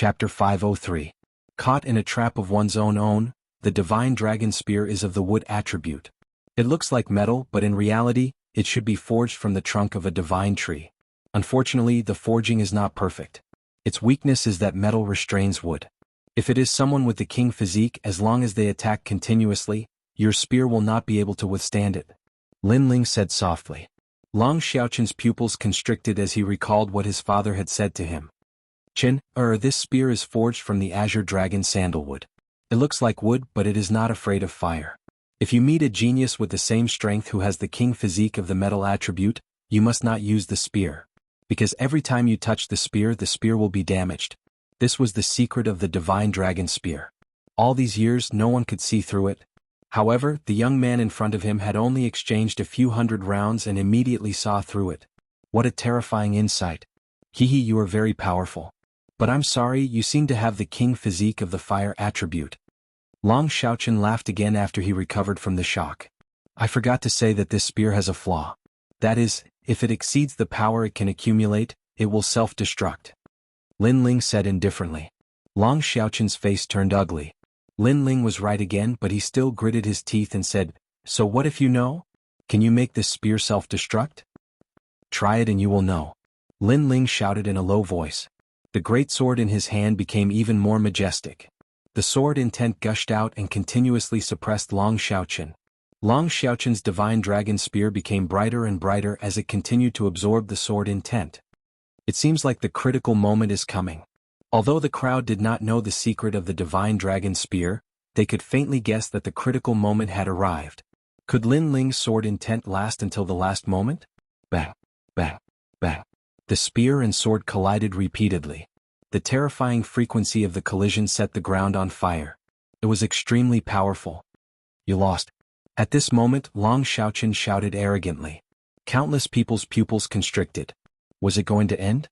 Chapter 503. Caught in a trap of one's own, the divine dragon spear is of the wood attribute. It looks like metal, but in reality, it should be forged from the trunk of a divine tree. Unfortunately, the forging is not perfect. Its weakness is that metal restrains wood. If it is someone with the king physique, as long as they attack continuously, your spear will not be able to withstand it. Lin Ling said softly. Long Xiaoqin's pupils constricted as he recalled what his father had said to him. This spear is forged from the azure dragon sandalwood. It looks like wood, but it is not afraid of fire. If you meet a genius with the same strength who has the king physique of the metal attribute, you must not use the spear. Because every time you touch the spear will be damaged. This was the secret of the divine dragon spear. All these years no one could see through it. However, the young man in front of him had only exchanged a few hundred rounds and immediately saw through it. What a terrifying insight. You are very powerful. But I'm sorry, you seem to have the king physique of the fire attribute. Long Xiaoqin laughed again after he recovered from the shock. I forgot to say that this spear has a flaw. That is, if it exceeds the power it can accumulate, it will self-destruct. Lin Ling said indifferently. Long Xiaoqin's face turned ugly. Lin Ling was right again, but he still gritted his teeth and said, So what if you know? Can you make this spear self-destruct? Try it and you will know. Lin Ling shouted in a low voice. The great sword in his hand became even more majestic. The sword intent gushed out and continuously suppressed Long Xiaoqin. Long Xiaoqin's divine dragon spear became brighter and brighter as it continued to absorb the sword intent. It seems like the critical moment is coming. Although the crowd did not know the secret of the divine dragon spear, they could faintly guess that the critical moment had arrived. Could Lin Ling's sword intent last until the last moment? Bang, bang, bang. The spear and sword collided repeatedly. The terrifying frequency of the collision set the ground on fire. It was extremely powerful. You lost. At this moment, Long Xiaoqin shouted arrogantly. Countless people's pupils constricted. Was it going to end?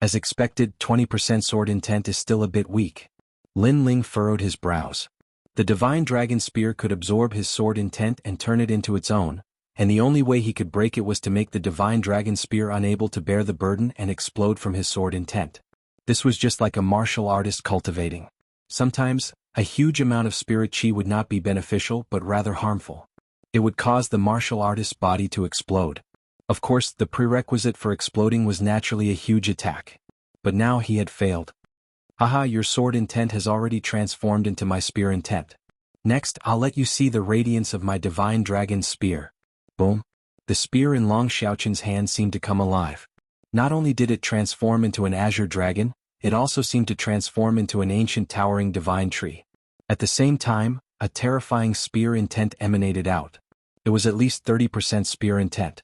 As expected, 20% sword intent is still a bit weak. Lin Ling furrowed his brows. The divine dragon spear could absorb his sword intent and turn it into its own, and the only way he could break it was to make the divine dragon spear unable to bear the burden and explode from his sword intent. This was just like a martial artist cultivating. Sometimes, a huge amount of spirit chi would not be beneficial but rather harmful. It would cause the martial artist's body to explode. Of course, the prerequisite for exploding was naturally a huge attack. But now he had failed. Haha, your sword intent has already transformed into my spear intent. Next, I'll let you see the radiance of my divine dragon spear. Boom. The spear in Long Xiaoqin's hand seemed to come alive. Not only did it transform into an azure dragon, it also seemed to transform into an ancient towering divine tree. At the same time, a terrifying spear intent emanated out. It was at least 30% spear intent.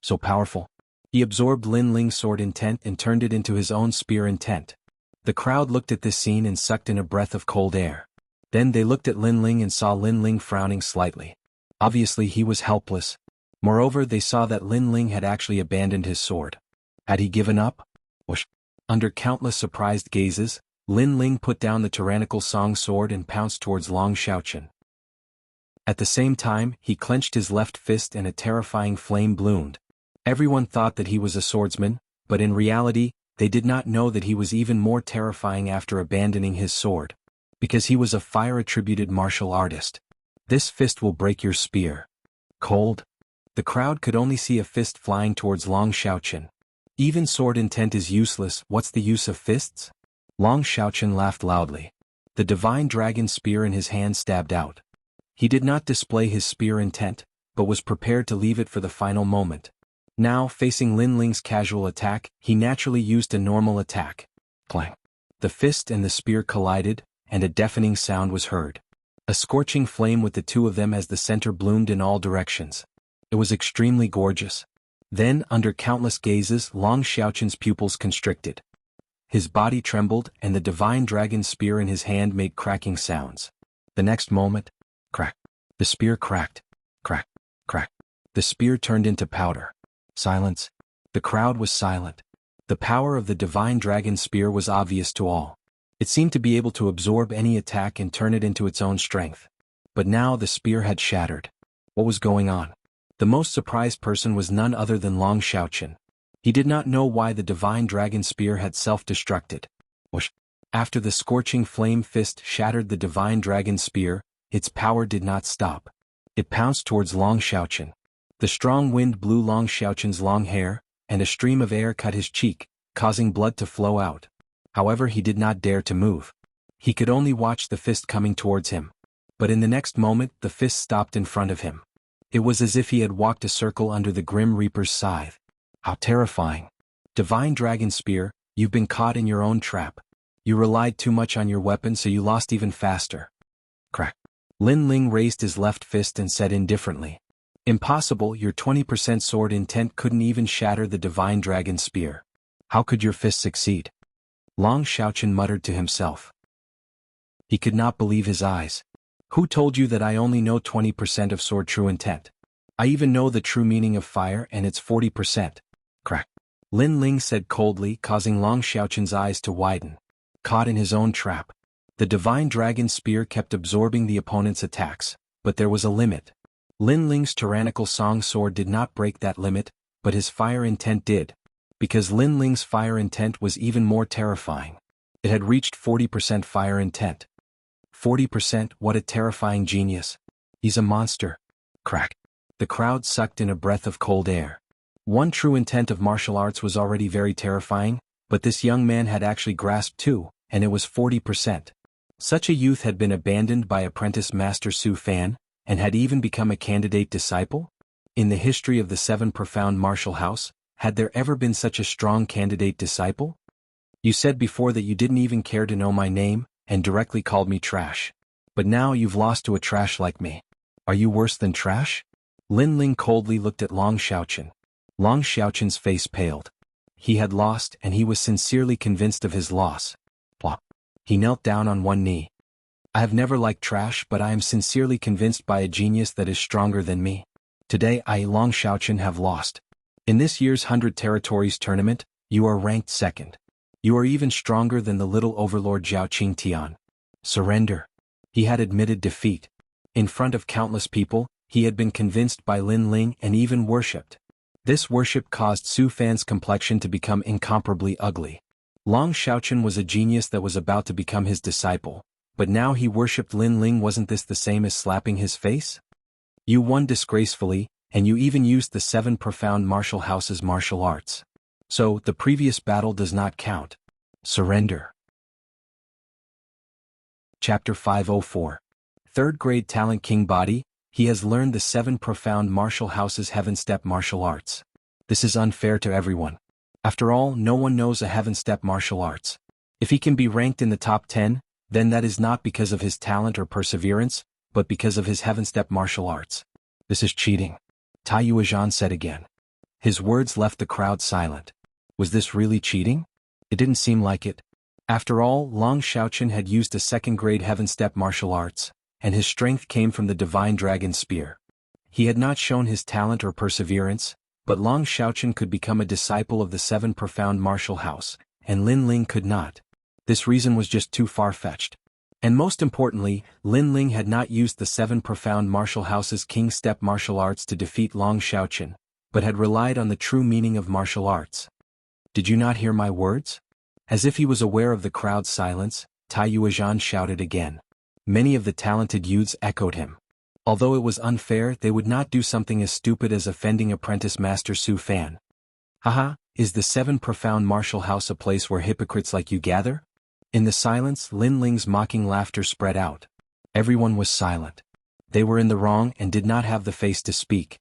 So powerful. He absorbed Lin Ling's sword intent and turned it into his own spear intent. The crowd looked at this scene and sucked in a breath of cold air. Then they looked at Lin Ling and saw Lin Ling frowning slightly. Obviously he was helpless. Moreover, they saw that Lin Ling had actually abandoned his sword. Had he given up? Whoosh. Under countless surprised gazes, Lin Ling put down the tyrannical song sword and pounced towards Long Xiaoqin. At the same time, he clenched his left fist and a terrifying flame bloomed. Everyone thought that he was a swordsman, but in reality, they did not know that he was even more terrifying after abandoning his sword. Because he was a fire-attributed martial artist. This fist will break your spear. Cold? The crowd could only see a fist flying towards Long Xiaoqin. Even sword intent is useless, what's the use of fists? Long Xiaoqin laughed loudly. The divine dragon spear in his hand stabbed out. He did not display his spear intent, but was prepared to leave it for the final moment. Now, facing Lin Ling's casual attack, he naturally used a normal attack. Clang. The fist and the spear collided, and a deafening sound was heard. A scorching flame with the two of them as the center bloomed in all directions. It was extremely gorgeous. Then, under countless gazes, Long Xiaoqin's pupils constricted. His body trembled, and the divine dragon spear in his hand made cracking sounds. The next moment, crack. The spear cracked. Crack, crack. The spear turned into powder. Silence. The crowd was silent. The power of the divine dragon spear was obvious to all. It seemed to be able to absorb any attack and turn it into its own strength. But now the spear had shattered. What was going on? The most surprised person was none other than Long Xiaoqin. He did not know why the divine dragon spear had self-destructed. Whoosh. After the scorching flame fist shattered the divine dragon spear, its power did not stop. It pounced towards Long Xiaochen. The strong wind blew Long Xiaochen's long hair, and a stream of air cut his cheek, causing blood to flow out. However, he did not dare to move. He could only watch the fist coming towards him. But in the next moment, the fist stopped in front of him. It was as if he had walked a circle under the Grim Reaper's scythe. How terrifying. Divine Dragon Spear, you've been caught in your own trap. You relied too much on your weapon, so you lost even faster. Crack. Lin Ling raised his left fist and said indifferently. Impossible, your 20% sword intent couldn't even shatter the Divine Dragon Spear. How could your fist succeed? Long Xiaochen muttered to himself. He could not believe his eyes. Who told you that I only know 20% of sword true intent? I even know the true meaning of fire, and it's 40%. Crack. Lin Ling said coldly, causing Long Xiaochen's eyes to widen. Caught in his own trap. The Divine Dragon Spear kept absorbing the opponent's attacks, but there was a limit. Lin Ling's tyrannical song sword did not break that limit, but his fire intent did. Because Lin Ling's fire intent was even more terrifying. It had reached 40% fire intent. 40%, what a terrifying genius. He's a monster. Crack. The crowd sucked in a breath of cold air. One true intent of martial arts was already very terrifying, but this young man had actually grasped two, and it was 40%. Such a youth had been abandoned by apprentice Master Su Fan, and had even become a candidate disciple? In the history of the Seven Profound Martial House, had there ever been such a strong candidate disciple? You said before that you didn't even care to know my name, and directly called me trash. But now you've lost to a trash like me. Are you worse than trash? Lin Ling coldly looked at Long Xiaochen. Long Xiaochen's face paled. He had lost, and he was sincerely convinced of his loss. Plop. He knelt down on one knee. I have never liked trash, but I am sincerely convinced by a genius that is stronger than me. Today I, Long Xiaochen, have lost. In this year's 100 Territories tournament, you are ranked second. You are even stronger than the little overlord Zhao Qingtian. Surrender. He had admitted defeat. In front of countless people, he had been convinced by Lin Ling and even worshipped. This worship caused Su Fan's complexion to become incomparably ugly. Long Xiaochen was a genius that was about to become his disciple. But now he worshipped Lin Ling. Wasn't this the same as slapping his face? You won disgracefully, and you even used the Seven Profound Martial House's martial arts. So, the previous battle does not count. Surrender. Chapter 504. Third Grade Talent King Body, he has learned the Seven Profound Martial House's Heaven Step martial arts. This is unfair to everyone. After all, no one knows a Heaven Step martial arts. If he can be ranked in the top 10, then that is not because of his talent or perseverance, but because of his Heaven Step martial arts. This is cheating. Tai Yuezhan said again. His words left the crowd silent. Was this really cheating? It didn't seem like it. After all, Long Xiaochen had used a second-grade Heaven Step martial arts, and his strength came from the Divine Dragon Spear. He had not shown his talent or perseverance, but Long Xiaochen could become a disciple of the Seven Profound Martial House, and Lin Ling could not. This reason was just too far-fetched. And most importantly, Lin Ling had not used the Seven Profound Martial House's King Step martial arts to defeat Long Xiaochen, but had relied on the true meaning of martial arts. Did you not hear my words? As if he was aware of the crowd's silence, Tai Yuezhan shouted again. Many of the talented youths echoed him. Although it was unfair, they would not do something as stupid as offending apprentice Master Su Fan. Haha, is the Seven Profound Martial House a place where hypocrites like you gather? In the silence, Lin Ling's mocking laughter spread out. Everyone was silent. They were in the wrong and did not have the face to speak.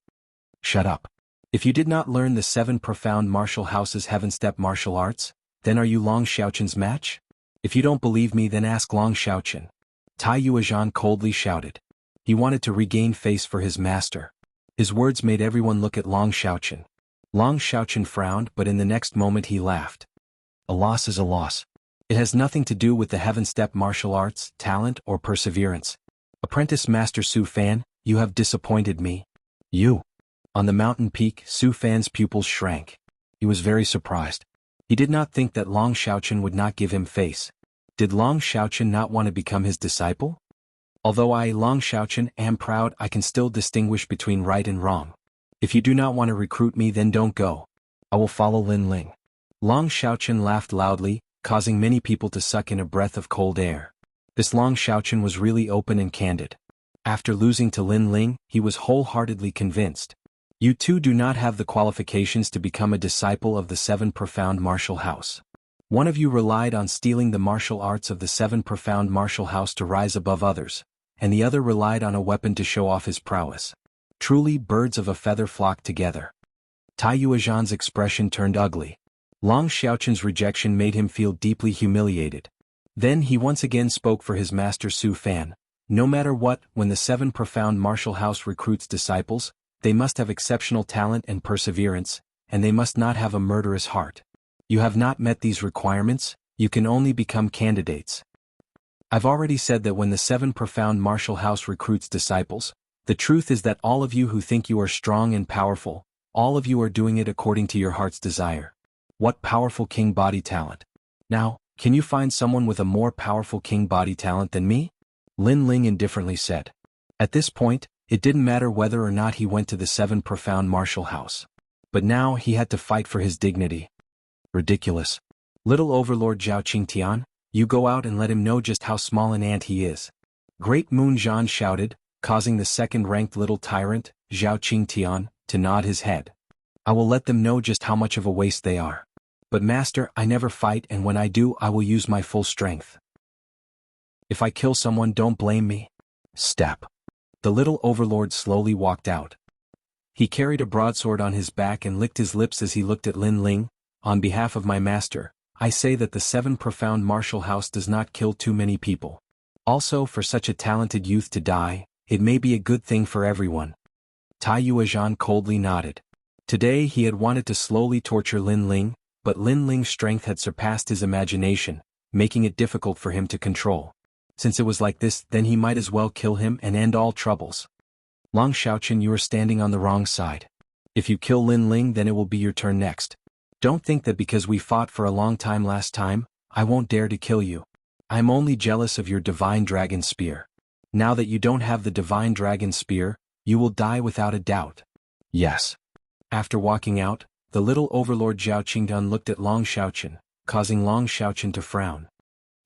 Shut up. If you did not learn the Seven Profound Martial House's Heaven Step martial arts, then are you Long Xiaochen's match? If you don't believe me, then ask Long Xiaochen. Tai Yuezhan coldly shouted. He wanted to regain face for his master. His words made everyone look at Long Xiaochen. Long Xiaochen frowned, but in the next moment he laughed. A loss is a loss. It has nothing to do with the Heaven Step martial arts, talent, or perseverance. Apprentice Master Su Fan, you have disappointed me. You. On the mountain peak, Su Fan's pupils shrank. He was very surprised. He did not think that Long Xiaochen would not give him face. Did Long Xiaochen not want to become his disciple? Although I, Long Xiaochen, am proud, I can still distinguish between right and wrong. If you do not want to recruit me, then don't go. I will follow Lin Ling. Long Xiaochen laughed loudly, causing many people to suck in a breath of cold air. This Long Xiaochen was really open and candid. After losing to Lin Ling, he was wholeheartedly convinced. You two do not have the qualifications to become a disciple of the Seven Profound Martial House. One of you relied on stealing the martial arts of the Seven Profound Martial House to rise above others, and the other relied on a weapon to show off his prowess. Truly birds of a feather flock together. Tai Yuezhan's expression turned ugly. Long Xiaochen's rejection made him feel deeply humiliated. Then he once again spoke for his master Su Fan. No matter what, when the Seven Profound Martial House recruits disciples, they must have exceptional talent and perseverance, and they must not have a murderous heart. You have not met these requirements, you can only become candidates. I've already said that when the Seven Profound Martial House recruits disciples, the truth is that all of you who think you are strong and powerful, all of you are doing it according to your heart's desire. What powerful king body talent. Now, can you find someone with a more powerful king body talent than me? Lin Ling indifferently said. At this point, it didn't matter whether or not he went to the Seven Profound Martial House. But now he had to fight for his dignity. Ridiculous. Little Overlord Zhao Qingtian, you go out and let him know just how small an ant he is. Great Moon Zhan shouted, causing the second-ranked little tyrant, Zhao Qingtian, to nod his head. I will let them know just how much of a waste they are. But master, I never fight, and when I do I will use my full strength. If I kill someone, don't blame me. Step. The little overlord slowly walked out. He carried a broadsword on his back and licked his lips as he looked at Lin Ling. On behalf of my master, I say that the Seven Profound Martial House does not kill too many people. Also, for such a talented youth to die, it may be a good thing for everyone. Tai Yuezhan coldly nodded. Today he had wanted to slowly torture Lin Ling, but Lin Ling's strength had surpassed his imagination, making it difficult for him to control. Since it was like this, then he might as well kill him and end all troubles. Long Xiaochen, you are standing on the wrong side. If you kill Lin Ling, then it will be your turn next. Don't think that because we fought for a long time last time, I won't dare to kill you. I'm only jealous of your Divine Dragon Spear. Now that you don't have the Divine Dragon Spear, you will die without a doubt. Yes. After walking out, the little overlord Zhao Qingdan looked at Long Xiaochen, causing Long Xiaochen to frown.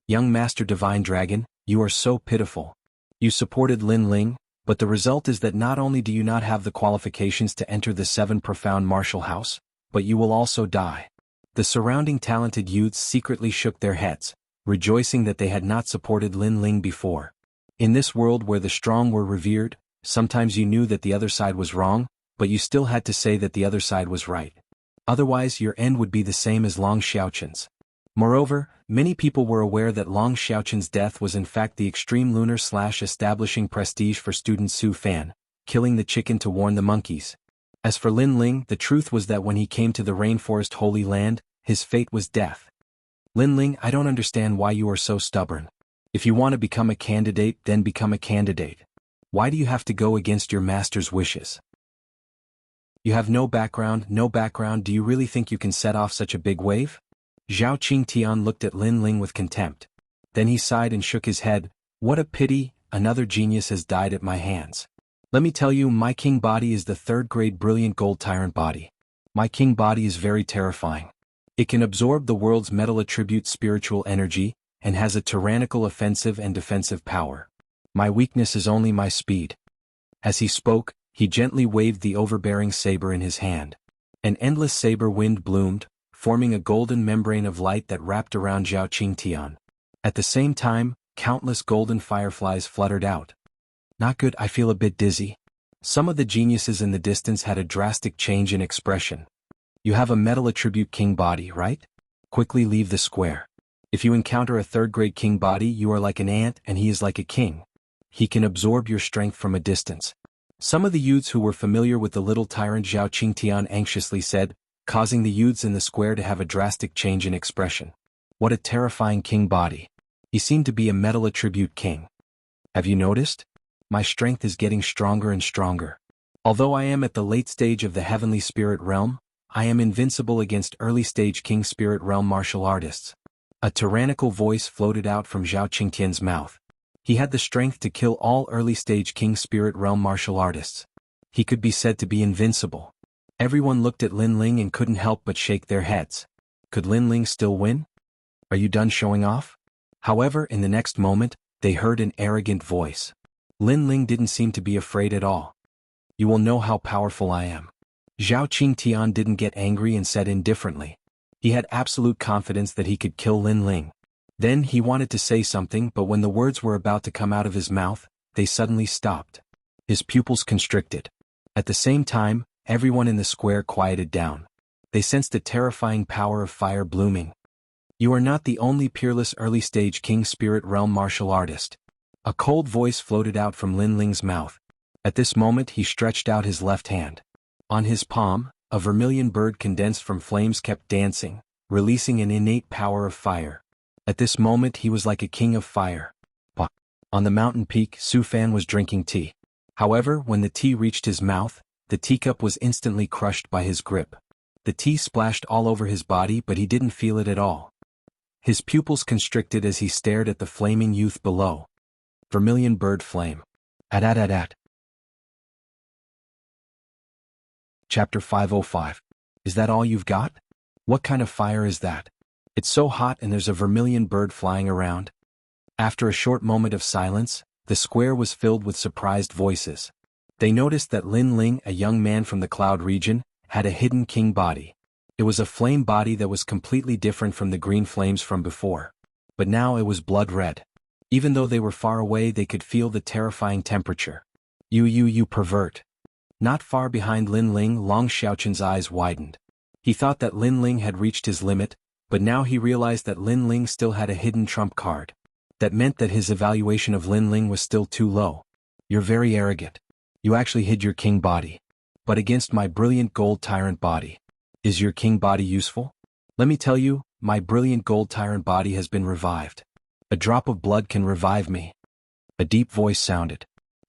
Young Master Divine Dragon, you are so pitiful. You supported Lin Ling, but the result is that not only do you not have the qualifications to enter the Seven Profound Martial House, but you will also die. The surrounding talented youths secretly shook their heads, rejoicing that they had not supported Lin Ling before. In this world where the strong were revered, sometimes you knew that the other side was wrong, but you still had to say that the other side was right. Otherwise your end would be the same as Long Xiaochen's. Moreover, many people were aware that Long Xiaochen's death was in fact the extreme lunar/establishing prestige for student Su Fan, killing the chicken to warn the monkeys. As for Lin Ling, the truth was that when he came to the rainforest Holy Land, his fate was death. Lin Ling, I don't understand why you are so stubborn. If you want to become a candidate, then become a candidate. Why do you have to go against your master's wishes? You have no background, do you really think you can set off such a big wave? Zhao Qingtian looked at Lin Ling with contempt. Then he sighed and shook his head. What a pity, another genius has died at my hands. Let me tell you, my king body is the third-grade brilliant gold tyrant body. My king body is very terrifying. It can absorb the world's metal attribute spiritual energy, and has a tyrannical offensive and defensive power. My weakness is only my speed. As he spoke, he gently waved the overbearing saber in his hand. An endless saber wind bloomed, forming a golden membrane of light that wrapped around Zhao Qingtian. At the same time, countless golden fireflies fluttered out. Not good, I feel a bit dizzy. Some of the geniuses in the distance had a drastic change in expression. You have a metal attribute king body, right? Quickly leave the square. If you encounter a third-grade king body, you are like an ant and he is like a king. He can absorb your strength from a distance. Some of the youths who were familiar with the little tyrant Zhao Qingtian anxiously said, causing the youths in the square to have a drastic change in expression. What a terrifying king body. He seemed to be a metal attribute king. Have you noticed? My strength is getting stronger and stronger. Although I am at the late stage of the heavenly spirit realm, I am invincible against early-stage king spirit realm martial artists. A tyrannical voice floated out from Zhao Qingtian's mouth. He had the strength to kill all early-stage king spirit realm martial artists. He could be said to be invincible. Everyone looked at Lin Ling and couldn't help but shake their heads. Could Lin Ling still win? Are you done showing off? However, in the next moment, they heard an arrogant voice. Lin Ling didn't seem to be afraid at all. You will know how powerful I am. Zhao Qingtian didn't get angry and said indifferently. He had absolute confidence that he could kill Lin Ling. Then he wanted to say something, but when the words were about to come out of his mouth, they suddenly stopped. His pupils constricted. At the same time, everyone in the square quieted down. They sensed the terrifying power of fire blooming. You are not the only peerless early-stage King Spirit Realm martial artist. A cold voice floated out from Lin Ling's mouth. At this moment he stretched out his left hand. On his palm, a vermilion bird condensed from flames kept dancing, releasing an innate power of fire. At this moment he was like a king of fire. On the mountain peak, Su Fan was drinking tea. However, when the tea reached his mouth, the teacup was instantly crushed by his grip. The tea splashed all over his body, but he didn't feel it at all. His pupils constricted as he stared at the flaming youth below. Vermilion bird flame. At. Chapter 505. Is that all you've got? What kind of fire is that? It's so hot and there's a vermilion bird flying around. After a short moment of silence, the square was filled with surprised voices. They noticed that Lin Ling, a young man from the cloud region, had a hidden king body. It was a flame body that was completely different from the green flames from before. But now it was blood red. Even though they were far away, they could feel the terrifying temperature. You pervert. Not far behind Lin Ling, Long Xiaoqin's eyes widened. He thought that Lin Ling had reached his limit, but now he realized that Lin Ling still had a hidden trump card. That meant that his evaluation of Lin Ling was still too low. You're very arrogant. You actually hid your king body. But against my brilliant gold tyrant body. Is your king body useful? Let me tell you, my brilliant gold tyrant body has been revived. A drop of blood can revive me. A deep voice sounded.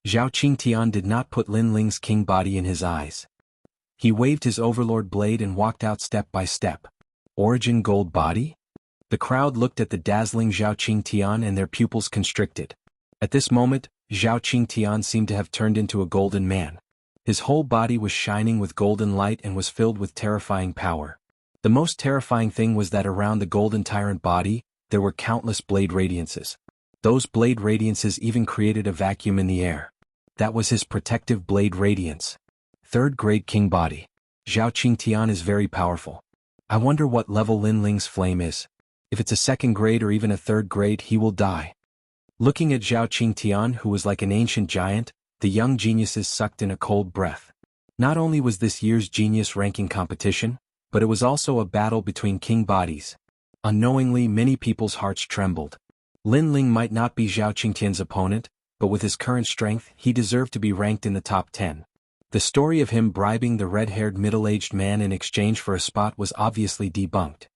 Zhao Qingtian did not put Lin Ling's king body in his eyes. He waved his overlord blade and walked out step by step. Origin gold body? The crowd looked at the dazzling Zhao Qingtian and their pupils constricted. At this moment, Zhao Qingtian seemed to have turned into a golden man. His whole body was shining with golden light and was filled with terrifying power. The most terrifying thing was that around the golden tyrant body, there were countless blade radiances. Those blade radiances even created a vacuum in the air. That was his protective blade radiance. Third grade king body. Zhao Qingtian is very powerful. I wonder what level Lin Ling's flame is. If it's a second grade or even a third grade, he will die. Looking at Zhao Qingtian, who was like an ancient giant, the young geniuses sucked in a cold breath. Not only was this year's genius ranking competition, but it was also a battle between king bodies. Unknowingly, many people's hearts trembled. Lin Ling might not be Zhao Qingtian's opponent, but with his current strength, he deserved to be ranked in the top 10. The story of him bribing the red-haired middle-aged man in exchange for a spot was obviously debunked.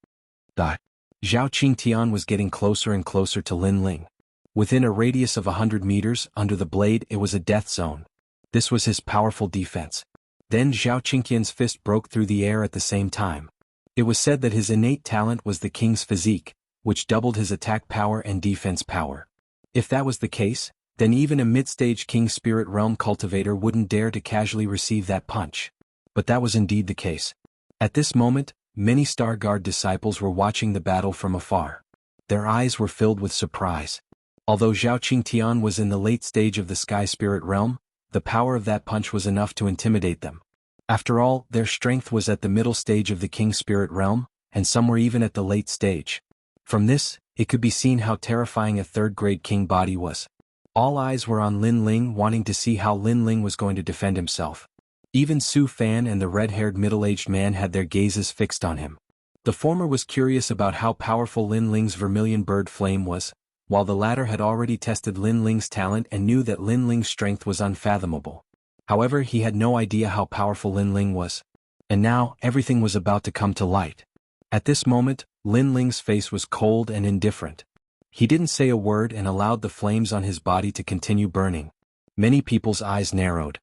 Zhao Qingtian was getting closer and closer to Lin Ling. Within a radius of 100 meters, under the blade, it was a death zone. This was his powerful defense. Then Zhao Qingtian's fist broke through the air at the same time. It was said that his innate talent was the king's physique, which doubled his attack power and defense power. If that was the case, then even a mid-stage King Spirit Realm cultivator wouldn't dare to casually receive that punch. But that was indeed the case. At this moment, many Starguard disciples were watching the battle from afar. Their eyes were filled with surprise. Although Zhao Qingtian was in the late stage of the Sky Spirit Realm, the power of that punch was enough to intimidate them. After all, their strength was at the middle stage of the King Spirit Realm, and some were even at the late stage. From this, it could be seen how terrifying a third-grade king body was. All eyes were on Lin Ling, wanting to see how Lin Ling was going to defend himself. Even Su Fan and the red-haired middle-aged man had their gazes fixed on him. The former was curious about how powerful Lin Ling's vermilion bird flame was, while the latter had already tested Lin Ling's talent and knew that Lin Ling's strength was unfathomable. However, he had no idea how powerful Lin Ling was. And now, everything was about to come to light. At this moment, Lin Ling's face was cold and indifferent. He didn't say a word and allowed the flames on his body to continue burning. Many people's eyes narrowed.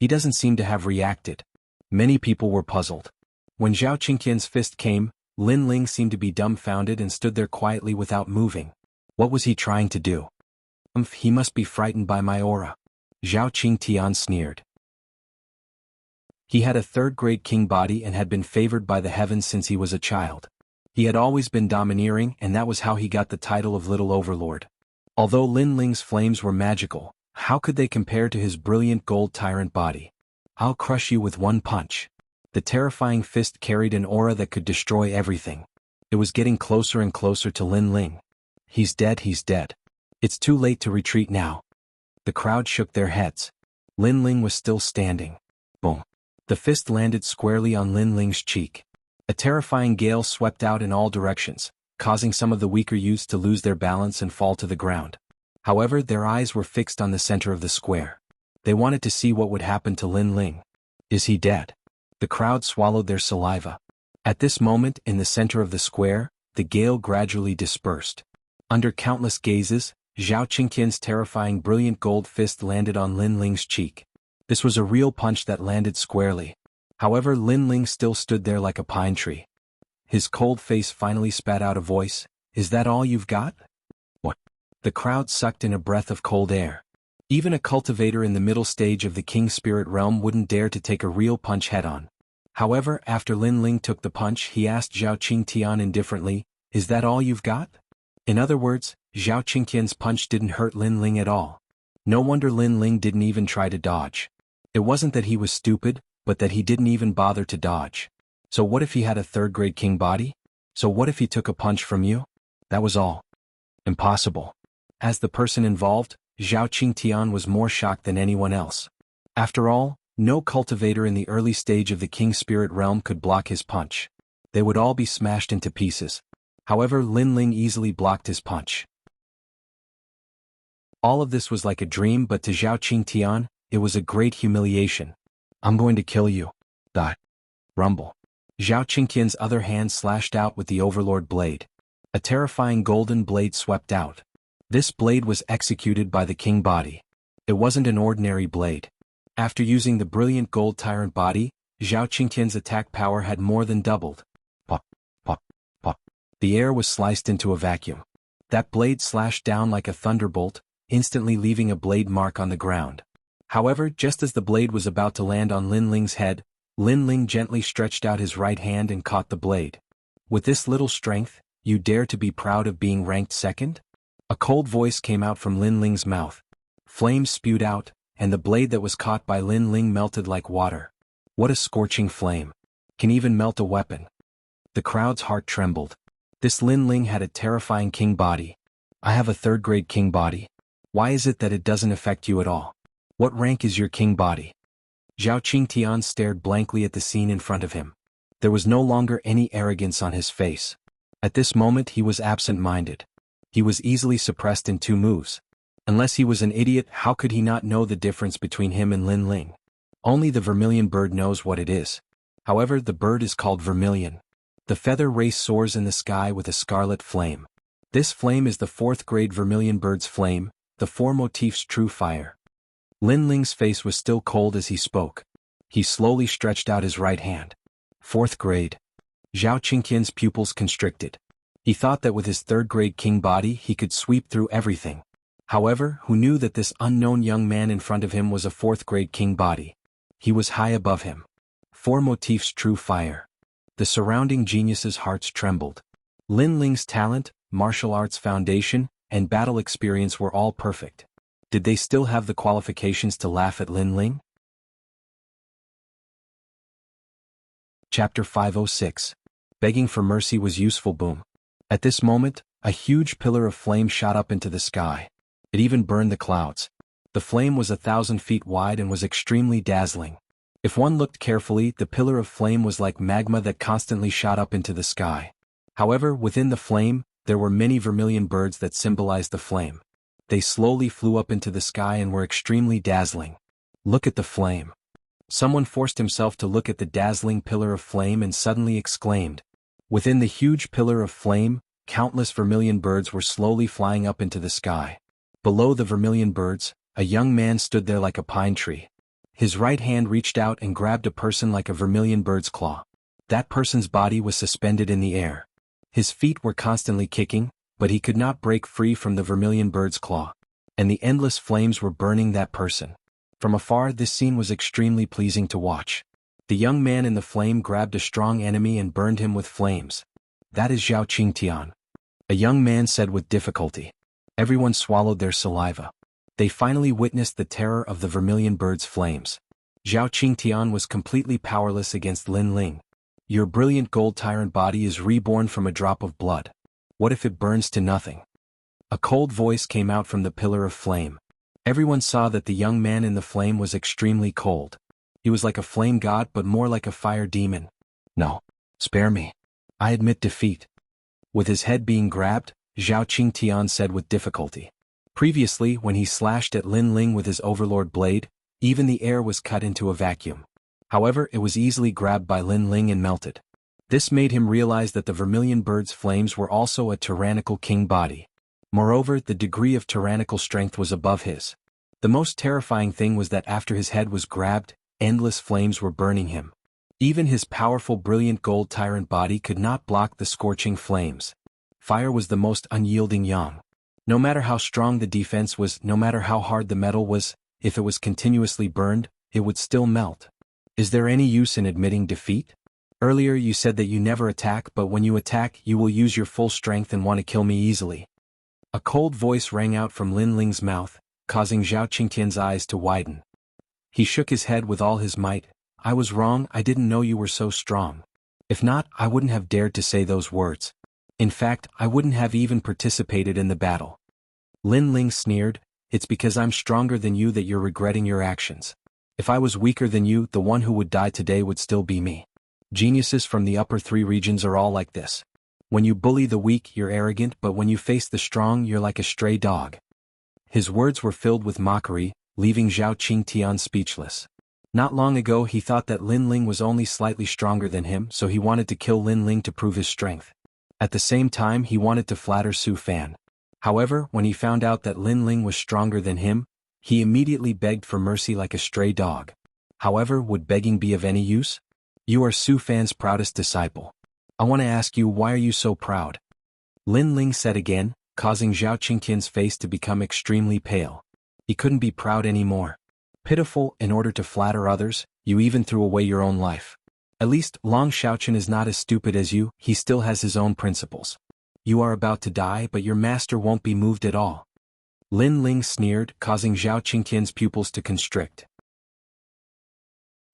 He doesn't seem to have reacted. Many people were puzzled. When Zhao Qingtian's fist came, Lin Ling seemed to be dumbfounded and stood there quietly without moving. What was he trying to do? He must be frightened by my aura. Zhao Qingtian sneered. He had a third-grade king body and had been favored by the heavens since he was a child. He had always been domineering, and that was how he got the title of Little Overlord. Although Lin Ling's flames were magical, how could they compare to his brilliant gold tyrant body? I'll crush you with one punch. The terrifying fist carried an aura that could destroy everything. It was getting closer and closer to Lin Ling. He's dead, he's dead. It's too late to retreat now. The crowd shook their heads. Lin Ling was still standing. Boom. The fist landed squarely on Lin Ling's cheek. A terrifying gale swept out in all directions, causing some of the weaker youths to lose their balance and fall to the ground. However, their eyes were fixed on the center of the square. They wanted to see what would happen to Lin Ling. Is he dead? The crowd swallowed their saliva. At this moment, in the center of the square, the gale gradually dispersed. Under countless gazes, Zhao Qingqian's terrifying brilliant gold fist landed on Lin Ling's cheek. This was a real punch that landed squarely. However, Lin Ling still stood there like a pine tree. His cold face finally spat out a voice. Is that all you've got? What? The crowd sucked in a breath of cold air. Even a cultivator in the middle stage of the King Spirit realm wouldn't dare to take a real punch head-on. However, after Lin Ling took the punch, he asked Zhao Qingtian indifferently, is that all you've got? In other words, Zhao Qingtian's punch didn't hurt Lin Ling at all. No wonder Lin Ling didn't even try to dodge. It wasn't that he was stupid, but that he didn't even bother to dodge. So what if he had a third-grade king body? So what if he took a punch from you? That was all. Impossible. As the person involved, Zhao Qingtian was more shocked than anyone else. After all, no cultivator in the early stage of the King Spirit realm could block his punch. They would all be smashed into pieces. However, Lin Ling easily blocked his punch. All of this was like a dream, but to Zhao Qingtian, it was a great humiliation. I'm going to kill you. Dot. Rumble. Zhao Qingqian's other hand slashed out with the Overlord blade. A terrifying golden blade swept out. This blade was executed by the king body. It wasn't an ordinary blade. After using the brilliant gold tyrant body, Zhao Qingqian's attack power had more than doubled. Pop, pop, pop. The air was sliced into a vacuum. That blade slashed down like a thunderbolt, instantly leaving a blade mark on the ground. However, just as the blade was about to land on Lin Ling's head, Lin Ling gently stretched out his right hand and caught the blade. With this little strength, you dare to be proud of being ranked second? A cold voice came out from Lin Ling's mouth. Flames spewed out, and the blade that was caught by Lin Ling melted like water. What a scorching flame. Can even melt a weapon. The crowd's heart trembled. This Lin Ling had a terrifying king body. I have a third-grade king body. Why is it that it doesn't affect you at all? What rank is your king body? Zhao Qingtian stared blankly at the scene in front of him. There was no longer any arrogance on his face. At this moment he was absent-minded. He was easily suppressed in 2 moves. Unless he was an idiot, how could he not know the difference between him and Lin Ling? Only the vermilion bird knows what it is. However, the bird is called vermilion. The feather race soars in the sky with a scarlet flame. This flame is the 4th-grade vermilion bird's flame, the 4 motif's true fire. Lin Ling's face was still cold as he spoke. He slowly stretched out his right hand. 4th grade. Zhao Qingqian's pupils constricted. He thought that with his 3rd-grade king body he could sweep through everything. However, who knew that this unknown young man in front of him was a 4th-grade king body? He was high above him. 4 motifs true fire. The surrounding geniuses' hearts trembled. Lin Ling's talent, martial arts foundation, and battle experience were all perfect. Did they still have the qualifications to laugh at Lin Ling? Chapter 506. Begging for mercy was useful. Boom. At this moment, a huge pillar of flame shot up into the sky. It even burned the clouds. The flame was 1,000 feet wide and was extremely dazzling. If one looked carefully, the pillar of flame was like magma that constantly shot up into the sky. However, within the flame, there were many vermilion birds that symbolized the flame. They slowly flew up into the sky and were extremely dazzling. Look at the flame. Someone forced himself to look at the dazzling pillar of flame and suddenly exclaimed. Within the huge pillar of flame, countless vermilion birds were slowly flying up into the sky. Below the vermilion birds, a young man stood there like a pine tree. His right hand reached out and grabbed a person like a vermilion bird's claw. That person's body was suspended in the air. His feet were constantly kicking, but he could not break free from the vermilion bird's claw. And the endless flames were burning that person. From afar, this scene was extremely pleasing to watch. The young man in the flame grabbed a strong enemy and burned him with flames. That is Zhao Qingtian. A young man said with difficulty. Everyone swallowed their saliva. They finally witnessed the terror of the vermilion bird's flames. Zhao Qingtian was completely powerless against Lin Ling. Your brilliant gold tyrant body is reborn from a drop of blood. What if it burns to nothing? A cold voice came out from the pillar of flame. Everyone saw that the young man in the flame was extremely cold. He was like a flame god but more like a fire demon. No. Spare me. I admit defeat. With his head being grabbed, Zhao Qingtian said with difficulty. Previously, when he slashed at Lin Ling with his overlord blade, even the air was cut into a vacuum. However, it was easily grabbed by Lin Ling and melted. This made him realize that the vermilion bird's flames were also a tyrannical king body. Moreover, the degree of tyrannical strength was above his. The most terrifying thing was that after his head was grabbed, endless flames were burning him. Even his powerful brilliant gold tyrant body could not block the scorching flames. Fire was the most unyielding yang. No matter how strong the defense was, no matter how hard the metal was, if it was continuously burned, it would still melt. Is there any use in admitting defeat? Earlier you said that you never attack, but when you attack you will use your full strength and want to kill me easily. A cold voice rang out from Lin Ling's mouth, causing Zhao Qingtian's eyes to widen. He shook his head with all his might. I was wrong, I didn't know you were so strong. If not, I wouldn't have dared to say those words. In fact, I wouldn't have even participated in the battle. Lin Ling sneered, it's because I'm stronger than you that you're regretting your actions. If I was weaker than you, the one who would die today would still be me. Geniuses from the upper three regions are all like this. When you bully the weak, you're arrogant, but when you face the strong, you're like a stray dog. His words were filled with mockery, leaving Zhao Qingtian speechless. Not long ago he thought that Lin Ling was only slightly stronger than him, so he wanted to kill Lin Ling to prove his strength. At the same time he wanted to flatter Su Fan. However, when he found out that Lin Ling was stronger than him, he immediately begged for mercy like a stray dog. However, would begging be of any use? You are Su Fan's proudest disciple. I want to ask you, why are you so proud? Lin Ling said again, causing Zhao Qingtian's face to become extremely pale. He couldn't be proud anymore. Pitiful, in order to flatter others, you even threw away your own life. At least, Long Xiaoqian is not as stupid as you, he still has his own principles. You are about to die, but your master won't be moved at all. Lin Ling sneered, causing Zhao Qingtian's pupils to constrict.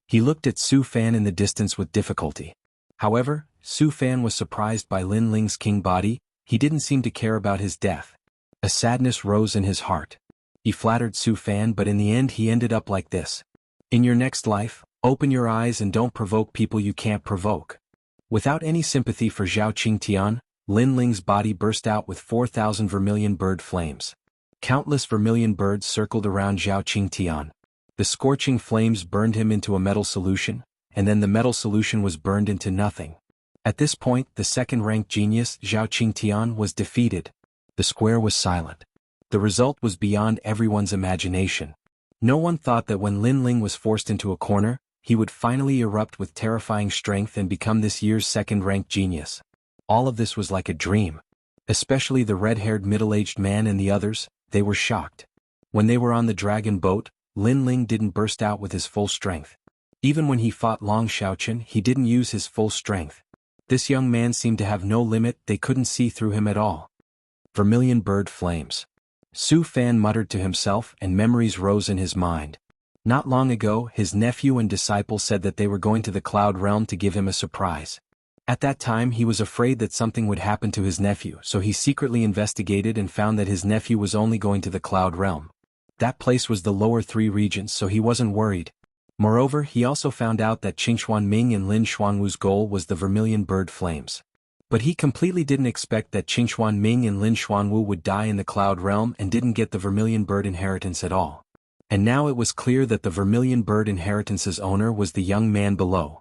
He looked at Su Fan in the distance with difficulty. However, Su Fan was surprised by Lin Ling's king body. He didn't seem to care about his death. A sadness rose in his heart. He flattered Su Fan, but in the end he ended up like this. In your next life, open your eyes and don't provoke people you can't provoke. Without any sympathy for Zhao Qingtian, Lin Ling's body burst out with 4,000 vermilion bird flames. Countless vermilion birds circled around Zhao Qingtian. The scorching flames burned him into a metal solution, and then the metal solution was burned into nothing. At this point, the second-ranked genius, Zhao Qingtian, was defeated. The square was silent. The result was beyond everyone's imagination. No one thought that when Lin Ling was forced into a corner, he would finally erupt with terrifying strength and become this year's second-ranked genius. All of this was like a dream. Especially the red-haired middle-aged man and the others, they were shocked. When they were on the dragon boat, Lin Ling didn't burst out with his full strength. Even when he fought Long Xiaoqian, he didn't use his full strength. This young man seemed to have no limit, they couldn't see through him at all. Vermilion bird flames. Su Fan muttered to himself, and memories rose in his mind. Not long ago, his nephew and disciple said that they were going to the Cloud Realm to give him a surprise. At that time he was afraid that something would happen to his nephew, so he secretly investigated and found that his nephew was only going to the Cloud Realm. That place was the lower three regions, so he wasn't worried. Moreover, he also found out that Qingxuan Ming and Lin Xuanwu's goal was the vermilion bird flames. But he completely didn't expect that Qingxuan Ming and Lin Xuanwu would die in the Cloud Realm and didn't get the vermilion bird inheritance at all. And now it was clear that the vermilion bird inheritance's owner was the young man below.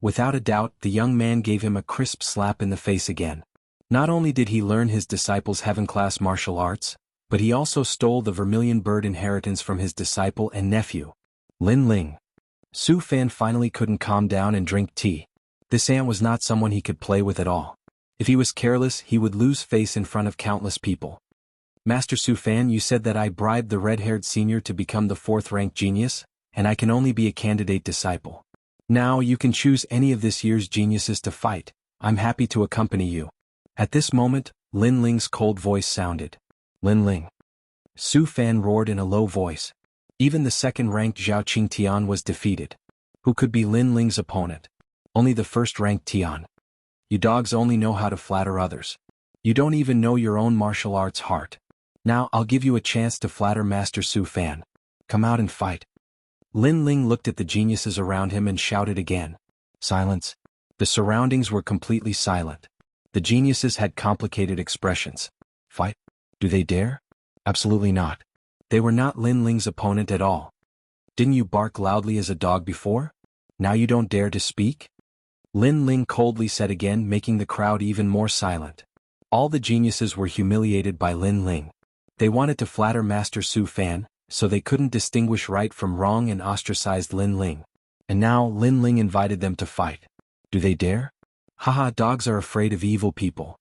Without a doubt, the young man gave him a crisp slap in the face again. Not only did he learn his disciple's heaven-class martial arts, but he also stole the vermilion bird inheritance from his disciple and nephew, Lin Ling. Su Fan finally couldn't calm down and drink tea. This ant was not someone he could play with at all. If he was careless, he would lose face in front of countless people. Master Su Fan, you said that I bribed the red-haired senior to become the fourth-ranked genius, and I can only be a candidate disciple. Now you can choose any of this year's geniuses to fight, I'm happy to accompany you. At this moment, Lin Ling's cold voice sounded. Lin Ling. Su Fan roared in a low voice. Even the second-ranked Zhao Qingtian was defeated. Who could be Lin Ling's opponent? Only the first-ranked Tian. You dogs only know how to flatter others. You don't even know your own martial arts heart. Now I'll give you a chance to flatter Master Su Fan. Come out and fight. Lin Ling looked at the geniuses around him and shouted again. Silence. The surroundings were completely silent. The geniuses had complicated expressions. Fight? Do they dare? Absolutely not. They were not Lin Ling's opponent at all. Didn't you bark loudly as a dog before? Now you don't dare to speak? Lin Ling coldly said again, making the crowd even more silent. All the geniuses were humiliated by Lin Ling. They wanted to flatter Master Su Fan, so they couldn't distinguish right from wrong and ostracized Lin Ling. And now Lin Ling invited them to fight. Do they dare? Haha, dogs are afraid of evil people.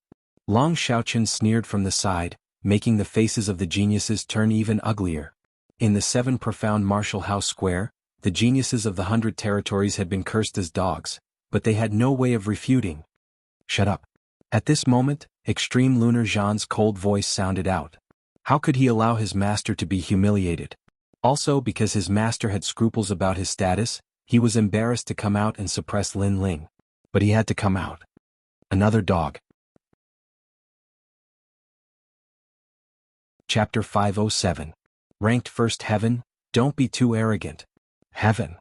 Long Xiaochen sneered from the side, making the faces of the geniuses turn even uglier. In the 7 profound martial house square, the geniuses of the 100 territories had been cursed as dogs, but they had no way of refuting. Shut up. At this moment, Extreme Lunar Zhan's cold voice sounded out. How could he allow his master to be humiliated? Also, because his master had scruples about his status, he was embarrassed to come out and suppress Lin Ling. But he had to come out. Another dog. Chapter 507. Ranked First Heaven, don't be too arrogant. Heaven.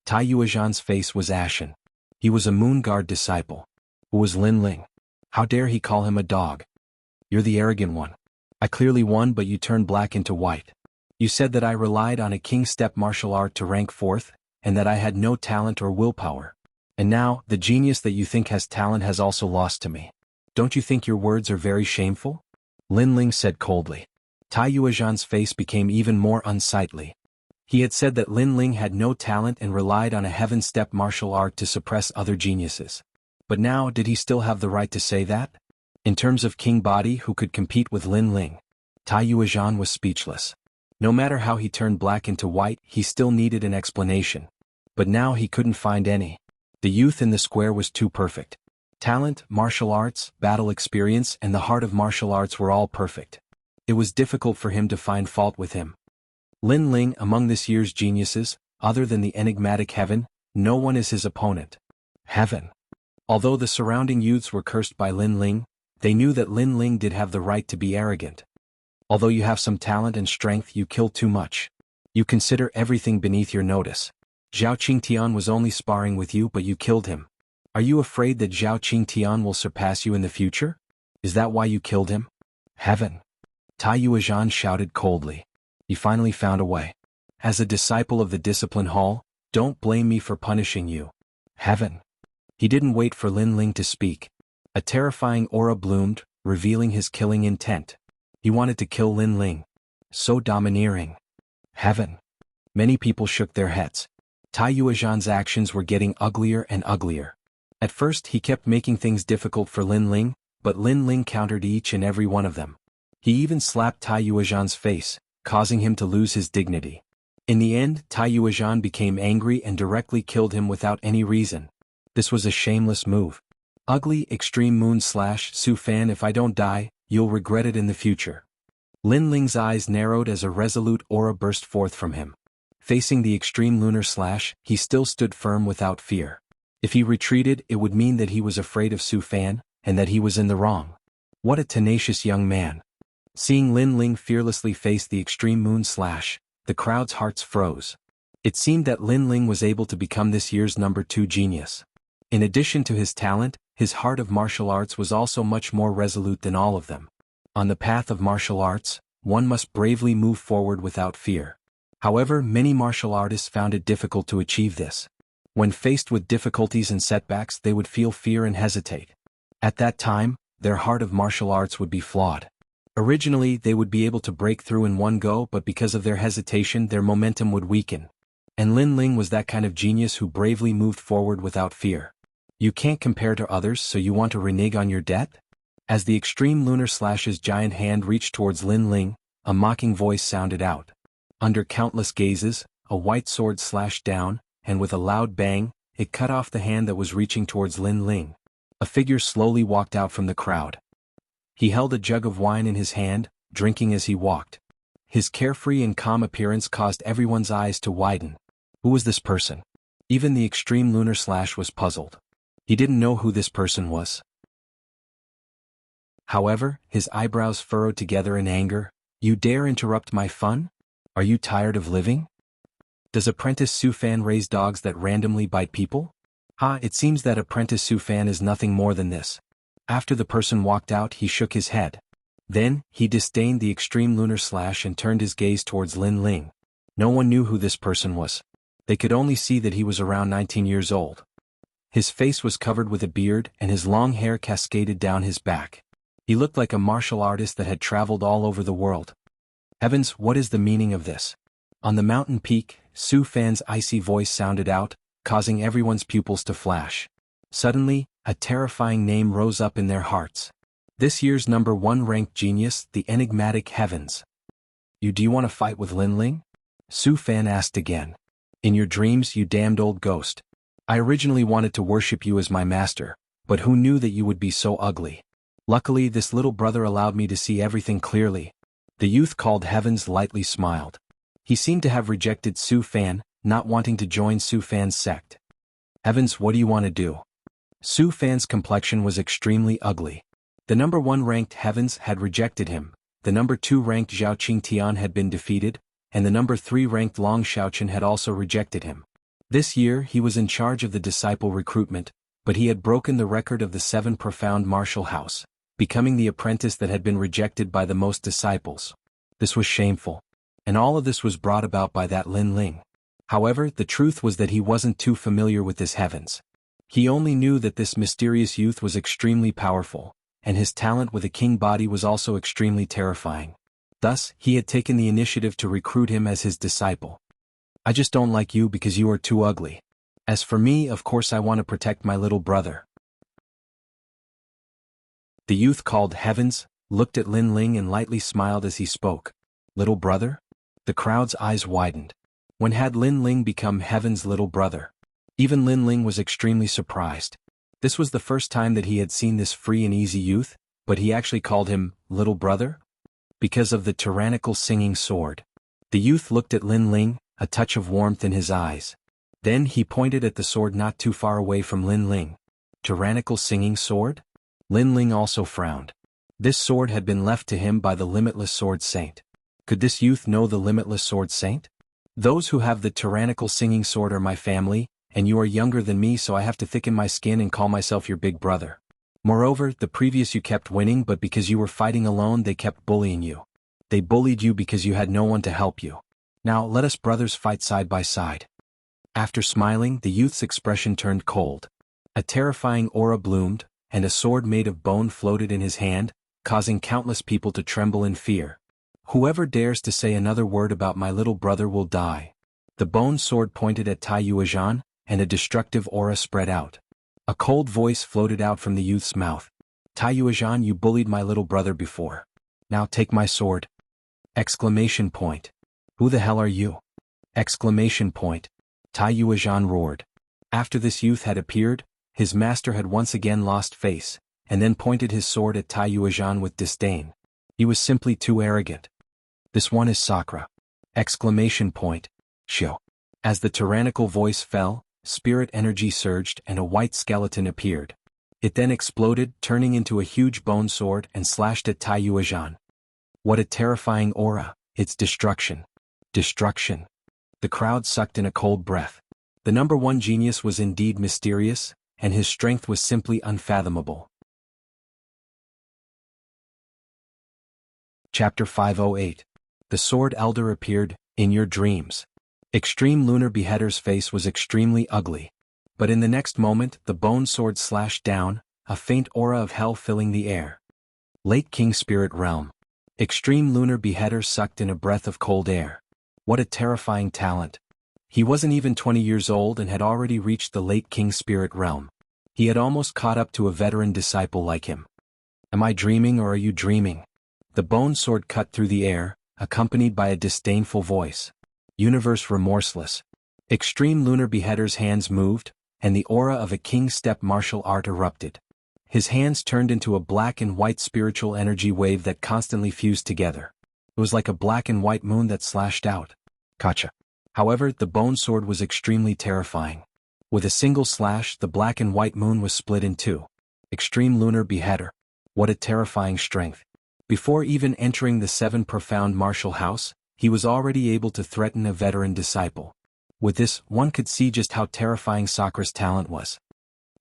Tai Yuezhan's face was ashen. He was a Moon Guard disciple. Who was Lin Ling? How dare he call him a dog? You're the arrogant one. I clearly won, but you turned black into white. You said that I relied on a king step martial art to rank 4th, and that I had no talent or willpower. And now, the genius that you think has talent has also lost to me. Don't you think your words are very shameful? Lin Ling said coldly. Tai Yuezhan's face became even more unsightly. He had said that Lin Ling had no talent and relied on a heaven step martial art to suppress other geniuses. But now, did he still have the right to say that? In terms of king body who could compete with Lin Ling? Tai Yuezhan was speechless. No matter how he turned black into white, he still needed an explanation. But now he couldn't find any. The youth in the square was too perfect. Talent, martial arts, battle experience, and the heart of martial arts were all perfect. It was difficult for him to find fault with him. Lin Ling, among this year's geniuses, other than the enigmatic Heaven, no one is his opponent. Heaven. Although the surrounding youths were cursed by Lin Ling, they knew that Lin Ling did have the right to be arrogant. Although you have some talent and strength, you kill too much. You consider everything beneath your notice. Zhao Qingtian was only sparring with you, but you killed him. Are you afraid that Zhao Qingtian will surpass you in the future? Is that why you killed him? Heaven. Tai Yuezhan shouted coldly. He finally found a way. As a disciple of the Discipline Hall, don't blame me for punishing you. Heaven. He didn't wait for Lin Ling to speak. A terrifying aura bloomed, revealing his killing intent. He wanted to kill Lin Ling. So domineering. Heaven. Many people shook their heads. Tai Yuezhan's actions were getting uglier and uglier. At first he kept making things difficult for Lin Ling, but Lin Ling countered each and every one of them. He even slapped Tai Yuezhan's face, causing him to lose his dignity. In the end, Tai Yuezhan became angry and directly killed him without any reason. This was a shameless move. Ugly, extreme moon / Su Fan, if I don't die, you'll regret it in the future. Lin Ling's eyes narrowed as a resolute aura burst forth from him. Facing the extreme lunar / he still stood firm without fear. If he retreated, it would mean that he was afraid of Su Fan, and that he was in the wrong. What a tenacious young man. Seeing Lin Ling fearlessly face the extreme moon / the crowd's hearts froze. It seemed that Lin Ling was able to become this year's number 2 genius. In addition to his talent, his heart of martial arts was also much more resolute than all of them. On the path of martial arts, one must bravely move forward without fear. However, many martial artists found it difficult to achieve this. When faced with difficulties and setbacks, they would feel fear and hesitate. At that time, their heart of martial arts would be flawed. Originally, they would be able to break through in one go, but because of their hesitation, their momentum would weaken. And Lin Ling was that kind of genius who bravely moved forward without fear. You can't compare to others, so you want to renege on your debt? As the extreme lunar / giant hand reached towards Lin Ling, a mocking voice sounded out. Under countless gazes, a white sword slashed down, and with a loud bang, it cut off the hand that was reaching towards Lin Ling. A figure slowly walked out from the crowd. He held a jug of wine in his hand, drinking as he walked. His carefree and calm appearance caused everyone's eyes to widen. Who was this person? Even the extreme lunar slash was puzzled. He didn't know who this person was. However, his eyebrows furrowed together in anger. You dare interrupt my fun? Are you tired of living? Does Apprentice Su Fan raise dogs that randomly bite people? It seems that Apprentice Su Fan is nothing more than this. After the person walked out, he shook his head. Then, he disdained the extreme lunar slash and turned his gaze towards Lin Ling. No one knew who this person was. They could only see that he was around 19 years old. His face was covered with a beard and his long hair cascaded down his back. He looked like a martial artist that had traveled all over the world. Heavens, what is the meaning of this? On the mountain peak, Su Fan's icy voice sounded out, causing everyone's pupils to flash. Suddenly, a terrifying name rose up in their hearts. This year's number 1 ranked genius, the enigmatic Heavens. Do you want to fight with Lin Ling? Su Fan asked again. In your dreams, you damned old ghost. I originally wanted to worship you as my master, but who knew that you would be so ugly? Luckily, this little brother allowed me to see everything clearly. The youth called Heavens lightly smiled. He seemed to have rejected Su Fan, not wanting to join Su Fan's sect. Heavens, what do you want to do? Su Fan's complexion was extremely ugly. The number 1 ranked Heavens had rejected him, the number 2 ranked Zhao Qingtian had been defeated, and the number 3 ranked Long Shaochen had also rejected him. This year he was in charge of the disciple recruitment, but he had broken the record of the 7 profound martial house, becoming the apprentice that had been rejected by the most disciples. This was shameful. And all of this was brought about by that Lin Ling. However, the truth was that he wasn't too familiar with this Heavens. He only knew that this mysterious youth was extremely powerful, and his talent with a king body was also extremely terrifying. Thus, he had taken the initiative to recruit him as his disciple. I just don't like you because you are too ugly. As for me, of course I want to protect my little brother. The youth called Heavens, looked at Lin Ling and lightly smiled as he spoke. Little brother? The crowd's eyes widened. When had Lin Ling become Heaven's little brother? Even Lin Ling was extremely surprised. This was the first time that he had seen this free and easy youth, but he actually called him little brother? Because of the tyrannical singing sword. The youth looked at Lin Ling, a touch of warmth in his eyes. Then he pointed at the sword not too far away from Lin Ling. Tyrannical singing sword? Lin Ling also frowned. This sword had been left to him by the limitless sword saint. Could this youth know the limitless sword saint? Those who have the tyrannical singing sword are my family, and you are younger than me, so I have to thicken my skin and call myself your big brother. Moreover, the previous you kept winning, but because you were fighting alone they kept bullying you. They bullied you because you had no one to help you. Now let us brothers fight side by side. After smiling, the youth's expression turned cold. A terrifying aura bloomed, and a sword made of bone floated in his hand, causing countless people to tremble in fear. Whoever dares to say another word about my little brother will die. The bone sword pointed at Tai Yuezhan, and a destructive aura spread out. A cold voice floated out from the youth's mouth. Tai Yuezhan, you bullied my little brother before. Now take my sword. Exclamation point. Who the hell are you? Exclamation point. Tai Yuezhan roared. After this youth had appeared, his master had once again lost face, and then pointed his sword at Tai Yuezhan with disdain. He was simply too arrogant. This one is Sakura. Exclamation point. Shio. As the tyrannical voice fell, spirit energy surged and a white skeleton appeared. It then exploded, turning into a huge bone sword and slashed at Tai Yuezhan. What a terrifying aura, it's destruction. Destruction. The crowd sucked in a cold breath. The number 1 genius was indeed mysterious, and his strength was simply unfathomable. Chapter 508. The Sword Elder appeared, in your dreams. Extreme Lunar Beheader's face was extremely ugly. But in the next moment, the bone sword slashed down, a faint aura of hell filling the air. Late King Spirit Realm. Extreme Lunar Beheader sucked in a breath of cold air. What a terrifying talent. He wasn't even 20 years old and had already reached the Late King Spirit Realm. He had almost caught up to a veteran disciple like him. Am I dreaming or are you dreaming? The bone sword cut through the air, accompanied by a disdainful voice. Universe remorseless. Extreme Lunar Beheader's hands moved, and the aura of a king step martial art erupted. His hands turned into a black and white spiritual energy wave that constantly fused together. It was like a black and white moon that slashed out. Gotcha. However, the bone sword was extremely terrifying. With a single slash, the black and white moon was split in two. Extreme lunar beheader. What a terrifying strength. Before even entering the 7 profound martial house, he was already able to threaten a veteran disciple. With this, one could see just how terrifying Sakra's talent was.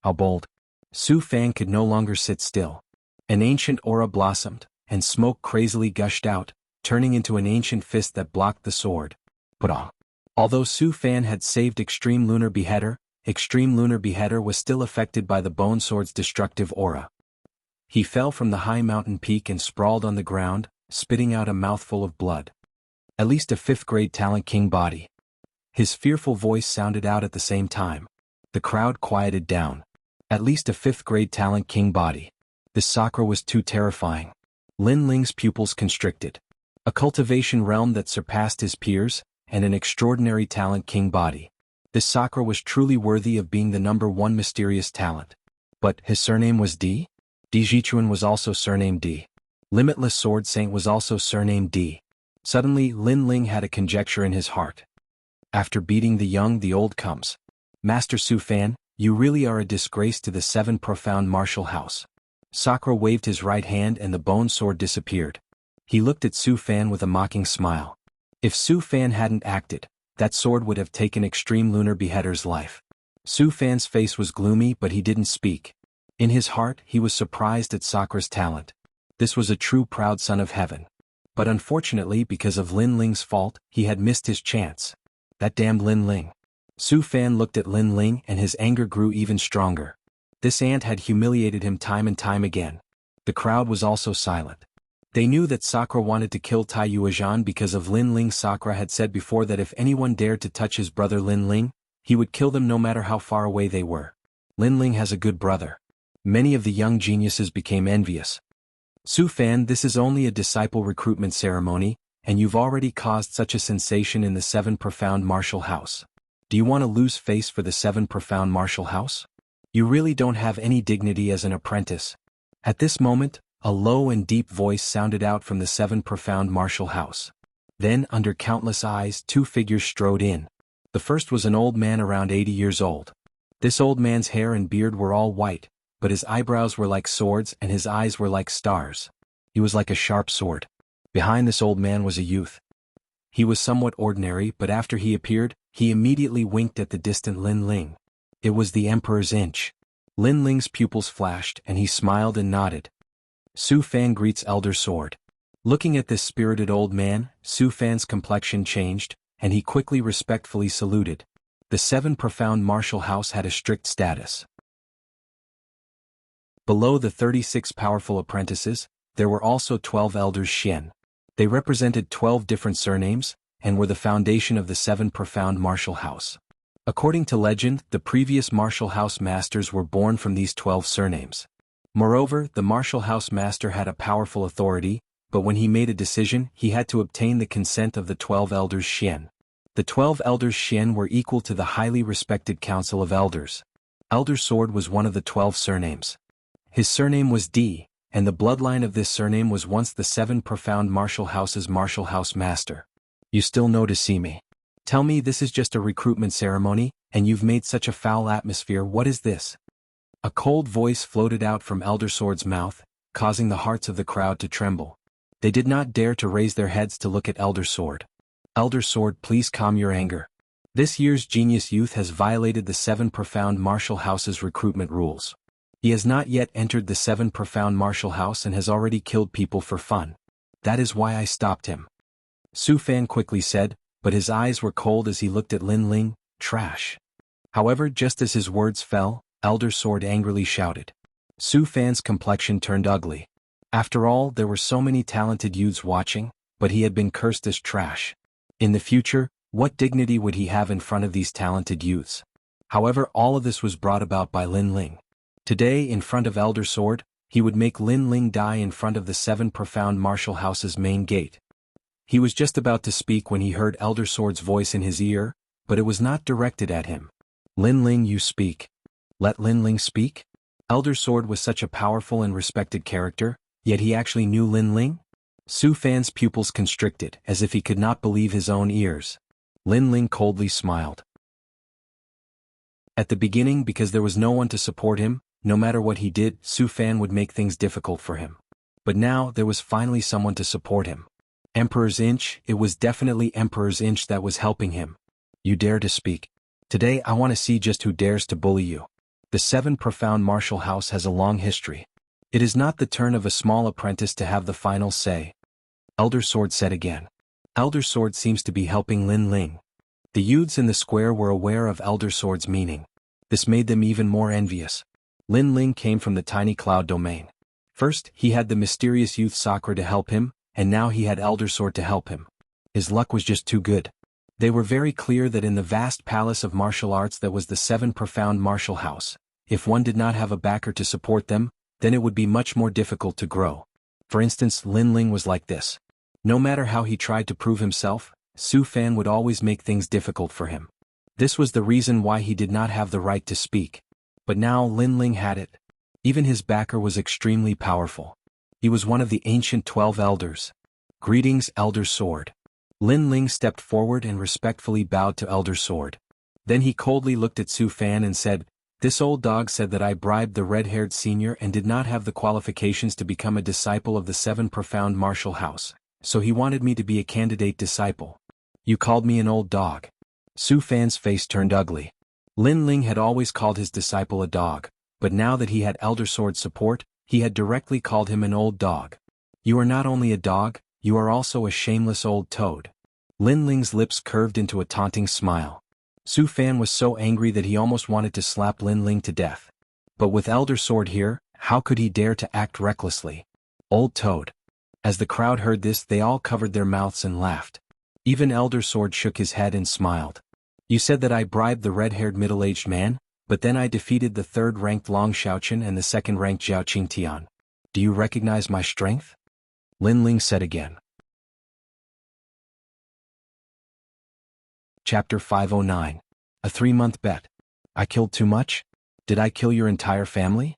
How bold. Su Fan could no longer sit still. An ancient aura blossomed, and smoke crazily gushed out, turning into an ancient fist that blocked the sword. But although Su Fan had saved Extreme Lunar Beheader was still affected by the bone sword's destructive aura. He fell from the high mountain peak and sprawled on the ground, spitting out a mouthful of blood. At least a 5th-grade talent king body. His fearful voice sounded out at the same time. The crowd quieted down. At least a 5th-grade talent king body. This Sakra was too terrifying. Lin Ling's pupils constricted. A cultivation realm that surpassed his peers, and an extraordinary talent king body. This Sakra was truly worthy of being the #1 mysterious talent. But his surname was D? Di Jichuan was also surnamed D. Limitless Sword Saint was also surnamed D. Suddenly, Lin Ling had a conjecture in his heart. After beating the young, the old comes. Master Su Fan, you really are a disgrace to the 7 profound martial house. Sakra waved his right hand and the bone sword disappeared. He looked at Su Fan with a mocking smile. If Su Fan hadn't acted, that sword would have taken Extreme Lunar Beheader's life. Su Fan's face was gloomy, but he didn't speak. In his heart, he was surprised at Sakra's talent. This was a true proud son of heaven. But unfortunately, because of Lin Ling's fault, he had missed his chance. That damned Lin Ling. Su Fan looked at Lin Ling and his anger grew even stronger. This ant had humiliated him time and time again. The crowd was also silent. They knew that Sakra wanted to kill Tai Yuezhan because of Lin Ling. Sakra had said before that if anyone dared to touch his brother Lin Ling, he would kill them no matter how far away they were. Lin Ling has a good brother. Many of the young geniuses became envious. Su Fan, this is only a disciple recruitment ceremony, and you've already caused such a sensation in the 7 profound martial house. Do you want to lose face for the 7 profound martial house? You really don't have any dignity as an apprentice. At this moment, a low and deep voice sounded out from the 7 profound martial house. Then, under countless eyes, 2 figures strode in. The first was an old man around 80 years old. This old man's hair and beard were all white, but his eyebrows were like swords and his eyes were like stars. He was like a sharp sword. Behind this old man was a youth. He was somewhat ordinary, but after he appeared, he immediately winked at the distant Lin Ling. It was the Emperor's inch. Lin Ling's pupils flashed and he smiled and nodded. Su Fan greets Elder Sword. Looking at this spirited old man, Su Fan's complexion changed, and he quickly respectfully saluted. The 7 profound martial house had a strict status. Below the 36 powerful apprentices, there were also 12 elders Xian. They represented 12 different surnames, and were the foundation of the 7 profound martial house. According to legend, the previous martial house masters were born from these 12 surnames. Moreover, the martial house master had a powerful authority, but when he made a decision, he had to obtain the consent of the 12 elders Xian. The 12 elders Xian were equal to the highly respected council of elders. Elder Sword was one of the 12 surnames. His surname was D, and the bloodline of this surname was once the 7 profound martial house's martial house master. You still know to see me. Tell me this is just a recruitment ceremony, and you've made such a foul atmosphere. What is this? A cold voice floated out from Elder Sword's mouth, causing the hearts of the crowd to tremble. They did not dare to raise their heads to look at Elder Sword. Elder Sword, please calm your anger. This year's genius youth has violated the 7 profound martial house's recruitment rules. He has not yet entered the 7 profound martial house and has already killed people for fun. That is why I stopped him. Su Fan quickly said, but his eyes were cold as he looked at Lin Ling. Trash. However, just as his words fell, Elder Sword angrily shouted. Su Fan's complexion turned ugly. After all, there were so many talented youths watching, but he had been cursed as trash. In the future, what dignity would he have in front of these talented youths? However, all of this was brought about by Lin Ling. Today, in front of Elder Sword, he would make Lin Ling die in front of the 7 profound martial house's main gate. He was just about to speak when he heard Elder Sword's voice in his ear, but it was not directed at him. Lin Ling, you speak. Let Lin Ling speak? Elder Sword was such a powerful and respected character, yet he actually knew Lin Ling? Su Fan's pupils constricted, as if he could not believe his own ears. Lin Ling coldly smiled. At the beginning, because there was no one to support him, no matter what he did, Su Fan would make things difficult for him. But now, there was finally someone to support him. Emperor's Inch, it was definitely Emperor's Inch that was helping him. You dare to speak. Today I want to see just who dares to bully you. The 7 Profound Martial House has a long history. It is not the turn of a small apprentice to have the final say. Elder Sword said again. Elder Sword seems to be helping Lin Ling. The youths in the square were aware of Elder Sword's meaning. This made them even more envious. Lin Ling came from the tiny cloud domain. First, he had the mysterious youth Sakura to help him, and now he had Elder Sword to help him. His luck was just too good. They were very clear that in the vast palace of martial arts that was the 7 Profound Martial House, if one did not have a backer to support them, then it would be much more difficult to grow. For instance, Lin Ling was like this. No matter how he tried to prove himself, Su Fan would always make things difficult for him. This was the reason why he did not have the right to speak. But now Lin Ling had it. Even his backer was extremely powerful. He was one of the ancient 12 elders. Greetings, Elder Sword. Lin Ling stepped forward and respectfully bowed to Elder Sword. Then he coldly looked at Su Fan and said, This old dog said that I bribed the red-haired senior and did not have the qualifications to become a disciple of the 7 Profound Martial House, so he wanted me to be a candidate disciple. You called me an old dog. Su Fan's face turned ugly. Lin Ling had always called his disciple a dog, but now that he had Elder Sword's support, he had directly called him an old dog. You are not only a dog, you are also a shameless old toad. Lin Ling's lips curved into a taunting smile. Su Fan was so angry that he almost wanted to slap Lin Ling to death. But with Elder Sword here, how could he dare to act recklessly? Old toad. As the crowd heard this, they all covered their mouths and laughed. Even Elder Sword shook his head and smiled. You said that I bribed the red-haired middle-aged man, but then I defeated the 3rd-ranked Long Xiaoqian and the 2nd-ranked Zhao Qingtian. Do you recognize my strength? Lin Ling said again. Chapter 509. A 3-month bet. I killed too much? Did I kill your entire family?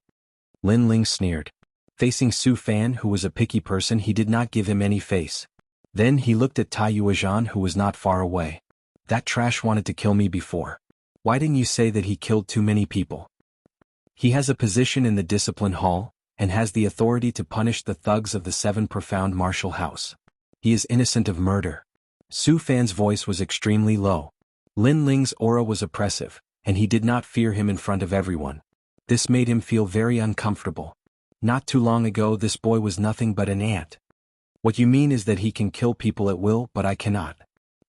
Lin Ling sneered. Facing Su Fan, who was a picky person, he did not give him any face. Then he looked at Tai Yuezhan, who was not far away. That trash wanted to kill me before. Why didn't you say that he killed too many people? He has a position in the discipline hall, and has the authority to punish the thugs of the 7 Profound Martial House. He is innocent of murder. Su Fan's voice was extremely low. Lin Ling's aura was oppressive, and he did not fear him in front of everyone. This made him feel very uncomfortable. Not too long ago this boy was nothing but an ant. What you mean is that he can kill people at will, but I cannot.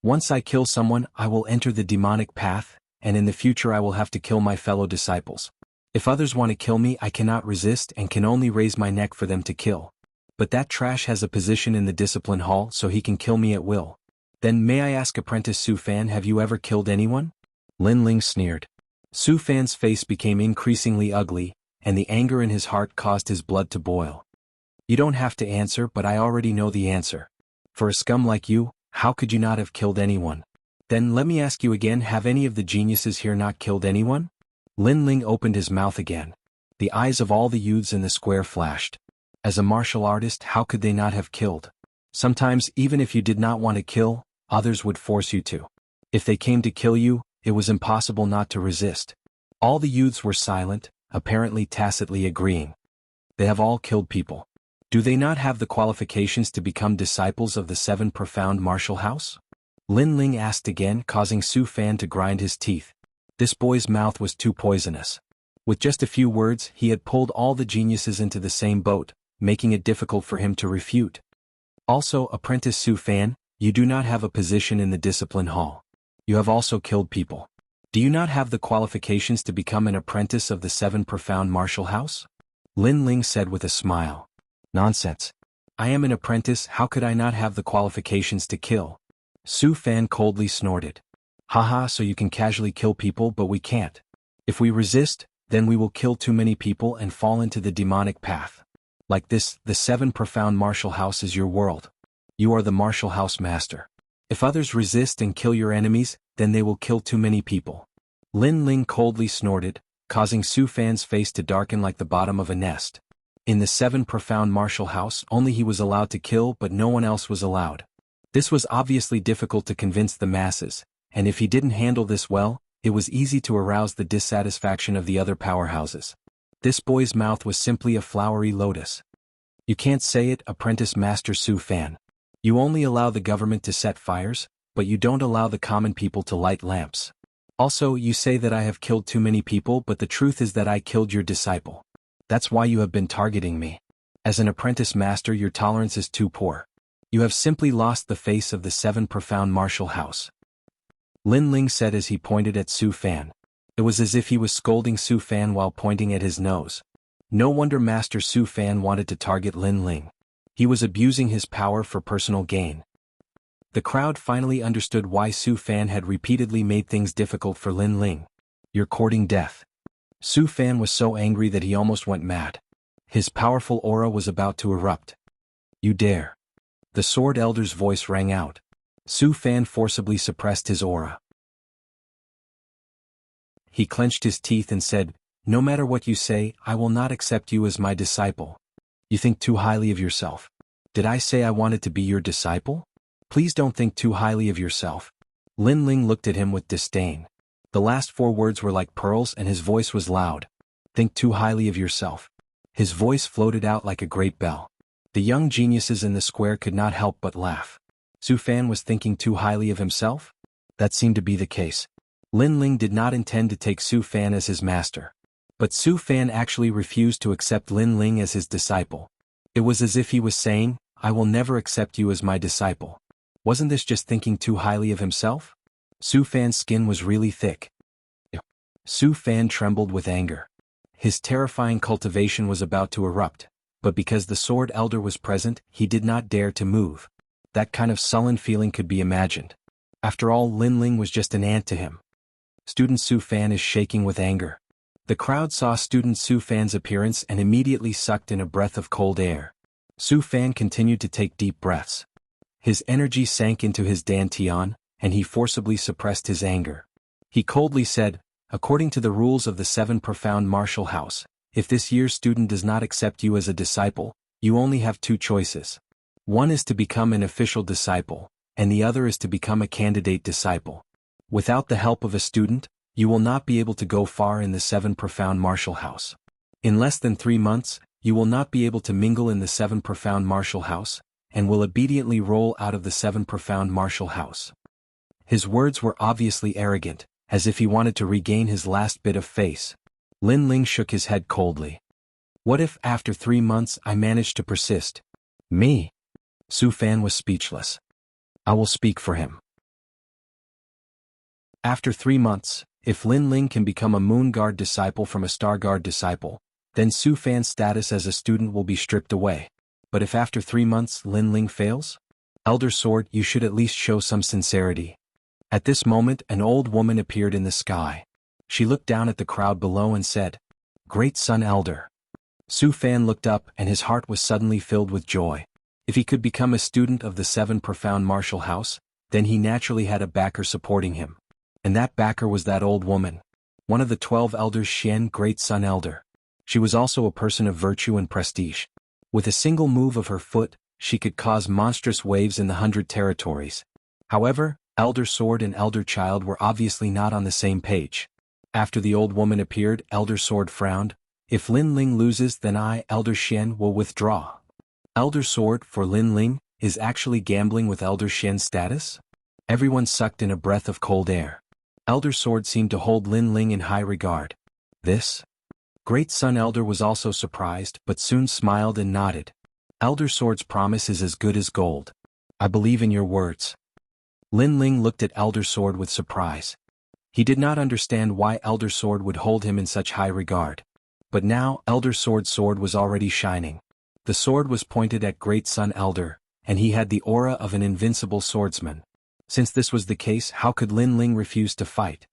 Once I kill someone, I will enter the demonic path, and in the future I will have to kill my fellow disciples. If others want to kill me, I cannot resist and can only raise my neck for them to kill. But that trash has a position in the discipline hall, so he can kill me at will. Then may I ask Apprentice Su Fan, have you ever killed anyone? Lin Ling sneered. Su Fan's face became increasingly ugly, and the anger in his heart caused his blood to boil. You don't have to answer, but I already know the answer. For a scum like you, how could you not have killed anyone? Then let me ask you again, have any of the geniuses here not killed anyone? Lin Ling opened his mouth again. The eyes of all the youths in the square flashed. As a martial artist, how could they not have killed? Sometimes, even if you did not want to kill, others would force you to. If they came to kill you, it was impossible not to resist. All the youths were silent, apparently tacitly agreeing. They have all killed people. Do they not have the qualifications to become disciples of the 7 Profound Martial House? Lin Ling asked again, causing Su Fan to grind his teeth. This boy's mouth was too poisonous. With just a few words, he had pulled all the geniuses into the same boat, making it difficult for him to refute. Also, Apprentice Su Fan, you do not have a position in the discipline hall. You have also killed people. Do you not have the qualifications to become an apprentice of the 7 Profound Martial House? Lin Ling said with a smile. Nonsense. I am an apprentice, how could I not have the qualifications to kill? Su Fan coldly snorted. Haha, so you can casually kill people, but we can't. If we resist, then we will kill too many people and fall into the demonic path. Like this, the 7 Profound Martial House is your world. You are the martial house master. If others resist and kill your enemies, then they will kill too many people. Lin Ling coldly snorted, causing Su Fan's face to darken like the bottom of a nest. In the 7 profound martial house, only he was allowed to kill, but no one else was allowed. This was obviously difficult to convince the masses, and if he didn't handle this well, it was easy to arouse the dissatisfaction of the other powerhouses. This boy's mouth was simply a flowery lotus. You can't say it, Apprentice Master Su Fan. You only allow the government to set fires, but you don't allow the common people to light lamps. Also, you say that I have killed too many people, but the truth is that I killed your disciple. That's why you have been targeting me. As an apprentice master, your tolerance is too poor. You have simply lost the face of the 7 profound martial house. Lin Ling said as he pointed at Su Fan. It was as if he was scolding Su Fan while pointing at his nose. No wonder Master Su Fan wanted to target Lin Ling. He was abusing his power for personal gain. The crowd finally understood why Su Fan had repeatedly made things difficult for Lin Ling. You're courting death. Su Fan was so angry that he almost went mad. His powerful aura was about to erupt. You dare. The Sword Elder's voice rang out. Su Fan forcibly suppressed his aura. He clenched his teeth and said, no matter what you say, I will not accept you as my disciple. You think too highly of yourself. Did I say I wanted to be your disciple? Please don't think too highly of yourself. Lin Ling looked at him with disdain. The last 4 words were like pearls and his voice was loud. Think too highly of yourself. His voice floated out like a great bell. The young geniuses in the square could not help but laugh. Su Fan was thinking too highly of himself? That seemed to be the case. Lin Ling did not intend to take Su Fan as his master. But Su Fan actually refused to accept Lin Ling as his disciple. It was as if he was saying, I will never accept you as my disciple. Wasn't this just thinking too highly of himself? Su Fan's skin was really thick. Su Fan trembled with anger. His terrifying cultivation was about to erupt, but because the Sword Elder was present, he did not dare to move. That kind of sullen feeling could be imagined. After all, Lin Ling was just an ant to him. Student Su Fan is shaking with anger. The crowd saw Student Su Fan's appearance and immediately sucked in a breath of cold air. Su Fan continued to take deep breaths. His energy sank into his dantian, and he forcibly suppressed his anger. He coldly said, according to the rules of the 7 profound martial house, if this year's student does not accept you as a disciple, you only have 2 choices. One is to become an official disciple, and the other is to become a candidate disciple. Without the help of a student, you will not be able to go far in the 7 profound martial house. In less than 3 months, you will not be able to mingle in the 7 profound martial house, and will obediently roll out of the 7 profound martial house. His words were obviously arrogant, as if he wanted to regain his last bit of face. Lin Ling shook his head coldly. What if, after 3 months, I managed to persist? Me? Su Fan was speechless. I will speak for him. After 3 months, if Lin Ling can become a Moon Guard disciple from a Star Guard disciple, then Su Fan's status as a student will be stripped away. But if after 3 months Lin Ling fails? Elder Sword, you should at least show some sincerity. At this moment, an old woman appeared in the sky. She looked down at the crowd below and said, Great Sun Elder. Su Fan looked up and his heart was suddenly filled with joy. If he could become a student of the 7 profound martial house, then he naturally had a backer supporting him. And that backer was that old woman. One of the 12 elders, Xian, Great Sun Elder. She was also a person of virtue and prestige. With a single move of her foot, she could cause monstrous waves in the 100 territories. However, Elder Sword and Elder Child were obviously not on the same page. After the old woman appeared, Elder Sword frowned. If Lin Ling loses, then I, Elder Xian, will withdraw. Elder Sword, for Lin Ling, is actually gambling with Elder Xian's status? Everyone sucked in a breath of cold air. Elder Sword seemed to hold Lin Ling in high regard. This? Great Sun Elder was also surprised, but soon smiled and nodded. Elder Sword's promise is as good as gold. I believe in your words. Lin Ling looked at Elder Sword with surprise. He did not understand why Elder Sword would hold him in such high regard. But now, Elder Sword's sword was already shining. The sword was pointed at Great Sun Elder, and he had the aura of an invincible swordsman. Since this was the case, how could Lin Ling refuse to fight?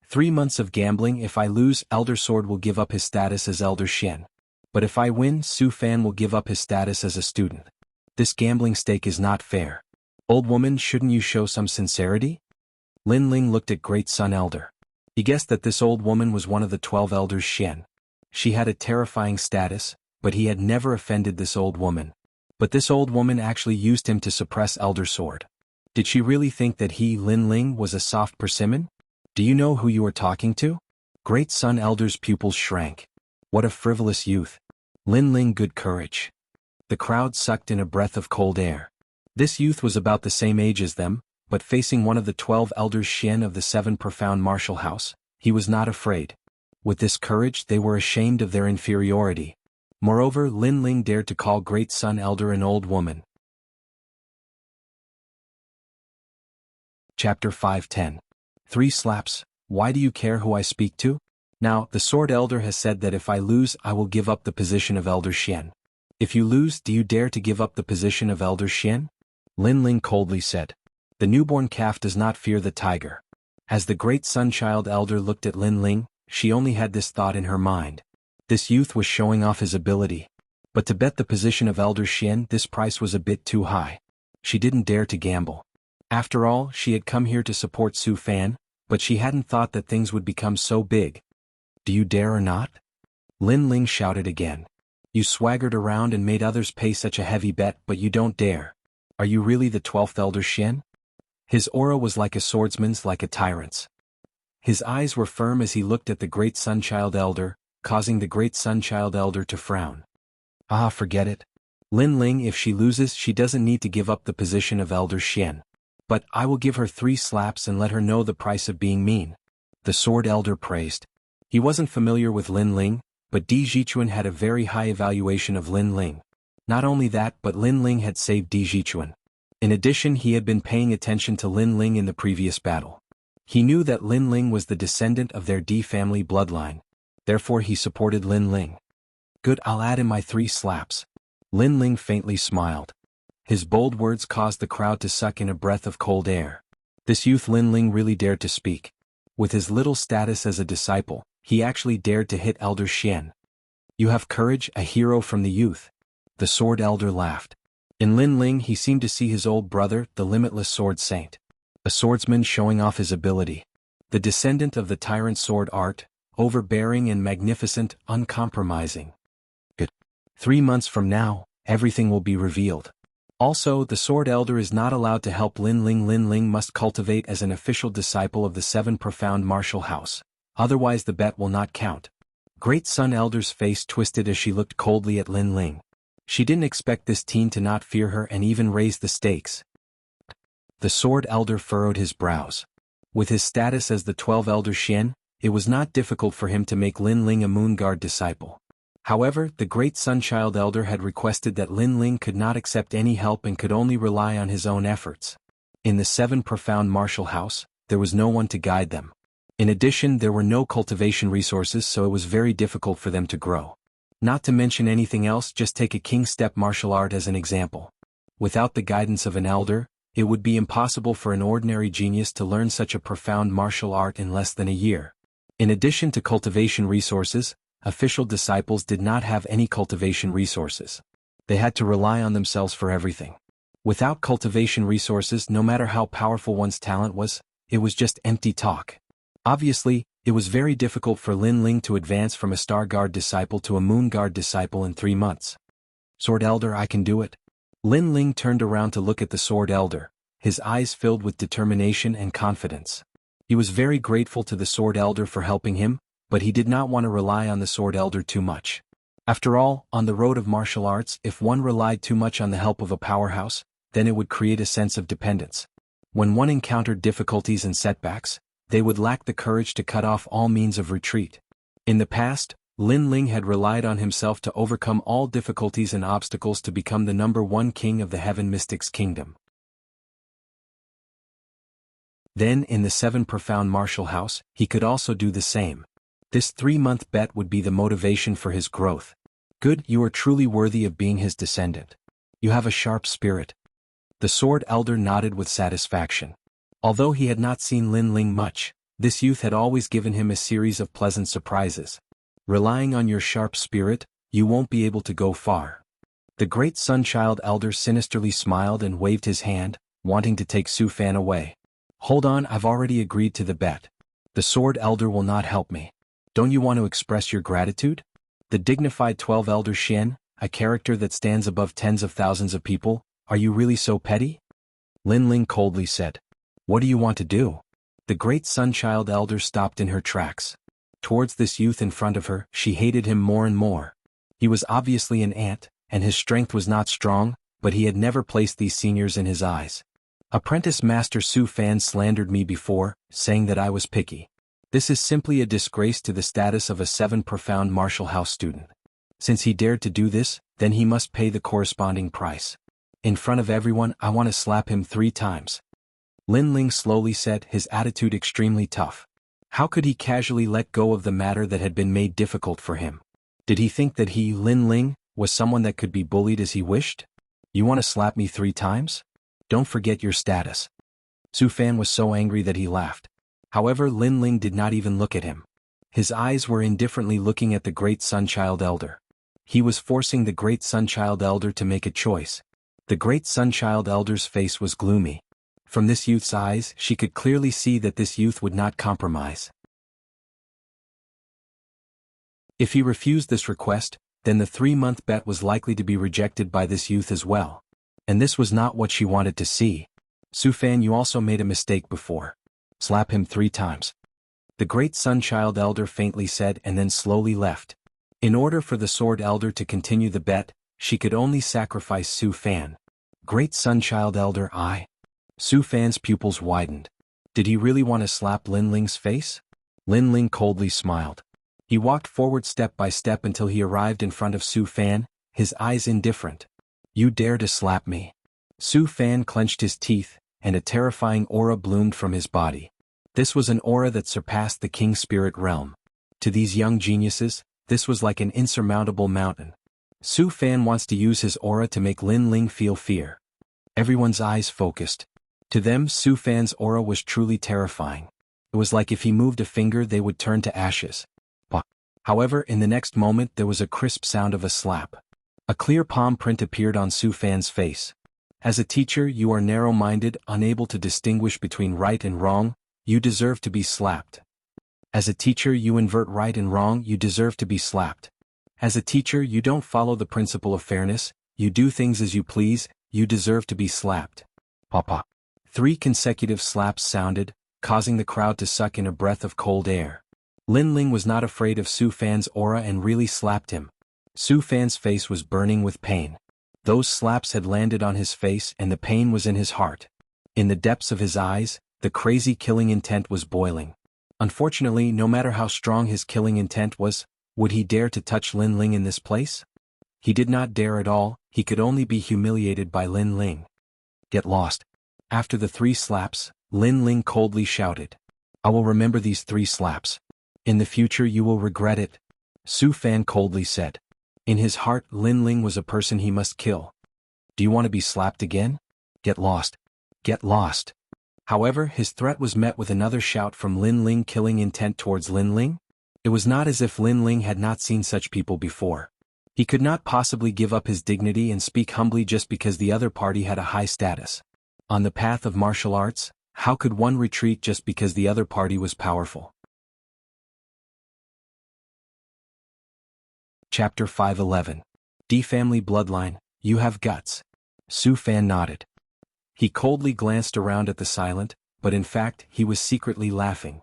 3 months of gambling. If I lose, Elder Sword will give up his status as Elder Xian. But if I win, Su Fan will give up his status as a student. This gambling stake is not fair. Old woman, shouldn't you show some sincerity? Lin Ling looked at Great Sun Elder. He guessed that this old woman was one of the 12 elders Xian. She had a terrifying status, but he had never offended this old woman. But this old woman actually used him to suppress Elder Sword. Did she really think that he, Lin Ling, was a soft persimmon? Do you know who you are talking to? Great Sun Elder's pupils shrank. What a frivolous youth. Lin Ling, good courage. The crowd sucked in a breath of cold air. This youth was about the same age as them, but facing one of the 12 elders Xian of the 7 profound martial house, he was not afraid. With this courage they were ashamed of their inferiority. Moreover, Lin Ling dared to call Great Sun Elder an old woman. Chapter 5:10. 3 slaps. Why do you care who I speak to? Now, the Sword Elder has said that if I lose I will give up the position of Elder Xian. If you lose, do you dare to give up the position of Elder Xian? Lin Ling coldly said. The newborn calf does not fear the tiger. As the Great Sunchild Elder looked at Lin Ling, she only had this thought in her mind. This youth was showing off his ability. But to bet the position of Elder Xian, this price was a bit too high. She didn't dare to gamble. After all, she had come here to support Su Fan, but she hadn't thought that things would become so big. Do you dare or not? Lin Ling shouted again. You swaggered around and made others pay such a heavy bet, but you don't dare. Are you really the 12th Elder Xian? His aura was like a swordsman's, like a tyrant's. His eyes were firm as he looked at the Great Sunchild Elder, causing the Great Sunchild Elder to frown. Ah, forget it. Lin Ling, if she loses, she doesn't need to give up the position of Elder Xian. But I will give her 3 slaps and let her know the price of being mean. The Sword Elder praised. He wasn't familiar with Lin Ling, but Di Jichuan had a very high evaluation of Lin Ling. Not only that, but Lin Ling had saved Di Jichuan. In addition, he had been paying attention to Lin Ling in the previous battle. He knew that Lin Ling was the descendant of their Di family bloodline. Therefore he supported Lin Ling. Good, I'll add in my 3 slaps. Lin Ling faintly smiled. His bold words caused the crowd to suck in a breath of cold air. This youth Lin Ling really dared to speak. With his little status as a disciple, he actually dared to hit Elder Xian. You have courage, a hero from the youth. The Sword Elder laughed. In Lin Ling he seemed to see his old brother, the limitless sword saint. A swordsman showing off his ability. The descendant of the tyrant sword art, overbearing and magnificent, uncompromising. Good. 3 months from now, everything will be revealed. Also, the Sword Elder is not allowed to help Lin Ling. Lin Ling must cultivate as an official disciple of the 7 profound martial house. Otherwise the bet will not count. Great Sun Elder's face twisted as she looked coldly at Lin Ling. She didn't expect this teen to not fear her and even raise the stakes. The Sword Elder furrowed his brows. With his status as the 12 Elder Xian, it was not difficult for him to make Lin Ling a Moon Guard disciple. However, the Great Sunchild Elder had requested that Lin Ling could not accept any help and could only rely on his own efforts. In the 7 profound martial house, there was no one to guide them. In addition, there were no cultivation resources, so it was very difficult for them to grow. Not to mention anything else, just take a king step martial art as an example. Without the guidance of an elder, it would be impossible for an ordinary genius to learn such a profound martial art in less than a year. In addition to cultivation resources, official disciples did not have any cultivation resources. They had to rely on themselves for everything. Without cultivation resources, no matter how powerful one's talent was, it was just empty talk. Obviously, it was very difficult for Lin Ling to advance from a Star Guard disciple to a Moon Guard disciple in 3 months. Sword Elder, I can do it. Lin Ling turned around to look at the Sword Elder, his eyes filled with determination and confidence. He was very grateful to the Sword Elder for helping him, but he did not want to rely on the Sword Elder too much. After all, on the road of martial arts, if one relied too much on the help of a powerhouse, then it would create a sense of dependence. When one encountered difficulties and setbacks, they would lack the courage to cut off all means of retreat. In the past, Lin Ling had relied on himself to overcome all difficulties and obstacles to become the #1 king of the Heaven Mystics Kingdom. Then, in the 7 profound martial house, he could also do the same. This 3-month bet would be the motivation for his growth. Good, you are truly worthy of being his descendant. You have a sharp spirit. The Sword Elder nodded with satisfaction. Although he had not seen Lin Ling much, this youth had always given him a series of pleasant surprises. Relying on your sharp spirit, you won't be able to go far. The Great Sunchild Elder sinisterly smiled and waved his hand, wanting to take Su Fan away. Hold on, I've already agreed to the bet. The Sword Elder will not help me. Don't you want to express your gratitude? The dignified 12 Elder Xian, a character that stands above tens of thousands of people, are you really so petty? Lin Ling coldly said. What do you want to do? The great Sunchild Elder stopped in her tracks. Towards this youth in front of her, she hated him more and more. He was obviously an ant, and his strength was not strong, but he had never placed these seniors in his eyes. Apprentice Master Su Fan slandered me before, saying that I was picky. This is simply a disgrace to the status of a 7 profound martial house student. Since he dared to do this, then he must pay the corresponding price. In front of everyone, I want to slap him 3 times. Lin Ling slowly said, his attitude extremely tough. How could he casually let go of the matter that had been made difficult for him? Did he think that he, Lin Ling, was someone that could be bullied as he wished? You want to slap me 3 times? Don't forget your status. Su Fan was so angry that he laughed. However, Lin Ling did not even look at him. His eyes were indifferently looking at the great Sunchild Elder. He was forcing the great Sunchild Elder to make a choice. The great Sunchild Elder's face was gloomy. From this youth's eyes, she could clearly see that this youth would not compromise. If he refused this request, then the 3-month bet was likely to be rejected by this youth as well. And this was not what she wanted to see. Su Fan, you also made a mistake before. Slap him 3 times. The great Sunchild Elder faintly said and then slowly left. In order for the Sword Elder to continue the bet, she could only sacrifice Su Fan. Great Sunchild Elder, Su Fan's pupils widened. Did he really want to slap Lin Ling's face? Lin Ling coldly smiled. He walked forward step by step until he arrived in front of Su Fan, his eyes indifferent. You dare to slap me? Su Fan clenched his teeth, and a terrifying aura bloomed from his body. This was an aura that surpassed the King Spirit realm. To these young geniuses, this was like an insurmountable mountain. Su Fan wants to use his aura to make Lin Ling feel fear. Everyone's eyes focused. To them, Su Fan's aura was truly terrifying. It was like if he moved a finger they would turn to ashes. However, in the next moment there was a crisp sound of a slap. A clear palm print appeared on Su Fan's face. As a teacher, you are narrow-minded, unable to distinguish between right and wrong. You deserve to be slapped. As a teacher, you invert right and wrong. You deserve to be slapped. As a teacher, you don't follow the principle of fairness. You do things as you please. You deserve to be slapped. Papa. 3 consecutive slaps sounded, causing the crowd to suck in a breath of cold air. Lin Ling was not afraid of Su Fan's aura and really slapped him. Su Fan's face was burning with pain. Those slaps had landed on his face and the pain was in his heart. In the depths of his eyes, the crazy killing intent was boiling. Unfortunately, no matter how strong his killing intent was, would he dare to touch Lin Ling in this place? He did not dare at all. He could only be humiliated by Lin Ling. Get lost. After the 3 slaps, Lin Ling coldly shouted. I will remember these 3 slaps. In the future you will regret it. Su Fan coldly said. In his heart, Lin Ling was a person he must kill. Do you want to be slapped again? Get lost. Get lost. However, his threat was met with another shout from Lin Ling, killing intent towards Lin Ling. It was not as if Lin Ling had not seen such people before. He could not possibly give up his dignity and speak humbly just because the other party had a high status. On the path of martial arts, how could one retreat just because the other party was powerful? Chapter 511. D Family Bloodline, you have guts. Su Fan nodded. He coldly glanced around at the silent, but in fact he was secretly laughing.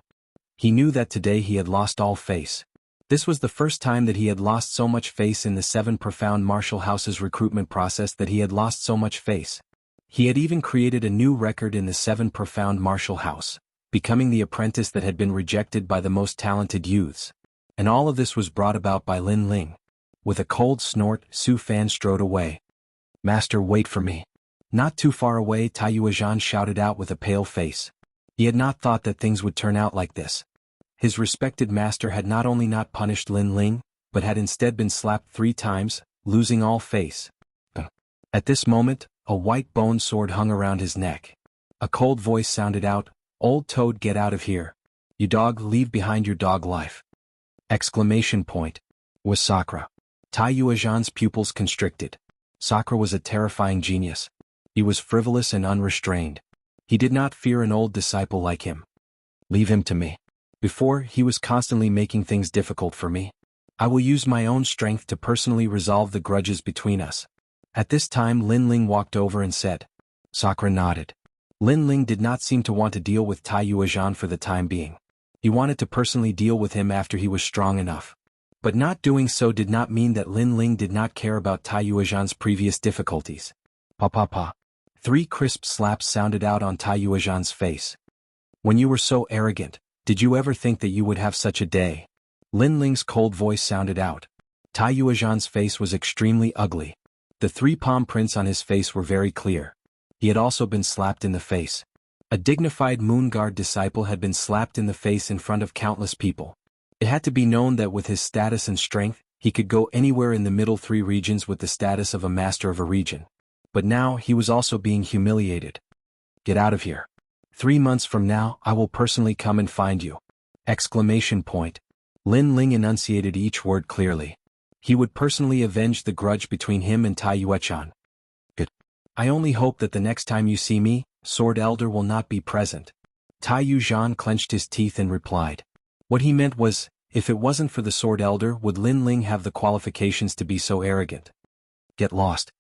He knew that today he had lost all face. This was the first time that he had lost so much face in the 7 profound martial houses recruitment process, that he had lost so much face. He had even created a new record in the 7 profound martial house, becoming the apprentice that had been rejected by the most talented youths. And all of this was brought about by Lin Ling. With a cold snort, Su Fan strode away. Master, wait for me. Not too far away, Tai Yuezhan shouted out with a pale face. He had not thought that things would turn out like this. His respected master had not only not punished Lin Ling, but had instead been slapped 3 times, losing all face. At this moment, a white bone sword hung around his neck. A cold voice sounded out, Old Toad, get out of here. You dog, leave behind your dog life. Exclamation point. Was Sakura. Tai Yuezhan's pupils constricted. Sakura was a terrifying genius. He was frivolous and unrestrained. He did not fear an old disciple like him. Leave him to me. Before, he was constantly making things difficult for me. I will use my own strength to personally resolve the grudges between us. At this time Lin Ling walked over and said. Sakura nodded. Lin Ling did not seem to want to deal with Tai Yuezhan for the time being. He wanted to personally deal with him after he was strong enough. But not doing so did not mean that Lin Ling did not care about Tai Yuezhan's previous difficulties. Pa pa pa. 3 crisp slaps sounded out on Tai Yuezhan's face. When you were so arrogant, did you ever think that you would have such a day? Lin Ling's cold voice sounded out. Tai Yuezhan's face was extremely ugly. The 3 palm prints on his face were very clear. He had also been slapped in the face. A dignified Moon Guard disciple had been slapped in the face in front of countless people. It had to be known that with his status and strength, he could go anywhere in the middle 3 regions with the status of a master of a region. But now he was also being humiliated. Get out of here. 3 months from now I will personally come and find you. Exclamation point. Lin Ling enunciated each word clearly. He would personally avenge the grudge between him and Tai Yuezhan. Good. I only hope that the next time you see me, Sword Elder will not be present. Tai Yuezhan clenched his teeth and replied. What he meant was, if it wasn't for the Sword Elder would Lin Ling have the qualifications to be so arrogant? Get lost.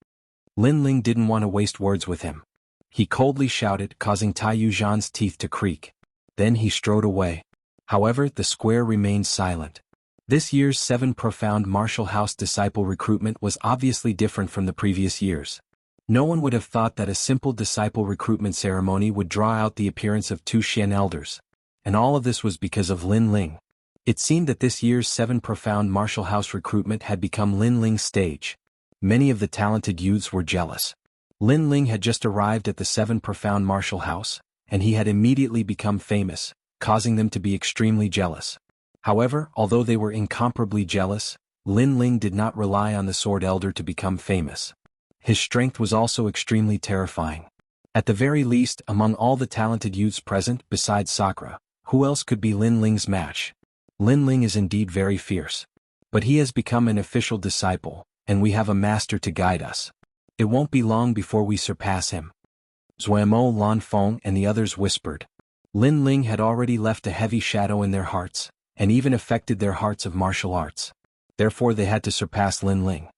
Lin Ling didn't want to waste words with him. He coldly shouted, causing Tai Yuezhan's teeth to creak. Then he strode away. However, the square remained silent. This year's 7 profound martial house disciple recruitment was obviously different from the previous years. No one would have thought that a simple disciple recruitment ceremony would draw out the appearance of 2 Xian elders. And all of this was because of Lin Ling. It seemed that this year's 7 profound martial house recruitment had become Lin Ling's stage. Many of the talented youths were jealous. Lin Ling had just arrived at the 7 profound martial house, and he had immediately become famous, causing them to be extremely jealous. However, although they were incomparably jealous, Lin Ling did not rely on the Sword Elder to become famous. His strength was also extremely terrifying. At the very least, among all the talented youths present, besides Sakura, who else could be Lin Ling's match? Lin Ling is indeed very fierce. But he has become an official disciple, and we have a master to guide us. It won't be long before we surpass him. Zuemo, Lan Feng and the others whispered. Lin Ling had already left a heavy shadow in their hearts, and even affected their hearts of martial arts. Therefore they had to surpass Lin Ling.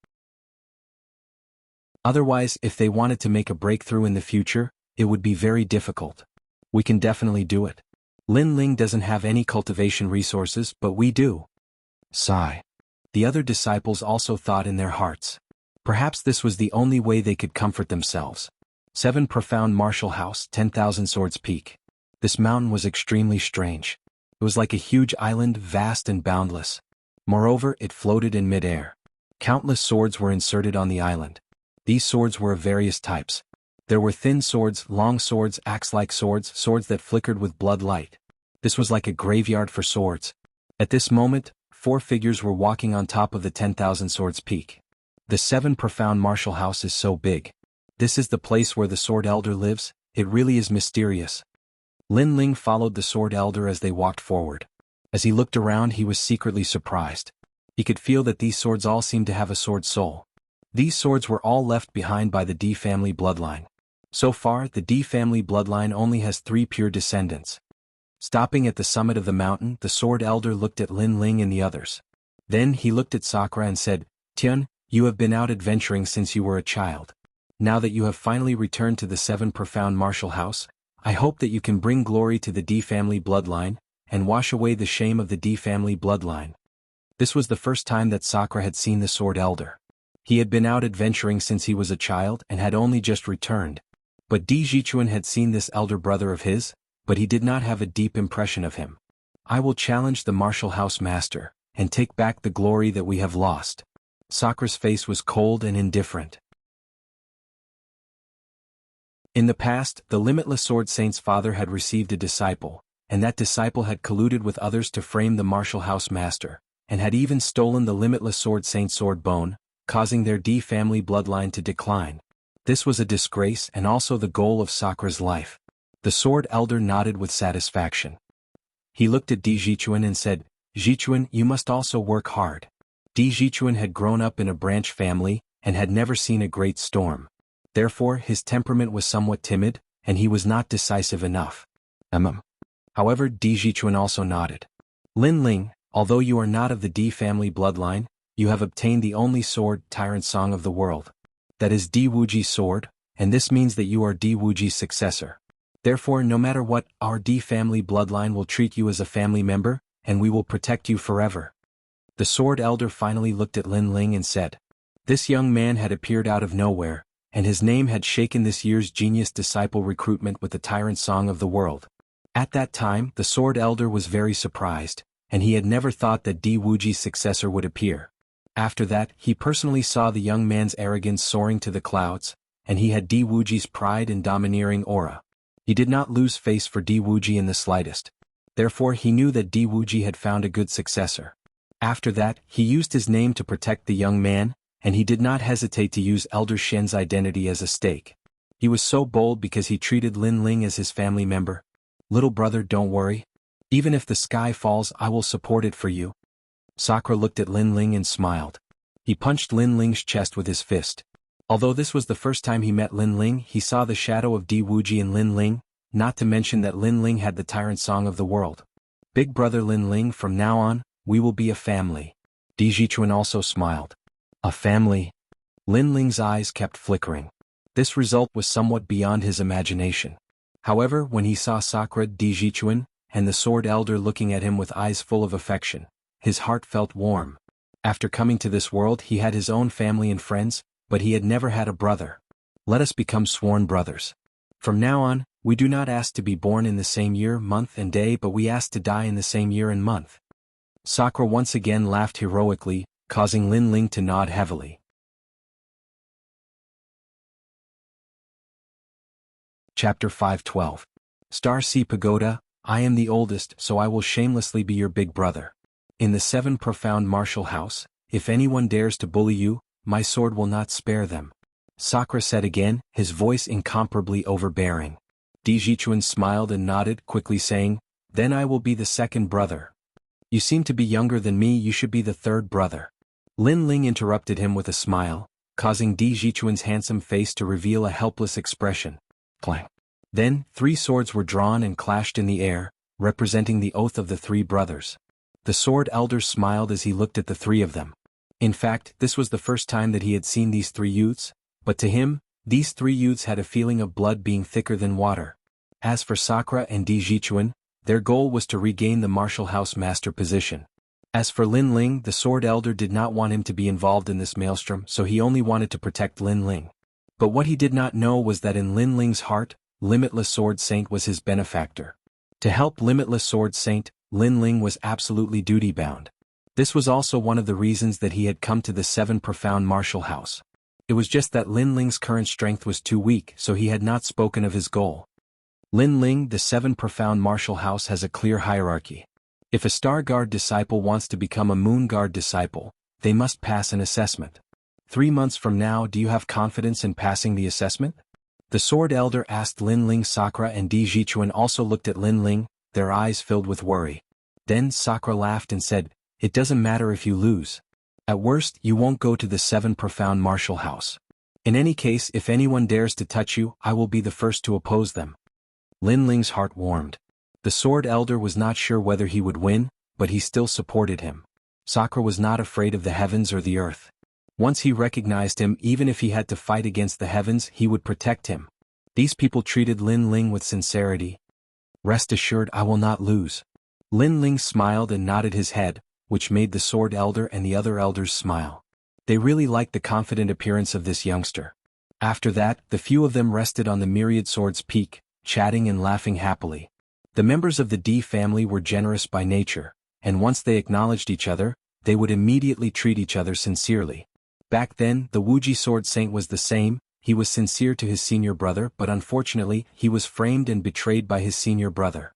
Otherwise, if they wanted to make a breakthrough in the future, it would be very difficult. We can definitely do it. Lin Ling doesn't have any cultivation resources, but we do. Sigh. The other disciples also thought in their hearts. Perhaps this was the only way they could comfort themselves. 7 profound martial house, 10,000 swords peak. This mountain was extremely strange. It was like a huge island, vast and boundless. Moreover, it floated in mid-air. Countless swords were inserted on the island. These swords were of various types. There were thin swords, long swords, axe-like swords, swords that flickered with blood light. This was like a graveyard for swords. At this moment, 4 figures were walking on top of the 10,000 swords peak. The 7 profound martial house is so big. This is the place where the Sword Elder lives. It really is mysterious. Lin Ling followed the Sword Elder as they walked forward. As he looked around he was secretly surprised. He could feel that these swords all seemed to have a sword soul. These swords were all left behind by the D family bloodline. So far, the D family bloodline only has 3 pure descendants. Stopping at the summit of the mountain, the Sword Elder looked at Lin Ling and the others. Then he looked at Sakura and said, Tian, you have been out adventuring since you were a child. Now that you have finally returned to the 7 profound martial house, I hope that you can bring glory to the D family bloodline, and wash away the shame of the D family bloodline. This was the first time that Sakura had seen the Sword Elder. He had been out adventuring since he was a child and had only just returned. But Di Jichuan had seen this elder brother of his, but he did not have a deep impression of him. I will challenge the martial house master, and take back the glory that we have lost. Sakura's face was cold and indifferent. In the past, the Limitless Sword Saint's father had received a disciple, and that disciple had colluded with others to frame the martial house master, and had even stolen the Limitless Sword Saint's sword bone, causing their D family bloodline to decline. This was a disgrace and also the goal of Sakura's life. The Sword Elder nodded with satisfaction. He looked at Di Jichuan and said, Jichuan, you must also work hard. Di Jichuan had grown up in a branch family, and had never seen a great storm. Therefore his temperament was somewhat timid, and he was not decisive enough. However, Di Jichuan also nodded. Lin Ling, although you are not of the D family bloodline, you have obtained the only sword tyrant song of the world. That is Di Wuji's sword, and this means that you are Di Wuji's successor. Therefore, no matter what, our D family bloodline will treat you as a family member, and we will protect you forever. The sword elder finally looked at Lin Ling and said. This young man had appeared out of nowhere, and his name had shaken this year's genius disciple recruitment with the tyrant song of the world. At that time, the sword elder was very surprised, and he had never thought that Di Wuji's successor would appear. After that, he personally saw the young man's arrogance soaring to the clouds, and he had Di Wuji's pride and domineering aura. He did not lose face for Di Wuji in the slightest. Therefore he knew that Di Wuji had found a good successor. After that, he used his name to protect the young man, and he did not hesitate to use Elder Shen's identity as a stake. He was so bold because he treated Lin Ling as his family member. Little brother, don't worry. Even if the sky falls, I will support it for you. Sakura looked at Lin Ling and smiled. He punched Lin Ling's chest with his fist. Although this was the first time he met Lin Ling, he saw the shadow of Di Wuji in Lin Ling, not to mention that Lin Ling had the tyrant song of the world. Big brother Lin Ling, from now on, we will be a family. Di Jichuan also smiled. A family? Lin Ling's eyes kept flickering. This result was somewhat beyond his imagination. However, when he saw Sakura, Di Jichuan, and the sword elder looking at him with eyes full of affection, his heart felt warm. After coming to this world he had his own family and friends, but he had never had a brother. Let us become sworn brothers. From now on, we do not ask to be born in the same year, month and day, but we ask to die in the same year and month. Sakura once again laughed heroically, causing Lin Ling to nod heavily. Chapter 512. Star Sea Pagoda, I am the oldest, so I will shamelessly be your big brother. In the 7 profound martial house, if anyone dares to bully you, my sword will not spare them. Sakura said again, his voice incomparably overbearing. Di Jichuan smiled and nodded, quickly saying, then I will be the 2nd brother. You seem to be younger than me, you should be the 3rd brother. Lin Ling interrupted him with a smile, causing Di Jichuan's handsome face to reveal a helpless expression. Clang. Then, 3 swords were drawn and clashed in the air, representing the oath of the 3 brothers. The sword elder smiled as he looked at the 3 of them. In fact, this was the first time that he had seen these 3 youths, but to him, these 3 youths had a feeling of blood being thicker than water. As for Sakura and Di Jichuan, their goal was to regain the martial house master position. As for Lin Ling, the sword elder did not want him to be involved in this maelstrom, so he only wanted to protect Lin Ling. But what he did not know was that in Lin Ling's heart, Limitless Sword Saint was his benefactor. To help Limitless Sword Saint, Lin Ling was absolutely duty-bound. This was also one of the reasons that he had come to the 7 profound martial house. It was just that Lin Ling's current strength was too weak, so he had not spoken of his goal. Lin Ling, the 7 profound martial house has a clear hierarchy. If a Star Guard disciple wants to become a Moon Guard disciple, they must pass an assessment. 3 months from now, do you have confidence in passing the assessment? The sword elder asked Lin Ling. Sakura and Di Jichuan also looked at Lin Ling, their eyes filled with worry. Then Sakura laughed and said, it doesn't matter if you lose. At worst, you won't go to the 7 profound martial house. In any case, if anyone dares to touch you, I will be the first to oppose them. Lin Ling's heart warmed. The sword elder was not sure whether he would win, but he still supported him. Sakura was not afraid of the heavens or the earth. Once he recognized him, even if he had to fight against the heavens, he would protect him. These people treated Lin Ling with sincerity. Rest assured, I will not lose. Lin Ling smiled and nodded his head, which made the sword elder and the other elders smile. They really liked the confident appearance of this youngster. After that, the few of them rested on the myriad sword's peak, chatting and laughing happily. The members of the D family were generous by nature, and once they acknowledged each other, they would immediately treat each other sincerely. Back then, the Wuji Sword Saint was the same. He was sincere to his senior brother, but unfortunately, he was framed and betrayed by his senior brother.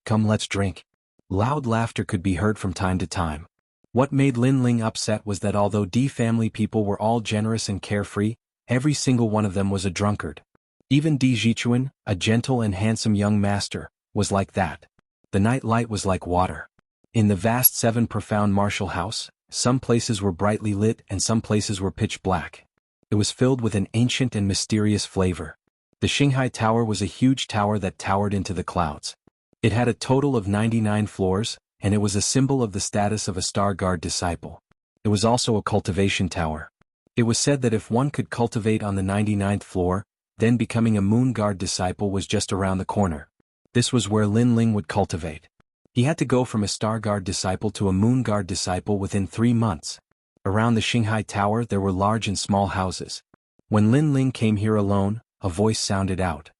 Come, let's drink. Loud laughter could be heard from time to time. What made Lin Ling upset was that although D family people were all generous and carefree, every single one of them was a drunkard. Even Di Jichuan, a gentle and handsome young master, was like that. The night light was like water. In the vast 7 profound martial house, some places were brightly lit and some places were pitch black. It was filled with an ancient and mysterious flavor. The Xinghai Tower was a huge tower that towered into the clouds. It had a total of 99 floors, and it was a symbol of the status of a Star Guard disciple. It was also a cultivation tower. It was said that if one could cultivate on the 99th floor, then becoming a Moon Guard disciple was just around the corner. This was where Lin Ling would cultivate. He had to go from a Star Guard disciple to a Moon Guard disciple within 3 months. Around the Shanghai Tower there were large and small houses. When Lin Ling came here alone, a voice sounded out.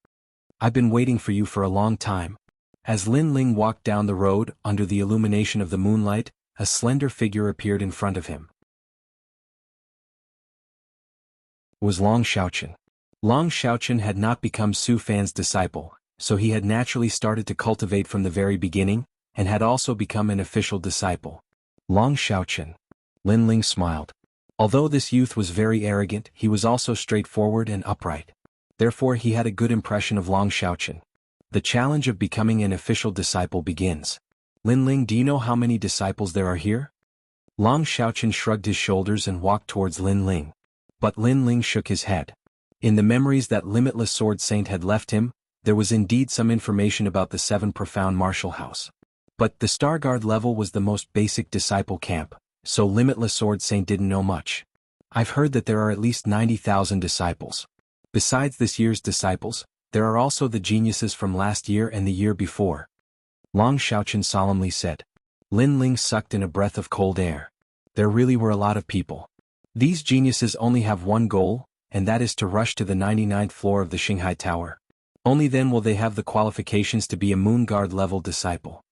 "I've been waiting for you for a long time." As Lin Ling walked down the road, under the illumination of the moonlight, a slender figure appeared in front of him. It was Long Xiaochen. Long Xiaochen had not become Su Fan's disciple, so he had naturally started to cultivate from the very beginning, and had also become an official disciple. Long Xiaochen. Lin Ling smiled. Although this youth was very arrogant, he was also straightforward and upright. Therefore he had a good impression of Long Xiaochen. The challenge of becoming an official disciple begins. "Lin Ling, do you know how many disciples there are here?" Long Xiaochen shrugged his shoulders and walked towards Lin Ling. But Lin Ling shook his head. In the memories that Limitless Sword Saint had left him, there was indeed some information about the 7 Profound Martial House. But the Star Guard level was the most basic disciple camp, so Limitless Sword Saint didn't know much. "I've heard that there are at least 90,000 disciples. Besides this year's disciples, there are also the geniuses from last year and the year before," Long Xiaochen solemnly said. Lin Ling sucked in a breath of cold air. There really were a lot of people. These geniuses only have one goal, and that is to rush to the 99th floor of the Shanghai Tower. Only then will they have the qualifications to be a Moon Guard level disciple.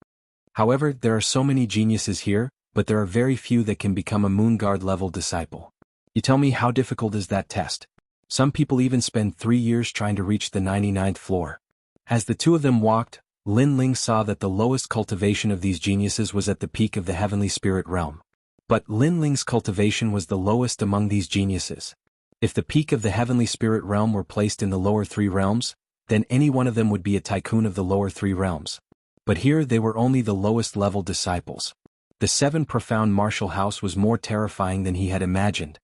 However, there are so many geniuses here, but there are very few that can become a Moon Guard level disciple. You tell me, how difficult is that test? Some people even spend 3 years trying to reach the 99th floor. As the two of them walked, Lin Ling saw that the lowest cultivation of these geniuses was at the peak of the heavenly spirit realm. But Lin Ling's cultivation was the lowest among these geniuses. If the peak of the heavenly spirit realm were placed in the lower 3 realms, then any one of them would be a tycoon of the lower 3 realms. But here they were only the lowest level disciples. The 7 Profound Martial House was more terrifying than he had imagined.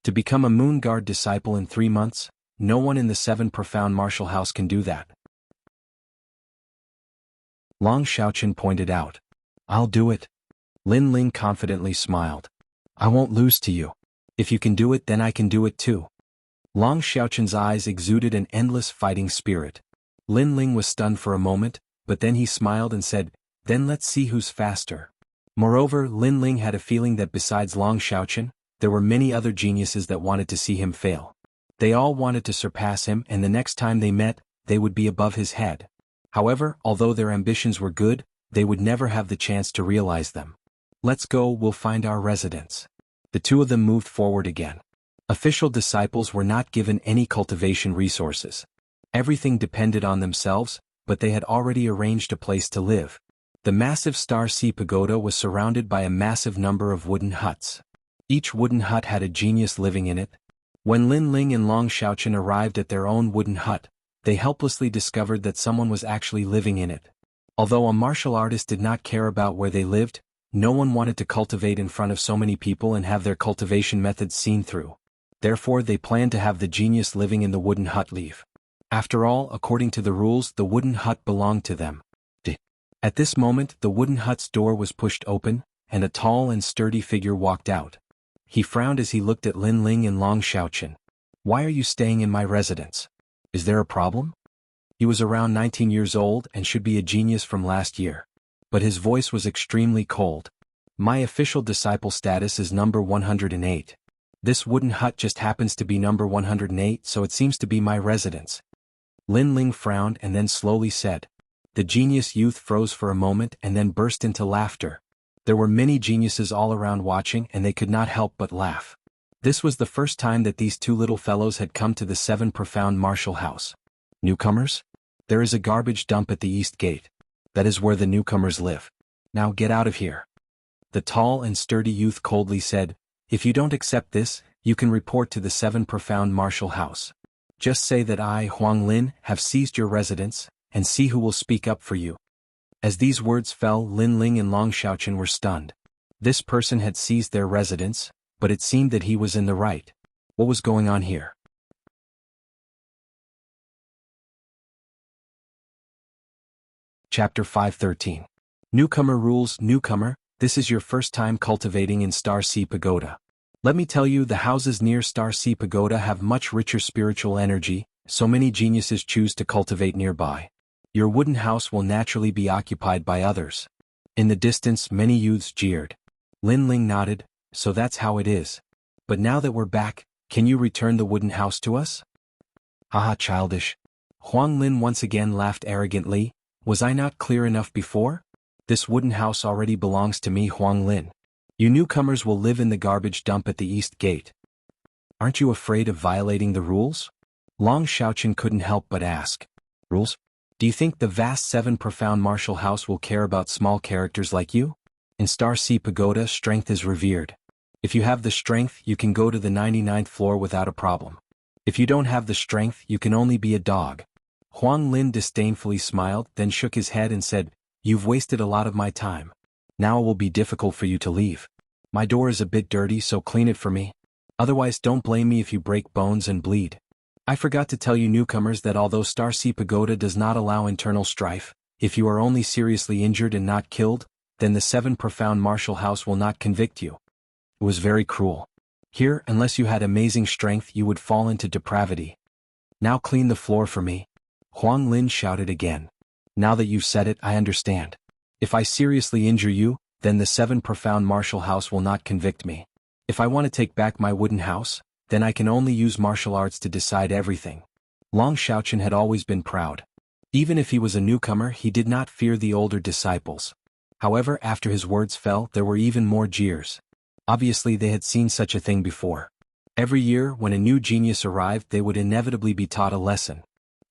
To become a Moon Guard disciple in 3 months, no one in the 7 Profound Martial House can do that. Long Xiaochen pointed out. "I'll do it." Lin Ling confidently smiled. "I won't lose to you. If you can do it, then I can do it too." Long Xiaochen's eyes exuded an endless fighting spirit. Lin Ling was stunned for a moment, but then he smiled and said, "Then let's see who's faster." Moreover, Lin Ling had a feeling that besides Long Xiaochen, there were many other geniuses that wanted to see him fail. They all wanted to surpass him, and the next time they met, they would be above his head. However, although their ambitions were good, they would never have the chance to realize them. "Let's go, we'll find our residence." The two of them moved forward again. Official disciples were not given any cultivation resources. Everything depended on themselves, but they had already arranged a place to live. The massive Star Sea Pagoda was surrounded by a massive number of wooden huts. Each wooden hut had a genius living in it. When Lin Ling and Long Xiaochen arrived at their own wooden hut, they helplessly discovered that someone was actually living in it. Although a martial artist did not care about where they lived, no one wanted to cultivate in front of so many people and have their cultivation methods seen through. Therefore they planned to have the genius living in the wooden hut leave. After all, according to the rules, the wooden hut belonged to them. At this moment, the wooden hut's door was pushed open, and a tall and sturdy figure walked out. He frowned as he looked at Lin Ling and Long Xiaochen. "Why are you staying in my residence? Is there a problem?" He was around 19 years old and should be a genius from last year. But his voice was extremely cold. "My official disciple status is number 108. This wooden hut just happens to be number 108, so it seems to be my residence." Lin Ling frowned and then slowly said. The genius youth froze for a moment and then burst into laughter. There were many geniuses all around watching, and they could not help but laugh. This was the first time that these two little fellows had come to the 7 Profound Martial House. "Newcomers? There is a garbage dump at the east gate. That is where the newcomers live. Now get out of here." The tall and sturdy youth coldly said, "If you don't accept this, you can report to the 7 Profound Martial House. Just say that I, Huang Lin, have seized your residence, and see who will speak up for you." As these words fell, Lin Ling and Long Xiaochen were stunned. This person had seized their residence, but it seemed that he was in the right. What was going on here? Chapter 513. Newcomer rules. Newcomer, this is your first time cultivating in Star Sea Pagoda. Let me tell you, the houses near Star Sea Pagoda have much richer spiritual energy, so many geniuses choose to cultivate nearby. Your wooden house will naturally be occupied by others. In the distance, many youths jeered. Lin Ling nodded, so that's how it is. But now that we're back, can you return the wooden house to us? Haha, childish. Huang Lin once again laughed arrogantly. Was I not clear enough before? This wooden house already belongs to me, Huang Lin. You newcomers will live in the garbage dump at the east gate. Aren't you afraid of violating the rules? Long Xiaoqun couldn't help but ask. Rules? Do you think the vast seven profound martial house will care about small characters like you? In Star Sea Pagoda, strength is revered. If you have the strength, you can go to the 99th floor without a problem. If you don't have the strength, you can only be a dog. Huang Lin disdainfully smiled, then shook his head and said, You've wasted a lot of my time. Now it will be difficult for you to leave. My door is a bit dirty, so clean it for me. Otherwise, don't blame me if you break bones and bleed. I forgot to tell you newcomers that although Star Sea Pagoda does not allow internal strife, if you are only seriously injured and not killed, then the seven profound martial house will not convict you. It was very cruel. Here, unless you had amazing strength, you would fall into depravity. Now clean the floor for me. Huang Lin shouted again. Now that you've said it, I understand. If I seriously injure you, then the seven profound martial house will not convict me. If I want to take back my wooden house, then I can only use martial arts to decide everything. Long Xiaoqun had always been proud. Even if he was a newcomer, he did not fear the older disciples. However, after his words fell, there were even more jeers. Obviously, they had seen such a thing before. Every year, when a new genius arrived, they would inevitably be taught a lesson.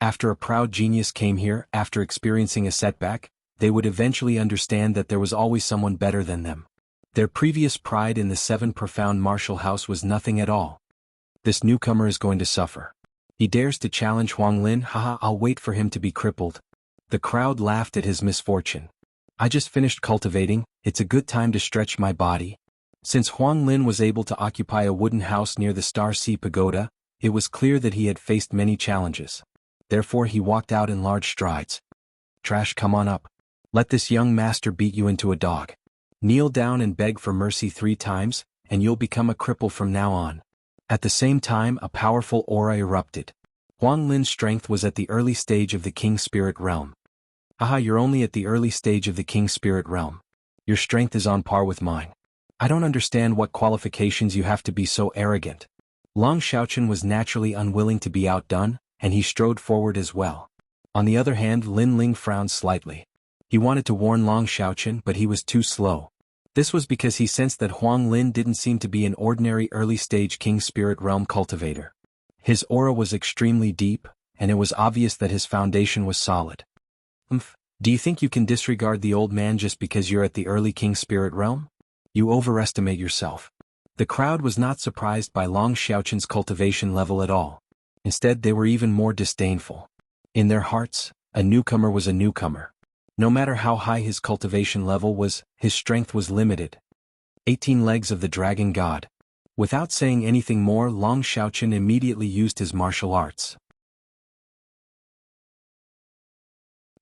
After a proud genius came here, after experiencing a setback, they would eventually understand that there was always someone better than them. Their previous pride in the seven profound martial house was nothing at all. This newcomer is going to suffer. He dares to challenge Huang Lin, haha, I'll wait for him to be crippled. The crowd laughed at his misfortune. I just finished cultivating, it's a good time to stretch my body. Since Huang Lin was able to occupy a wooden house near the Star Sea Pagoda, it was clear that he had faced many challenges. Therefore he walked out in large strides. Trash, come on up. Let this young master beat you into a dog. Kneel down and beg for mercy 3 times, and you'll become a cripple from now on. At the same time, a powerful aura erupted. Huang Lin's strength was at the early stage of the King Spirit Realm. Haha, you're only at the early stage of the King Spirit Realm. Your strength is on par with mine. I don't understand what qualifications you have to be so arrogant. Long Xiaoqun was naturally unwilling to be outdone, and he strode forward as well. On the other hand, Lin Ling frowned slightly. He wanted to warn Long Xiaoqun, but he was too slow. This was because he sensed that Huang Lin didn't seem to be an ordinary early-stage King Spirit Realm cultivator. His aura was extremely deep, and it was obvious that his foundation was solid. Do you think you can disregard the old man just because you're at the early King Spirit Realm? You overestimate yourself. The crowd was not surprised by Long Xiaoqun's cultivation level at all. Instead, they were even more disdainful. In their hearts, a newcomer was a newcomer. No matter how high his cultivation level was, his strength was limited. 18 legs of the Dragon God. Without saying anything more, Long Xiaoqun immediately used his martial arts.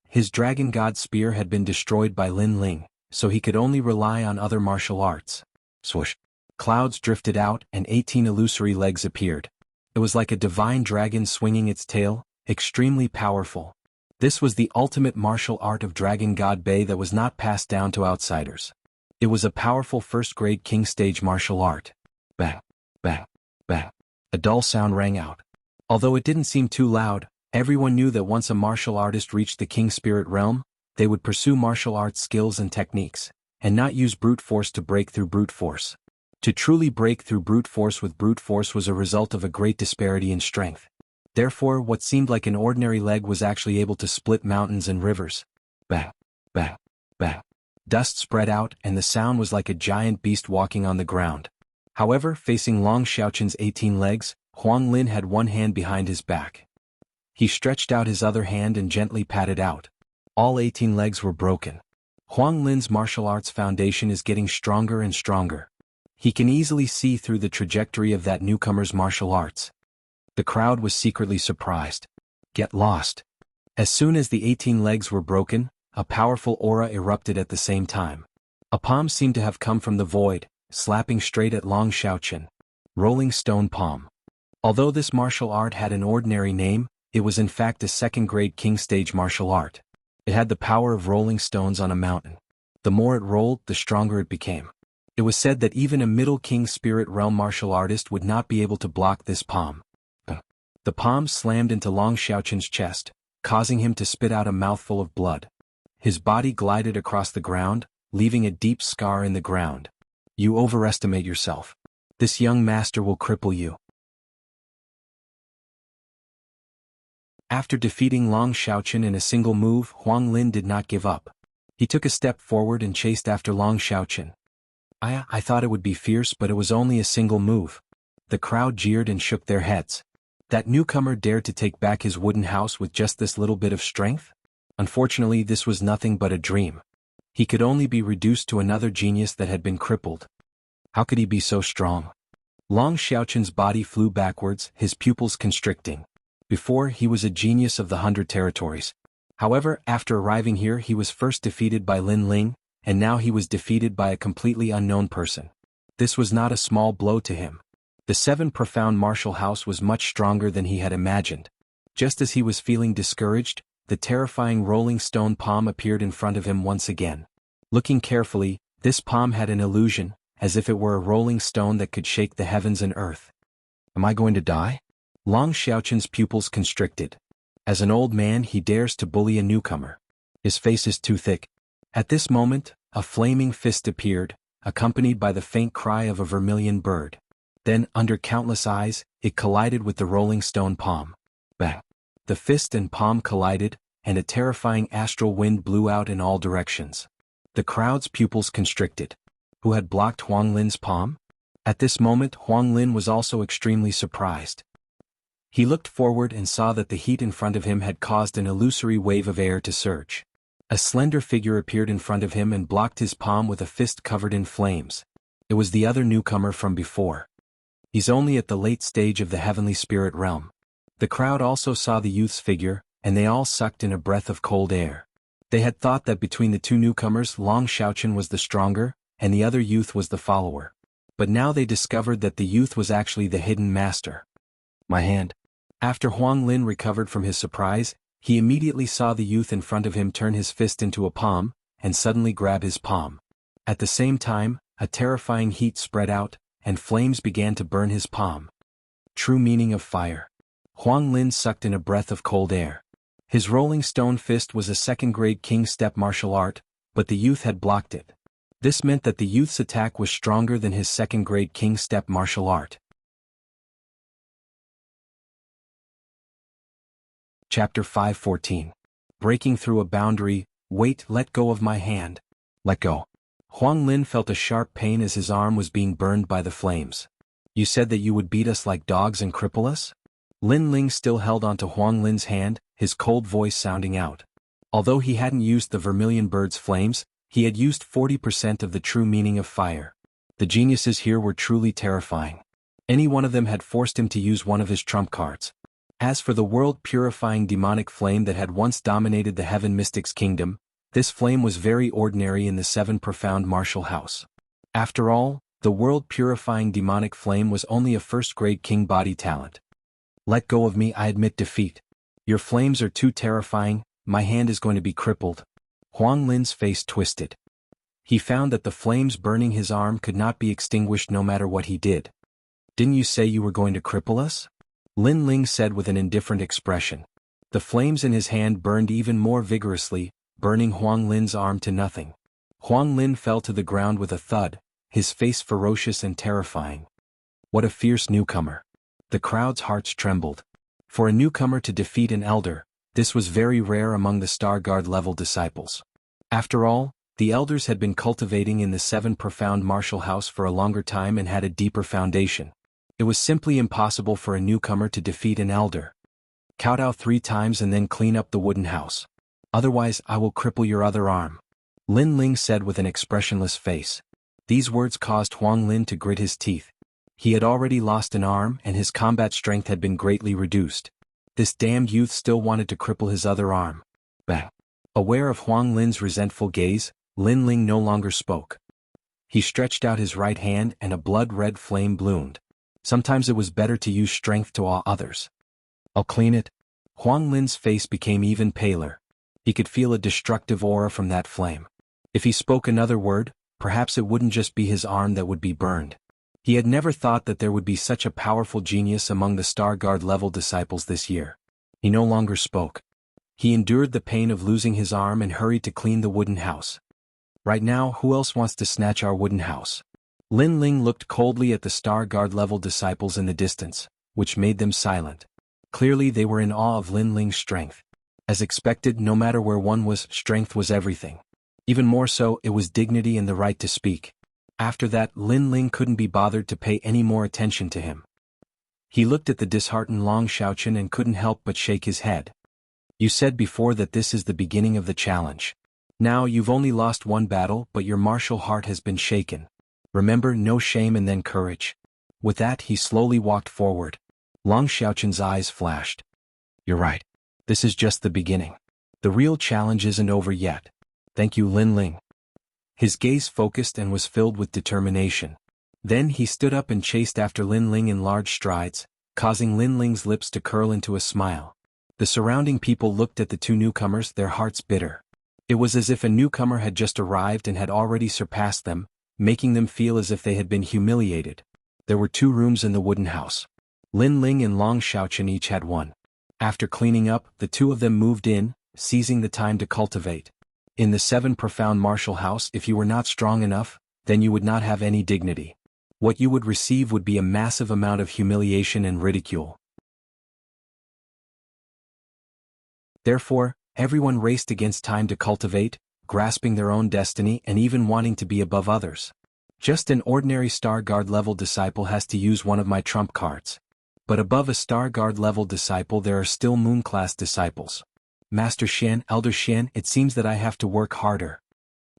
His Dragon God spear had been destroyed by Lin Ling, so he could only rely on other martial arts. Swoosh. Clouds drifted out, and 18 illusory legs appeared. It was like a divine dragon swinging its tail, extremely powerful. This was the ultimate martial art of Dragon God Bay that was not passed down to outsiders. It was a powerful first-grade king stage martial art. Bang, bang, bang. A dull sound rang out. Although it didn't seem too loud, everyone knew that once a martial artist reached the King Spirit Realm, they would pursue martial arts skills and techniques, and not use brute force to break through brute force. To truly break through brute force with brute force was a result of a great disparity in strength. Therefore, what seemed like an ordinary leg was actually able to split mountains and rivers. Bang, bang, bang. Dust spread out, and the sound was like a giant beast walking on the ground. However, facing Long Xiaoqun's 18 legs, Huang Lin had one hand behind his back. He stretched out his other hand and gently patted out. All 18 legs were broken. Huang Lin's martial arts foundation is getting stronger and stronger. He can easily see through the trajectory of that newcomer's martial arts. The crowd was secretly surprised. Get lost. As soon as the 18 legs were broken, a powerful aura erupted at the same time. A palm seemed to have come from the void, slapping straight at Long Xiaochen. Rolling Stone Palm. Although this martial art had an ordinary name, it was in fact a second-grade king stage martial art. It had the power of rolling stones on a mountain. The more it rolled, the stronger it became. It was said that even a middle king spirit realm martial artist would not be able to block this palm. The palm slammed into Long Xiaochen's chest, causing him to spit out a mouthful of blood. His body glided across the ground, leaving a deep scar in the ground. You overestimate yourself. This young master will cripple you. After defeating Long Xiaochen in a single move, Huang Lin did not give up. He took a step forward and chased after Long Xiaochen. I thought it would be fierce, but it was only a single move. The crowd jeered and shook their heads. That newcomer dared to take back his wooden house with just this little bit of strength? Unfortunately, this was nothing but a dream. He could only be reduced to another genius that had been crippled. How could he be so strong? Long Xiaochen's body flew backwards, his pupils constricting. Before, he was a genius of the 100 territories. However, after arriving here he was first defeated by Lin Ling, and now he was defeated by a completely unknown person. This was not a small blow to him. The 7 profound martial house was much stronger than he had imagined. Just as he was feeling discouraged, the terrifying rolling stone palm appeared in front of him once again. Looking carefully, this palm had an illusion, as if it were a rolling stone that could shake the heavens and earth. Am I going to die? Long Xiaochen's pupils constricted. As an old man, he dares to bully a newcomer. His face is too thick. At this moment, a flaming fist appeared, accompanied by the faint cry of a vermilion bird. Then, under countless eyes, it collided with the rolling stone palm. Bang! The fist and palm collided, and a terrifying astral wind blew out in all directions. The crowd's pupils constricted. Who had blocked Huang Lin's palm? At this moment, Huang Lin was also extremely surprised. He looked forward and saw that the heat in front of him had caused an illusory wave of air to surge. A slender figure appeared in front of him and blocked his palm with a fist covered in flames. It was the other newcomer from before. He's only at the late stage of the heavenly spirit realm. The crowd also saw the youth's figure, and they all sucked in a breath of cold air. They had thought that between the two newcomers Long Xiaochen was the stronger, and the other youth was the follower. But now they discovered that the youth was actually the hidden master. My hand. After Huang Lin recovered from his surprise, he immediately saw the youth in front of him turn his fist into a palm, and suddenly grab his palm. At the same time, a terrifying heat spread out, and flames began to burn his palm. True meaning of fire. Huang Lin sucked in a breath of cold air. His rolling stone fist was a second-grade king step martial art, but the youth had blocked it. This meant that the youth's attack was stronger than his second-grade king step martial art. Chapter 514. Breaking through a boundary. Wait, let go of my hand. Let go. Huang Lin felt a sharp pain as his arm was being burned by the flames. You said that you would beat us like dogs and cripple us? Lin Ling still held onto Huang Lin's hand, his cold voice sounding out. Although he hadn't used the vermilion bird's flames, he had used 40% of the true meaning of fire. The geniuses here were truly terrifying. Any one of them had forced him to use one of his trump cards. As for the world-purifying demonic flame that had once dominated the Heaven Mystics Kingdom, this flame was very ordinary in the 7 profound martial house. After all, the world-purifying demonic flame was only a first-grade king body talent. Let go of me, I admit defeat. Your flames are too terrifying, my hand is going to be crippled. Huang Lin's face twisted. He found that the flames burning his arm could not be extinguished no matter what he did. Didn't you say you were going to cripple us? Lin Ling said with an indifferent expression. The flames in his hand burned even more vigorously, burning Huang Lin's arm to nothing. Huang Lin fell to the ground with a thud, his face ferocious and terrifying. What a fierce newcomer. The crowd's hearts trembled. For a newcomer to defeat an elder, this was very rare among the Star Guard level disciples. After all, the elders had been cultivating in the 7 profound martial house for a longer time and had a deeper foundation. It was simply impossible for a newcomer to defeat an elder. Kowtow 3 times and then clean up the wooden house. Otherwise I will cripple your other arm. Lin Ling said with an expressionless face. These words caused Huang Lin to grit his teeth. He had already lost an arm and his combat strength had been greatly reduced. This damned youth still wanted to cripple his other arm. Bang! Aware of Huang Lin's resentful gaze, Lin Ling no longer spoke. He stretched out his right hand and a blood-red flame bloomed. Sometimes it was better to use strength to awe others. I'll clean it. Huang Lin's face became even paler. He could feel a destructive aura from that flame. If he spoke another word, perhaps it wouldn't just be his arm that would be burned. He had never thought that there would be such a powerful genius among the Star Guard level disciples this year. He no longer spoke. He endured the pain of losing his arm and hurried to clean the wooden house. Right now, who else wants to snatch our wooden house? Lin Ling looked coldly at the Star Guard level disciples in the distance, which made them silent. Clearly they were in awe of Lin Ling's strength. As expected, no matter where one was, strength was everything. Even more so, it was dignity and the right to speak. After that, Lin Ling couldn't be bothered to pay any more attention to him. He looked at the disheartened Long Xiaoqian and couldn't help but shake his head. You said before that this is the beginning of the challenge. Now you've only lost one battle, but your martial heart has been shaken. Remember, no shame and then courage. With that, he slowly walked forward. Long Xiaoqian's eyes flashed. You're right. This is just the beginning. The real challenge isn't over yet. Thank you, Lin Ling. His gaze focused and was filled with determination. Then he stood up and chased after Lin Ling in large strides, causing Lin Ling's lips to curl into a smile. The surrounding people looked at the two newcomers, their hearts bitter. It was as if a newcomer had just arrived and had already surpassed them, making them feel as if they had been humiliated. There were 2 rooms in the wooden house. Lin Ling and Long Xiaoqian each had one. After cleaning up, the 2 of them moved in, seizing the time to cultivate. In the 7 profound martial house, if you were not strong enough, then you would not have any dignity. What you would receive would be a massive amount of humiliation and ridicule. Therefore, everyone raced against time to cultivate, grasping their own destiny and even wanting to be above others. Just an ordinary Star Guard level disciple has to use one of my trump cards. But above a Star Guard level disciple there are still Moon class disciples. Master Xian, Elder Xian, it seems that I have to work harder.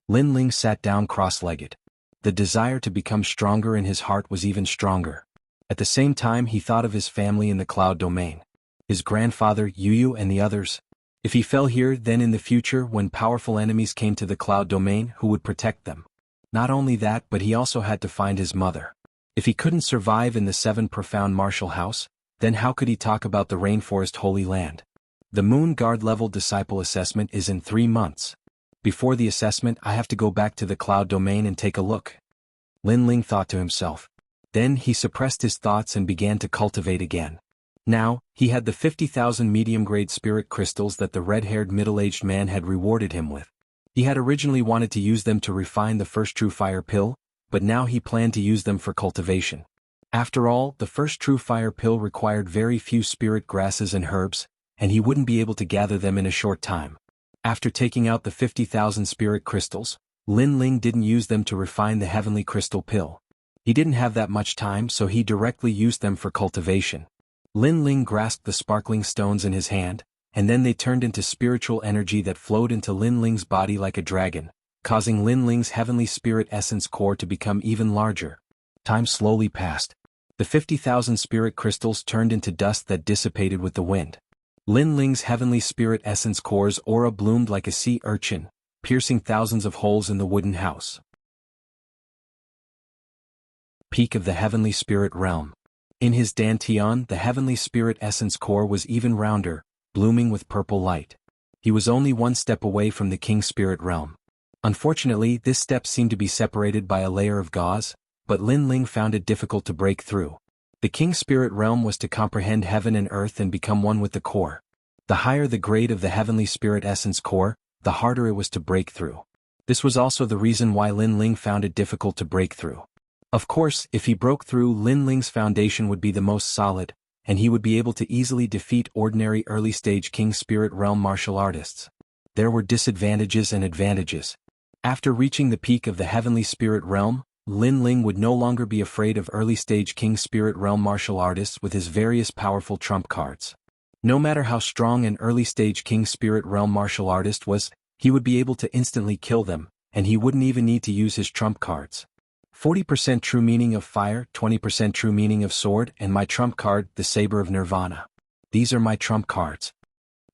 Lin Ling sat down cross-legged. The desire to become stronger in his heart was even stronger. At the same time he thought of his family in the cloud domain. His grandfather, Yu and the others. If he fell here, then in the future when powerful enemies came to the cloud domain, who would protect them? Not only that, but he also had to find his mother. If he couldn't survive in the 7 profound martial house, then how could he talk about the rainforest holy land? The Moon Guard level disciple assessment is in 3 months. Before the assessment I have to go back to the cloud domain and take a look. Lin Ling thought to himself. Then he suppressed his thoughts and began to cultivate again. Now, he had the 50,000 medium-grade spirit crystals that the red-haired middle-aged man had rewarded him with. He had originally wanted to use them to refine the first true fire pill, but now he planned to use them for cultivation. After all, the first true fire pill required very few spirit grasses and herbs, and he wouldn't be able to gather them in a short time. After taking out the 50,000 spirit crystals, Lin Ling didn't use them to refine the heavenly crystal pill. He didn't have that much time, so he directly used them for cultivation. Lin Ling grasped the sparkling stones in his hand, and then they turned into spiritual energy that flowed into Lin Ling's body like a dragon, causing Lin Ling's heavenly spirit essence core to become even larger. Time slowly passed. The 50,000 spirit crystals turned into dust that dissipated with the wind. Lin Ling's heavenly spirit essence core's aura bloomed like a sea urchin, piercing thousands of holes in the wooden house. Peak of the heavenly spirit realm. In his dantian, the heavenly spirit essence core was even rounder, blooming with purple light. He was only 1 step away from the king spirit realm. Unfortunately, this step seemed to be separated by a layer of gauze, but Lin Ling found it difficult to break through. The king spirit realm was to comprehend heaven and earth and become one with the core. The higher the grade of the heavenly spirit essence core, the harder it was to break through. This was also the reason why Lin Ling found it difficult to break through. Of course, if he broke through, Lin Ling's foundation would be the most solid, and he would be able to easily defeat ordinary early-stage King Spirit Realm martial artists. There were disadvantages and advantages. After reaching the peak of the Heavenly Spirit Realm, Lin Ling would no longer be afraid of early-stage King Spirit Realm martial artists with his various powerful trump cards. No matter how strong an early-stage King Spirit Realm martial artist was, he would be able to instantly kill them, and he wouldn't even need to use his trump cards. 40% true meaning of fire, 20% true meaning of sword, and my trump card, the Saber of Nirvana. These are my trump cards.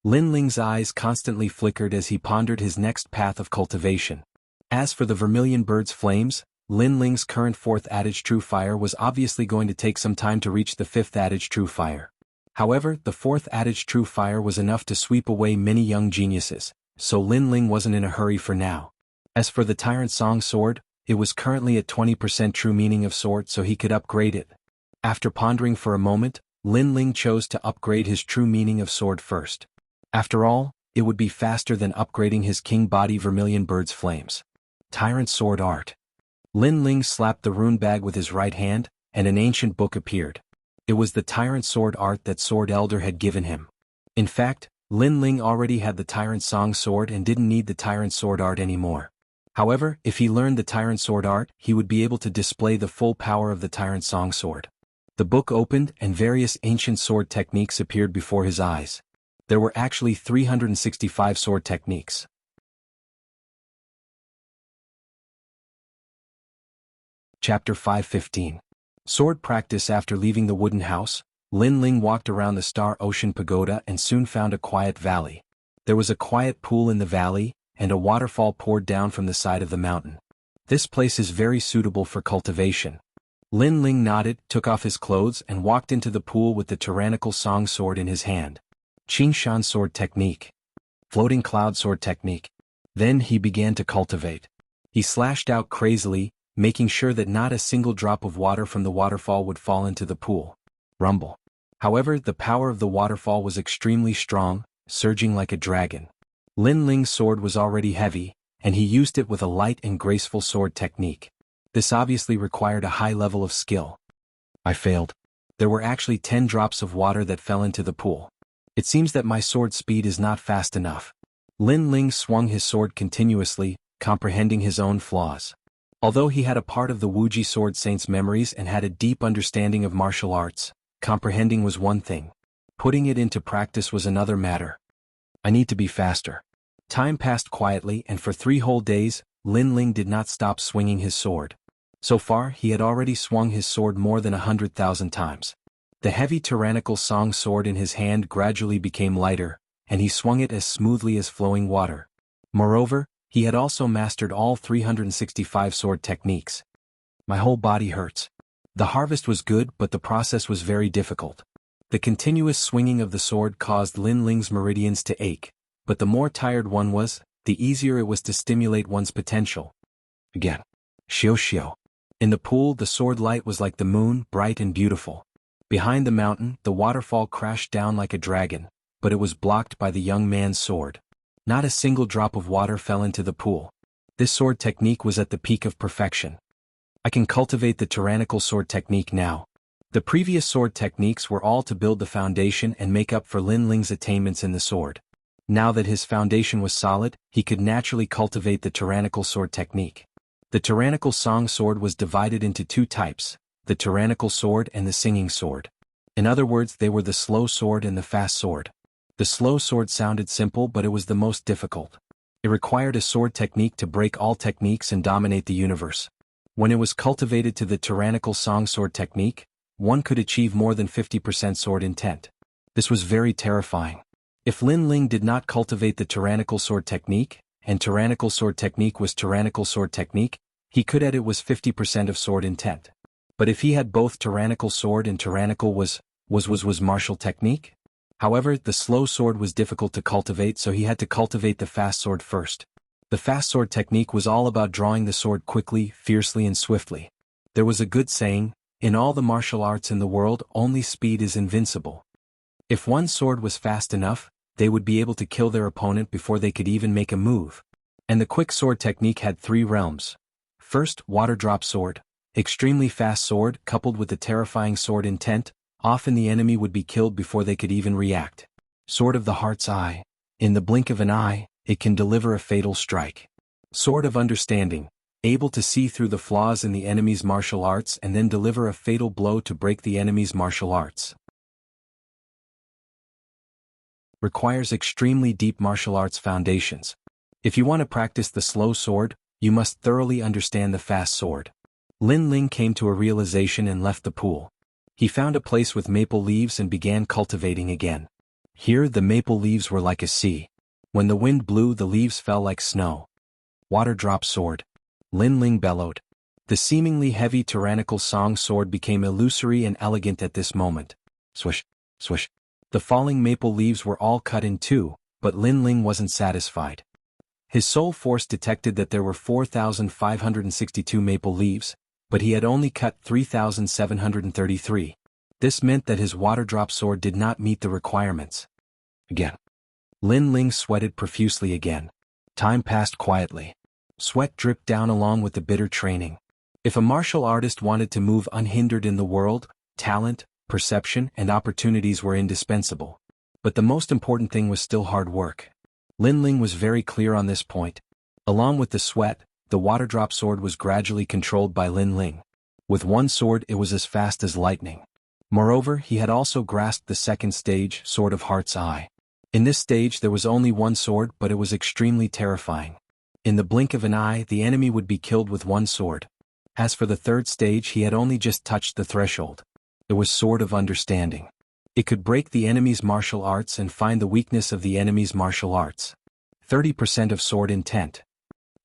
Lin Ling's eyes constantly flickered as he pondered his next path of cultivation. As for the vermilion bird's flames, Lin Ling's current 4th adage true fire was obviously going to take some time to reach the 5th adage true fire. However, the 4th adage true fire was enough to sweep away many young geniuses, so Lin Ling wasn't in a hurry for now. As for the Tyrant Song sword, it was currently at 20% true meaning of sword, so he could upgrade it. After pondering for a moment, Lin Ling chose to upgrade his true meaning of sword first. After all, it would be faster than upgrading his king body vermilion bird's flames. Tyrant sword art. Lin Ling slapped the rune bag with his right hand, and an ancient book appeared. It was the Tyrant sword art that Sword Elder had given him. In fact, Lin Ling already had the Tyrant Song sword and didn't need the Tyrant sword art anymore. However, if he learned the Tyrant sword art, he would be able to display the full power of the Tyrant Song sword. The book opened and various ancient sword techniques appeared before his eyes. There were actually 365 sword techniques. Chapter 5:15. Sword practice. After leaving the wooden house, Lin Ling walked around the Star Ocean Pagoda and soon found a quiet valley. There was a quiet pool in the valley, and a waterfall poured down from the side of the mountain. This place is very suitable for cultivation. Lin Ling nodded, took off his clothes and walked into the pool with the tyrannical song sword in his hand. Qingshan sword technique. Floating cloud sword technique. Then he began to cultivate. He slashed out crazily, making sure that not a single drop of water from the waterfall would fall into the pool. Rumble. However, the power of the waterfall was extremely strong, surging like a dragon. Lin Ling's sword was already heavy, and he used it with a light and graceful sword technique. This obviously required a high level of skill. I failed. There were actually 10 drops of water that fell into the pool. It seems that my sword speed is not fast enough. Lin Ling swung his sword continuously, comprehending his own flaws. Although he had a part of the Wuji Sword Saint's memories and had a deep understanding of martial arts, comprehending was one thing. Putting it into practice was another matter. I need to be faster. Time passed quietly, and for 3 whole days, Lin Ling did not stop swinging his sword. So far, he had already swung his sword more than 100,000 times. The heavy tyrannical song sword in his hand gradually became lighter, and he swung it as smoothly as flowing water. Moreover, he had also mastered all 365 sword techniques. My whole body hurts. The harvest was good, but the process was very difficult. The continuous swinging of the sword caused Lin Ling's meridians to ache, but the more tired one was, the easier it was to stimulate one's potential. Again. Xiao xiao. In the pool, the sword light was like the moon, bright and beautiful. Behind the mountain, the waterfall crashed down like a dragon, but it was blocked by the young man's sword. Not a single drop of water fell into the pool. This sword technique was at the peak of perfection. I can cultivate the tyrannical sword technique now. The previous sword techniques were all to build the foundation and make up for Lin Ling's attainments in the sword. Now that his foundation was solid, he could naturally cultivate the tyrannical sword technique. The tyrannical song sword was divided into 2 types, the tyrannical sword and the singing sword. In other words, they were the slow sword and the fast sword. The slow sword sounded simple, but it was the most difficult. It required a sword technique to break all techniques and dominate the universe. When it was cultivated to the tyrannical song sword technique, one could achieve more than 50% sword intent. This was very terrifying. If Lin Ling did not cultivate the tyrannical sword technique, and tyrannical sword technique was tyrannical sword technique, he could add it was 50% of sword intent. But if he had both tyrannical sword and tyrannical was martial technique? However, the slow sword was difficult to cultivate, so he had to cultivate the fast sword first. The fast sword technique was all about drawing the sword quickly, fiercely and swiftly. There was a good saying, in all the martial arts in the world, only speed is invincible. If one sword was fast enough, they would be able to kill their opponent before they could even make a move. And the quick sword technique had 3 realms. First, water drop sword. Extremely fast sword, coupled with the terrifying sword intent, often the enemy would be killed before they could even react. Sword of the Heart's Eye. In the blink of an eye, it can deliver a fatal strike. Sword of Understanding. Able to see through the flaws in the enemy's martial arts and then deliver a fatal blow to break the enemy's martial arts. Requires extremely deep martial arts foundations. If you want to practice the slow sword, you must thoroughly understand the fast sword. Lin Ling came to a realization and left the pool. He found a place with maple leaves and began cultivating again. Here the maple leaves were like a sea. When the wind blew, the leaves fell like snow. Water drop sword. Lin Ling bellowed. The seemingly heavy tyrannical song sword became illusory and elegant at this moment. Swish, swish. The falling maple leaves were all cut in two, but Lin Ling wasn't satisfied. His soul force detected that there were 4,562 maple leaves, but he had only cut 3,733. This meant that his water drop sword did not meet the requirements. Again. Lin Ling sweated profusely again. Time passed quietly. Sweat dripped down along with the bitter training. If a martial artist wanted to move unhindered in the world, talent, perception, and opportunities were indispensable. But the most important thing was still hard work. Lin Ling was very clear on this point. Along with the sweat, the water drop sword was gradually controlled by Lin Ling. With one sword it was as fast as lightning. Moreover, he had also grasped the second stage, Sword of Heart's Eye. In this stage there was only one sword, but it was extremely terrifying. In the blink of an eye, the enemy would be killed with one sword. As for the third stage, he had only just touched the threshold. It was Sword of Understanding. It could break the enemy's martial arts and find the weakness of the enemy's martial arts. 30% of sword intent.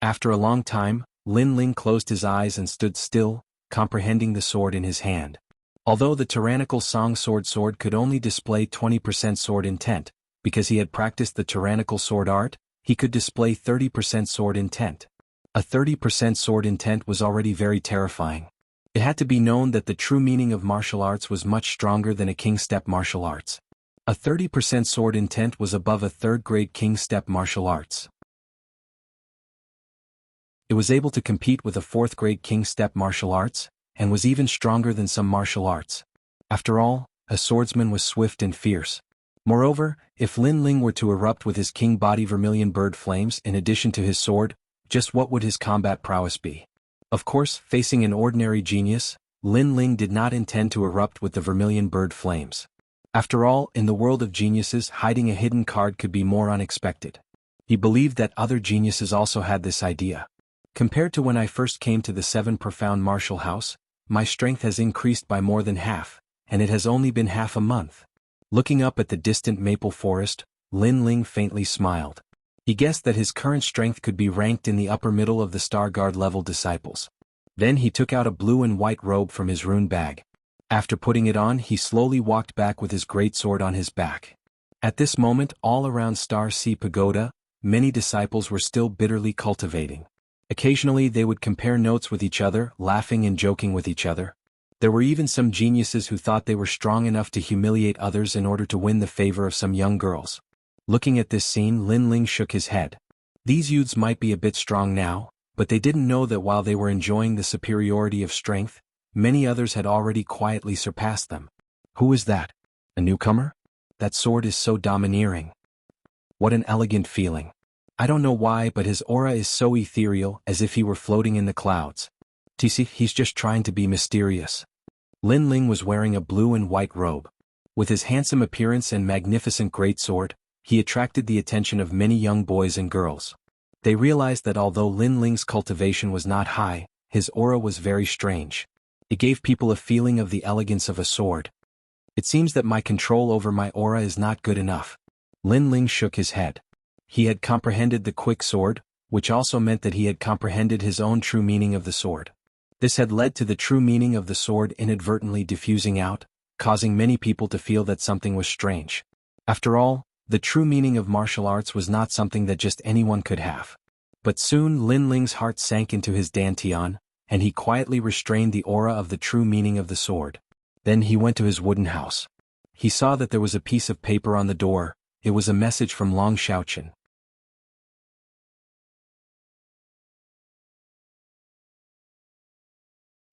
After a long time, Lin Ling closed his eyes and stood still, comprehending the sword in his hand. Although the tyrannical song sword could only display 20% sword intent, because he had practiced the tyrannical sword art, he could display 30% sword intent. A 30% sword intent was already very terrifying. It had to be known that the true meaning of martial arts was much stronger than a king step martial arts. A 30% sword intent was above a third-grade king step martial arts. It was able to compete with a fourth-grade king step martial arts, and was even stronger than some martial arts. After all, a swordsman was swift and fierce. Moreover, if Lin Ling were to erupt with his king body vermilion bird flames in addition to his sword, just what would his combat prowess be? Of course, facing an ordinary genius, Lin Ling did not intend to erupt with the vermilion bird flames. After all, in the world of geniuses, hiding a hidden card could be more unexpected. He believed that other geniuses also had this idea. Compared to when I first came to the Seven Profound Martial House, my strength has increased by more than half, and it has only been half a month. Looking up at the distant maple forest, Lin Ling faintly smiled. He guessed that his current strength could be ranked in the upper middle of the Star Guard level disciples. Then he took out a blue and white robe from his rune bag. After putting it on, he slowly walked back with his great sword on his back. At this moment, all around Star Sea Pagoda, many disciples were still bitterly cultivating. Occasionally they would compare notes with each other, laughing and joking with each other. There were even some geniuses who thought they were strong enough to humiliate others in order to win the favor of some young girls. Looking at this scene, Lin Ling shook his head. These youths might be a bit strong now, but they didn't know that while they were enjoying the superiority of strength, many others had already quietly surpassed them. Who is that? A newcomer? That sword is so domineering. What an elegant feeling. I don't know why, but his aura is so ethereal, as if he were floating in the clouds. TC, he's just trying to be mysterious. Lin Ling was wearing a blue and white robe. With his handsome appearance and magnificent greatsword, he attracted the attention of many young boys and girls. They realized that although Lin Ling's cultivation was not high, his aura was very strange. It gave people a feeling of the elegance of a sword. It seems that my control over my aura is not good enough. Lin Ling shook his head. He had comprehended the quick sword, which also meant that he had comprehended his own true meaning of the sword. This had led to the true meaning of the sword inadvertently diffusing out, causing many people to feel that something was strange. After all, the true meaning of martial arts was not something that just anyone could have. But soon Lin Ling's heart sank into his dantian, and he quietly restrained the aura of the true meaning of the sword. Then he went to his wooden house. He saw that there was a piece of paper on the door. It was a message from Long Xiaoqian.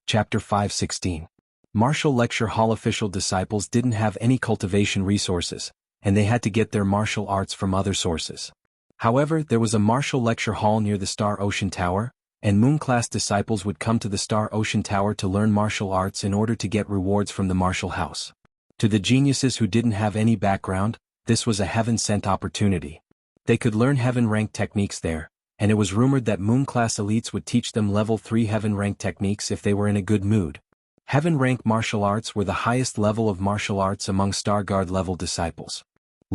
Chapter 516. Martial Lecture Hall official disciples didn't have any cultivation resources, and they had to get their martial arts from other sources. However, there was a martial lecture hall near the Star Ocean Tower, and Moon-class disciples would come to the Star Ocean Tower to learn martial arts in order to get rewards from the martial house. To the geniuses who didn't have any background, this was a heaven-sent opportunity. They could learn heaven-ranked techniques there, and it was rumored that Moon-class elites would teach them level 3 heaven-ranked techniques if they were in a good mood. Heaven-ranked martial arts were the highest level of martial arts among Star Guard level disciples.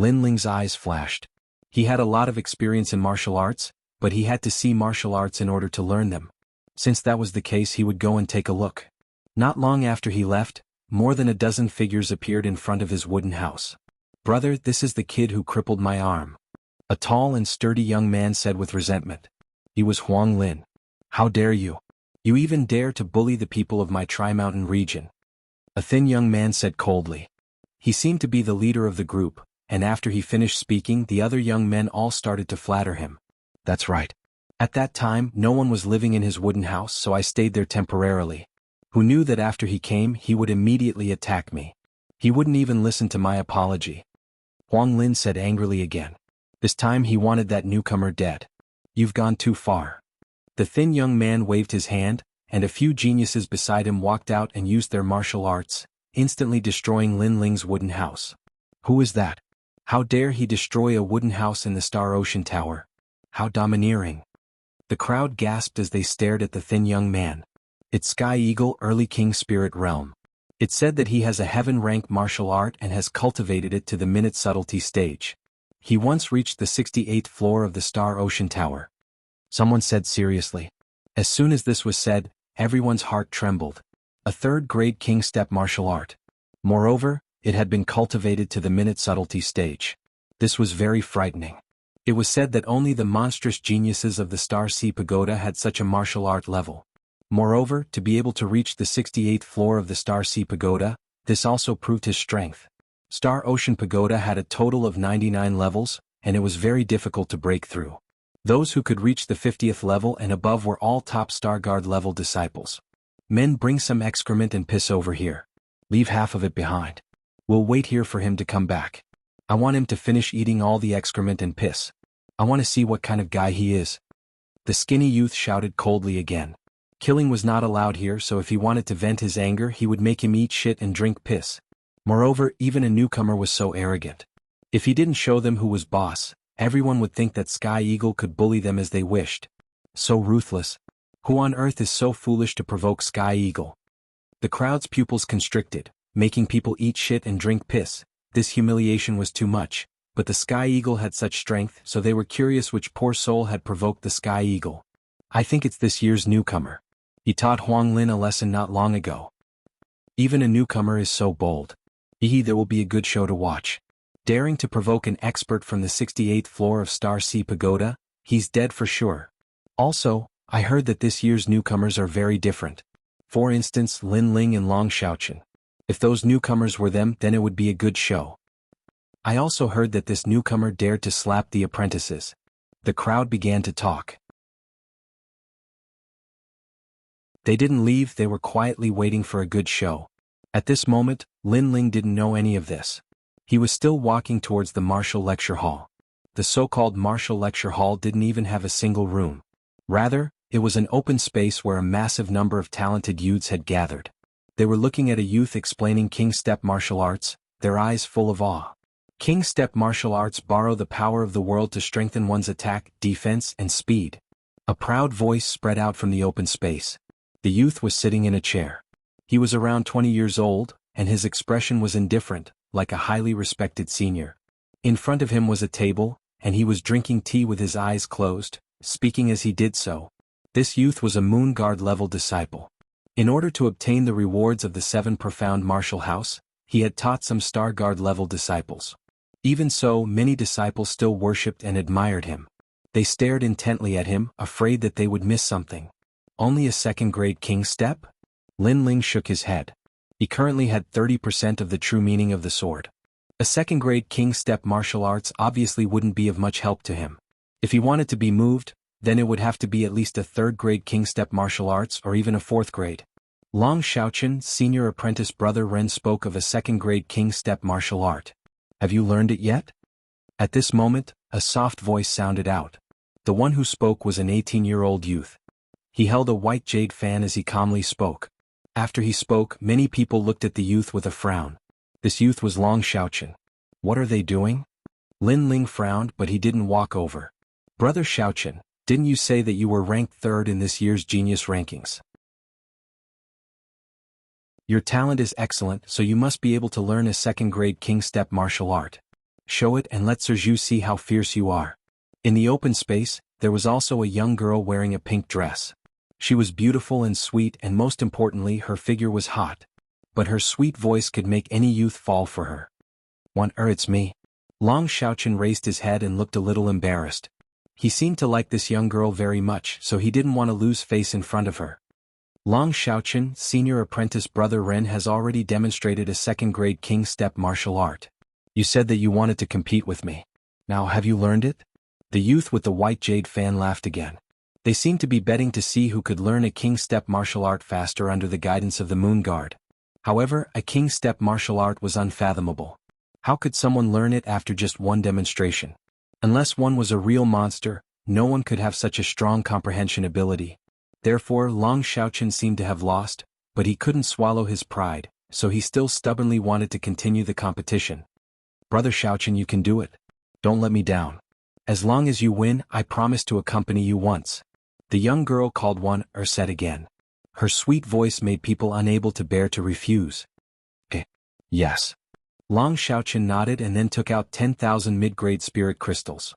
Lin Ling's eyes flashed. He had a lot of experience in martial arts, but he had to see martial arts in order to learn them. Since that was the case, he would go and take a look. Not long after he left, more than a dozen figures appeared in front of his wooden house. "Brother, this is the kid who crippled my arm," a tall and sturdy young man said with resentment. He was Huang Lin. "How dare you? You even dare to bully the people of my Tri-Mountain region," a thin young man said coldly. He seemed to be the leader of the group, and after he finished speaking, the other young men all started to flatter him. "That's right. At that time, no one was living in his wooden house, so I stayed there temporarily. Who knew that after he came, he would immediately attack me? He wouldn't even listen to my apology," Huang Lin said angrily again. This time he wanted that newcomer dead. "You've gone too far." The thin young man waved his hand, and a few geniuses beside him walked out and used their martial arts, instantly destroying Lin Ling's wooden house. "Who is that? How dare he destroy a wooden house in the Star Ocean Tower? How domineering!" The crowd gasped as they stared at the thin young man. "It's Sky Eagle, Early King Spirit Realm. It said that he has a heaven-rank martial art and has cultivated it to the minute subtlety stage. He once reached the 68th floor of the Star Ocean Tower," someone said seriously. As soon as this was said, everyone's heart trembled. A third-grade king step martial art. Moreover, it had been cultivated to the minute subtlety stage. This was very frightening. It was said that only the monstrous geniuses of the Star Sea Pagoda had such a martial art level. Moreover, to be able to reach the 68th floor of the Star Sea Pagoda, this also proved his strength. Star Ocean Pagoda had a total of 99 levels, and it was very difficult to break through. Those who could reach the 50th level and above were all top Starguard level disciples. "Men, bring some excrement and piss over here. Leave half of it behind. We'll wait here for him to come back. I want him to finish eating all the excrement and piss. I want to see what kind of guy he is." The skinny youth shouted coldly again. Killing was not allowed here, so if he wanted to vent his anger, he would make him eat shit and drink piss. Moreover, even a newcomer was so arrogant. If he didn't show them who was boss, everyone would think that Sky Eagle could bully them as they wished. So ruthless. Who on earth is so foolish to provoke Sky Eagle? The crowd's pupils constricted, making people eat shit and drink piss. This humiliation was too much, but the Sky Eagle had such strength, so they were curious which poor soul had provoked the Sky Eagle. "I think it's this year's newcomer. He taught Huang Lin a lesson not long ago. Even a newcomer is so bold. There will be a good show to watch. Daring to provoke an expert from the 68th floor of Star Sea Pagoda, he's dead for sure. Also, I heard that this year's newcomers are very different. For instance, Lin Ling and Long Xiaochen. If those newcomers were them, then it would be a good show. I also heard that this newcomer dared to slap the apprentices." The crowd began to talk. They didn't leave, they were quietly waiting for a good show. At this moment, Lin Ling didn't know any of this. He was still walking towards the martial lecture hall. The so-called martial lecture hall didn't even have a single room. Rather, it was an open space where a massive number of talented youths had gathered. They were looking at a youth explaining King Step martial arts, their eyes full of awe. King Step martial arts borrow the power of the world to strengthen one's attack, defense, and speed. A proud voice spread out from the open space. The youth was sitting in a chair. He was around 20 years old, and his expression was indifferent, like a highly respected senior. In front of him was a table, and he was drinking tea with his eyes closed, speaking as he did so. This youth was a Moon Guard level disciple. In order to obtain the rewards of the 7 profound martial house, he had taught some Star Guard level disciples. Even so, many disciples still worshipped and admired him. They stared intently at him, afraid that they would miss something. Only a second-grade King Step? Lin Ling shook his head. He currently had 30% of the true meaning of the sword. A second-grade King Step martial arts obviously wouldn't be of much help to him. If he wanted to be moved, then it would have to be at least a third-grade King Step martial arts or even a fourth grade. Long Xiaochen, senior apprentice brother Ren, spoke of a second-grade King Step martial art. "Have you learned it yet?" At this moment, a soft voice sounded out. The one who spoke was an 18-year-old youth. He held a white jade fan as he calmly spoke. After he spoke, many people looked at the youth with a frown. This youth was Long Xiaochen. "What are they doing?" Lin Ling frowned, but he didn't walk over. "Brother Xiaochen, didn't you say that you were ranked 3rd in this year's genius rankings? Your talent is excellent, so you must be able to learn a second-grade King Step martial art." Show it and let Sir Zhu see how fierce you are. In the open space, there was also a young girl wearing a pink dress. She was beautiful and sweet, and most importantly her figure was hot. But her sweet voice could make any youth fall for her. It's me. Long Xiaochen raised his head and looked a little embarrassed. He seemed to like this young girl very much, so he didn't want to lose face in front of her. Long Xiaochen, senior apprentice brother Ren, has already demonstrated a second-grade king step martial art. You said that you wanted to compete with me. Now have you learned it? The youth with the white jade fan laughed again. They seemed to be betting to see who could learn a king step martial art faster under the guidance of the Moon Guard. However, a king step martial art was unfathomable. How could someone learn it after just one demonstration? Unless one was a real monster, no one could have such a strong comprehension ability. Therefore, Long Xiaochen seemed to have lost, but he couldn't swallow his pride, so he still stubbornly wanted to continue the competition. Brother Xiaochen, you can do it. Don't let me down. As long as you win, I promise to accompany you once. The young girl called said again. Her sweet voice made people unable to bear to refuse. Yes. Long Xiaochen nodded and then took out 10,000 mid-grade spirit crystals.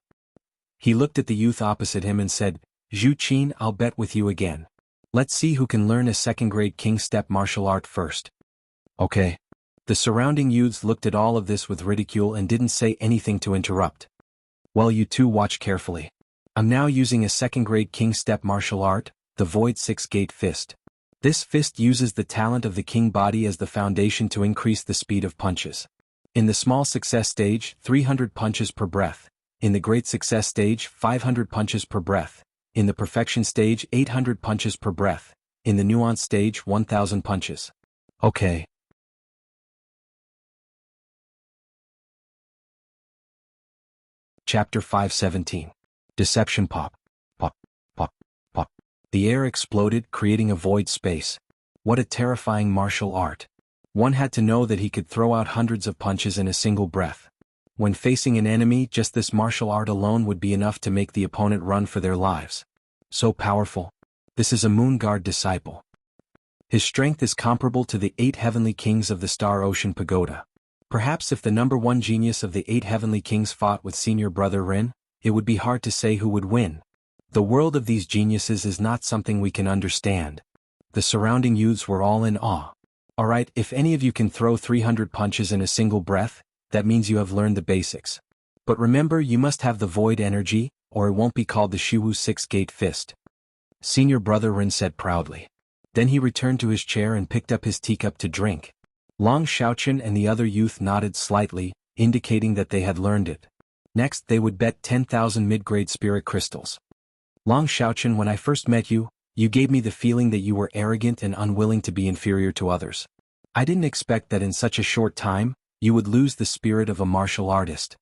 He looked at the youth opposite him and said, Zhu Qin, I'll bet with you again. Let's see who can learn a second-grade king step martial art first. Okay. The surrounding youths looked at all of this with ridicule and didn't say anything to interrupt. Well, you two watch carefully. I'm now using a second-grade king step martial art, the Void Six-Gate Fist. This fist uses the talent of the king body as the foundation to increase the speed of punches. In the small success stage, 300 punches per breath. In the great success stage, 500 punches per breath. In the perfection stage, 800 punches per breath. In the nuance stage, 1,000 punches. Okay. Chapter 517. Deception Pop. Pop, pop, pop. The air exploded, creating a void space. What a terrifying martial art. One had to know that he could throw out hundreds of punches in a single breath. When facing an enemy, just this martial art alone would be enough to make the opponent run for their lives. So powerful. This is a Moon Guard disciple. His strength is comparable to the 8 heavenly kings of the Star Ocean Pagoda. Perhaps if the number one genius of the 8 heavenly kings fought with senior brother Rin, it would be hard to say who would win. The world of these geniuses is not something we can understand. The surrounding youths were all in awe. Alright, if any of you can throw 300 punches in a single breath, that means you have learned the basics. But remember, you must have the void energy, or it won't be called the Shiwu Six-Gate Fist. Senior brother Rin said proudly. Then he returned to his chair and picked up his teacup to drink. Long Xiaochen and the other youth nodded slightly, indicating that they had learned it. Next, they would bet 10,000 mid-grade spirit crystals. Long Xiaochen, when I first met you, you gave me the feeling that you were arrogant and unwilling to be inferior to others. I didn't expect that in such a short time, you would lose the spirit of a martial artist.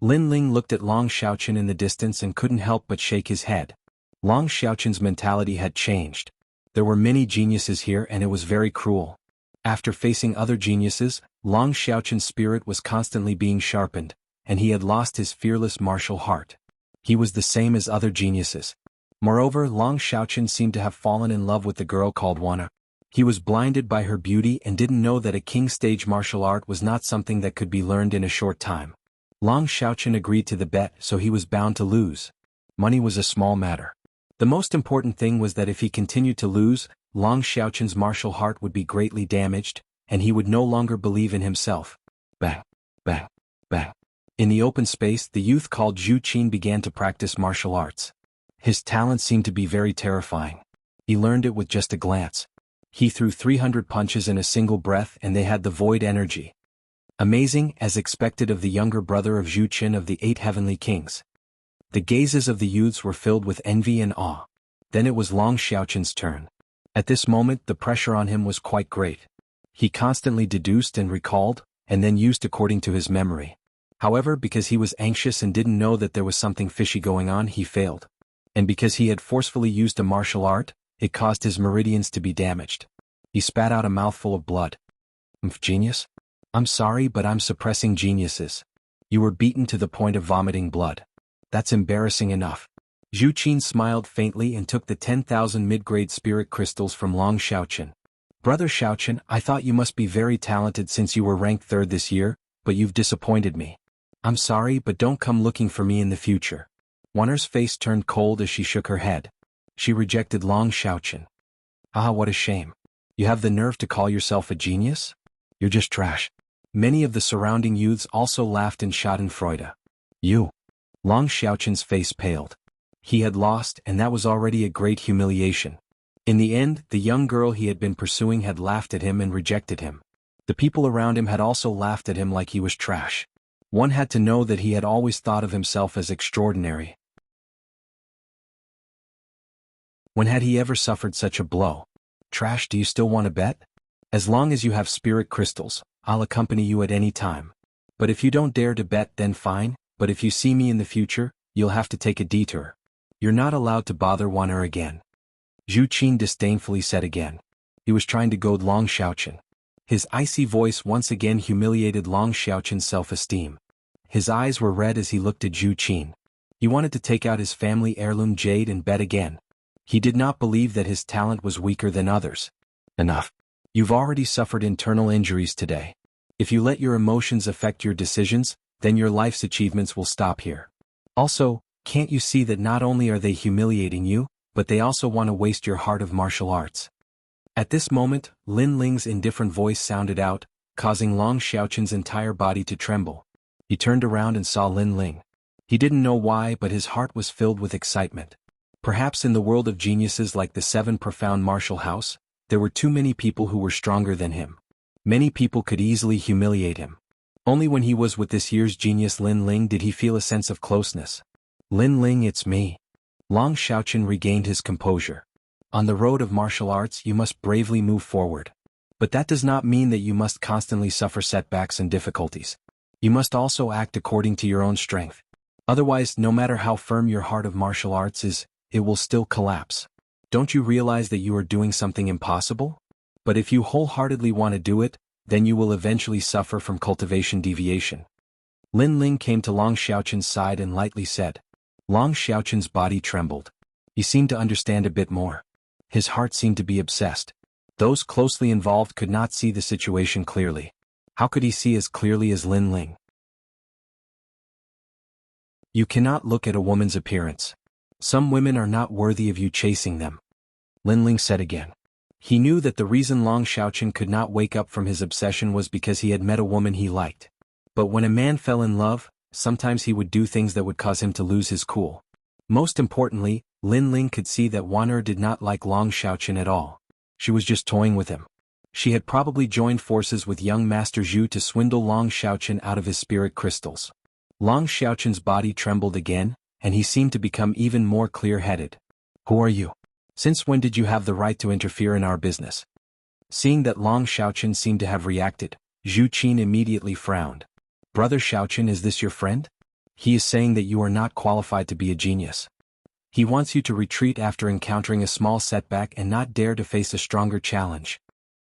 Lin Ling looked at Long Xiaochen in the distance and couldn't help but shake his head. Long Xiaochen's mentality had changed. There were many geniuses here and it was very cruel. After facing other geniuses, Long Xiaochen's spirit was constantly being sharpened, and he had lost his fearless martial heart. He was the same as other geniuses. Moreover, Long Xiaochen seemed to have fallen in love with the girl called Wana. He was blinded by her beauty and didn't know that a king stage martial art was not something that could be learned in a short time. Long Xiaochen agreed to the bet, so he was bound to lose. Money was a small matter. The most important thing was that if he continued to lose, Long Xiaochen's martial heart would be greatly damaged, and he would no longer believe in himself. Bang, bang, bang. In the open space, the youth called Zhu Qin began to practice martial arts. His talent seemed to be very terrifying. He learned it with just a glance. He threw 300 punches in a single breath and they had the void energy. Amazing, as expected of the younger brother of Zhu Qin of the 8 heavenly kings. The gazes of the youths were filled with envy and awe. Then it was Long Xiaochen's turn. At this moment the pressure on him was quite great. He constantly deduced and recalled, and then used according to his memory. However, because he was anxious and didn't know that there was something fishy going on, he failed. And because he had forcefully used a martial art, it caused his meridians to be damaged. He spat out a mouthful of blood. Genius? I'm sorry, but I'm suppressing geniuses. You were beaten to the point of vomiting blood. That's embarrassing enough. Zhu Qin smiled faintly and took the 10,000 mid-grade spirit crystals from Long Xiaochen. Brother Xiaochen, I thought you must be very talented since you were ranked 3rd this year, but you've disappointed me. I'm sorry, but don't come looking for me in the future. Wanner's face turned cold as she shook her head. She rejected Long Xiaochen. Ah, what a shame. You have the nerve to call yourself a genius? You're just trash. Many of the surrounding youths also laughed in schadenfreude. You. Long Xiaochen's face paled. He had lost, and that was already a great humiliation. In the end, the young girl he had been pursuing had laughed at him and rejected him. The people around him had also laughed at him like he was trash. One had to know that he had always thought of himself as extraordinary. When had he ever suffered such a blow? Trash, do you still want to bet? As long as you have spirit crystals, I'll accompany you at any time. But if you don't dare to bet, then fine, but if you see me in the future, you'll have to take a detour. You're not allowed to bother Wanner again. Zhu Qin disdainfully said again. He was trying to goad Long Xiaochen. His icy voice once again humiliated Long Xiaochen's self-esteem. His eyes were red as he looked at Zhu Qin. He wanted to take out his family heirloom jade and bet again. He did not believe that his talent was weaker than others. Enough. You've already suffered internal injuries today. If you let your emotions affect your decisions, then your life's achievements will stop here. Also, can't you see that not only are they humiliating you, but they also want to waste your heart of martial arts? At this moment, Lin Ling's indifferent voice sounded out, causing Long Xiaochen's entire body to tremble. He turned around and saw Lin Ling. He didn't know why, but his heart was filled with excitement. Perhaps in the world of geniuses like the Seven Profound Martial House, there were too many people who were stronger than him. Many people could easily humiliate him. Only when he was with this year's genius Lin Ling did he feel a sense of closeness. Lin Ling, it's me. Long Xiaochen regained his composure. On the road of martial arts you must bravely move forward. But that does not mean that you must constantly suffer setbacks and difficulties. You must also act according to your own strength. Otherwise, no matter how firm your heart of martial arts is, it will still collapse. Don't you realize that you are doing something impossible? But if you wholeheartedly want to do it, then you will eventually suffer from cultivation deviation. Lin Ling came to Long Xiaochen's side and lightly said. Long Xiaochen's body trembled. He seemed to understand a bit more. His heart seemed to be obsessed. Those closely involved could not see the situation clearly. How could he see as clearly as Lin Ling? You cannot look at a woman's appearance. Some women are not worthy of you chasing them. Lin Ling said again. He knew that the reason Long Xiaochen could not wake up from his obsession was because he had met a woman he liked. But when a man fell in love, sometimes he would do things that would cause him to lose his cool. Most importantly, Lin Ling could see that Wanner did not like Long Xiaochen at all. She was just toying with him. She had probably joined forces with young Master Zhu to swindle Long Xiaochen out of his spirit crystals. Long Xiaochen's body trembled again, and he seemed to become even more clear-headed. Who are you? Since when did you have the right to interfere in our business? Seeing that Long Xiaochen seemed to have reacted, Zhu Qin immediately frowned. Brother Xiaochen, is this your friend? He is saying that you are not qualified to be a genius. He wants you to retreat after encountering a small setback and not dare to face a stronger challenge.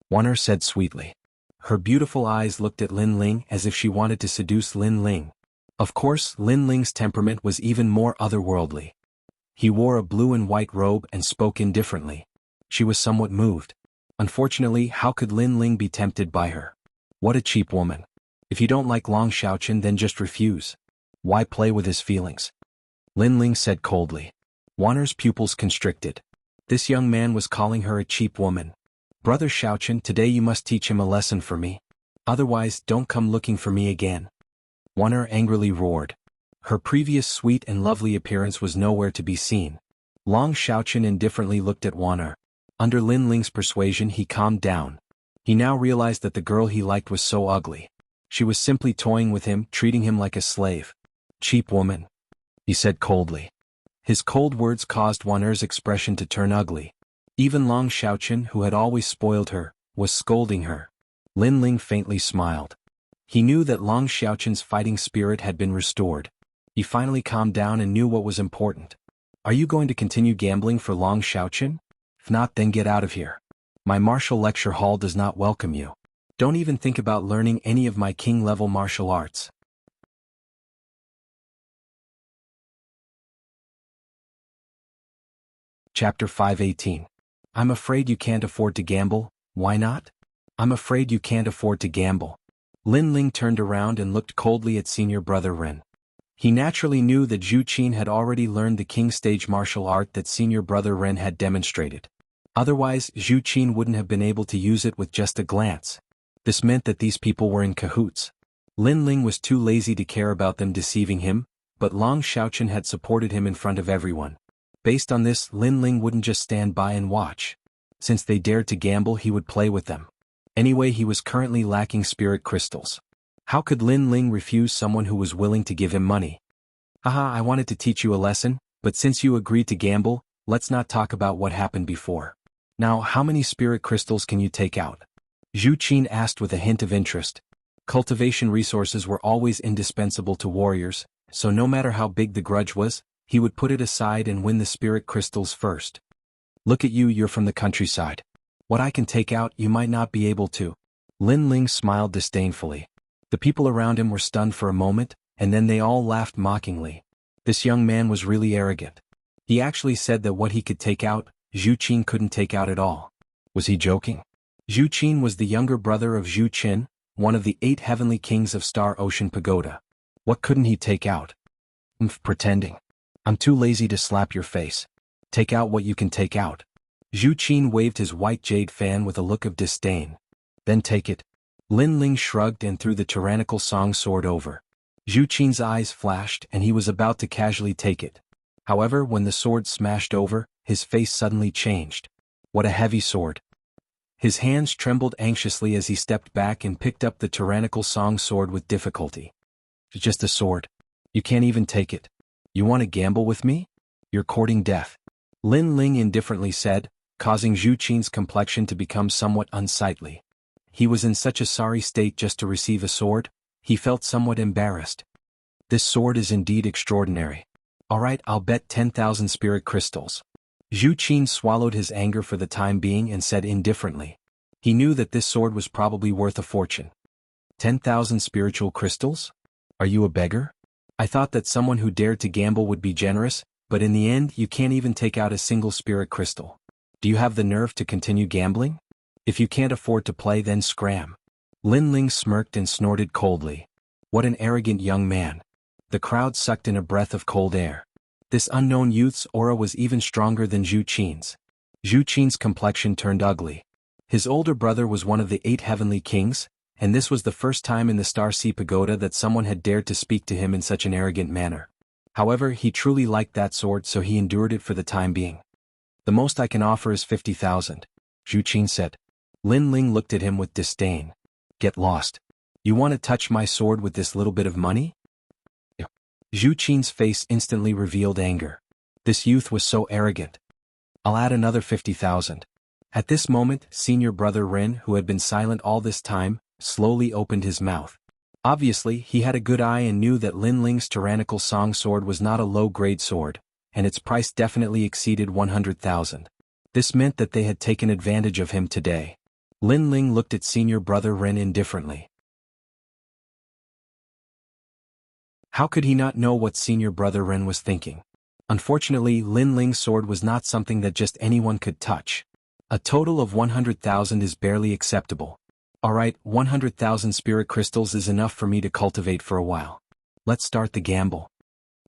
Wanner said sweetly. Her beautiful eyes looked at Lin Ling as if she wanted to seduce Lin Ling. Of course, Lin Ling's temperament was even more otherworldly. He wore a blue and white robe and spoke indifferently. She was somewhat moved. Unfortunately, how could Lin Ling be tempted by her? What a cheap woman. If you don't like Long Xiaochen, then just refuse. Why play with his feelings? Lin Ling said coldly. Wanner's pupils constricted. This young man was calling her a cheap woman. Brother Xiaochen, today you must teach him a lesson for me. Otherwise, don't come looking for me again. Wanner angrily roared. Her previous sweet and lovely appearance was nowhere to be seen. Long Xiaochen indifferently looked at Wanner. Under Lin Ling's persuasion he calmed down. He now realized that the girl he liked was so ugly. She was simply toying with him, treating him like a slave. Cheap woman, he said coldly. His cold words caused Wanner's expression to turn ugly. Even Long Xiaochen, who had always spoiled her, was scolding her. Lin Ling faintly smiled. He knew that Long Xiaochen's fighting spirit had been restored. He finally calmed down and knew what was important. Are you going to continue gambling for Long Xiaochen? If not, then get out of here. My martial lecture hall does not welcome you. Don't even think about learning any of my king-level martial arts. Chapter 518. I'm afraid you can't afford to gamble. Why not? I'm afraid you can't afford to gamble. Lin Ling turned around and looked coldly at senior brother Ren. He naturally knew that Zhu Qin had already learned the king stage martial art that senior brother Ren had demonstrated. Otherwise, Zhu Qin wouldn't have been able to use it with just a glance. This meant that these people were in cahoots. Lin Ling was too lazy to care about them deceiving him, but Long Xiaochen had supported him in front of everyone. Based on this, Lin Ling wouldn't just stand by and watch. Since they dared to gamble, he would play with them. Anyway, he was currently lacking spirit crystals. How could Lin Ling refuse someone who was willing to give him money? Haha, I wanted to teach you a lesson, but since you agreed to gamble, let's not talk about what happened before. Now, how many spirit crystals can you take out? Zhu Qin asked with a hint of interest. Cultivation resources were always indispensable to warriors, so no matter how big the grudge was, he would put it aside and win the spirit crystals first. Look at you, you're from the countryside. What I can take out, you might not be able to. Lin Ling smiled disdainfully. The people around him were stunned for a moment, and then they all laughed mockingly. This young man was really arrogant. He actually said that what he could take out, Zhu Qin couldn't take out at all. Was he joking? Zhu Qin was the younger brother of Zhu Qin, one of the 8 heavenly kings of Star Ocean Pagoda. What couldn't he take out? Pretending. I'm too lazy to slap your face. Take out what you can take out. Zhu Qin waved his white jade fan with a look of disdain. Then take it. Lin Ling shrugged and threw the tyrannical song sword over. Zhu Qin's eyes flashed and he was about to casually take it. However, when the sword smashed over, his face suddenly changed. What a heavy sword. His hands trembled anxiously as he stepped back and picked up the tyrannical song sword with difficulty. It's just a sword. You can't even take it. You want to gamble with me? You're courting death. Lin Ling indifferently said, causing Zhu Qin's complexion to become somewhat unsightly. He was in such a sorry state just to receive a sword, he felt somewhat embarrassed. This sword is indeed extraordinary. Alright, I'll bet 10,000 spirit crystals. Zhu Qin swallowed his anger for the time being and said indifferently. He knew that this sword was probably worth a fortune. 10,000 spiritual crystals? Are you a beggar? I thought that someone who dared to gamble would be generous, but in the end you can't even take out a single spirit crystal. Do you have the nerve to continue gambling? If you can't afford to play, then scram. Lin Ling smirked and snorted coldly. What an arrogant young man. The crowd sucked in a breath of cold air. This unknown youth's aura was even stronger than Zhu Qin's. Zhu Qin's complexion turned ugly. His older brother was one of the 8 heavenly kings, and this was the first time in the Star Sea Pagoda that someone had dared to speak to him in such an arrogant manner. However, he truly liked that sword, so he endured it for the time being. The most I can offer is 50,000, Zhu Qin said. Lin Ling looked at him with disdain. Get lost. You want to touch my sword with this little bit of money? Zhu Qin's face instantly revealed anger. This youth was so arrogant. I'll add another 50,000. At this moment, senior brother Ren, who had been silent all this time, slowly opened his mouth. Obviously, he had a good eye and knew that Lin Ling's tyrannical song sword was not a low-grade sword, and its price definitely exceeded 100,000. This meant that they had taken advantage of him today. Lin Ling looked at senior brother Ren indifferently. How could he not know what senior brother Ren was thinking? Unfortunately, Lin Ling's sword was not something that just anyone could touch. A total of 100,000 is barely acceptable. Alright, 100,000 spirit crystals is enough for me to cultivate for a while. Let's start the gamble.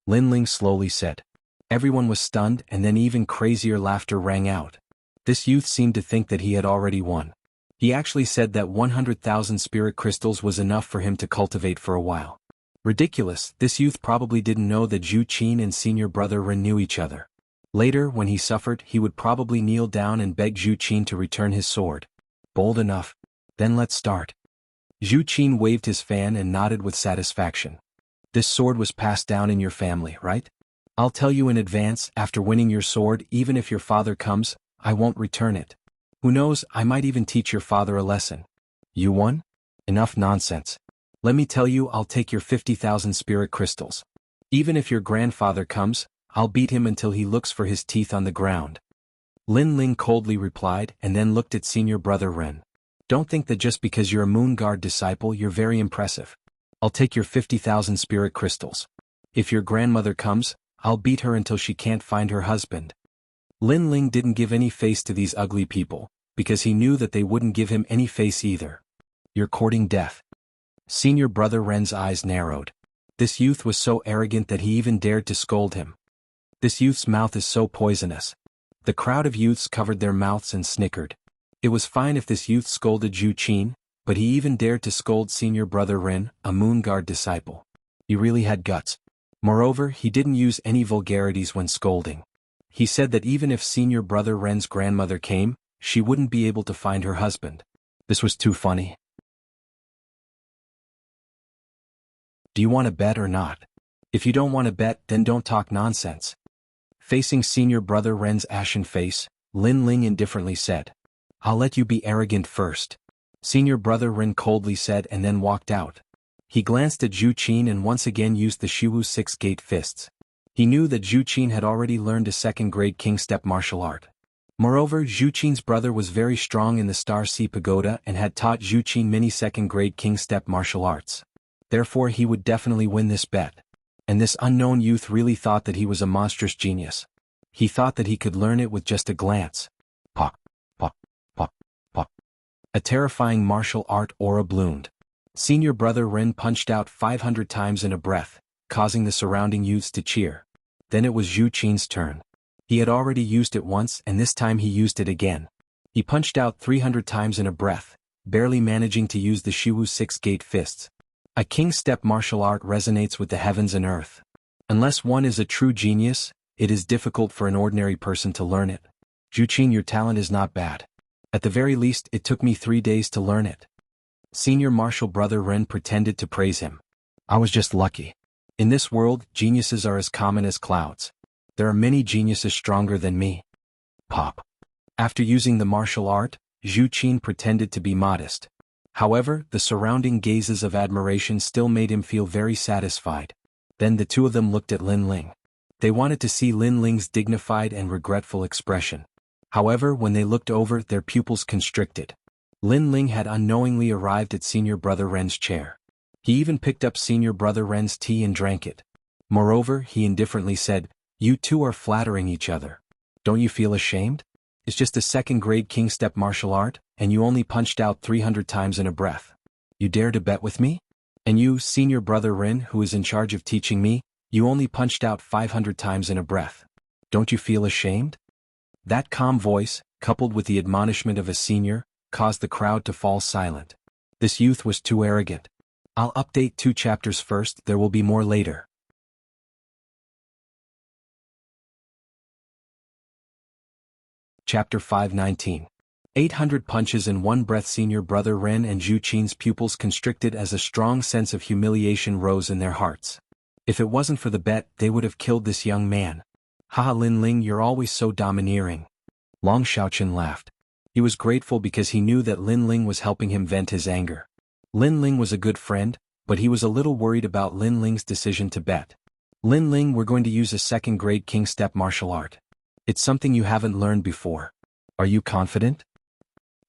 Lin Ling slowly said. Everyone was stunned, and then even crazier laughter rang out. This youth seemed to think that he had already won. He actually said that 100,000 spirit crystals was enough for him to cultivate for a while. Ridiculous, this youth probably didn't know that Zhu Qin and senior brother Ren knew each other. Later, when he suffered, he would probably kneel down and beg Zhu Qin to return his sword. Bold enough. Then let's start. Zhu Qin waved his fan and nodded with satisfaction. This sword was passed down in your family, right? I'll tell you in advance, after winning your sword, even if your father comes, I won't return it. Who knows, I might even teach your father a lesson. You won? Enough nonsense. Let me tell you, I'll take your 50,000 spirit crystals. Even if your grandfather comes, I'll beat him until he looks for his teeth on the ground. Lin Ling coldly replied and then looked at senior brother Ren. Don't think that just because you're a Moon Guard disciple you're very impressive. I'll take your 50,000 spirit crystals. If your grandmother comes, I'll beat her until she can't find her husband. Lin Ling didn't give any face to these ugly people, because he knew that they wouldn't give him any face either. You're courting death. Senior brother Ren's eyes narrowed. This youth was so arrogant that he even dared to scold him. This youth's mouth is so poisonous. The crowd of youths covered their mouths and snickered. It was fine if this youth scolded Zhu Qin, but he even dared to scold senior brother Ren, a Moon Guard disciple. He really had guts. Moreover, he didn't use any vulgarities when scolding. He said that even if senior brother Ren's grandmother came, she wouldn't be able to find her husband. This was too funny. Do you want to bet or not? If you don't want to bet, then don't talk nonsense. Facing senior brother Ren's ashen face, Lin Ling indifferently said. I'll let you be arrogant first. Senior brother Ren coldly said and then walked out. He glanced at Zhu Qin and once again used the Shiwu six-gate fists. He knew that Zhu Qin had already learned a second-grade king step martial art. Moreover, Zhu Qin's brother was very strong in the Star Sea Pagoda and had taught Zhu Qin many second-grade king step martial arts. Therefore he would definitely win this bet. And this unknown youth really thought that he was a monstrous genius. He thought that he could learn it with just a glance. Pop, pop, pop, pop. A terrifying martial art aura bloomed. Senior brother Ren punched out 500 times in a breath, causing the surrounding youths to cheer. Then it was Zhu Qin's turn. He had already used it once and this time he used it again. He punched out 300 times in a breath, barely managing to use the Shiwu six-gate fists. A king step martial art resonates with the heavens and earth. Unless one is a true genius, it is difficult for an ordinary person to learn it. Zhu Qin, your talent is not bad. At the very least, it took me 3 days to learn it. Senior martial brother Ren pretended to praise him. I was just lucky. In this world, geniuses are as common as clouds. There are many geniuses stronger than me. Pop. After using the martial art, Zhu Qin pretended to be modest. However, the surrounding gazes of admiration still made him feel very satisfied. Then the two of them looked at Lin Ling. They wanted to see Lin Ling's dignified and regretful expression. However, when they looked over, their pupils constricted. Lin Ling had unknowingly arrived at senior brother Ren's chair. He even picked up senior brother Ren's tea and drank it. Moreover, he indifferently said, "You two are flattering each other. Don't you feel ashamed? It's just a second-grade king step martial art, and you only punched out 300 times in a breath. You dare to bet with me? And you, senior brother Ren, who is in charge of teaching me, you only punched out 500 times in a breath. Don't you feel ashamed?" That calm voice, coupled with the admonishment of a senior, caused the crowd to fall silent. This youth was too arrogant. I'll update 2 chapters first, there will be more later. Chapter 519. 800 punches in one breath. Senior brother Ren and Zhu Qin's pupils constricted as a strong sense of humiliation rose in their hearts. If it wasn't for the bet, they would have killed this young man. Haha, Lin Ling, you're always so domineering. Long Xiaoqun laughed. He was grateful because he knew that Lin Ling was helping him vent his anger. Lin Ling was a good friend, but he was a little worried about Lin Ling's decision to bet. Lin Ling, we're going to use a second-grade king step martial art. It's something you haven't learned before. Are you confident?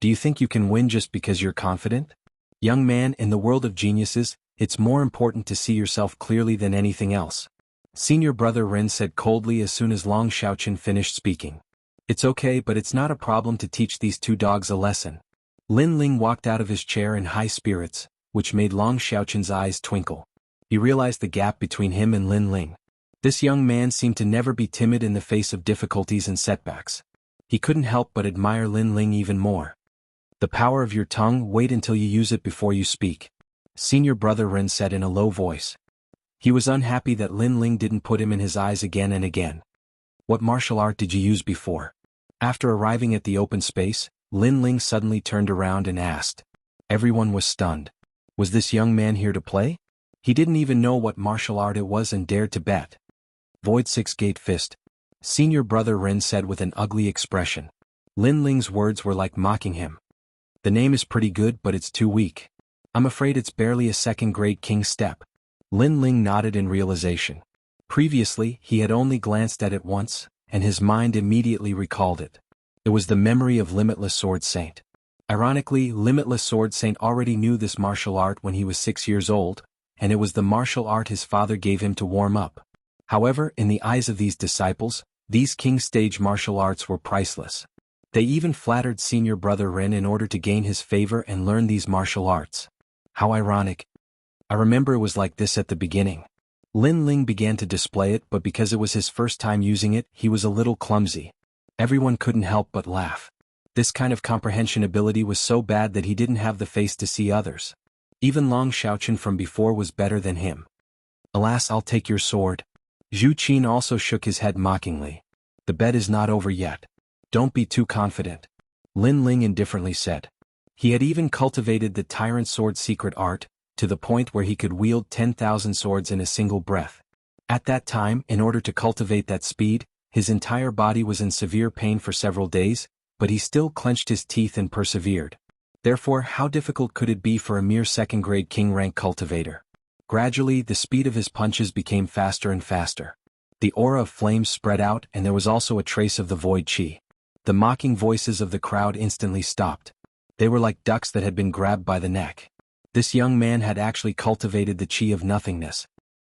Do you think you can win just because you're confident? Young man, in the world of geniuses, it's more important to see yourself clearly than anything else. Senior brother Ren said coldly as soon as Long Xiaoqun finished speaking. It's okay, but it's not a problem to teach these 2 dogs a lesson. Lin Ling walked out of his chair in high spirits, which made Long Xiaoqun's eyes twinkle. He realized the gap between him and Lin Ling. This young man seemed to never be timid in the face of difficulties and setbacks. He couldn't help but admire Lin Ling even more. The power of your tongue, wait until you use it before you speak. Senior brother Ren said in a low voice. He was unhappy that Lin Ling didn't put him in his eyes again and again. What martial art did you use before? After arriving at the open space, Lin Ling suddenly turned around and asked. Everyone was stunned. Was this young man here to play? He didn't even know what martial art it was and dared to bet. Void six-gate fist. Senior brother Ren said with an ugly expression. Lin Ling's words were like mocking him. The name is pretty good, but it's too weak. I'm afraid it's barely a second-grade king step. Lin Ling nodded in realization. Previously, he had only glanced at it once, and his mind immediately recalled it. It was the memory of Limitless Sword Saint. Ironically, Limitless Sword Saint already knew this martial art when he was 6 years old, and it was the martial art his father gave him to warm up. However, in the eyes of these disciples, these king stage martial arts were priceless. They even flattered senior brother Ren in order to gain his favor and learn these martial arts. How ironic. I remember it was like this at the beginning. Lin Ling began to display it, but because it was his first time using it, he was a little clumsy. Everyone couldn't help but laugh. This kind of comprehension ability was so bad that he didn't have the face to see others. Even Long Xiaochen from before was better than him. Alas, I'll take your sword. Zhu Qin also shook his head mockingly. The bet is not over yet. Don't be too confident. Lin Ling indifferently said. He had even cultivated the tyrant sword secret art, to the point where he could wield 10,000 swords in a single breath. At that time, in order to cultivate that speed, his entire body was in severe pain for several days, but he still clenched his teeth and persevered. Therefore, how difficult could it be for a mere second-grade king-rank cultivator? Gradually, the speed of his punches became faster and faster. The aura of flames spread out, and there was also a trace of the void qi. The mocking voices of the crowd instantly stopped. They were like ducks that had been grabbed by the neck. This young man had actually cultivated the qi of nothingness.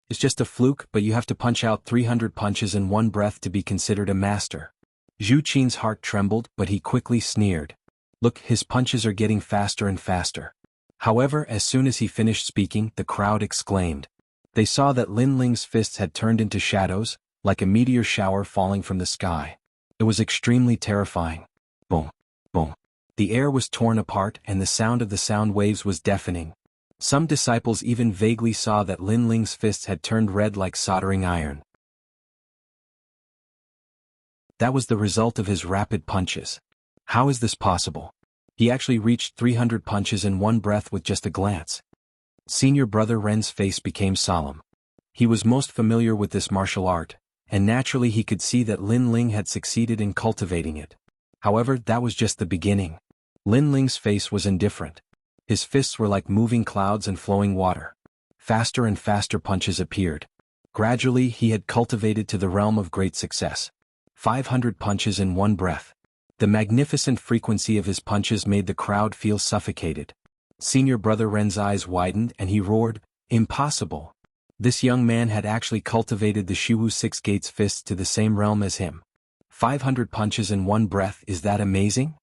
It's just a fluke, but you have to punch out 300 punches in one breath to be considered a master. Zhu Qin's heart trembled, but he quickly sneered. Look, his punches are getting faster and faster. However, as soon as he finished speaking, the crowd exclaimed. They saw that Lin Ling's fists had turned into shadows, like a meteor shower falling from the sky. It was extremely terrifying. Boom, boom. The air was torn apart and the sound of the sound waves was deafening. Some disciples even vaguely saw that Lin Ling's fists had turned red like soldering iron. That was the result of his rapid punches. How is this possible? He actually reached 300 punches in one breath with just a glance. Senior brother Ren's face became solemn. He was most familiar with this martial art, and naturally he could see that Lin Ling had succeeded in cultivating it. However, that was just the beginning. Lin Ling's face was indifferent. His fists were like moving clouds and flowing water. Faster and faster punches appeared. Gradually he had cultivated to the realm of great success. 500 punches in one breath. The magnificent frequency of his punches made the crowd feel suffocated. Senior brother Ren's eyes widened and he roared, "Impossible!" This young man had actually cultivated the Shiwu Six Gates fists to the same realm as him. 500 punches in one breath, is that amazing?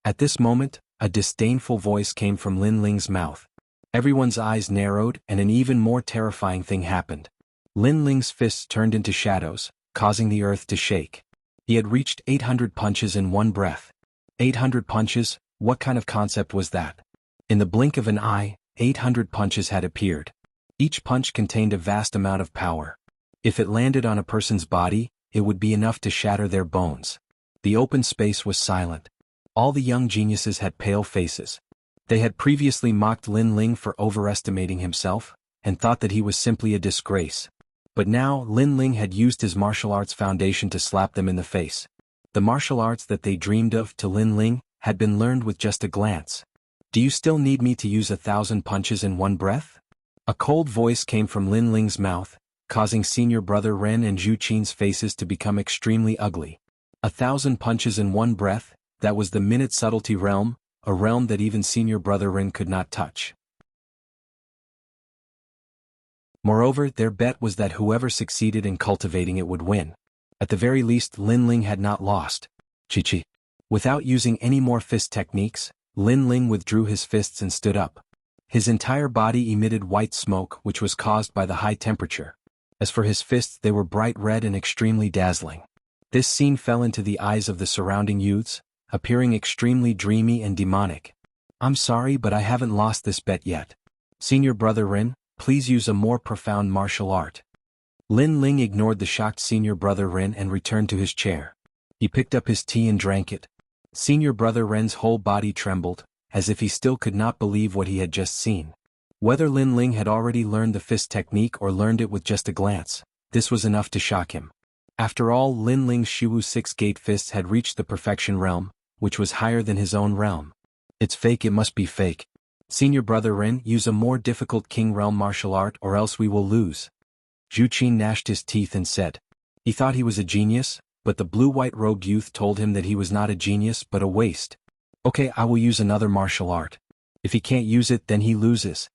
At this moment, a disdainful voice came from Lin Ling's mouth. Everyone's eyes narrowed and an even more terrifying thing happened. Lin Ling's fists turned into shadows, causing the earth to shake. He had reached 800 punches in one breath. 800 punches, what kind of concept was that? In the blink of an eye, 800 punches had appeared. Each punch contained a vast amount of power. If it landed on a person's body, it would be enough to shatter their bones. The open space was silent. All the young geniuses had pale faces. They had previously mocked Lin Ling for overestimating himself, and thought that he was simply a disgrace. But now, Lin Ling had used his martial arts foundation to slap them in the face. The martial arts that they dreamed of to Lin Ling had been learned with just a glance. Do you still need me to use 1,000 punches in one breath? A cold voice came from Lin Ling's mouth, causing senior brother Ren and Zhu Qin's faces to become extremely ugly. 1,000 punches in one breath, that was the minute subtlety realm, a realm that even senior brother Ren could not touch. Moreover, their bet was that whoever succeeded in cultivating it would win. At the very least, Lin Ling had not lost. Chi-chi. Without using any more fist techniques, Lin Ling withdrew his fists and stood up. His entire body emitted white smoke, which was caused by the high temperature. As for his fists, they were bright red and extremely dazzling. This scene fell into the eyes of the surrounding youths, appearing extremely dreamy and demonic. I'm sorry, but I haven't lost this bet yet. Senior brother Ren, please use a more profound martial art. Lin Ling ignored the shocked senior brother Ren and returned to his chair. He picked up his tea and drank it. Senior brother Ren's whole body trembled, as if he still could not believe what he had just seen. Whether Lin Ling had already learned the fist technique or learned it with just a glance, this was enough to shock him. After all, Lin Ling's Shiwu Six-Gate fists had reached the perfection realm, which was higher than his own realm. It's fake, it must be fake. Senior brother Ren, use a more difficult king realm martial art or else we will lose. Zhu Qin gnashed his teeth and said. He thought he was a genius, but the blue-white robed youth told him that he was not a genius but a waste. Okay, I will use another martial art. If he can't use it, then he loses.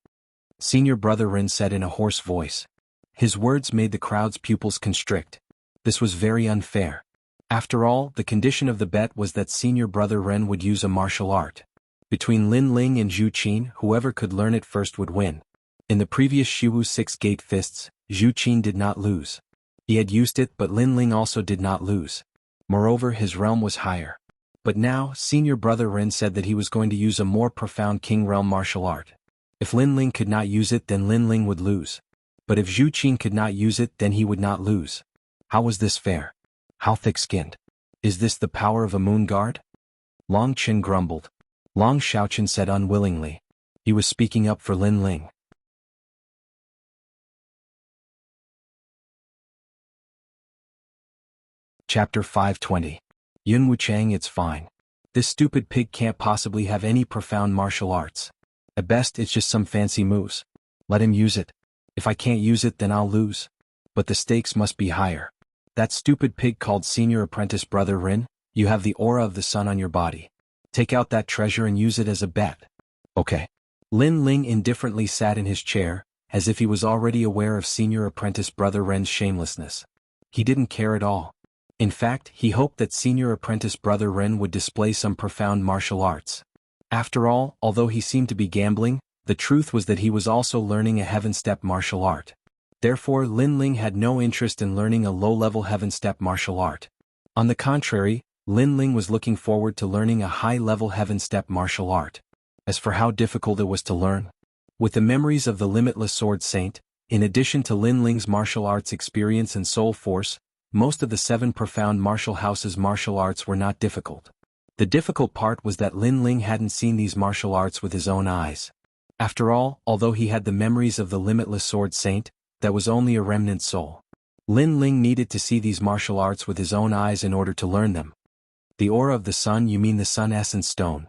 Senior brother Ren said in a hoarse voice. His words made the crowd's pupils constrict. This was very unfair. After all, the condition of the bet was that senior brother Ren would use a martial art. Between Lin Ling and Zhu Qin, whoever could learn it first would win. In the previous Shiwu 6 gate fists, Zhu Qin did not lose. He had used it, but Lin Ling also did not lose. Moreover, his realm was higher. But now, senior brother Ren said that he was going to use a more profound king realm martial art. If Lin Ling could not use it, then Lin Ling would lose. But if Zhu Qin could not use it, then he would not lose. How was this fair? How thick-skinned? Is this the power of a moon guard? Long Qin grumbled. Long Shaoqian said unwillingly. He was speaking up for Lin Ling. Chapter 520. Yun Wuchang, it's fine. This stupid pig can't possibly have any profound martial arts. At best, it's just some fancy moves. Let him use it. If I can't use it, then I'll lose. But the stakes must be higher. That stupid pig called Senior Apprentice Brother Rin, you have the aura of the sun on your body. Take out that treasure and use it as a bet. Okay. Lin Ling indifferently sat in his chair, as if he was already aware of Senior Apprentice Brother Ren's shamelessness. He didn't care at all. In fact, he hoped that Senior Apprentice Brother Ren would display some profound martial arts. After all, although he seemed to be gambling, the truth was that he was also learning a heaven step martial art. Therefore, Lin Ling had no interest in learning a low-level heaven step martial art. On the contrary, Lin Ling was looking forward to learning a high-level heaven step martial art. As for how difficult it was to learn, with the memories of the limitless Sword Saint, in addition to Lin Ling's martial arts experience and soul force, most of the 7 profound martial houses' martial arts were not difficult. The difficult part was that Lin Ling hadn't seen these martial arts with his own eyes. After all, although he had the memories of the limitless Sword Saint, that was only a remnant soul. Lin Ling needed to see these martial arts with his own eyes in order to learn them. The aura of the sun, you mean the sun essence stone.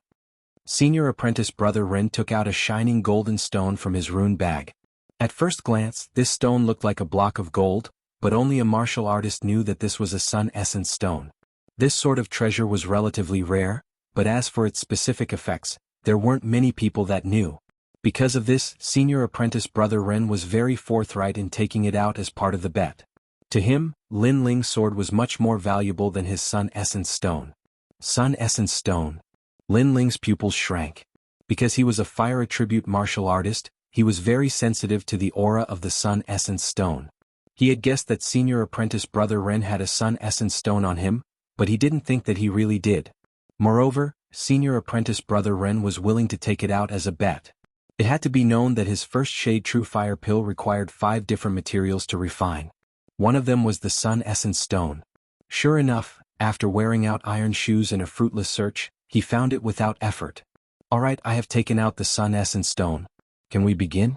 Senior Apprentice Brother Ren took out a shining golden stone from his rune bag. At first glance, this stone looked like a block of gold, but only a martial artist knew that this was a sun essence stone. This sort of treasure was relatively rare, but as for its specific effects, there weren't many people that knew. Because of this, Senior Apprentice Brother Ren was very forthright in taking it out as part of the bet. To him, Lin Ling's sword was much more valuable than his sun essence stone. Sun essence stone. Lin Ling's pupils shrank. Because he was a fire attribute martial artist, he was very sensitive to the aura of the sun essence stone. He had guessed that Senior Apprentice Brother Ren had a sun essence stone on him, but he didn't think that he really did. Moreover, Senior Apprentice Brother Ren was willing to take it out as a bet. It had to be known that his first shade True Fire pill required 5 different materials to refine. One of them was the sun essence stone. Sure enough, after wearing out iron shoes in a fruitless search, he found it without effort. Alright, I have taken out the sun essence stone. Can we begin?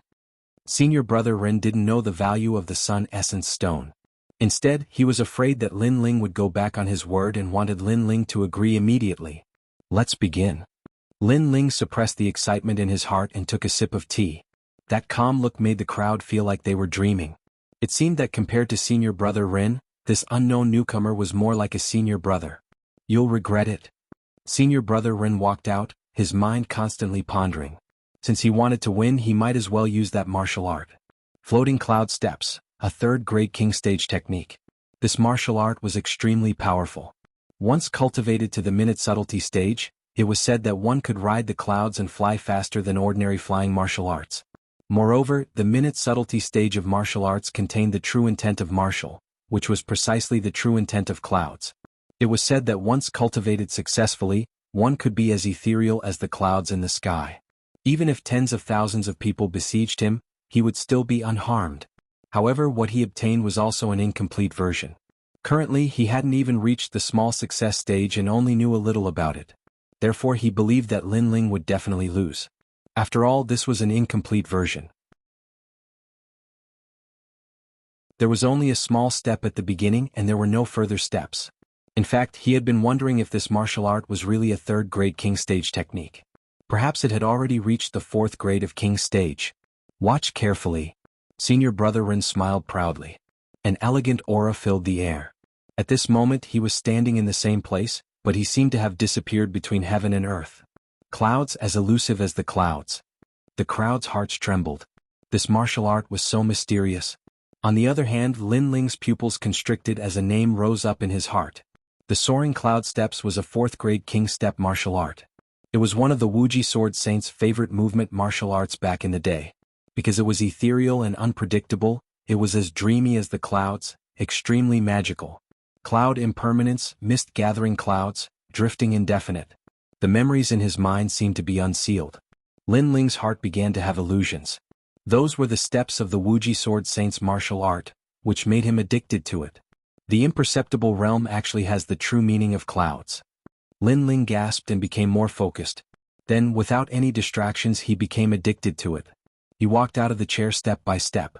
Senior Brother Ren didn't know the value of the sun essence stone. Instead, he was afraid that Lin Ling would go back on his word and wanted Lin Ling to agree immediately. Let's begin. Lin Ling suppressed the excitement in his heart and took a sip of tea. That calm look made the crowd feel like they were dreaming. It seemed that compared to Senior Brother Ren, this unknown newcomer was more like a senior brother. You'll regret it. Senior Brother Ren walked out, his mind constantly pondering. Since he wanted to win, he might as well use that martial art. Floating Cloud Steps, a 3rd-grade king stage technique. This martial art was extremely powerful. Once cultivated to the minute subtlety stage, it was said that one could ride the clouds and fly faster than ordinary flying martial arts. Moreover, the minute subtlety stage of martial arts contained the true intent of martial, which was precisely the true intent of clouds. It was said that once cultivated successfully, one could be as ethereal as the clouds in the sky. Even if tens of thousands of people besieged him, he would still be unharmed. However, what he obtained was also an incomplete version. Currently, he hadn't even reached the small success stage and only knew a little about it. Therefore, he believed that Lin Ling would definitely lose. After all, this was an incomplete version. There was only a small step at the beginning and there were no further steps. In fact, he had been wondering if this martial art was really a 3rd-grade king stage technique. Perhaps it had already reached the 4th grade of king stage. Watch carefully. Senior Brother Ren smiled proudly. An elegant aura filled the air. At this moment he was standing in the same place, but he seemed to have disappeared between heaven and earth. Clouds as elusive as the clouds. The crowd's hearts trembled. This martial art was so mysterious. On the other hand, Lin Ling's pupils constricted as a name rose up in his heart. The Soaring Cloud Steps was a 4th-grade king step martial art. It was one of the Wuji Sword Saint's favorite movement martial arts back in the day. Because it was ethereal and unpredictable, it was as dreamy as the clouds, extremely magical. Cloud impermanence, mist-gathering clouds, drifting indefinite. The memories in his mind seemed to be unsealed. Lin Ling's heart began to have illusions. Those were the steps of the Wuji Sword Saint's martial art, which made him addicted to it. The imperceptible realm actually has the true meaning of clouds. Lin Ling gasped and became more focused. Then, without any distractions, he became addicted to it. He walked out of the chair step by step.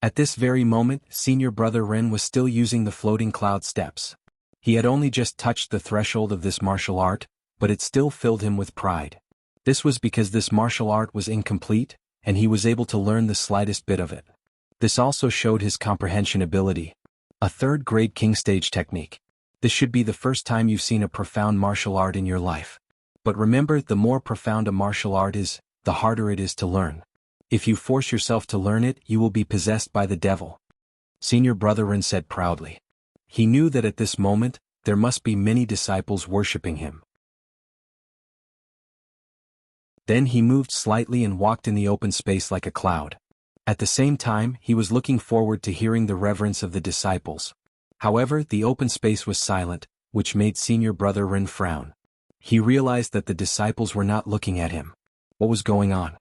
At this very moment, senior brother Ren was still using the floating cloud steps. He had only just touched the threshold of this martial art, but it still filled him with pride. This was because this martial art was incomplete, and he was able to learn the slightest bit of it. This also showed his comprehension ability. A third-grade king stage technique. This should be the first time you've seen a profound martial art in your life. But remember, the more profound a martial art is, the harder it is to learn. If you force yourself to learn it, you will be possessed by the devil. Senior brother Ren said proudly. He knew that at this moment, there must be many disciples worshipping him. Then he moved slightly and walked in the open space like a cloud. At the same time, he was looking forward to hearing the reverence of the disciples. However, the open space was silent, which made senior brother Ren frown. He realized that the disciples were not looking at him. What was going on?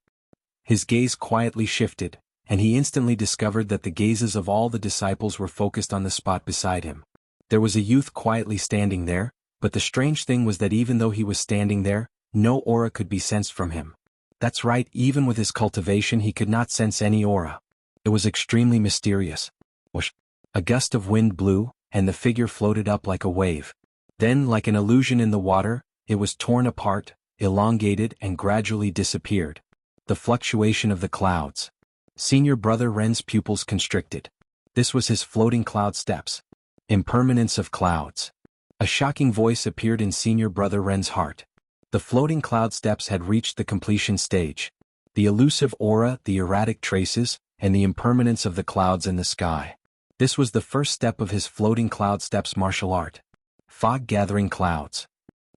His gaze quietly shifted, and he instantly discovered that the gazes of all the disciples were focused on the spot beside him. There was a youth quietly standing there, but the strange thing was that even though he was standing there, no aura could be sensed from him. That's right, even with his cultivation he could not sense any aura. It was extremely mysterious. Whoosh! A gust of wind blew, and the figure floated up like a wave. Then, like an illusion in the water, it was torn apart, elongated, and gradually disappeared. The fluctuation of the clouds. Senior brother Ren's pupils constricted. This was his floating cloud steps. Impermanence of clouds. A shocking voice appeared in senior brother Ren's heart. The floating cloud steps had reached the completion stage. The elusive aura, the erratic traces, and the impermanence of the clouds in the sky. This was the first step of his floating cloud steps martial art. Fog-gathering clouds.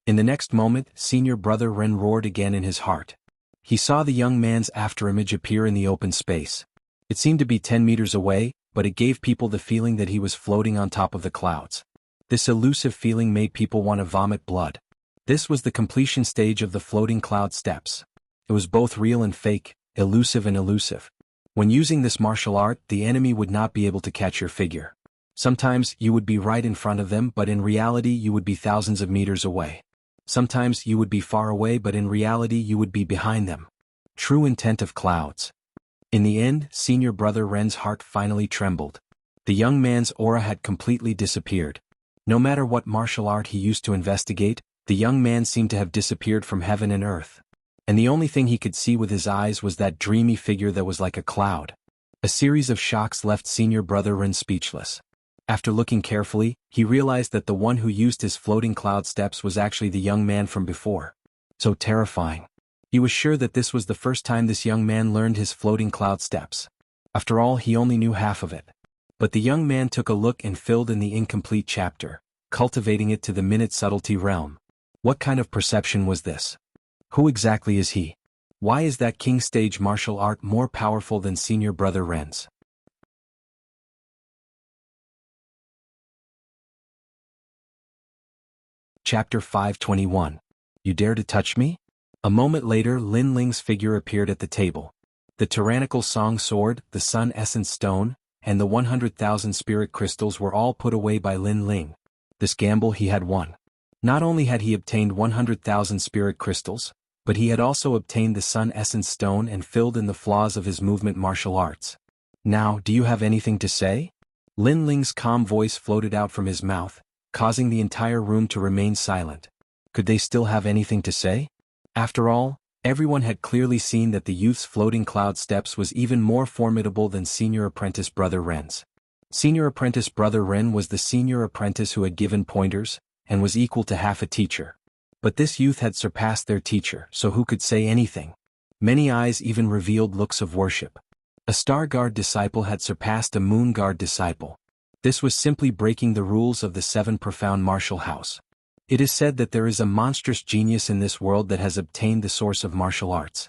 In the next moment, senior brother Ren roared again in his heart. He saw the young man's afterimage appear in the open space. It seemed to be 10 meters away, but it gave people the feeling that he was floating on top of the clouds. This elusive feeling made people want to vomit blood. This was the completion stage of the floating cloud steps. It was both real and fake, elusive and elusive. When using this martial art, the enemy would not be able to catch your figure. Sometimes you would be right in front of them, but in reality you would be thousands of meters away. Sometimes you would be far away, but in reality you would be behind them. True intent of clouds. In the end, senior brother Ren's heart finally trembled. The young man's aura had completely disappeared. No matter what martial art he used to investigate, the young man seemed to have disappeared from heaven and earth. And the only thing he could see with his eyes was that dreamy figure that was like a cloud. A series of shocks left senior brother Ren speechless. After looking carefully, he realized that the one who used his floating cloud steps was actually the young man from before. So terrifying. He was sure that this was the first time this young man learned his floating cloud steps. After all, he only knew half of it. But the young man took a look and filled in the incomplete chapter, cultivating it to the minute subtlety realm. What kind of perception was this? Who exactly is he? Why is that king stage martial art more powerful than senior brother Ren's? Chapter 521. You dare to touch me? A moment later, Lin Ling's figure appeared at the table. The tyrannical song sword, the sun essence stone, and the 100,000 spirit crystals were all put away by Lin Ling. This gamble he had won. Not only had he obtained 100,000 spirit crystals, but he had also obtained the sun essence stone and filled in the flaws of his movement martial arts. Now, do you have anything to say? Lin Ling's calm voice floated out from his mouth, causing the entire room to remain silent. Could they still have anything to say? After all, everyone had clearly seen that the youth's floating cloud steps was even more formidable than senior apprentice brother Ren's. Senior apprentice brother Ren was the senior apprentice who had given pointers, and was equal to half a teacher. But this youth had surpassed their teacher, so who could say anything? Many eyes even revealed looks of worship. A Star Guard disciple had surpassed a Moon Guard disciple. This was simply breaking the rules of the 7 profound martial house. It is said that there is a monstrous genius in this world that has obtained the source of martial arts.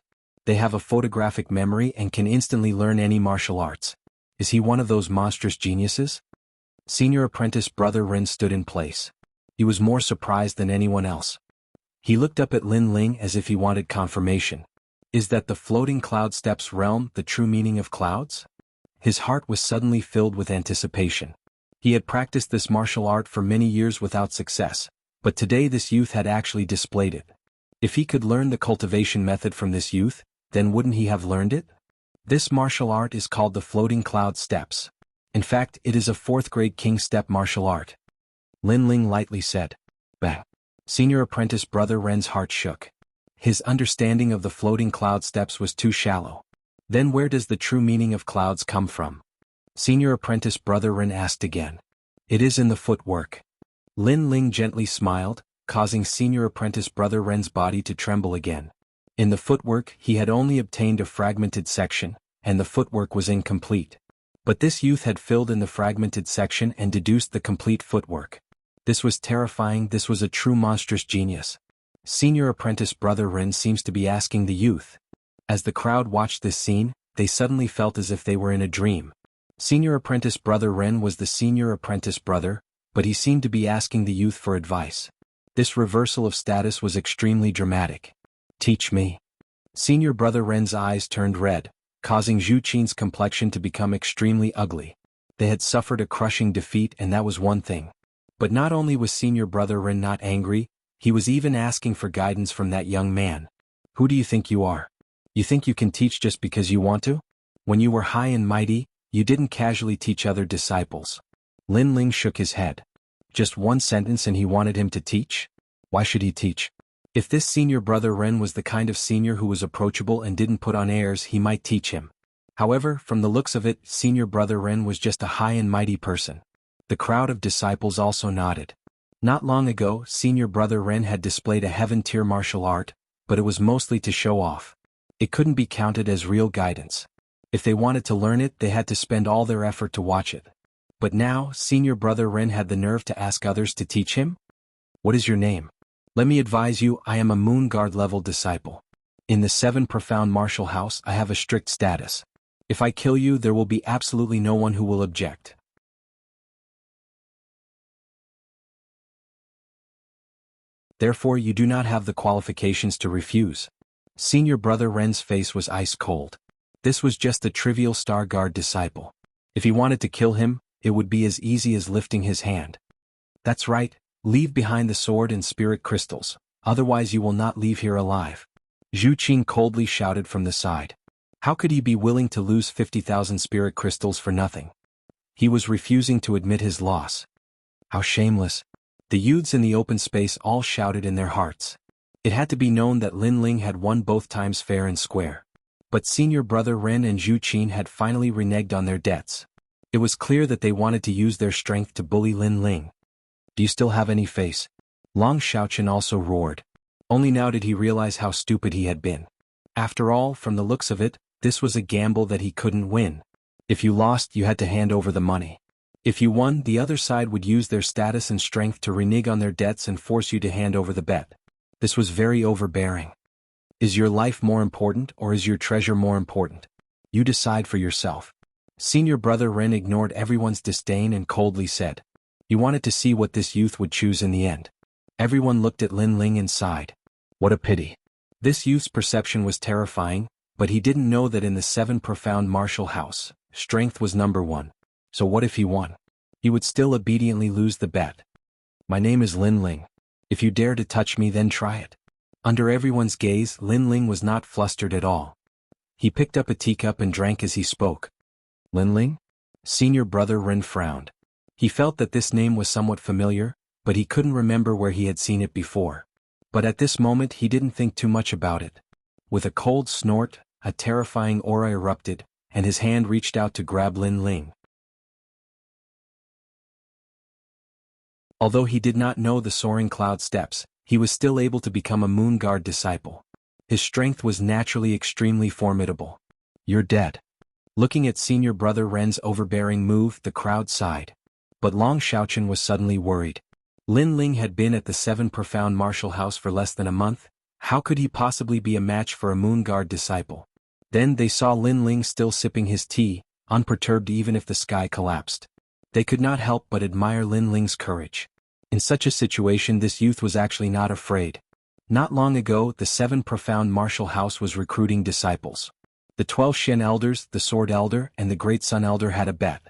They have a photographic memory and can instantly learn any martial arts. Is he one of those monstrous geniuses? Senior apprentice Brother Ren stood in place. He was more surprised than anyone else. He looked up at Lin Ling as if he wanted confirmation. Is that the floating cloud steps realm the true meaning of clouds? His heart was suddenly filled with anticipation. He had practiced this martial art for many years without success, but today this youth had actually displayed it. If he could learn the cultivation method from this youth, then wouldn't he have learned it? This martial art is called the floating cloud steps. In fact, it is a 4th grade king step martial art. Lin Ling lightly said. Bah. Senior apprentice Brother Ren's heart shook. His understanding of the floating cloud steps was too shallow. Then where does the true meaning of clouds come from? Senior apprentice Brother Ren asked again. It is in the footwork. Lin Ling gently smiled, causing senior apprentice Brother Ren's body to tremble again. In the footwork he had only obtained a fragmented section, and the footwork was incomplete. But this youth had filled in the fragmented section and deduced the complete footwork. This was terrifying. This was a true monstrous genius. Senior apprentice Brother Ren seems to be asking the youth. As the crowd watched this scene, they suddenly felt as if they were in a dream. Senior apprentice Brother Ren was the senior apprentice brother, but he seemed to be asking the youth for advice. This reversal of status was extremely dramatic. Teach me. Senior Brother Ren's eyes turned red, causing Zhu Qin's complexion to become extremely ugly. They had suffered a crushing defeat, and that was one thing. But not only was Senior Brother Ren not angry, he was even asking for guidance from that young man. Who do you think you are? You think you can teach just because you want to? When you were high and mighty, you didn't casually teach other disciples. Lin Ling shook his head. Just one sentence and he wanted him to teach? Why should he teach? If this Senior Brother Ren was the kind of senior who was approachable and didn't put on airs, he might teach him. However, from the looks of it, Senior Brother Ren was just a high and mighty person. The crowd of disciples also nodded. Not long ago, Senior Brother Ren had displayed a heaven-tier martial art, but it was mostly to show off. It couldn't be counted as real guidance. If they wanted to learn it, they had to spend all their effort to watch it. But now, Senior Brother Ren had the nerve to ask others to teach him? What is your name? Let me advise you, I am a Moon Guard level disciple. In the 7 Profound Martial House, I have a strict status. If I kill you, there will be absolutely no one who will object. Therefore, you do not have the qualifications to refuse. Senior Brother Ren's face was ice cold. This was just a trivial Star Guard disciple. If he wanted to kill him, it would be as easy as lifting his hand. That's right, leave behind the sword and spirit crystals, otherwise you will not leave here alive. Zhu Qin coldly shouted from the side. How could he be willing to lose 50,000 spirit crystals for nothing? He was refusing to admit his loss. How shameless. The youths in the open space all shouted in their hearts. It had to be known that Lin Ling had won both times fair and square. But Senior Brother Ren and Zhu Qin had finally reneged on their debts. It was clear that they wanted to use their strength to bully Lin Ling. Do you still have any face? Long Xiaoqian also roared. Only now did he realize how stupid he had been. After all, from the looks of it, this was a gamble that he couldn't win. If you lost, you had to hand over the money. If you won, the other side would use their status and strength to renege on their debts and force you to hand over the bet. This was very overbearing. Is your life more important or is your treasure more important? You decide for yourself. Senior Brother Ren ignored everyone's disdain and coldly said. He wanted to see what this youth would choose in the end. Everyone looked at Lin Ling and sighed. What a pity. This youth's perception was terrifying, but he didn't know that in the 7 Profound Martial House, strength was number 1. So what if he won? He would still obediently lose the bet. My name is Lin Ling. If you dare to touch me, then try it. Under everyone's gaze, Lin Ling was not flustered at all. He picked up a teacup and drank as he spoke. Lin Ling? Senior Brother Ren frowned. He felt that this name was somewhat familiar, but he couldn't remember where he had seen it before. But at this moment he didn't think too much about it. With a cold snort, a terrifying aura erupted, and his hand reached out to grab Lin Ling. Although he did not know the soaring cloud steps, he was still able to become a Moon Guard disciple. His strength was naturally extremely formidable. You're dead. Looking at Senior Brother Ren's overbearing move, the crowd sighed. But Long Xiaoqian was suddenly worried. Lin Ling had been at the 7 Profound Martial House for less than a month, How could he possibly be a match for a Moon Guard disciple? Then they saw Lin Ling still sipping his tea, unperturbed even if the sky collapsed. They could not help but admire Lin Ling's courage. In such a situation this youth was actually not afraid. Not long ago the 7 Profound Martial House was recruiting disciples. The 12 Shen Elders, the Sword Elder and the Great Sun Elder had a bet.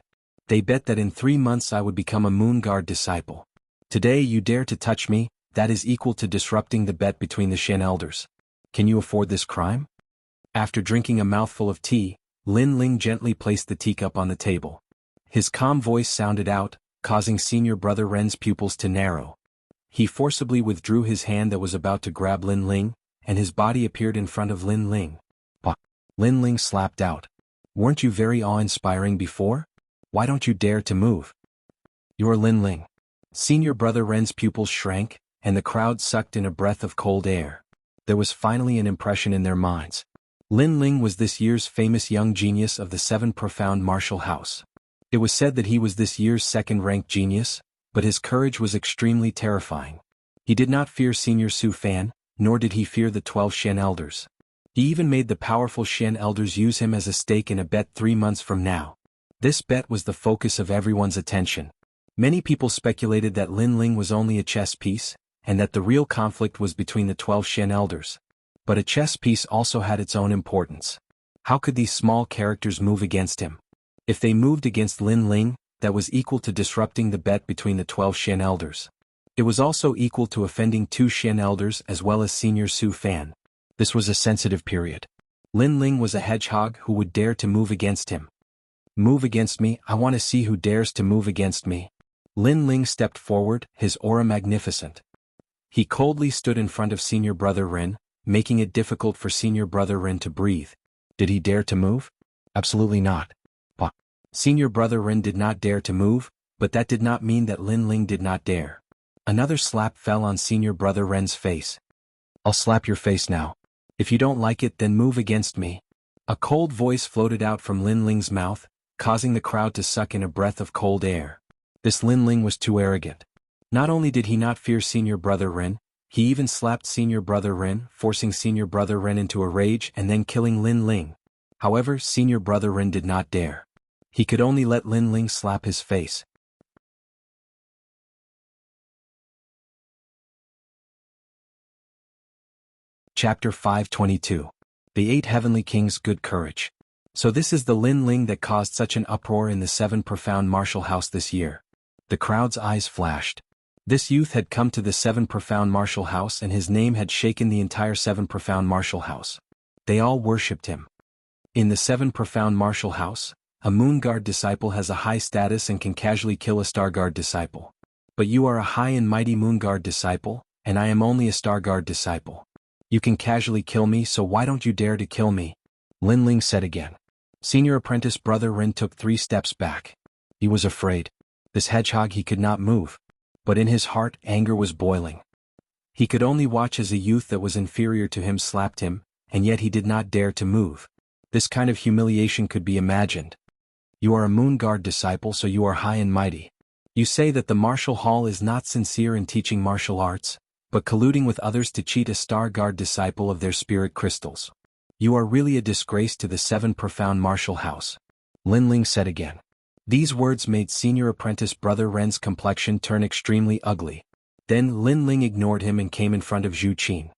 They bet that in 3 months I would become a Moon Guard disciple. Today you dare to touch me, that is equal to disrupting the bet between the Shen Elders. Can you afford this crime? After drinking a mouthful of tea, Lin Ling gently placed the teacup on the table. His calm voice sounded out, causing Senior Brother Ren's pupils to narrow. He forcibly withdrew his hand that was about to grab Lin Ling, and his body appeared in front of Lin Ling. Bah! Lin Ling slapped out. Weren't you very awe-inspiring before? Why don't you dare to move? You're Lin Ling. Senior Brother Ren's pupils shrank, and the crowd sucked in a breath of cold air. There was finally an impression in their minds. Lin Ling was this year's famous young genius of the 7 Profound Martial House. It was said that he was this year's second-ranked genius, but his courage was extremely terrifying. He did not fear Senior Su Fan, nor did he fear the 12 Shen Elders. He even made the powerful Shen Elders use him as a stake in a bet 3 months from now. This bet was the focus of everyone's attention. Many people speculated that Lin Ling was only a chess piece, and that the real conflict was between the 12 Shen Elders. But a chess piece also had its own importance. How could these small characters move against him? If they moved against Lin Ling, that was equal to disrupting the bet between the 12 Shen Elders. It was also equal to offending 2 Shen Elders as well as Senior Su Fan. This was a sensitive period. Lin Ling was a hedgehog who would dare to move against him. Move against me, I want to see who dares to move against me. Lin Ling stepped forward, his aura magnificent. He coldly stood in front of Senior Brother Ren, making it difficult for Senior Brother Ren to breathe. Did he dare to move? Absolutely not. Bah! Senior Brother Ren did not dare to move, but that did not mean that Lin Ling did not dare. Another slap fell on Senior Brother Ren's face. I'll slap your face now. If you don't like it then move against me. A cold voice floated out from Lin Ling's mouth, causing the crowd to suck in a breath of cold air. This Lin Ling was too arrogant. Not only did he not fear Senior Brother Ren, he even slapped Senior Brother Ren, forcing Senior Brother Ren into a rage and then killing Lin Ling. However, Senior Brother Ren did not dare. He could only let Lin Ling slap his face. Chapter 522. The 8 Heavenly Kings' Good Courage. So this is the Lin Ling that caused such an uproar in the 7 Profound Martial House this year. The crowd's eyes flashed. This youth had come to the 7 Profound Martial House and his name had shaken the entire 7 Profound Martial House. They all worshipped him. In the 7 Profound Martial House, a Moon Guard disciple has a high status and can casually kill a Star Guard disciple. But you are a high and mighty Moon Guard disciple, and I am only a Star Guard disciple. You can casually kill me, so why don't you dare to kill me? Lin Ling said again. Senior Apprentice Brother Ren took 3 steps back. He was afraid. This hedgehog he could not move. But in his heart anger was boiling. He could only watch as a youth that was inferior to him slapped him, and yet he did not dare to move. This kind of humiliation could be imagined. You are a Moon Guard disciple, so you are high and mighty. You say that the martial hall is not sincere in teaching martial arts, but colluding with others to cheat a Star Guard disciple of their spirit crystals. You are really a disgrace to the 7 Profound Martial House. Lin Ling said again. These words made Senior Apprentice Brother Ren's complexion turn extremely ugly. Then Lin Ling ignored him and came in front of Zhu Qin.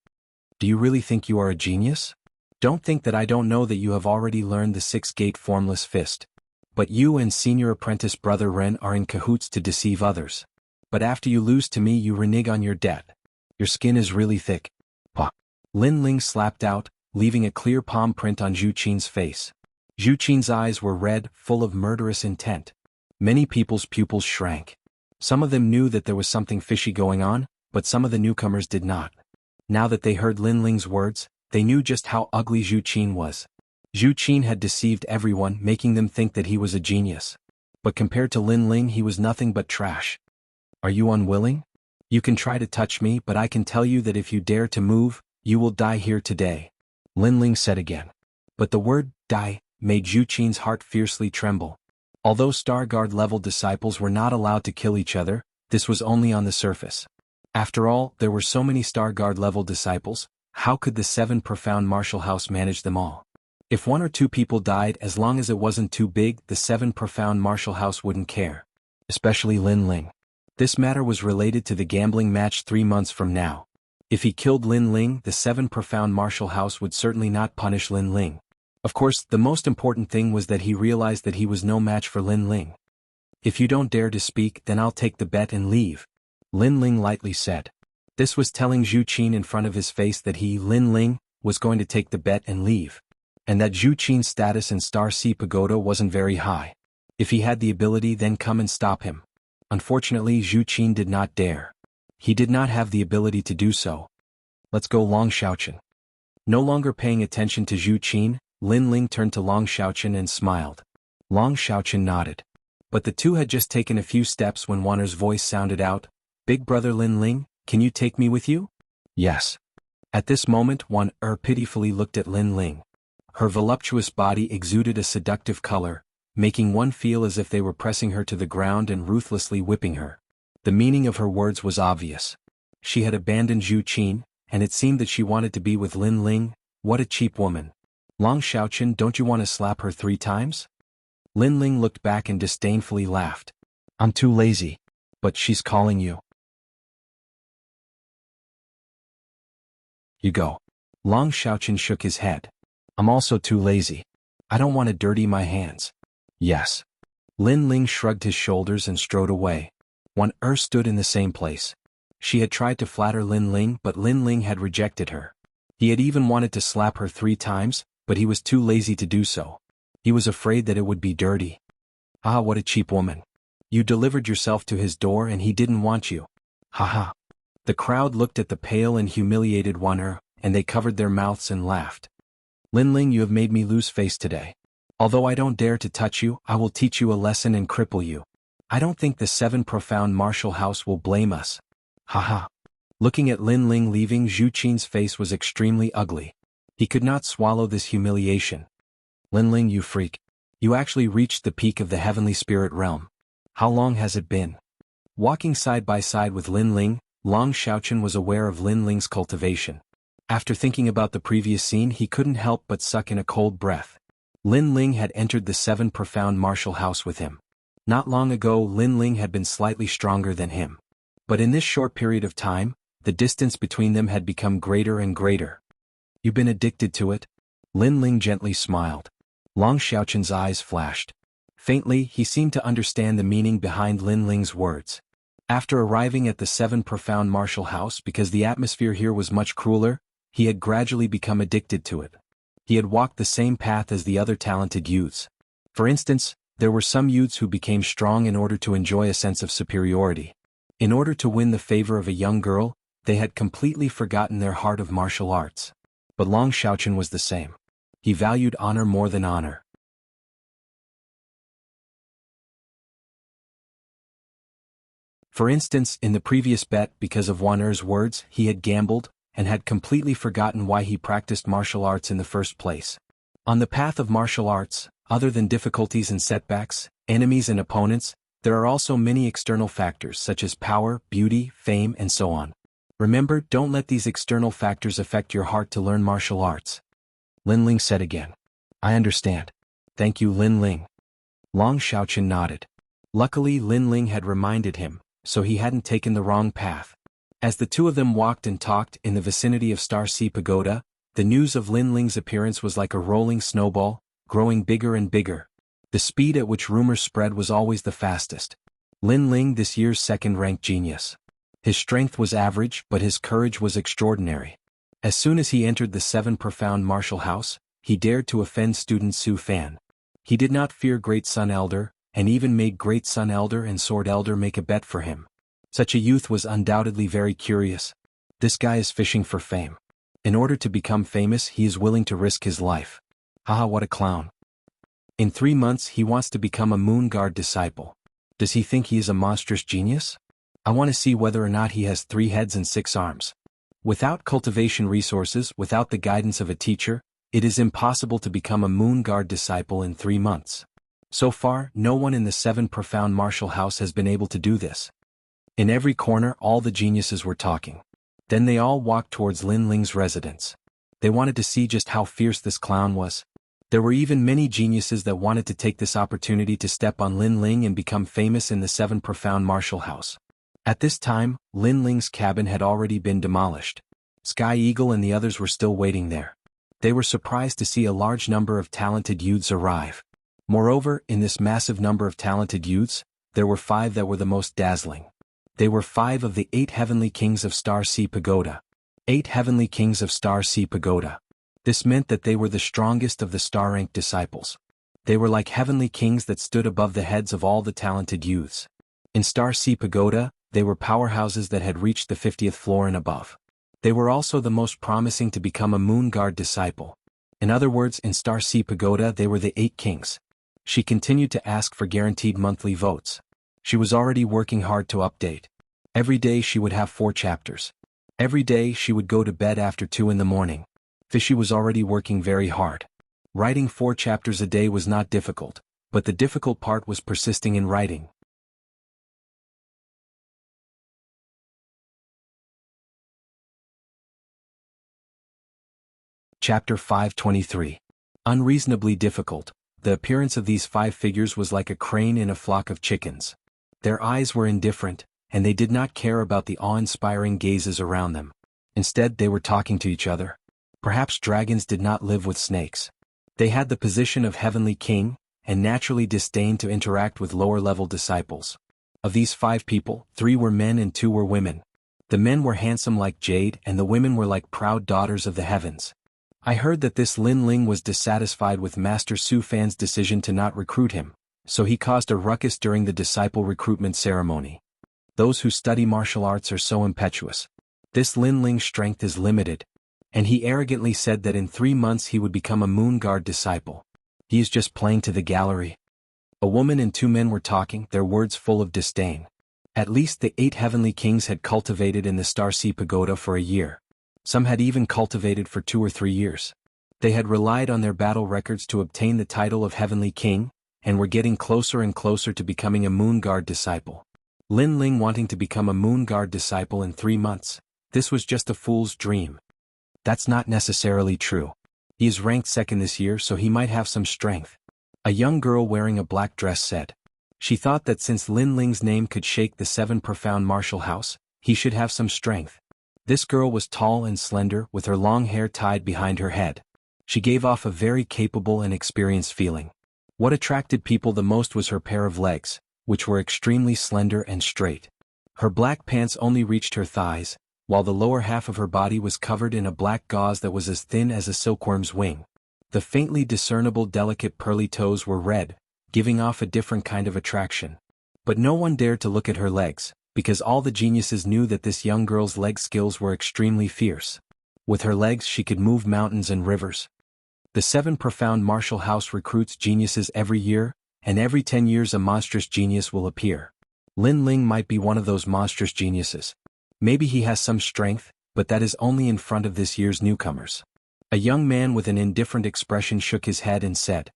Do you really think you are a genius? Don't think that I don't know that you have already learned the 6-gate formless fist. But you and Senior Apprentice Brother Ren are in cahoots to deceive others. But after you lose to me you renege on your debt. Your skin is really thick. Pah! Lin Ling slapped out, leaving a clear palm print on Zhu Qin's face. Zhu Qin's eyes were red, full of murderous intent. Many people's pupils shrank. Some of them knew that there was something fishy going on, but some of the newcomers did not. Now that they heard Lin Ling's words, they knew just how ugly Zhu Qin was. Zhu Qin had deceived everyone, making them think that he was a genius. But compared to Lin Ling he was nothing but trash. Are you unwilling? You can try to touch me, but I can tell you that if you dare to move, you will die here today. Lin Ling said again. But the word, die, made Zhu Qin's heart fiercely tremble. Although Star Guard level disciples were not allowed to kill each other, this was only on the surface. After all, there were so many Star Guard level disciples, How could the 7 profound martial house manage them all? If 1 or 2 people died, as long as it wasn't too big, the 7 profound martial house wouldn't care. Especially Lin Ling. This matter was related to the gambling match 3 months from now. If he killed Lin Ling, the 7 profound martial house would certainly not punish Lin Ling. Of course, the most important thing was that he realized that he was no match for Lin Ling. If you don't dare to speak, then I'll take the bet and leave, Lin Ling lightly said. This was telling Zhu Qin in front of his face that he, Lin Ling, was going to take the bet and leave. And that Zhu Qin's status in Star Sea Pagoda wasn't very high. If he had the ability, then come and stop him. Unfortunately, Zhu Qin did not dare. He did not have the ability to do so. Let's go, Long Xiaoqian. No longer paying attention to Zhu Qin, Lin Ling turned to Long Xiaoqian and smiled. Long Xiaoqian nodded. But the two had just taken a few steps when Wan'er's voice sounded out, "Big brother Lin Ling, can you take me with you?" Yes. At this moment, Wan'er pitifully looked at Lin Ling. Her voluptuous body exuded a seductive color, making one feel as if they were pressing her to the ground and ruthlessly whipping her. The meaning of her words was obvious. She had abandoned Zhu Qin, and it seemed that she wanted to be with Lin Ling. What a cheap woman. Long Xiaoqian, don't you want to slap her 3 times? Lin Ling looked back and disdainfully laughed. I'm too lazy. But she's calling you. You go. Long Xiaoqian shook his head. I'm also too lazy. I don't want to dirty my hands. Yes. Lin Ling shrugged his shoulders and strode away. Wan'er stood in the same place. She had tried to flatter Lin Ling, but Lin Ling had rejected her. He had even wanted to slap her 3 times, but he was too lazy to do so. He was afraid that it would be dirty. Ah, what a cheap woman. You delivered yourself to his door and he didn't want you. Haha. The crowd looked at the pale and humiliated Wan'er, and they covered their mouths and laughed. Lin Ling, you have made me lose face today. Although I don't dare to touch you, I will teach you a lesson and cripple you. I don't think the 7 profound martial house will blame us. Haha. Looking at Lin Ling leaving, Zhu Qin's face was extremely ugly. He could not swallow this humiliation. Lin Ling, you freak. You actually reached the peak of the heavenly spirit realm. How long has it been? Walking side by side with Lin Ling, Long Xiaoqian was aware of Lin Ling's cultivation. After thinking about the previous scene, he couldn't help but suck in a cold breath. Lin Ling had entered the 7 profound martial house with him. Not long ago, Lin Ling had been slightly stronger than him. But in this short period of time, the distance between them had become greater and greater. You've been addicted to it? Lin Ling gently smiled. Long Xiaoqian's eyes flashed. Faintly, he seemed to understand the meaning behind Lin Ling's words. After arriving at the 7 profound martial house, because the atmosphere here was much crueler, he had gradually become addicted to it. He had walked the same path as the other talented youths. For instance, there were some youths who became strong in order to enjoy a sense of superiority. In order to win the favor of a young girl, they had completely forgotten their heart of martial arts. But Long Xiaoqian was the same. He valued honor more than honor. For instance, in the previous bet, because of Wan'er's words, he had gambled, and had completely forgotten why he practiced martial arts in the first place. On the path of martial arts, other than difficulties and setbacks, enemies and opponents, there are also many external factors such as power, beauty, fame, and so on. Remember, don't let these external factors affect your heart to learn martial arts. Lin Ling said again. I understand. Thank you, Lin Ling. Long Xiaoqian nodded. Luckily, Lin Ling had reminded him, so he hadn't taken the wrong path. As the two of them walked and talked in the vicinity of Star Sea Pagoda, the news of Lin Ling's appearance was like a rolling snowball, growing bigger and bigger. The speed at which rumors spread was always the fastest. Lin Ling, this year's second-ranked genius. His strength was average, but his courage was extraordinary. As soon as he entered the 7 profound martial house, he dared to offend student Su Fan. He did not fear Great Sun Elder, and even made Great Sun Elder and Sword Elder make a bet for him. Such a youth was undoubtedly very curious. This guy is fishing for fame. In order to become famous, he is willing to risk his life. Haha, what a clown. In 3 months, he wants to become a Moon Guard disciple. Does he think he is a monstrous genius? I want to see whether or not he has 3 heads and 6 arms. Without cultivation resources, without the guidance of a teacher, it is impossible to become a Moon Guard disciple in 3 months. So far, no one in the 7 profound martial house has been able to do this. In every corner, all the geniuses were talking. Then they all walked towards Lin Ling's residence. They wanted to see just how fierce this clown was. There were even many geniuses that wanted to take this opportunity to step on Lin Ling and become famous in the Seven Profound Martial House. At this time, Lin Ling's cabin had already been demolished. Sky Eagle and the others were still waiting there. They were surprised to see a large number of talented youths arrive. Moreover, in this massive number of talented youths, there were 5 that were the most dazzling. They were 5 of the 8 heavenly kings of Star Sea Pagoda. 8 heavenly kings of Star Sea Pagoda. This meant that they were the strongest of the star-ranked disciples. They were like heavenly kings that stood above the heads of all the talented youths. In Star Sea Pagoda, they were powerhouses that had reached the 50th floor and above. They were also the most promising to become a Moon Guard disciple. In other words, in Star Sea Pagoda they were the 8 kings. She continued to ask for guaranteed monthly votes. She was already working hard to update. Every day she would have 4 chapters. Every day she would go to bed after 2 in the morning. Fishy was already working very hard. Writing 4 chapters a day was not difficult, but the difficult part was persisting in writing. Chapter 523. Unreasonably difficult. The appearance of these 5 figures was like a crane in a flock of chickens. Their eyes were indifferent, and they did not care about the awe-inspiring gazes around them. Instead, they were talking to each other. Perhaps dragons did not live with snakes. They had the position of heavenly king, and naturally disdained to interact with lower-level disciples. Of these 5 people, 3 were men and 2 were women. The men were handsome like jade, and the women were like proud daughters of the heavens. I heard that this Lin Ling was dissatisfied with Master Su Fan's decision to not recruit him, so he caused a ruckus during the disciple recruitment ceremony. Those who study martial arts are so impetuous. This Lin Ling's strength is limited, and he arrogantly said that in 3 months he would become a Moon Guard disciple. He is just playing to the gallery. A woman and 2 men were talking, their words full of disdain. At least the 8 heavenly kings had cultivated in the Star Sea Pagoda for a year. Some had even cultivated for 2 or 3 years. They had relied on their battle records to obtain the title of Heavenly King, and were getting closer and closer to becoming a Moon Guard disciple. Lin Ling wanting to become a Moon Guard disciple in 3 months, this was just a fool's dream. That's not necessarily true. He is ranked 2nd this year, so he might have some strength. A young girl wearing a black dress said. She thought that since Lin Ling's name could shake the 7 profound martial house, he should have some strength. This girl was tall and slender, with her long hair tied behind her head. She gave off a very capable and experienced feeling. What attracted people the most was her pair of legs, which were extremely slender and straight. Her black pants only reached her thighs, while the lower half of her body was covered in a black gauze that was as thin as a silkworm's wing. The faintly discernible delicate pearly toes were red, giving off a different kind of attraction. But no one dared to look at her legs, because all the geniuses knew that this young girl's leg skills were extremely fierce. With her legs she could move mountains and rivers. The 7 Profound Martial House recruits geniuses every year, and every 10 years a monstrous genius will appear. Lin Ling might be one of those monstrous geniuses. Maybe he has some strength, but that is only in front of this year's newcomers. A young man with an indifferent expression shook his head and said.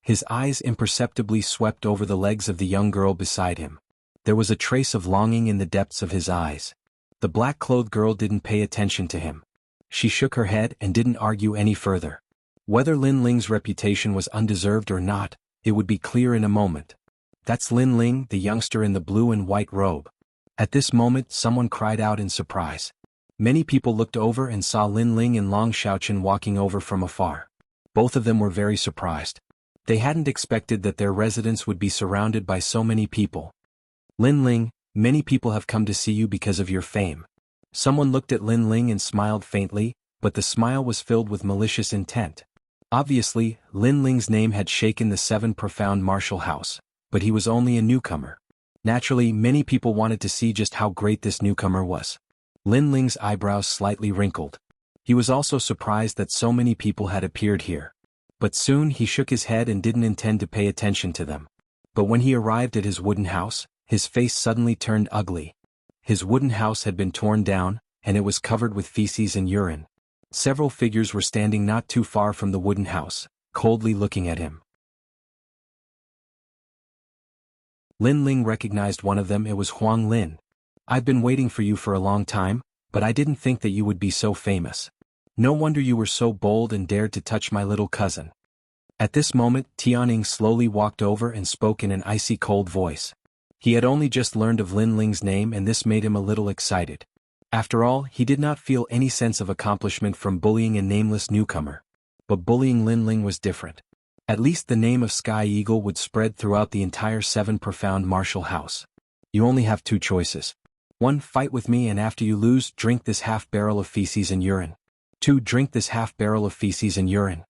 His eyes imperceptibly swept over the legs of the young girl beside him. There was a trace of longing in the depths of his eyes. The black-clothed girl didn't pay attention to him. She shook her head and didn't argue any further. Whether Lin Ling's reputation was undeserved or not, it would be clear in a moment. That's Lin Ling, the youngster in the blue and white robe. At this moment someone cried out in surprise. Many people looked over and saw Lin Ling and Long Xiaochen walking over from afar. Both of them were very surprised. They hadn't expected that their residence would be surrounded by so many people. Lin Ling, many people have come to see you because of your fame. Someone looked at Lin Ling and smiled faintly, but the smile was filled with malicious intent. Obviously, Lin Ling's name had shaken the 7 Profound Martial House, but he was only a newcomer. Naturally, many people wanted to see just how great this newcomer was. Lin Ling's eyebrows slightly wrinkled. He was also surprised that so many people had appeared here. But soon he shook his head and didn't intend to pay attention to them. But when he arrived at his wooden house, his face suddenly turned ugly. His wooden house had been torn down, and it was covered with feces and urine. Several figures were standing not too far from the wooden house, coldly looking at him. Lin Ling recognized one of them. It was Huang Lin. I've been waiting for you for a long time, but I didn't think that you would be so famous. No wonder you were so bold and dared to touch my little cousin." At this moment, Tianning slowly walked over and spoke in an icy cold voice. He had only just learned of Lin Ling's name, and this made him a little excited. After all, he did not feel any sense of accomplishment from bullying a nameless newcomer. But bullying Lin Ling was different. At least the name of Sky Eagle would spread throughout the entire Seven Profound Martial House. You only have two choices. 1. Fight with me, and after you lose, drink this half-barrel of feces and urine. 2. Drink this half-barrel of feces and urine.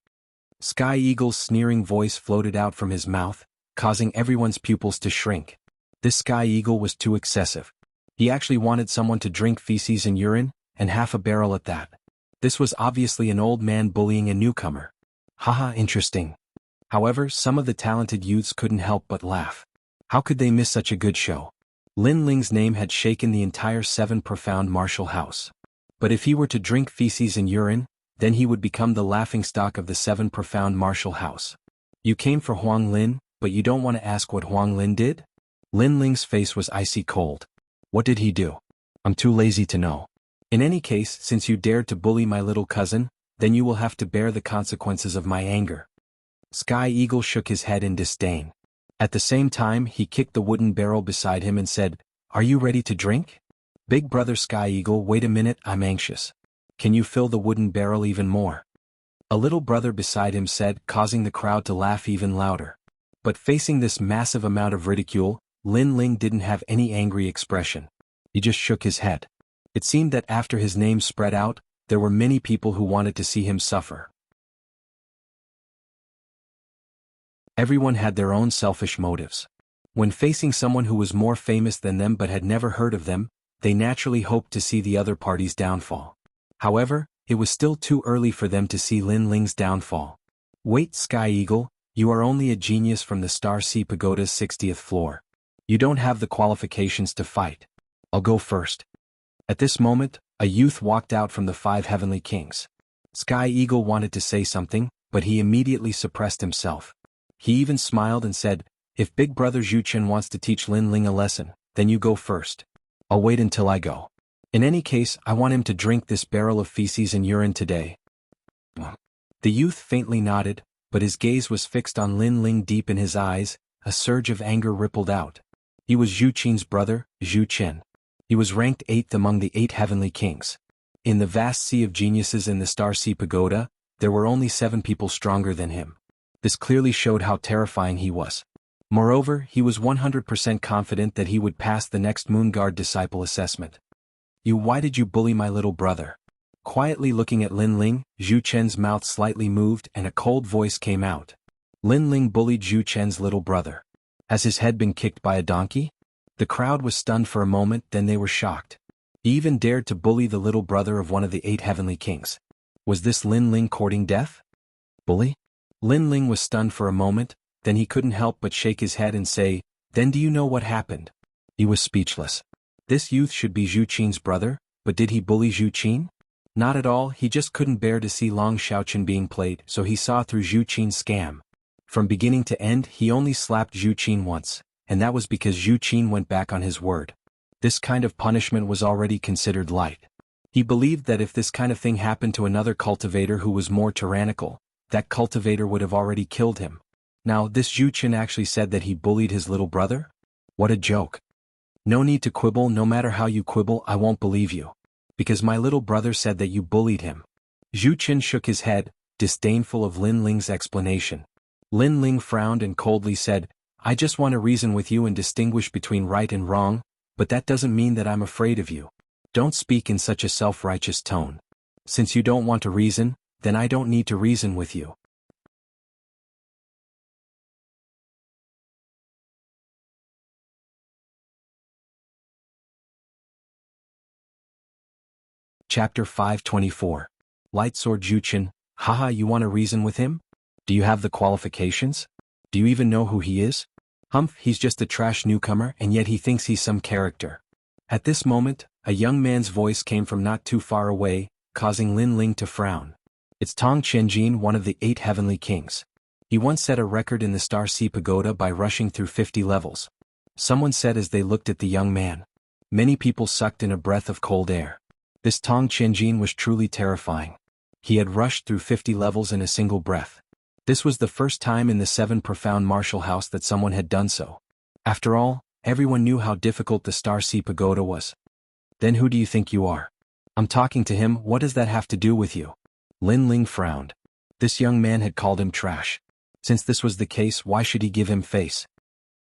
Sky Eagle's sneering voice floated out from his mouth, causing everyone's pupils to shrink. This Sky Eagle was too excessive. He actually wanted someone to drink feces and urine, and half a barrel at that. This was obviously an old man bullying a newcomer. Haha, interesting. However, some of the talented youths couldn't help but laugh. How could they miss such a good show? Lin Ling's name had shaken the entire Seven Profound Martial House. But if he were to drink feces and urine, then he would become the laughingstock of the Seven Profound Martial House. You came for Huang Lin, but you don't want to ask what Huang Lin did? Lin Ling's face was icy cold. What did he do? I'm too lazy to know. In any case, since you dared to bully my little cousin, then you will have to bear the consequences of my anger. Sky Eagle shook his head in disdain. At the same time, he kicked the wooden barrel beside him and said, "Are you ready to drink?" "Big brother Sky Eagle, wait a minute, I'm anxious. Can you fill the wooden barrel even more?" A little brother beside him said, causing the crowd to laugh even louder. But facing this massive amount of ridicule, Lin Ling didn't have any angry expression. He just shook his head. It seemed that after his name spread out, there were many people who wanted to see him suffer. Everyone had their own selfish motives. When facing someone who was more famous than them but had never heard of them, they naturally hoped to see the other party's downfall. However, it was still too early for them to see Lin Ling's downfall. "Wait, Sky Eagle, you are only a genius from the Star Sea Pagoda's 60th floor. You don't have the qualifications to fight. I'll go first." At this moment, a youth walked out from the 5 heavenly kings. Sky Eagle wanted to say something, but he immediately suppressed himself. He even smiled and said, "If Big Brother Zhu Chen wants to teach Lin Ling a lesson, then you go first. I'll wait until I go. In any case, I want him to drink this barrel of feces and urine today." The youth faintly nodded, but his gaze was fixed on Lin Ling. Deep in his eyes, a surge of anger rippled out. He was Zhu Qin's brother, Zhu Chen. He was ranked 8th among the 8 heavenly kings. In the vast sea of geniuses in the Star Sea Pagoda, there were only 7 people stronger than him. This clearly showed how terrifying he was. Moreover, he was 100% confident that he would pass the next Moon Guard disciple assessment. Why did you bully my little brother?" Quietly looking at Lin Ling, Zhu Chen's mouth slightly moved and a cold voice came out. Lin Ling bullied Zhu Chen's little brother. Has his head been kicked by a donkey? The crowd was stunned for a moment, then they were shocked. He even dared to bully the little brother of one of the 8 heavenly kings. Was this Lin Ling courting death? Bully? Lin Ling was stunned for a moment, then he couldn't help but shake his head and say, "Then do you know what happened?" He was speechless. This youth should be Zhu Qin's brother, but did he bully Zhu Qin? Not at all. He just couldn't bear to see Long Xiaoqian being played, so he saw through Zhu Qin's scam. From beginning to end, he only slapped Zhu Qin once, and that was because Zhu Qin went back on his word. This kind of punishment was already considered light. He believed that if this kind of thing happened to another cultivator who was more tyrannical, that cultivator would have already killed him. Now, this Zhu Qin actually said that he bullied his little brother? What a joke. No need to quibble. No matter how you quibble, I won't believe you. Because my little brother said that you bullied him. Zhu Qin shook his head, disdainful of Lin Ling's explanation. Lin Ling frowned and coldly said, "I just want to reason with you and distinguish between right and wrong, but that doesn't mean that I'm afraid of you. Don't speak in such a self-righteous tone. Since you don't want to reason, then I don't need to reason with you." Chapter 524. Lightsword Zhu Qin. Haha, you want to reason with him? Do you have the qualifications? Do you even know who he is? Humph, he's just a trash newcomer and yet he thinks he's some character. At this moment, a young man's voice came from not too far away, causing Lin Ling to frown. It's Tong Qianjin, one of the 8 heavenly kings. He once set a record in the Star Sea Pagoda by rushing through 50 levels. Someone said as they looked at the young man. Many people sucked in a breath of cold air. This Tong Qianjin was truly terrifying. He had rushed through 50 levels in a single breath. This was the first time in the 7 profound martial house that someone had done so. After all, everyone knew how difficult the Star Sea Pagoda was. Then who do you think you are? I'm talking to him, what does that have to do with you? Lin Ling frowned. This young man had called him trash. Since this was the case, why should he give him face?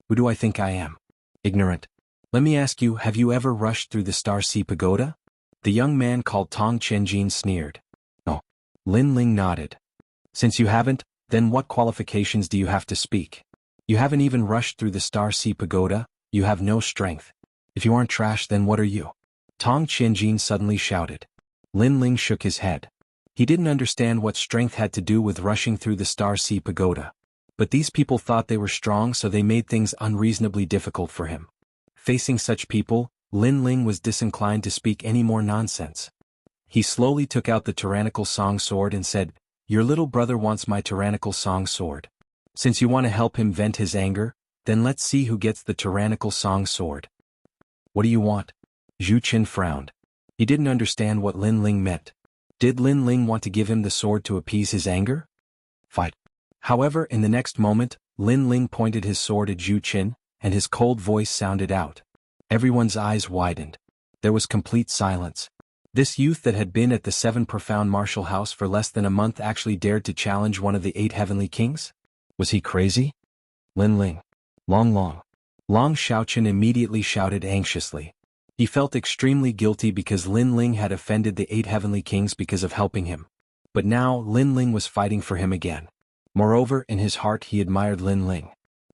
Who do I think I am? Ignorant. Let me ask you, have you ever rushed through the Star Sea Pagoda? The young man called Tong Qianjin sneered. No. Lin Ling nodded. Since you haven't, then what qualifications do you have to speak? You haven't even rushed through the Star Sea Pagoda, you have no strength. If you aren't trash, then what are you? Tong Qianjin suddenly shouted. Lin Ling shook his head. He didn't understand what strength had to do with rushing through the Star Sea Pagoda. But these people thought they were strong, so they made things unreasonably difficult for him. Facing such people, Lin Ling was disinclined to speak any more nonsense. He slowly took out the tyrannical song sword and said, Your little brother wants my tyrannical song sword. Since you want to help him vent his anger, then let's see who gets the tyrannical song sword. What do you want? Zhu Qin frowned. He didn't understand what Lin Ling meant. Did Lin Ling want to give him the sword to appease his anger? Fight. However, in the next moment, Lin Ling pointed his sword at Zhu Qin, and his cold voice sounded out. Everyone's eyes widened. There was complete silence. This youth that had been at the 7 profound martial house for less than a month actually dared to challenge one of the 8 heavenly kings? Was he crazy? Lin Ling. Long. Long Shaoqian immediately shouted anxiously. He felt extremely guilty because Lin Ling had offended the 8 heavenly kings because of helping him. But now Lin Ling was fighting for him again. Moreover, in his heart he admired Lin Ling.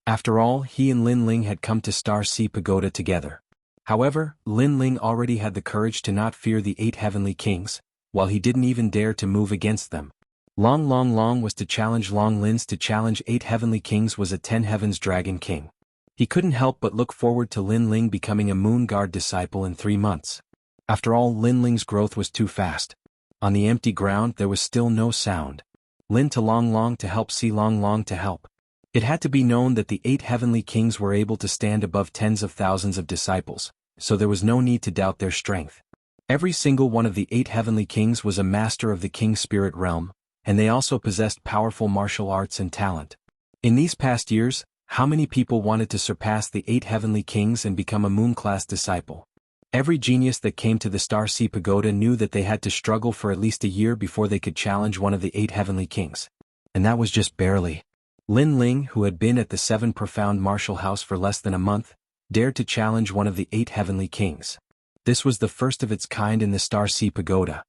After all, he and Lin Ling had come to Star Sea Pagoda together. However, Lin Ling already had the courage to not fear the 8 heavenly kings, while he didn't even dare to move against them. Long was to challenge Long Lin's to challenge 8 heavenly kings was a 10 heavens dragon king. He couldn't help but look forward to Lin Ling becoming a Moon Guard disciple in 3 months. After all, Lin Ling's growth was too fast. On the empty ground there was still no sound. Lin to Long to help, see Long to help. It had to be known that the 8 heavenly kings were able to stand above tens of thousands of disciples, so there was no need to doubt their strength. Every single one of the 8 heavenly kings was a master of the king spirit realm, and they also possessed powerful martial arts and talent. In these past years, how many people wanted to surpass the 8 heavenly kings and become a moon-class disciple? Every genius that came to the Star Sea Pagoda knew that they had to struggle for at least a year before they could challenge one of the 8 heavenly kings. And that was just barely. Lin Ling, who had been at the 7 profound martial house for less than a month, dared to challenge one of the 8 heavenly kings. This was the first of its kind in the Star Sea Pagoda.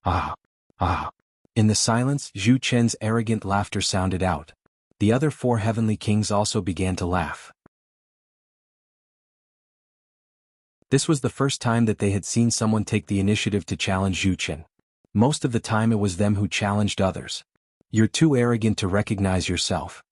Ah. In the silence, Zhu Chen's arrogant laughter sounded out. The other 4 heavenly kings also began to laugh. This was the first time that they had seen someone take the initiative to challenge Zhu Chen. Most of the time it was them who challenged others. You're too arrogant to recognize yourself.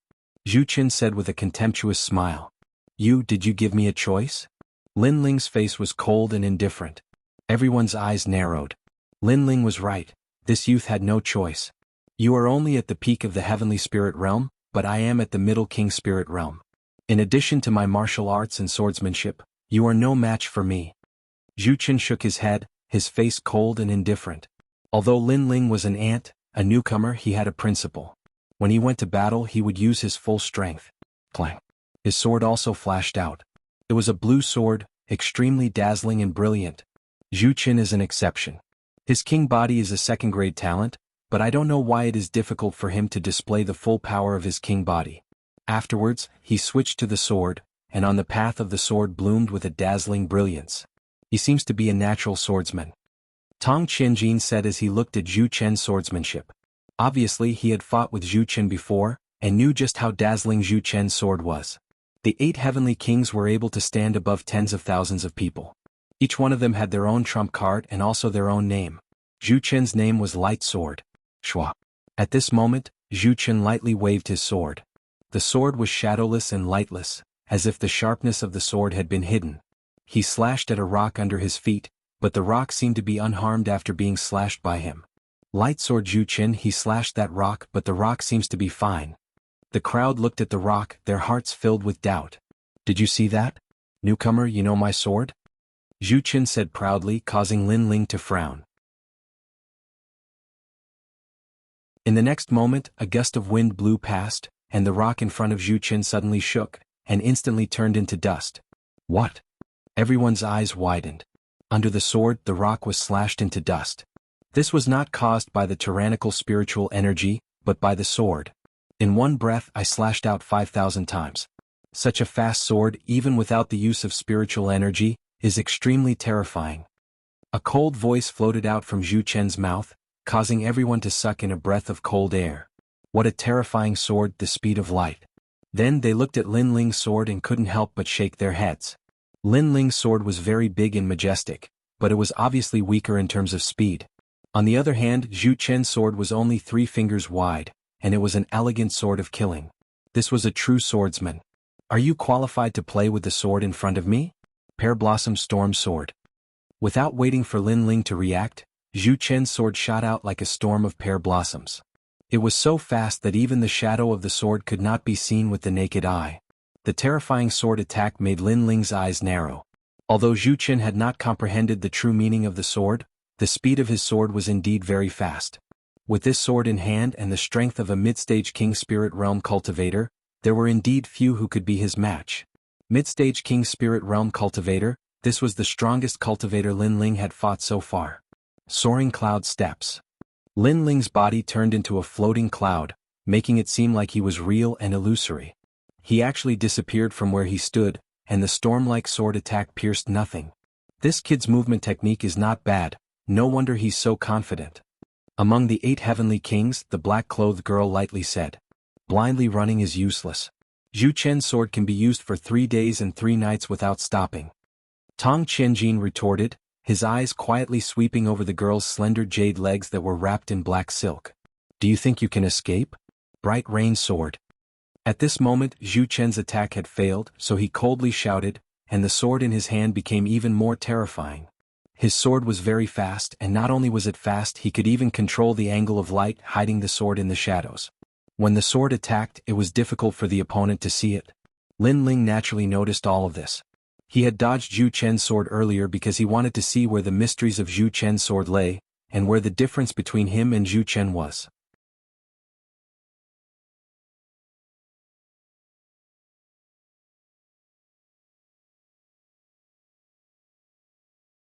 Zhu Chen said with a contemptuous smile. Did you give me a choice? Lin Ling's face was cold and indifferent. Everyone's eyes narrowed. Lin Ling was right. This youth had no choice. You are only at the peak of the heavenly spirit realm, but I am at the middle king spirit realm. In addition to my martial arts and swordsmanship, you are no match for me. Zhu Chen shook his head, his face cold and indifferent. Although Lin Ling was an ant, a newcomer, he had a principle. When he went to battle, he would use his full strength. Clang. His sword also flashed out. It was a blue sword, extremely dazzling and brilliant. Zhu Chen is an exception. His king body is a second-grade talent, but I don't know why it is difficult for him to display the full power of his king body. Afterwards, he switched to the sword, and on the path of the sword bloomed with a dazzling brilliance. He seems to be a natural swordsman. Tong Qianjin said as he looked at Zhu Chen's swordsmanship. Obviously he had fought with Zhu Chen before, and knew just how dazzling Zhu Chen's sword was. The 8 heavenly kings were able to stand above tens of thousands of people. Each one of them had their own trump card and also their own name. Zhu Chen's name was Light Sword. Shua. At this moment, Zhu Chen lightly waved his sword. The sword was shadowless and lightless, as if the sharpness of the sword had been hidden. He slashed at a rock under his feet, but the rock seemed to be unharmed after being slashed by him. Light Sword Zhu Chen, he slashed that rock, but the rock seems to be fine. The crowd looked at the rock, their hearts filled with doubt. Did you see that? Newcomer, you know my sword? Zhu Chen said proudly, causing Lin Ling to frown. In the next moment, a gust of wind blew past, and the rock in front of Zhu Chen suddenly shook, and instantly turned into dust. What? Everyone's eyes widened. Under the sword, the rock was slashed into dust. This was not caused by the tyrannical spiritual energy, but by the sword. In one breath I slashed out 5,000 times. Such a fast sword, even without the use of spiritual energy, is extremely terrifying. A cold voice floated out from Zhu Chen's mouth, causing everyone to suck in a breath of cold air. What a terrifying sword, the speed of light. Then they looked at Lin Ling's sword and couldn't help but shake their heads. Lin Ling's sword was very big and majestic, but it was obviously weaker in terms of speed. On the other hand, Zhu Chen's sword was only 3 fingers wide, and it was an elegant sword of killing. This was a true swordsman. Are you qualified to play with the sword in front of me? Pear Blossom Storm Sword. Without waiting for Lin Ling to react, Zhu Chen's sword shot out like a storm of pear blossoms. It was so fast that even the shadow of the sword could not be seen with the naked eye. The terrifying sword attack made Lin Ling's eyes narrow. Although Zhu Chen had not comprehended the true meaning of the sword, the speed of his sword was indeed very fast. With this sword in hand and the strength of a mid-stage King Spirit Realm Cultivator, there were indeed few who could be his match. Mid-stage King Spirit Realm Cultivator, this was the strongest cultivator Lin Ling had fought so far. Soaring Cloud Steps. Lin Ling's body turned into a floating cloud, making it seem like he was real and illusory. He actually disappeared from where he stood, and the storm-like sword attack pierced nothing. This kid's movement technique is not bad, no wonder he's so confident. Among the 8 heavenly kings, the black-clothed girl lightly said. Blindly running is useless. Zhu Chen's sword can be used for 3 days and 3 nights without stopping. Tong Qianjin retorted, his eyes quietly sweeping over the girl's slender jade legs that were wrapped in black silk. Do you think you can escape? Bright Rain Sword. At this moment, Zhu Chen's attack had failed, so he coldly shouted, and the sword in his hand became even more terrifying. His sword was very fast, and not only was it fast, he could even control the angle of light, hiding the sword in the shadows. When the sword attacked, it was difficult for the opponent to see it. Lin Ling naturally noticed all of this. He had dodged Zhu Chen's sword earlier because he wanted to see where the mysteries of Zhu Chen's sword lay, and where the difference between him and Zhu Chen was.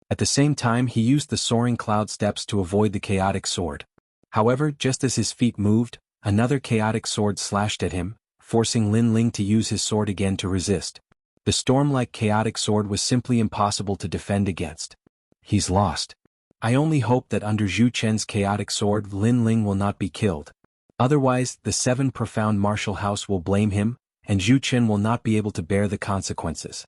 At the same time, he used the soaring cloud steps to avoid the chaotic sword. However, just as his feet moved, another chaotic sword slashed at him, forcing Lin Ling to use his sword again to resist. The storm-like chaotic sword was simply impossible to defend against. He's lost. I only hope that under Zhu Chen's chaotic sword Lin Ling will not be killed. Otherwise, the 7 profound martial house will blame him, and Zhu Chen will not be able to bear the consequences.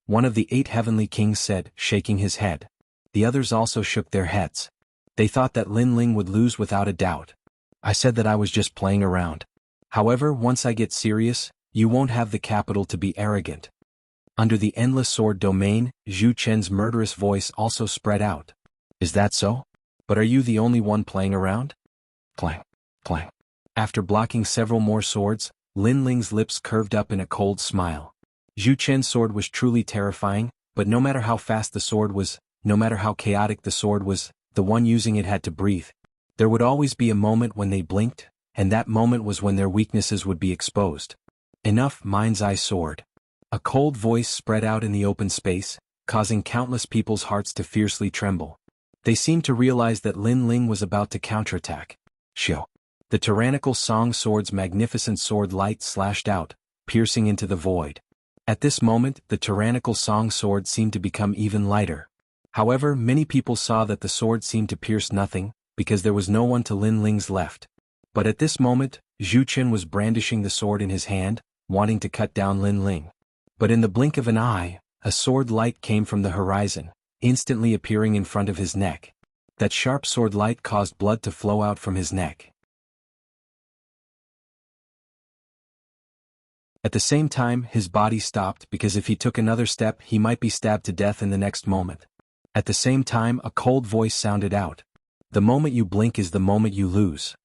One of the 8 heavenly kings said, shaking his head. The others also shook their heads. They thought that Lin Ling would lose without a doubt. I said that I was just playing around. However, once I get serious, you won't have the capital to be arrogant. Under the endless sword domain, Zhu Chen's murderous voice also spread out. Is that so? But are you the only one playing around? Clang, clang. After blocking several more swords, Lin Ling's lips curved up in a cold smile. Zhu Chen's sword was truly terrifying, but no matter how fast the sword was, no matter how chaotic the sword was, the one using it had to breathe. There would always be a moment when they blinked, and that moment was when their weaknesses would be exposed. Enough, Mind's Eye Sword. A cold voice spread out in the open space, causing countless people's hearts to fiercely tremble. They seemed to realize that Lin Ling was about to counterattack. Shio. The tyrannical Song Sword's magnificent sword light slashed out, piercing into the void. At this moment, the tyrannical Song Sword seemed to become even lighter. However, many people saw that the sword seemed to pierce nothing, because there was no one to Lin Ling's left. But at this moment, Zhu Chen was brandishing the sword in his hand, wanting to cut down Lin Ling. But in the blink of an eye, a sword light came from the horizon, instantly appearing in front of his neck. That sharp sword light caused blood to flow out from his neck. At the same time, his body stopped because if he took another step he might be stabbed to death in the next moment. At the same time, a cold voice sounded out. The moment you blink is the moment you lose.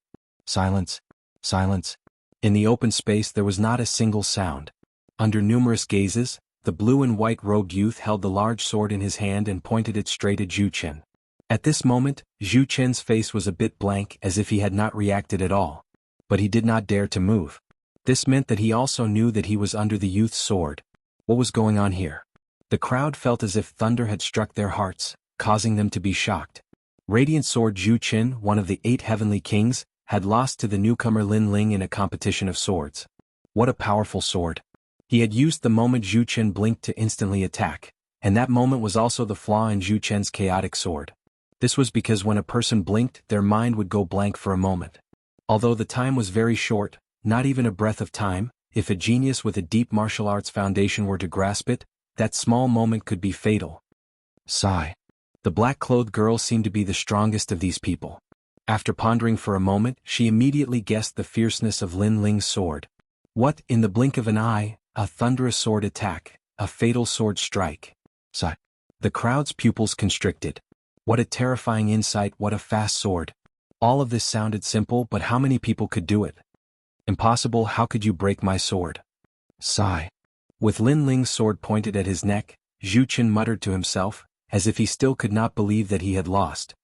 Silence. Silence. In the open space there was not a single sound. Under numerous gazes, the blue and white robed youth held the large sword in his hand and pointed it straight at Zhu Chen. At this moment, Zhu Chen's face was a bit blank as if he had not reacted at all. But he did not dare to move. This meant that he also knew that he was under the youth's sword. What was going on here? The crowd felt as if thunder had struck their hearts, causing them to be shocked. Radiant Sword Zhu Chen, one of the 8 heavenly kings, had lost to the newcomer Lin Ling in a competition of swords. What a powerful sword. He had used the moment Zhu Chen blinked to instantly attack, and that moment was also the flaw in Zhu Chen's chaotic sword. This was because when a person blinked, their mind would go blank for a moment. Although the time was very short, not even a breath of time, if a genius with a deep martial arts foundation were to grasp it, that small moment could be fatal. Sigh. The black-clothed girl seemed to be the strongest of these people. After pondering for a moment, she immediately guessed the fierceness of Lin Ling's sword. What, in the blink of an eye, a thunderous sword attack, a fatal sword strike. Sigh. The crowd's pupils constricted. What a terrifying insight, what a fast sword. All of this sounded simple, but how many people could do it? Impossible, how could you break my sword? Sigh. With Lin Ling's sword pointed at his neck, Zhu Chen muttered to himself, as if he still could not believe that he had lost.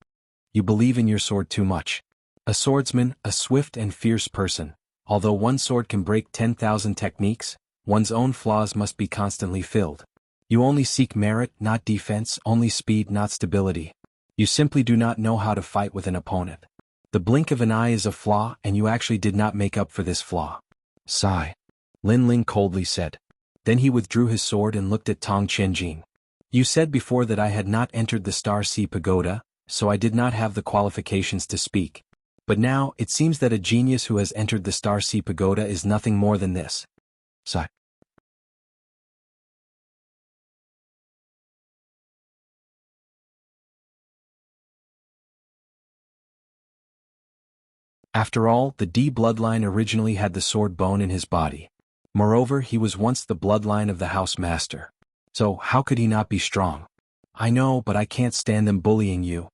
You believe in your sword too much. A swordsman, a swift and fierce person. Although one sword can break 10,000 techniques, one's own flaws must be constantly filled. You only seek merit, not defense, only speed, not stability. You simply do not know how to fight with an opponent. The blink of an eye is a flaw, and you actually did not make up for this flaw. Sigh. Lin Ling coldly said. Then he withdrew his sword and looked at Tong Qianjin. You said before that I had not entered the Star Sea Pagoda, so I did not have the qualifications to speak. But now, it seems that a genius who has entered the Star Sea Pagoda is nothing more than this. Sigh. After all, the D bloodline originally had the sword bone in his body. Moreover, he was once the bloodline of the house master. So, how could he not be strong? I know, but I can't stand them bullying you.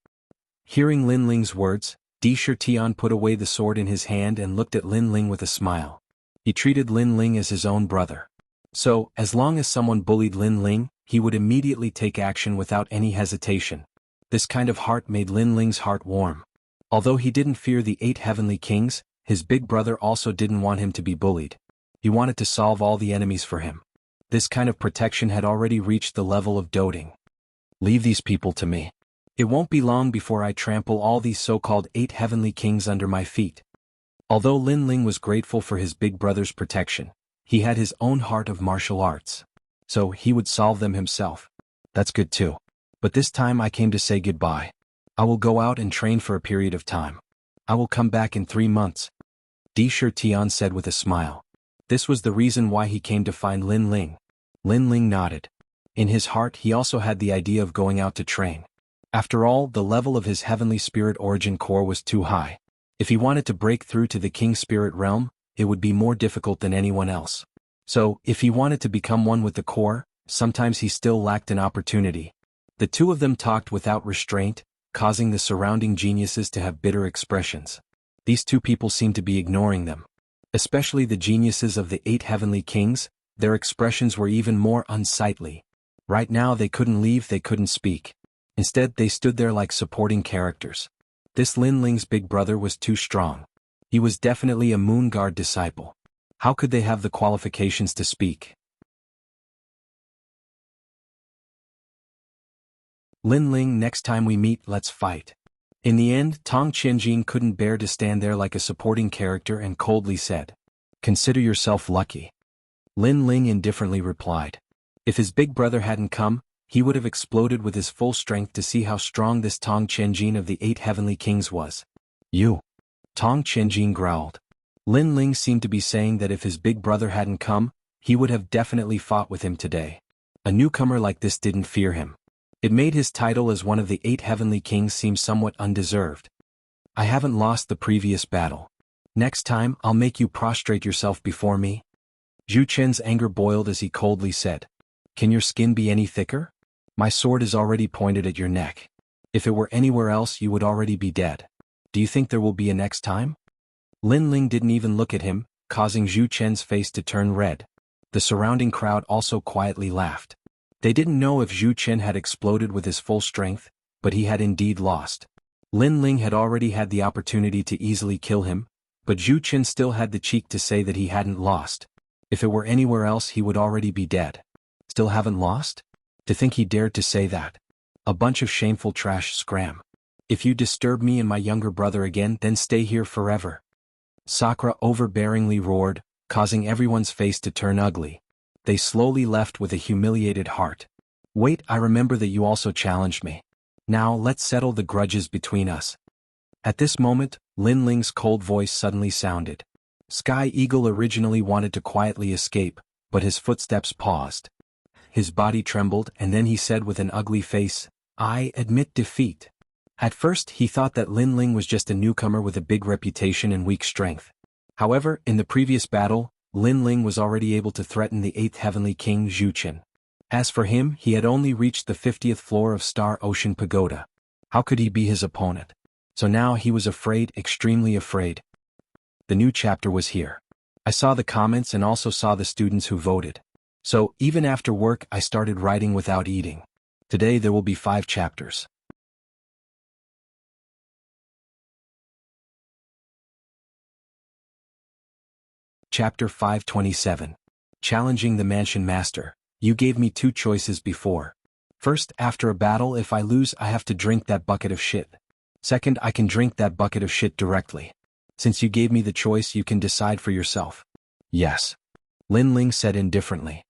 Hearing Lin Ling's words, Di Shitian put away the sword in his hand and looked at Lin Ling with a smile. He treated Lin Ling as his own brother. So, as long as someone bullied Lin Ling, he would immediately take action without any hesitation. This kind of heart made Lin Ling's heart warm. Although he didn't fear the 8 heavenly kings, his big brother also didn't want him to be bullied. He wanted to solve all the enemies for him. This kind of protection had already reached the level of doting. Leave these people to me. It won't be long before I trample all these so-called 8 heavenly kings under my feet. Although Lin Ling was grateful for his big brother's protection, he had his own heart of martial arts. So he would solve them himself. That's good too. But this time I came to say goodbye. I will go out and train for a period of time. I will come back in 3 months. Di Shitian said with a smile. This was the reason why he came to find Lin Ling. Lin Ling nodded. In his heart he also had the idea of going out to train. After all, the level of his heavenly spirit origin core was too high. If he wanted to break through to the king spirit realm, it would be more difficult than anyone else. So, if he wanted to become one with the core, sometimes he still lacked an opportunity. The two of them talked without restraint, causing the surrounding geniuses to have bitter expressions. These two people seemed to be ignoring them. Especially the geniuses of the 8 heavenly kings, their expressions were even more unsightly. Right now they couldn't leave, they couldn't speak. Instead, they stood there like supporting characters. This Lin Ling's big brother was too strong. He was definitely a Moon Guard disciple. How could they have the qualifications to speak? Lin Ling, next time we meet, let's fight. In the end, Tong Qianjin couldn't bear to stand there like a supporting character and coldly said, "Consider yourself lucky." Lin Ling indifferently replied. If his big brother hadn't come, he would have exploded with his full strength to see how strong this Tong Qianjin of the 8 heavenly kings was. You. Tong Qianjin growled. Lin Ling seemed to be saying that if his big brother hadn't come, he would have definitely fought with him today. A newcomer like this didn't fear him. It made his title as one of the 8 heavenly kings seem somewhat undeserved. I haven't lost the previous battle. Next time, I'll make you prostrate yourself before me. Zhu Chen's anger boiled as he coldly said, "Can your skin be any thicker? My sword is already pointed at your neck. If it were anywhere else you would already be dead. Do you think there will be a next time?" Lin Ling didn't even look at him, causing Zhu Chen's face to turn red. The surrounding crowd also quietly laughed. They didn't know if Zhu Chen had exploded with his full strength, but he had indeed lost. Lin Ling had already had the opportunity to easily kill him, but Zhu Chen still had the cheek to say that he hadn't lost. If it were anywhere else he would already be dead. Still haven't lost? To think he dared to say that. A bunch of shameful trash scram. If you disturb me and my younger brother again, then stay here forever. Sakura overbearingly roared, causing everyone's face to turn ugly. They slowly left with a humiliated heart. Wait, I remember that you also challenged me. Now let's settle the grudges between us. At this moment, Lin Ling's cold voice suddenly sounded. Sky Eagle originally wanted to quietly escape, but his footsteps paused. His body trembled and then he said with an ugly face, I admit defeat. At first he thought that Lin Ling was just a newcomer with a big reputation and weak strength. However, in the previous battle, Lin Ling was already able to threaten the 8th Heavenly King Zhu Chen. As for him, he had only reached the 50th floor of Star Ocean Pagoda. How could he be his opponent? So now he was afraid, extremely afraid. The new chapter was here. I saw the comments and also saw the students who voted. So, even after work I started writing without eating. Today there will be 5 chapters. Chapter 527. Challenging the Mansion Master. You gave me 2 choices before. First, after a battle if I lose I have to drink that bucket of shit. Second, I can drink that bucket of shit directly. Since you gave me the choice you can decide for yourself. Yes. Lin Ling said indifferently.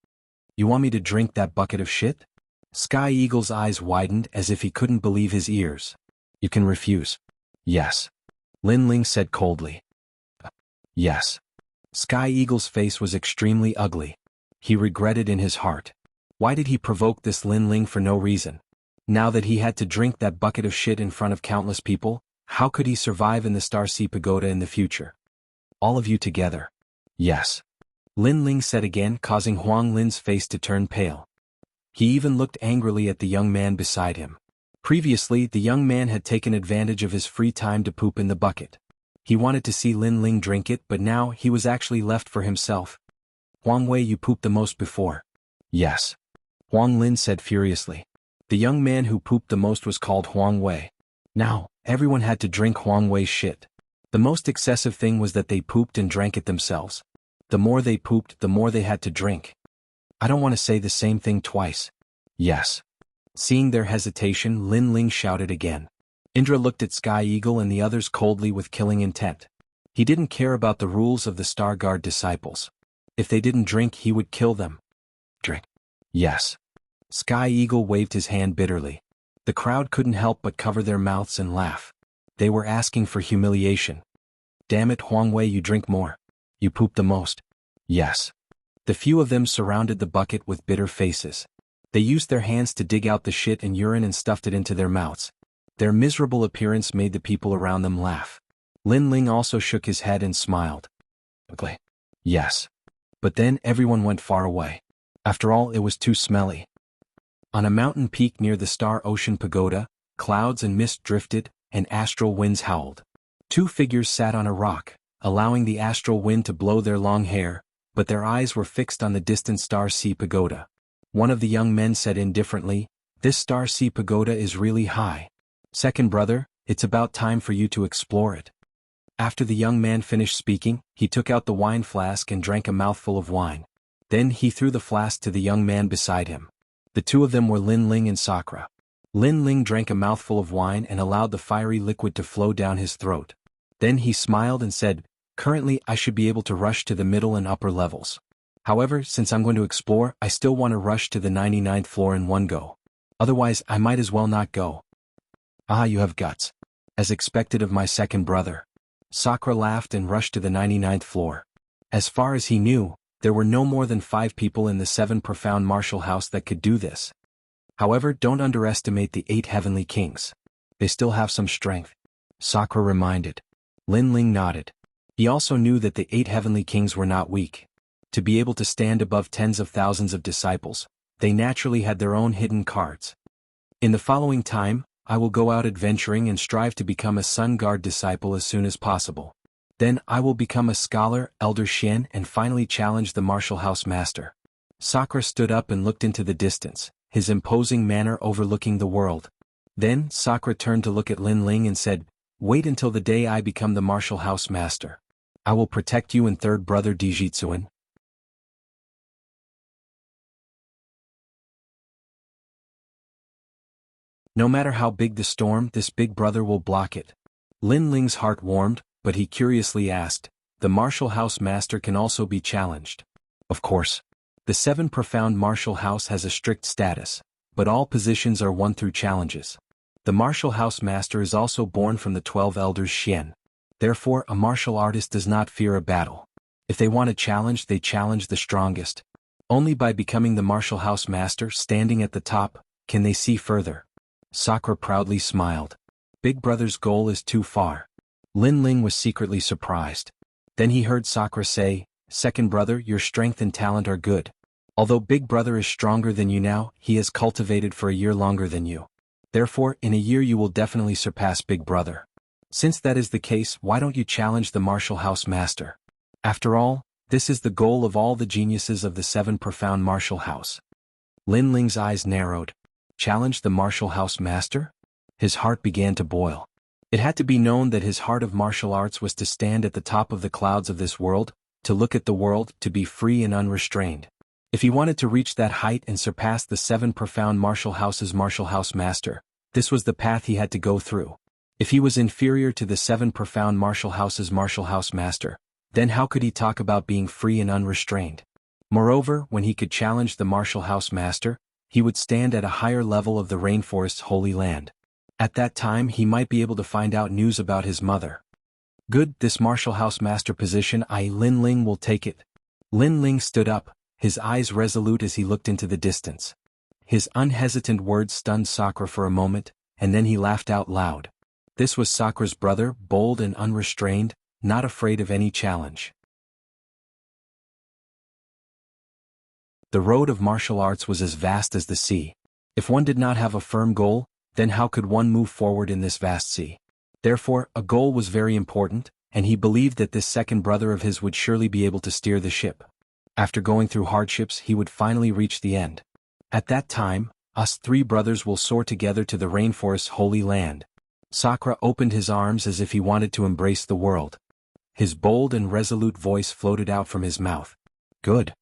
You want me to drink that bucket of shit? Sky Eagle's eyes widened as if he couldn't believe his ears. You can refuse. Yes. Lin Ling said coldly. Yes. Sky Eagle's face was extremely ugly. He regretted in his heart. Why did he provoke this Lin Ling for no reason? Now that he had to drink that bucket of shit in front of countless people, how could he survive in the Star Sea Pagoda in the future? All of you together. Yes. Lin Ling said again, causing Huang Lin's face to turn pale. He even looked angrily at the young man beside him. Previously, the young man had taken advantage of his free time to poop in the bucket. He wanted to see Lin Ling drink it, but now he was actually left for himself. Huang Wei, you pooped the most before. Yes. Huang Lin said furiously. The young man who pooped the most was called Huang Wei. Now, everyone had to drink Huang Wei's shit. The most excessive thing was that they pooped and drank it themselves. The more they pooped, the more they had to drink. I don't want to say the same thing twice. Yes. Seeing their hesitation, Lin Ling shouted again. Indra looked at Sky Eagle and the others coldly with killing intent. He didn't care about the rules of the Star Guard disciples. If they didn't drink, he would kill them. Drink. Yes. Sky Eagle waved his hand bitterly. The crowd couldn't help but cover their mouths and laugh. They were asking for humiliation. Damn it, Huang Wei, you drink more. You poop the most. Yes. The few of them surrounded the bucket with bitter faces. They used their hands to dig out the shit and urine and stuffed it into their mouths. Their miserable appearance made the people around them laugh. Lin Ling also shook his head and smiled. Ugly. Yes. But then everyone went far away. After all, it was too smelly. On a mountain peak near the Star Ocean Pagoda, clouds and mist drifted, and astral winds howled. 2 figures sat on a rock, allowing the astral wind to blow their long hair, but their eyes were fixed on the distant Star Sea Pagoda. One of the young men said indifferently, This Star Sea Pagoda is really high. Second brother, it's about time for you to explore it. After the young man finished speaking, he took out the wine flask and drank a mouthful of wine. Then he threw the flask to the young man beside him. The 2 of them were Lin Ling and Sakura. Lin Ling drank a mouthful of wine and allowed the fiery liquid to flow down his throat. Then he smiled and said, Currently I should be able to rush to the middle and upper levels. However, since I'm going to explore, I still want to rush to the 99th floor in one go. Otherwise, I might as well not go. Ah, you have guts. As expected of my second brother. Sakura laughed and rushed to the 99th floor. As far as he knew, there were no more than 5 people in the 7 profound martial house that could do this. However, don't underestimate the 8 heavenly kings. They still have some strength. Sakura reminded. Lin Ling nodded. He also knew that the 8 heavenly kings were not weak. To be able to stand above tens of thousands of disciples, they naturally had their own hidden cards. In the following time, I will go out adventuring and strive to become a Sun Guard disciple as soon as possible. Then I will become a scholar, Elder Xian, and finally challenge the martial house master. Sakura stood up and looked into the distance, his imposing manner overlooking the world. Then Sakura turned to look at Lin Ling and said, "Wait until the day I become the martial house master. I will protect you and third brother Dijitsuin." No matter how big the storm, this big brother will block it. Lin Ling's heart warmed, but he curiously asked, "The martial house master can also be challenged?" Of course. The 7 profound martial house has a strict status, but all positions are won through challenges. The martial house master is also born from the 12 elders Xian. Therefore, a martial artist does not fear a battle. If they want a challenge, they challenge the strongest. Only by becoming the martial house master, standing at the top, can they see further. Sakura proudly smiled. Big brother's goal is too far. Lin Ling was secretly surprised. Then he heard Sakura say, "Second brother, your strength and talent are good. Although big brother is stronger than you now, he has cultivated for a year longer than you. Therefore, in a year you will definitely surpass big brother. Since that is the case, why don't you challenge the martial house master? After all, this is the goal of all the geniuses of the 7 profound martial house." Lin Ling's eyes narrowed. Challenge the martial house master? His heart began to boil. It had to be known that his heart of martial arts was to stand at the top of the clouds of this world, to look at the world, to be free and unrestrained. If he wanted to reach that height and surpass the 7 profound martial house's martial house master, this was the path he had to go through. If he was inferior to the 7 profound martial house's martial house master, then how could he talk about being free and unrestrained? Moreover, when he could challenge the martial house master, he would stand at a higher level of the rainforest's holy land. At that time he might be able to find out news about his mother. Good, this martial house master position, Lin Ling will take it. Lin Ling stood up, his eyes resolute as he looked into the distance. His unhesitant words stunned Sakura for a moment, and then he laughed out loud. This was Sakura's brother, bold and unrestrained, not afraid of any challenge. The road of martial arts was as vast as the sea. If one did not have a firm goal, then how could one move forward in this vast sea? Therefore, a goal was very important, and he believed that this second brother of his would surely be able to steer the ship. After going through hardships, he would finally reach the end. At that time, us 3 brothers will soar together to the rainforest's holy land. Sakura opened his arms as if he wanted to embrace the world. His bold and resolute voice floated out from his mouth. Good.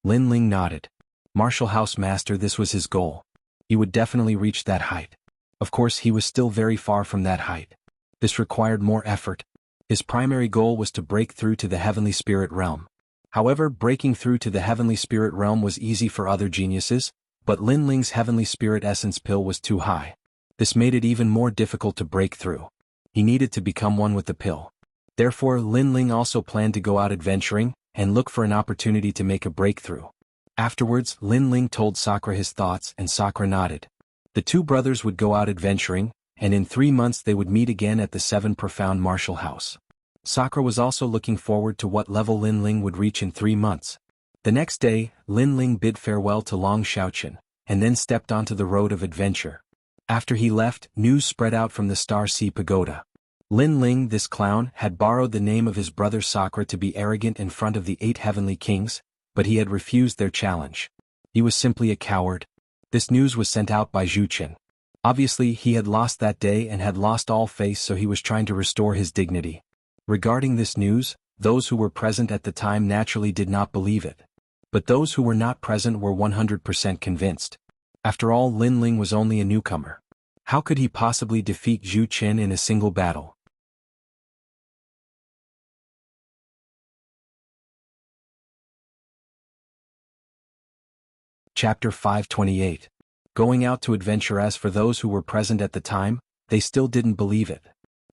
Lin Ling nodded. Martial house master, this was his goal. He would definitely reach that height. Of course, he was still very far from that height. This required more effort. His primary goal was to break through to the heavenly spirit realm. However, breaking through to the heavenly spirit realm was easy for other geniuses, but Lin Ling's heavenly spirit essence pill was too high. This made it even more difficult to break through. He needed to become one with the pill. Therefore, Lin Ling also planned to go out adventuring, and look for an opportunity to make a breakthrough. Afterwards, Lin Ling told Sakura his thoughts, and Sakura nodded. The 2 brothers would go out adventuring, and in 3 months they would meet again at the 7 profound martial house. Sakura was also looking forward to what level Lin Ling would reach in 3 months. The next day, Lin Ling bid farewell to Long Xiaoqian, and then stepped onto the road of adventure. After he left, news spread out from the Star Sea Pagoda. Lin Ling, this clown, had borrowed the name of his brother Sakura to be arrogant in front of the 8 heavenly kings, but he had refused their challenge. He was simply a coward. This news was sent out by Zhu Qin. Obviously, he had lost that day and had lost all face, so he was trying to restore his dignity. Regarding this news, those who were present at the time naturally did not believe it. But those who were not present were 100% convinced. After all, Lin Ling was only a newcomer. How could he possibly defeat Zhu Qin in a single battle? Chapter 528. Going out to adventure. As for those who were present at the time, they still didn't believe it.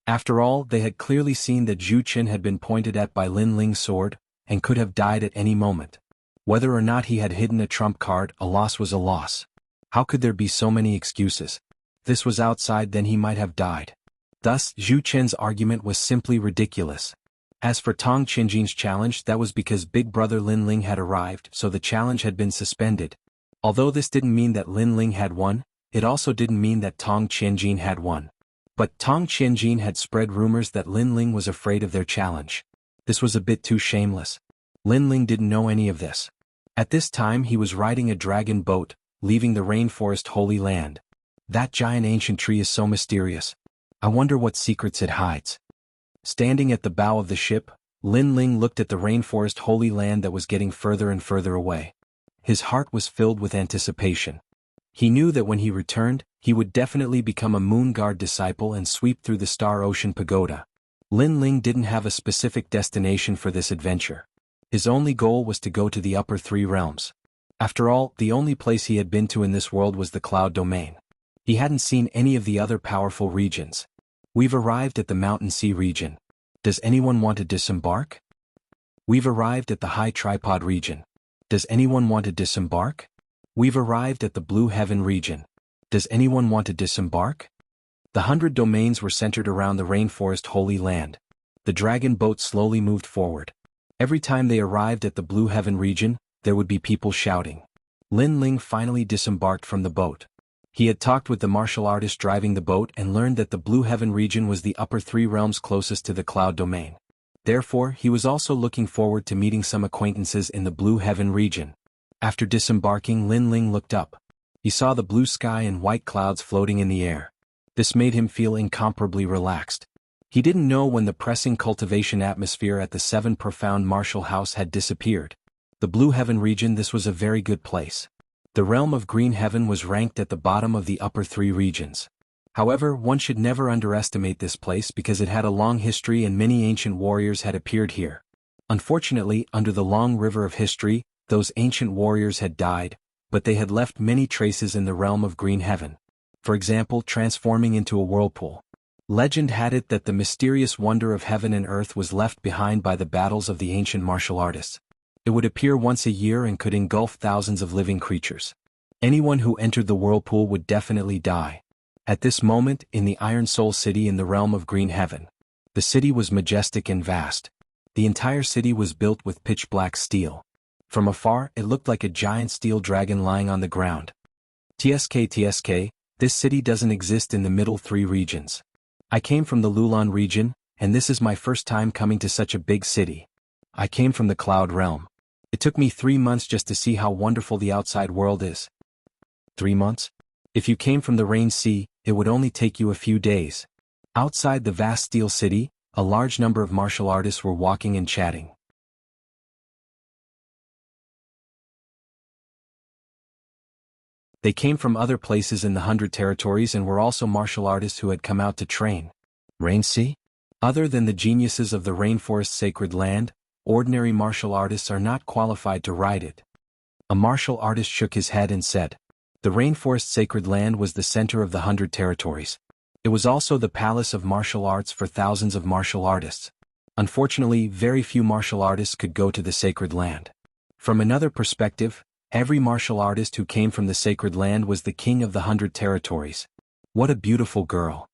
After all, they had clearly seen that Zhu Qin had been pointed at by Lin Ling's sword, and could have died at any moment. Whether or not he had hidden a trump card, a loss was a loss. How could there be so many excuses? If this was outside, then he might have died. Thus, Zhu Qin's argument was simply ridiculous. As for Tong Qinjin's challenge, that was because big brother Lin Ling had arrived, so the challenge had been suspended. Although this didn't mean that Lin Ling had won, it also didn't mean that Tong Qinjin had won. But Tong Qinjin had spread rumors that Lin Ling was afraid of their challenge. This was a bit too shameless. Lin Ling didn't know any of this. At this time he was riding a dragon boat, leaving the rainforest holy land. That giant ancient tree is so mysterious. I wonder what secrets it hides. Standing at the bow of the ship, Lin Ling looked at the rainforest holy land that was getting further and further away. His heart was filled with anticipation. He knew that when he returned, he would definitely become a Moon Guard disciple and sweep through the Star Ocean Pagoda. Lin Ling didn't have a specific destination for this adventure. His only goal was to go to the upper three realms. After all, the only place he had been to in this world was the Cloud Domain. He hadn't seen any of the other powerful regions. We've arrived at the Mountain Sea region. Does anyone want to disembark? We've arrived at the High Tripod region. Does anyone want to disembark? We've arrived at the Blue Heaven region. Does anyone want to disembark? The 100 domains were centered around the rainforest holy land. The dragon boat slowly moved forward. Every time they arrived at the Blue Heaven region, there would be people shouting. Lin Ling finally disembarked from the boat. He had talked with the martial artist driving the boat and learned that the Blue Heaven region was the upper three realms closest to the Cloud Domain. Therefore, he was also looking forward to meeting some acquaintances in the Blue Heaven region. After disembarking, Lin Ling looked up. He saw the blue sky and white clouds floating in the air. This made him feel incomparably relaxed. He didn't know when the pressing cultivation atmosphere at the 7 Profound Martial House had disappeared. The Blue Heaven region, this was a very good place. The realm of Green Heaven was ranked at the bottom of the upper three regions. However, one should never underestimate this place because it had a long history and many ancient warriors had appeared here. Unfortunately, under the long river of history, those ancient warriors had died, but they had left many traces in the realm of Green Heaven. For example, transforming into a whirlpool. Legend had it that the mysterious wonder of heaven and earth was left behind by the battles of the ancient martial artists. It would appear once a year and could engulf thousands of living creatures. Anyone who entered the whirlpool would definitely die. At this moment, in the Iron Soul City in the realm of Green Heaven. The city was majestic and vast. The entire city was built with pitch-black steel. From afar, it looked like a giant steel dragon lying on the ground. TSK, this city doesn't exist in the middle three regions. I came from the Lulan region, and this is my first time coming to such a big city. I came from the Cloud Realm. It took me 3 months just to see how wonderful the outside world is. 3 months? If you came from the Rain Sea, it would only take you a few days. Outside the vast steel city, a large number of martial artists were walking and chatting. They came from other places in the 100 territories and were also martial artists who had come out to train. Rain Sea? Other than the geniuses of the Rainforest Sacred Land, ordinary martial artists are not qualified to ride it. A martial artist shook his head and said, the Rainforest Sacred Land was the center of the 100 territories. It was also the palace of martial arts for thousands of martial artists. Unfortunately, very few martial artists could go to the Sacred Land. From another perspective, every martial artist who came from the Sacred Land was the king of the 100 territories. What a beautiful girl.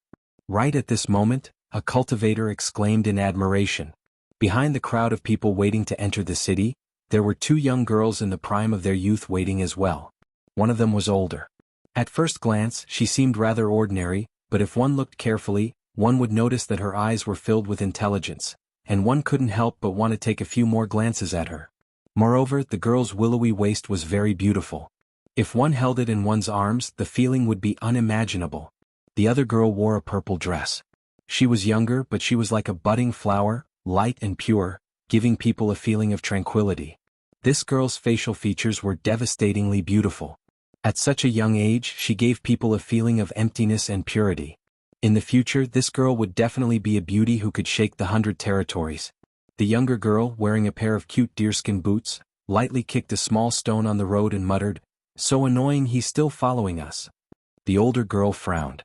Right at this moment, a cultivator exclaimed in admiration. Behind the crowd of people waiting to enter the city, there were 2 young girls in the prime of their youth waiting as well. One of them was older. At first glance, she seemed rather ordinary, but if one looked carefully, one would notice that her eyes were filled with intelligence, and one couldn't help but want to take a few more glances at her. Moreover, the girl's willowy waist was very beautiful. If one held it in one's arms, the feeling would be unimaginable. The other girl wore a purple dress. She was younger, but she was like a budding flower, light and pure, giving people a feeling of tranquility. This girl's facial features were devastatingly beautiful. At such a young age, she gave people a feeling of emptiness and purity. In the future, this girl would definitely be a beauty who could shake the 100 territories. The younger girl, wearing a pair of cute deerskin boots, lightly kicked a small stone on the road and muttered, "So annoying, he's still following us." The older girl frowned.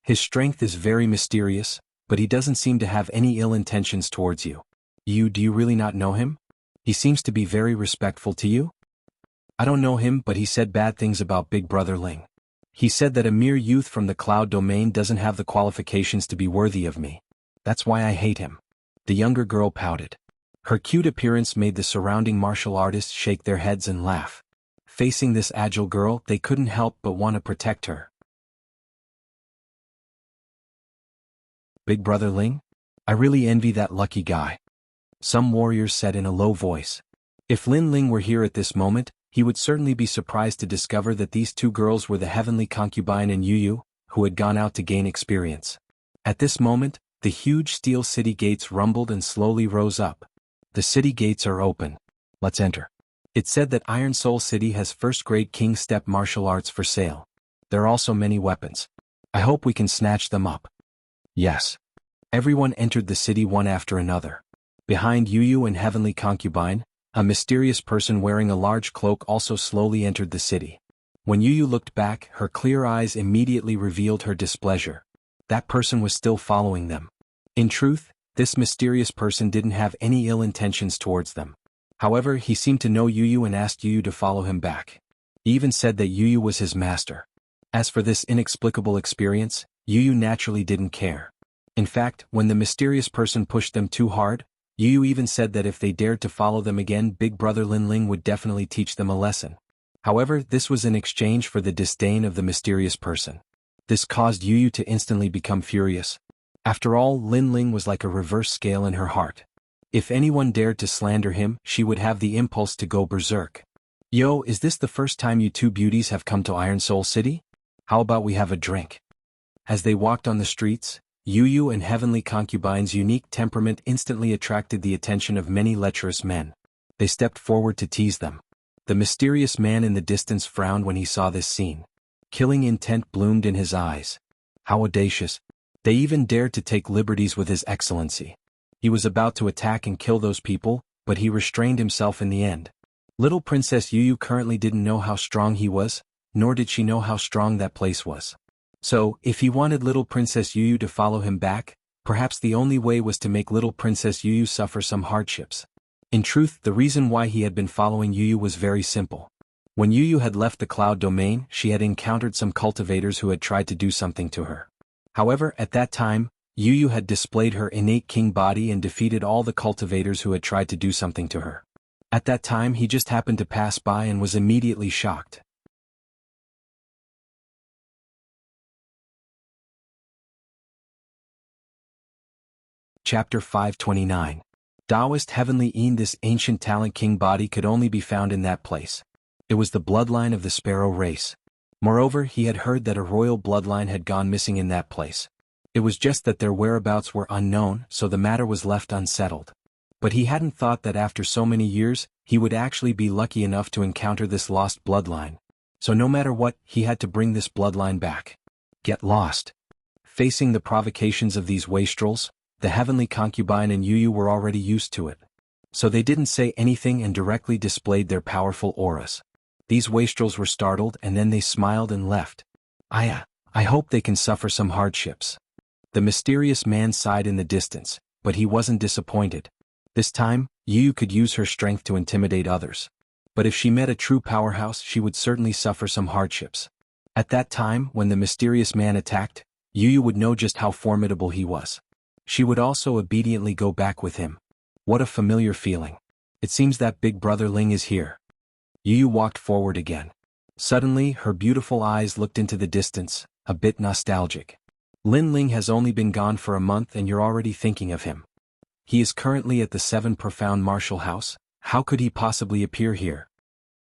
His strength is very mysterious, but he doesn't seem to have any ill intentions towards you. Do you really not know him? He seems to be very respectful to you? I don't know him, but he said bad things about Big Brother Ling. He said that a mere youth from the Cloud Domain doesn't have the qualifications to be worthy of me. That's why I hate him. The younger girl pouted. Her cute appearance made the surrounding martial artists shake their heads and laugh. Facing this agile girl, they couldn't help but want to protect her. Big Brother Ling? I really envy that lucky guy. some warriors said in a low voice. If Lin Ling were here at this moment, he would certainly be surprised to discover that these two girls were the heavenly concubine and Yu Yu, who had gone out to gain experience. At this moment, the huge steel city gates rumbled and slowly rose up. The city gates are open. Let's enter. It said that Iron Soul City has first-grade King Step martial arts for sale. There are also many weapons. I hope we can snatch them up. Yes. Everyone entered the city one after another. Behind Yu Yu and Heavenly Concubine, a mysterious person wearing a large cloak also slowly entered the city. When Yu Yu looked back, her clear eyes immediately revealed her displeasure. That person was still following them. In truth, this mysterious person didn't have any ill intentions towards them. However, he seemed to know Yu Yu and asked Yu Yu to follow him back. He even said that Yu Yu was his master. As for this inexplicable experience, Yu Yu naturally didn't care. In fact, when the mysterious person pushed them too hard, Yu Yu even said that if they dared to follow them again, Big Brother Lin Ling would definitely teach them a lesson. However, this was in exchange for the disdain of the mysterious person. This caused Yu Yu to instantly become furious. After all, Lin Ling was like a reverse scale in her heart. If anyone dared to slander him, she would have the impulse to go berserk. Yo, is this the first time you two beauties have come to Iron Soul City? How about we have a drink? As they walked on the streets, Yu Yu and Heavenly Concubine's unique temperament instantly attracted the attention of many lecherous men. They stepped forward to tease them. The mysterious man in the distance frowned when he saw this scene. Killing intent bloomed in his eyes. How audacious. They even dared to take liberties with His Excellency. He was about to attack and kill those people, but he restrained himself in the end. Little Princess Yu Yu currently didn't know how strong he was, nor did she know how strong that place was. So, if he wanted little Princess Yu Yu to follow him back, perhaps the only way was to make little Princess Yu Yu suffer some hardships. In truth, the reason why he had been following Yu Yu was very simple. When Yu Yu had left the cloud domain, she had encountered some cultivators who had tried to do something to her. However, at that time, Yu Yu had displayed her innate king body and defeated all the cultivators who had tried to do something to her. At that time, he just happened to pass by and was immediately shocked. Chapter 529. Taoist Heavenly Een. This ancient talent king body could only be found in that place. It was the bloodline of the sparrow race. Moreover, he had heard that a royal bloodline had gone missing in that place. It was just that their whereabouts were unknown, so the matter was left unsettled. But he hadn't thought that after so many years, he would actually be lucky enough to encounter this lost bloodline. So no matter what, he had to bring this bloodline back. Get lost. Facing the provocations of these wastrels, the Heavenly Concubine and Yu Yu were already used to it. So they didn't say anything and directly displayed their powerful auras. These wastrels were startled and then they smiled and left. I hope they can suffer some hardships. The mysterious man sighed in the distance, but he wasn't disappointed. This time, Yu Yu could use her strength to intimidate others. But if she met a true powerhouse, she would certainly suffer some hardships. At that time, when the mysterious man attacked, Yu Yu would know just how formidable he was. She would also obediently go back with him. What a familiar feeling. It seems that Big Brother Ling is here. Yu Yu walked forward again. Suddenly, her beautiful eyes looked into the distance, a bit nostalgic. Lin Ling has only been gone for a month and you're already thinking of him. He is currently at the 7 Profound Martial House. How could he possibly appear here?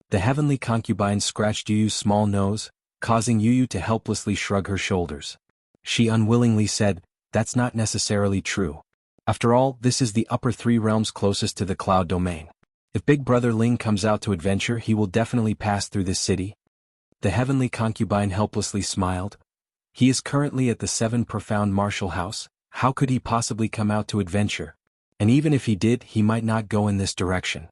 The Heavenly Concubine scratched Yu Yu's small nose, causing Yu Yu to helplessly shrug her shoulders. She unwillingly said, "That's not necessarily true. After all, this is the upper 3 realms closest to the cloud domain. If Big Brother Ling comes out to adventure, he will definitely pass through this city." The Heavenly Concubine helplessly smiled. He is currently at the 7 Profound Martial House. How could he possibly come out to adventure? And even if he did, he might not go in this direction.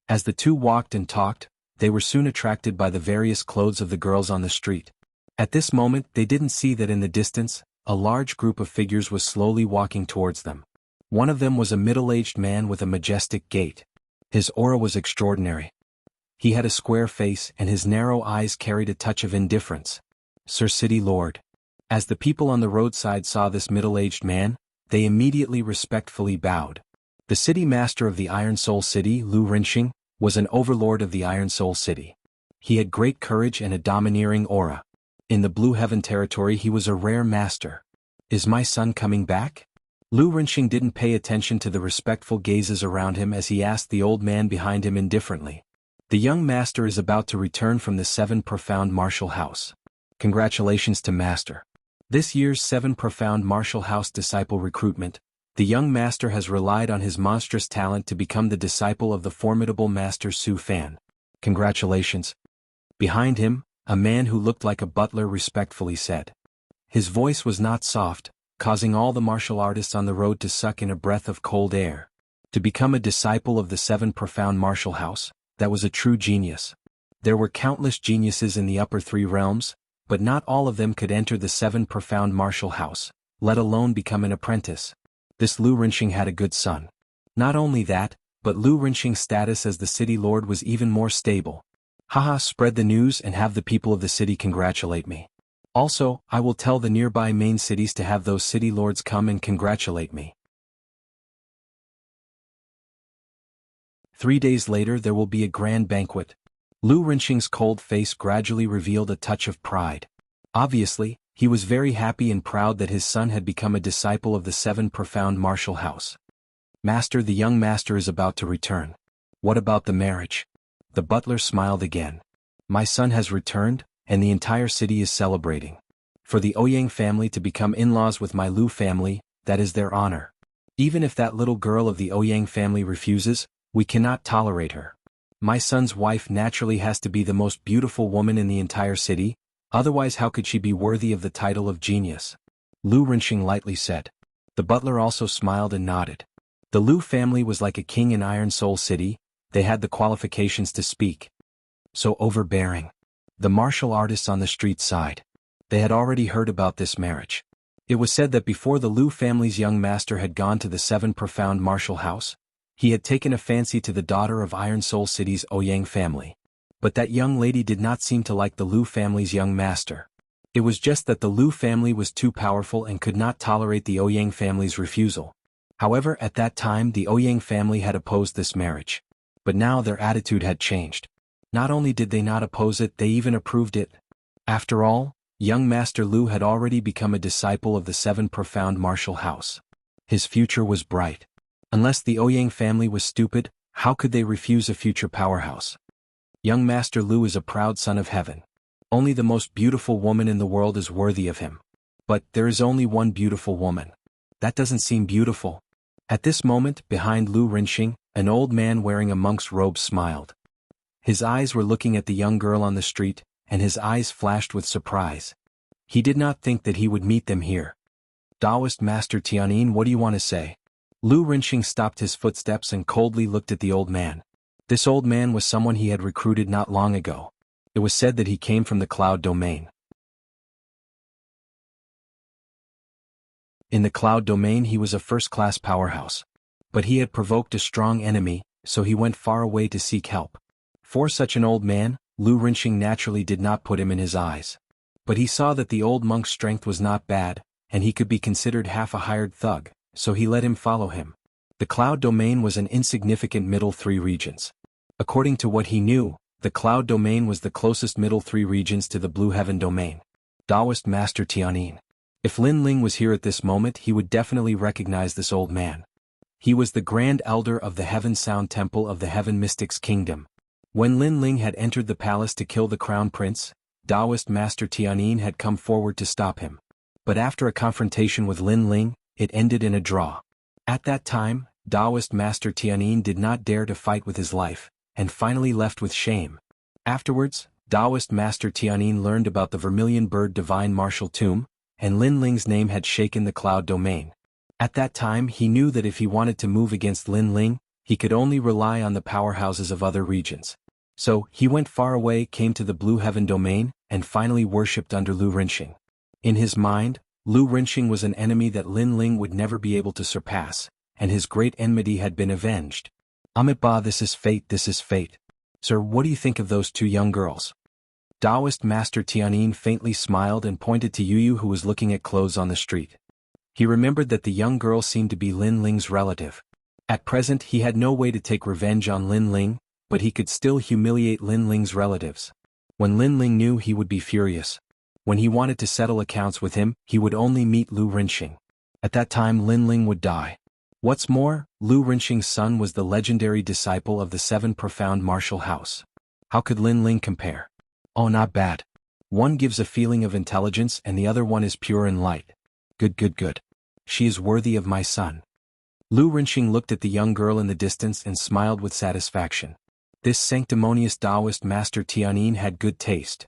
As the two walked and talked, they were soon attracted by the various clothes of the girls on the street. At this moment, they didn't see that in the distance, a large group of figures was slowly walking towards them. One of them was a middle-aged man with a majestic gait. His aura was extraordinary. He had a square face and his narrow eyes carried a touch of indifference. Sir City Lord. As the people on the roadside saw this middle-aged man, they immediately respectfully bowed. The city master of the Iron Soul City, Lu Rinxing, was an overlord of the Iron Soul City. He had great courage and a domineering aura. In the Blue Heaven territory he was a rare master. Is my son coming back? Lu Rinxing didn't pay attention to the respectful gazes around him as he asked the old man behind him indifferently. The young master is about to return from the 7 Profound Martial House. Congratulations to Master. This year's 7 Profound Martial House disciple recruitment, the young master has relied on his monstrous talent to become the disciple of the formidable Master Su Fan. Congratulations. Behind him, a man who looked like a butler respectfully said. His voice was not soft, causing all the martial artists on the road to suck in a breath of cold air. To become a disciple of the 7 Profound Martial House, that was a true genius. There were countless geniuses in the upper 3 realms, but not all of them could enter the 7 Profound Martial House, let alone become an apprentice. This Lu Rinxing had a good son. Not only that, but Lu Rinxing's status as the city lord was even more stable. Haha, spread the news and have the people of the city congratulate me. Also, I will tell the nearby main cities to have those city lords come and congratulate me. 3 days later there will be a grand banquet. Lu Rinxing's cold face gradually revealed a touch of pride. Obviously, he was very happy and proud that his son had become a disciple of the 7 Profound Martial House. Master, the young master is about to return. What about the marriage? The butler smiled again. My son has returned, and the entire city is celebrating. For the Ouyang family to become in-laws with my Lu family, that is their honor. Even if that little girl of the Ouyang family refuses, we cannot tolerate her. My son's wife naturally has to be the most beautiful woman in the entire city, otherwise how could she be worthy of the title of genius? Lu Rinxing lightly said. The butler also smiled and nodded. The Lu family was like a king in Iron Soul City, they had the qualifications to speak. So overbearing. The martial artists on the street sighed. They had already heard about this marriage. It was said that before the Lu family's young master had gone to the 7 Profound Martial House, he had taken a fancy to the daughter of Iron Soul City's Ouyang family. But that young lady did not seem to like the Lu family's young master. It was just that the Lu family was too powerful and could not tolerate the Ouyang family's refusal. However, at that time the Ouyang family had opposed this marriage. But now their attitude had changed. Not only did they not oppose it, they even approved it. After all, young Master Lu had already become a disciple of the 7 Profound Martial House. His future was bright. Unless the Ouyang family was stupid, how could they refuse a future powerhouse? Young Master Lu is a proud son of heaven. Only the most beautiful woman in the world is worthy of him. But there is only one beautiful woman. That doesn't seem beautiful. At this moment, behind Lu Rinxing, an old man wearing a monk's robe smiled. His eyes were looking at the young girl on the street, and his eyes flashed with surprise. He did not think that he would meet them here. Taoist Master Tianyin, what do you want to say? Lu Rinxing stopped his footsteps and coldly looked at the old man. This old man was someone he had recruited not long ago. It was said that he came from the Cloud Domain. In the Cloud Domain he was a first-class powerhouse. But he had provoked a strong enemy, so he went far away to seek help. For such an old man, Lu Rinxing naturally did not put him in his eyes. But he saw that the old monk's strength was not bad, and he could be considered half a hired thug, so he let him follow him. The Cloud Domain was an insignificant middle 3 regions. According to what he knew, the Cloud Domain was the closest middle 3 regions to the Blue Heaven Domain. Taoist Master Tianyin. If Lin Ling was here at this moment, he would definitely recognize this old man. He was the Grand Elder of the Heaven Sound Temple of the Heaven Mystics Kingdom. When Lin Ling had entered the palace to kill the Crown Prince, Taoist Master Tianyin had come forward to stop him. But after a confrontation with Lin Ling, it ended in a draw. At that time, Taoist Master Tianyin did not dare to fight with his life, and finally left with shame. Afterwards, Taoist Master Tianyin learned about the Vermilion Bird Divine Martial Tomb, and Lin Ling's name had shaken the Cloud Domain. At that time he knew that if he wanted to move against Lin Ling, he could only rely on the powerhouses of other regions. So, he went far away, came to the Blue Heaven Domain, and finally worshipped under Lu Rinxing. In his mind, Lu Rinxing was an enemy that Lin Ling would never be able to surpass, and his great enmity had been avenged. Amitabha, this is fate, this is fate. Sir, what do you think of those 2 young girls? Taoist Master Tianyin faintly smiled and pointed to Yu who was looking at clothes on the street. He remembered that the young girl seemed to be Lin Ling's relative. At present he had no way to take revenge on Lin Ling, but he could still humiliate Lin Ling's relatives. When Lin Ling knew, he would be furious. When he wanted to settle accounts with him, he would only meet Lu Rinxing. At that time Lin Ling would die. What's more, Lu Rinxing's son was the legendary disciple of the seven profound martial house. How could Lin Ling compare? Oh, not bad. One gives a feeling of intelligence and the other one is pure and light. Good. She is worthy of my son. Lu Rinxing looked at the young girl in the distance and smiled with satisfaction. This sanctimonious Taoist master Tianyin had good taste.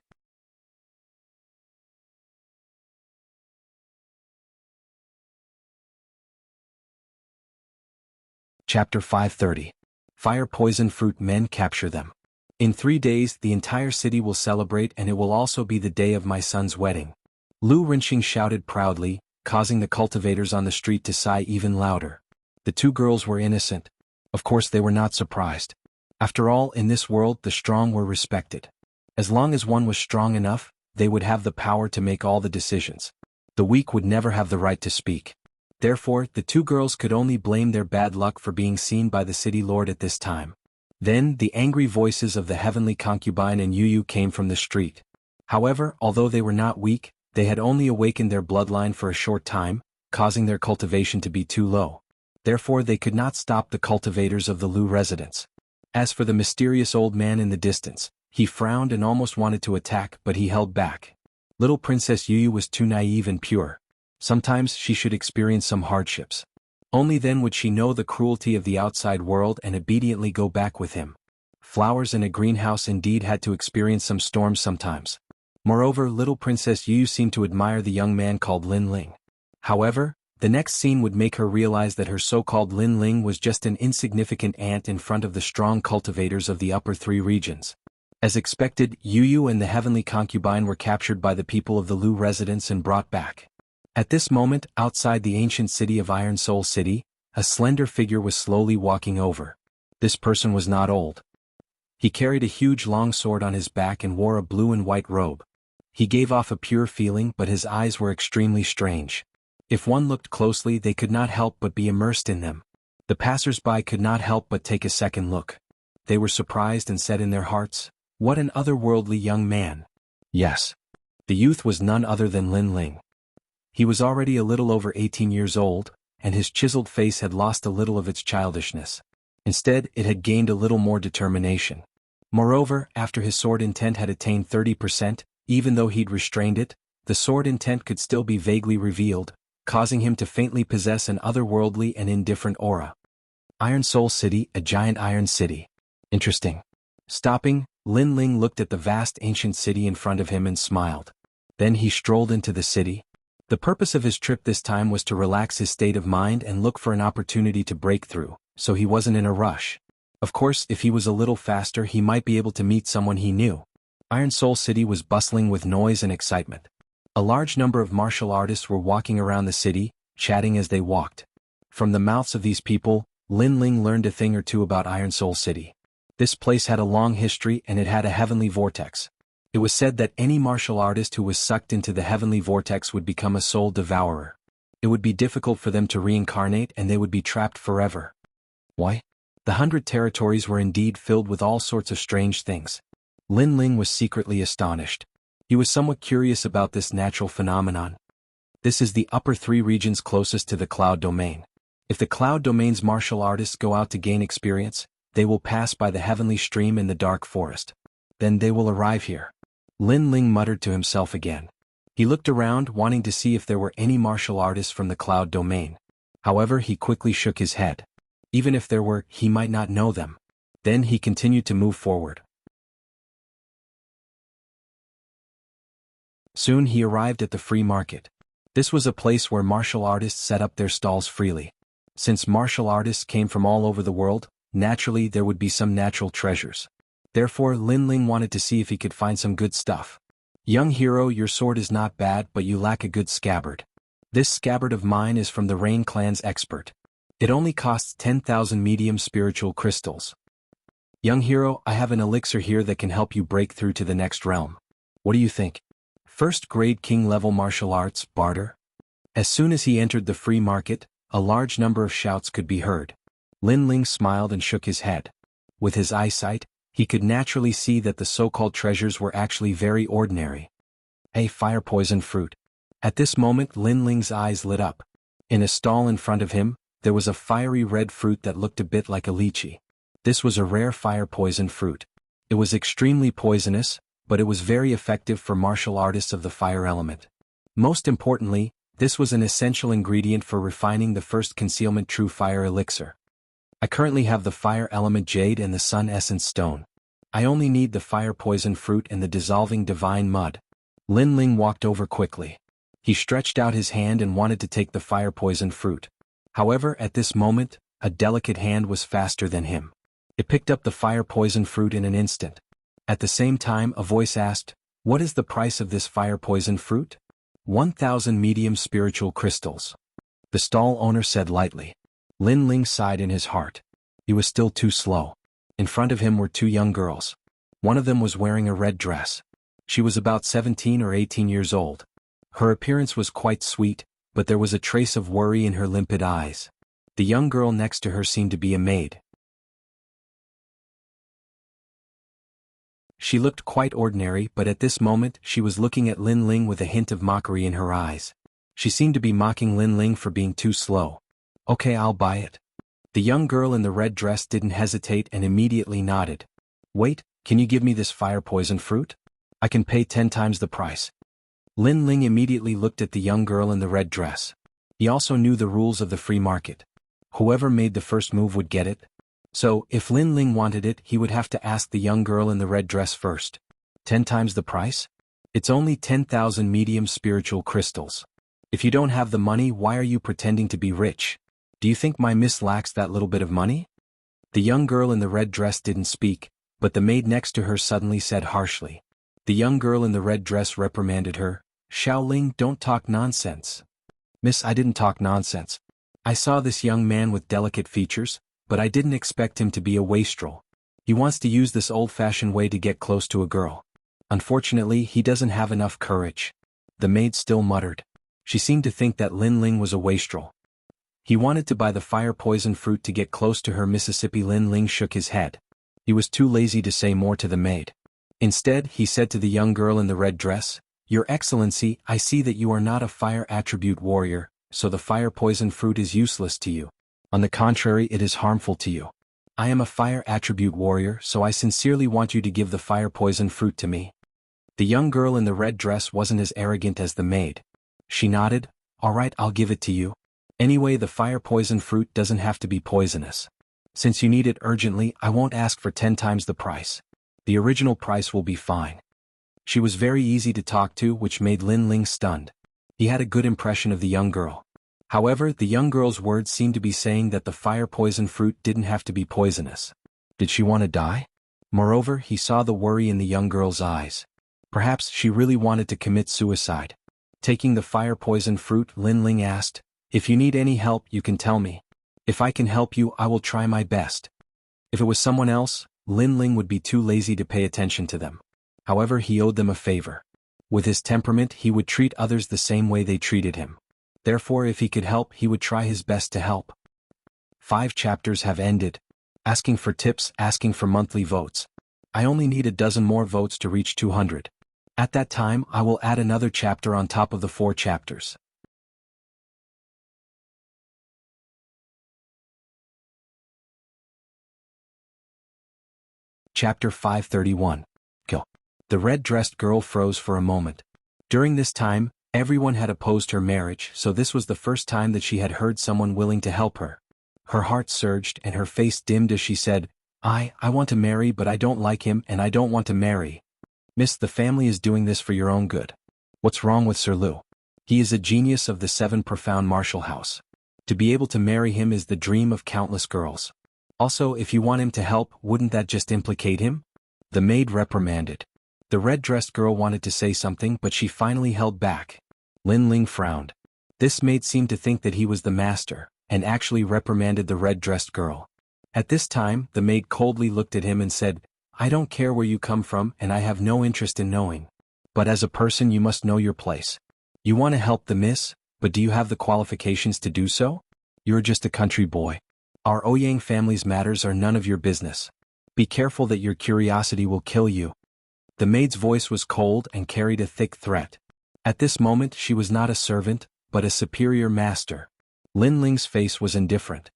Chapter 530. Fire Poison Fruit Men Capture Them. In 3 days the entire city will celebrate and it will also be the day of my son's wedding. Lu Rinxing shouted proudly, causing the cultivators on the street to sigh even louder. The two girls were innocent. Of course they were not surprised. After all, in this world the strong were respected. As long as one was strong enough, they would have the power to make all the decisions. The weak would never have the right to speak. Therefore, the two girls could only blame their bad luck for being seen by the city lord at this time. Then, the angry voices of the heavenly concubine and Yu came from the street. However, although they were not weak, they had only awakened their bloodline for a short time, causing their cultivation to be too low. Therefore they could not stop the cultivators of the Lu residence. As for the mysterious old man in the distance, he frowned and almost wanted to attack, but he held back. Little Princess Yu was too naive and pure. Sometimes she should experience some hardships. Only then would she know the cruelty of the outside world and obediently go back with him. Flowers in a greenhouse indeed had to experience some storms sometimes. Moreover, little Princess Yu seemed to admire the young man called Lin Ling. However, the next scene would make her realize that her so-called Lin Ling was just an insignificant ant in front of the strong cultivators of the upper 3 regions. As expected, Yu and the heavenly concubine were captured by the people of the Lu residence and brought back. At this moment, outside the ancient city of Iron Soul City, a slender figure was slowly walking over. This person was not old. He carried a huge long sword on his back and wore a blue and white robe. He gave off a pure feeling, but his eyes were extremely strange. If one looked closely, they could not help but be immersed in them. The passers-by could not help but take a second look. They were surprised and said in their hearts, "What an otherworldly young man." Yes. The youth was none other than Lin Ling. He was already a little over 18 years old, and his chiseled face had lost a little of its childishness. Instead, it had gained a little more determination. Moreover, after his sword intent had attained 30%, even though he'd restrained it, the sword intent could still be vaguely revealed, causing him to faintly possess an otherworldly and indifferent aura. Iron Soul City, a giant iron city. Interesting. Stopping, Lin Ling looked at the vast ancient city in front of him and smiled. Then he strolled into the city. The purpose of his trip this time was to relax his state of mind and look for an opportunity to break through, so he wasn't in a rush. Of course, if he was a little faster he might be able to meet someone he knew. Iron Soul City was bustling with noise and excitement. A large number of martial artists were walking around the city, chatting as they walked. From the mouths of these people, Lin Ling learned a thing or two about Iron Soul City. This place had a long history and it had a heavenly vortex. It was said that any martial artist who was sucked into the heavenly vortex would become a soul devourer. It would be difficult for them to reincarnate and they would be trapped forever. Why? The 100 territories were indeed filled with all sorts of strange things. Lin Ling was secretly astonished. He was somewhat curious about this natural phenomenon. This is the upper 3 regions closest to the cloud domain. If the cloud domain's martial artists go out to gain experience, they will pass by the heavenly stream in the dark forest. Then they will arrive here. Lin Ling muttered to himself again. He looked around, wanting to see if there were any martial artists from the cloud domain. However, he quickly shook his head. Even if there were, he might not know them. Then he continued to move forward. Soon he arrived at the free market. This was a place where martial artists set up their stalls freely. Since martial artists came from all over the world, naturally there would be some natural treasures. Therefore, Lin Ling wanted to see if he could find some good stuff. "Young hero, your sword is not bad, but you lack a good scabbard. This scabbard of mine is from the Rain Clan's expert. It only costs 10,000 medium spiritual crystals. Young hero, I have an elixir here that can help you break through to the next realm. What do you think? First grade king level martial arts, barter?" As soon as he entered the free market, a large number of shouts could be heard. Lin Ling smiled and shook his head. With his eyesight, he could naturally see that the so-called treasures were actually very ordinary. A fire poison fruit. At this moment Lin Ling's eyes lit up. In a stall in front of him, there was a fiery red fruit that looked a bit like a lychee. This was a rare fire-poison fruit. It was extremely poisonous, but it was very effective for martial artists of the fire element. Most importantly, this was an essential ingredient for refining the first concealment true fire elixir. I currently have the fire element jade and the sun essence stone. I only need the fire poison fruit and the dissolving divine mud. Lin Ling walked over quickly. He stretched out his hand and wanted to take the fire poison fruit. However, at this moment, a delicate hand was faster than him. It picked up the fire poison fruit in an instant. At the same time, a voice asked, "What is the price of this fire poison fruit?" 1,000 medium spiritual crystals. The stall owner said lightly. Lin Ling sighed in his heart. He was still too slow. In front of him were two young girls. One of them was wearing a red dress. She was about 17 or 18 years old. Her appearance was quite sweet, but there was a trace of worry in her limpid eyes. The young girl next to her seemed to be a maid. She looked quite ordinary, but at this moment she was looking at Lin Ling with a hint of mockery in her eyes. She seemed to be mocking Lin Ling for being too slow. "Okay, I'll buy it." The young girl in the red dress didn't hesitate and immediately nodded. "Wait, can you give me this fire poison fruit? I can pay 10 times the price." Lin Ling immediately looked at the young girl in the red dress. He also knew the rules of the free market. Whoever made the first move would get it. So, if Lin Ling wanted it, he would have to ask the young girl in the red dress first. 10 times the price? It's only 10,000 medium spiritual crystals. If you don't have the money, why are you pretending to be rich? Do you think my miss lacks that little bit of money? The young girl in the red dress didn't speak, but the maid next to her suddenly said harshly. The young girl in the red dress reprimanded her. "Xiaoling, don't talk nonsense." "Miss, I didn't talk nonsense. I saw this young man with delicate features, but I didn't expect him to be a wastrel. He wants to use this old-fashioned way to get close to a girl. Unfortunately, he doesn't have enough courage." The maid still muttered. She seemed to think that Lin Ling was a wastrel. He wanted to buy the fire poison fruit to get close to her. Mississippi. Lin Ling shook his head. He was too lazy to say more to the maid. Instead, he said to the young girl in the red dress, "Your Excellency, I see that you are not a fire attribute warrior, so the fire poison fruit is useless to you. On the contrary, it is harmful to you. I am a fire attribute warrior, so I sincerely want you to give the fire poison fruit to me." The young girl in the red dress wasn't as arrogant as the maid. She nodded. "All right, I'll give it to you. Anyway, the fire poison fruit doesn't have to be poisonous. Since you need it urgently, I won't ask for 10 times the price. The original price will be fine." She was very easy to talk to, which made Lin Ling stunned. He had a good impression of the young girl. However, the young girl's words seemed to be saying that the fire poison fruit didn't have to be poisonous. Did she want to die? Moreover, he saw the worry in the young girl's eyes. Perhaps she really wanted to commit suicide. Taking the fire poison fruit, Lin Ling asked, "If you need any help, you can tell me. If I can help you, I will try my best." If it was someone else, Lin Ling would be too lazy to pay attention to them. However, he owed them a favor. With his temperament, he would treat others the same way they treated him. Therefore, if he could help, he would try his best to help. 5 chapters have ended. Asking for tips, asking for monthly votes. I only need a dozen more votes to reach 200. At that time, I will add another chapter on top of the 4 chapters. Chapter 531. Kill. The red-dressed girl froze for a moment. During this time, everyone had opposed her marriage, so this was the first time that she had heard someone willing to help her. Her heart surged and her face dimmed as she said, I want to marry, but I don't like him and I don't want to marry." "Miss, the family is doing this for your own good. What's wrong with Sir Lu? He is a genius of the 7 profound martial house. To be able to marry him is the dream of countless girls. Also, if you want him to help, wouldn't that just implicate him?" The maid reprimanded. The red-dressed girl wanted to say something, but she finally held back. Lin Ling frowned. This maid seemed to think that he was the master, and actually reprimanded the red-dressed girl. At this time, the maid coldly looked at him and said, "I don't care where you come from and I have no interest in knowing. But as a person you must know your place. You want to help the miss, but do you have the qualifications to do so? You're just a country boy. Our Ouyang family's matters are none of your business. Be careful that your curiosity will kill you." The maid's voice was cold and carried a thick threat. At this moment she was not a servant, but a superior master. Lin Ling's face was indifferent.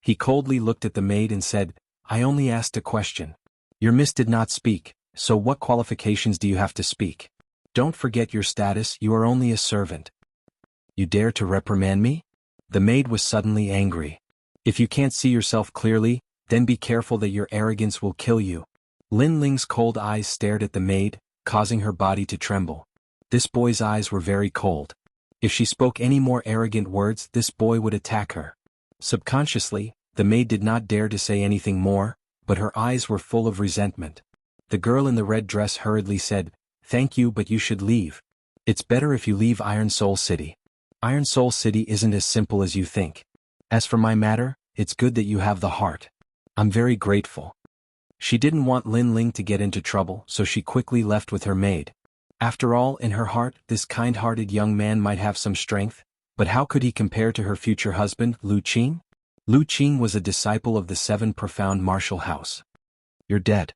He coldly looked at the maid and said, I only asked a question. Your miss did not speak, so what qualifications do you have to speak? Don't forget your status, you are only a servant. You dare to reprimand me? The maid was suddenly angry. If you can't see yourself clearly, then be careful that your arrogance will kill you. Lin Ling's cold eyes stared at the maid, causing her body to tremble. This boy's eyes were very cold. If she spoke any more arrogant words, this boy would attack her. Subconsciously, the maid did not dare to say anything more, but her eyes were full of resentment. The girl in the red dress hurriedly said, Thank you, but you should leave. It's better if you leave Iron Soul City. Iron Soul City isn't as simple as you think. As for my matter, it's good that you have the heart. I'm very grateful. She didn't want Lin Ling to get into trouble, so she quickly left with her maid. After all, in her heart, this kind-hearted young man might have some strength, but how could he compare to her future husband, Lu Qing? Lu Qing was a disciple of the Seven Profound Martial House. You're dead.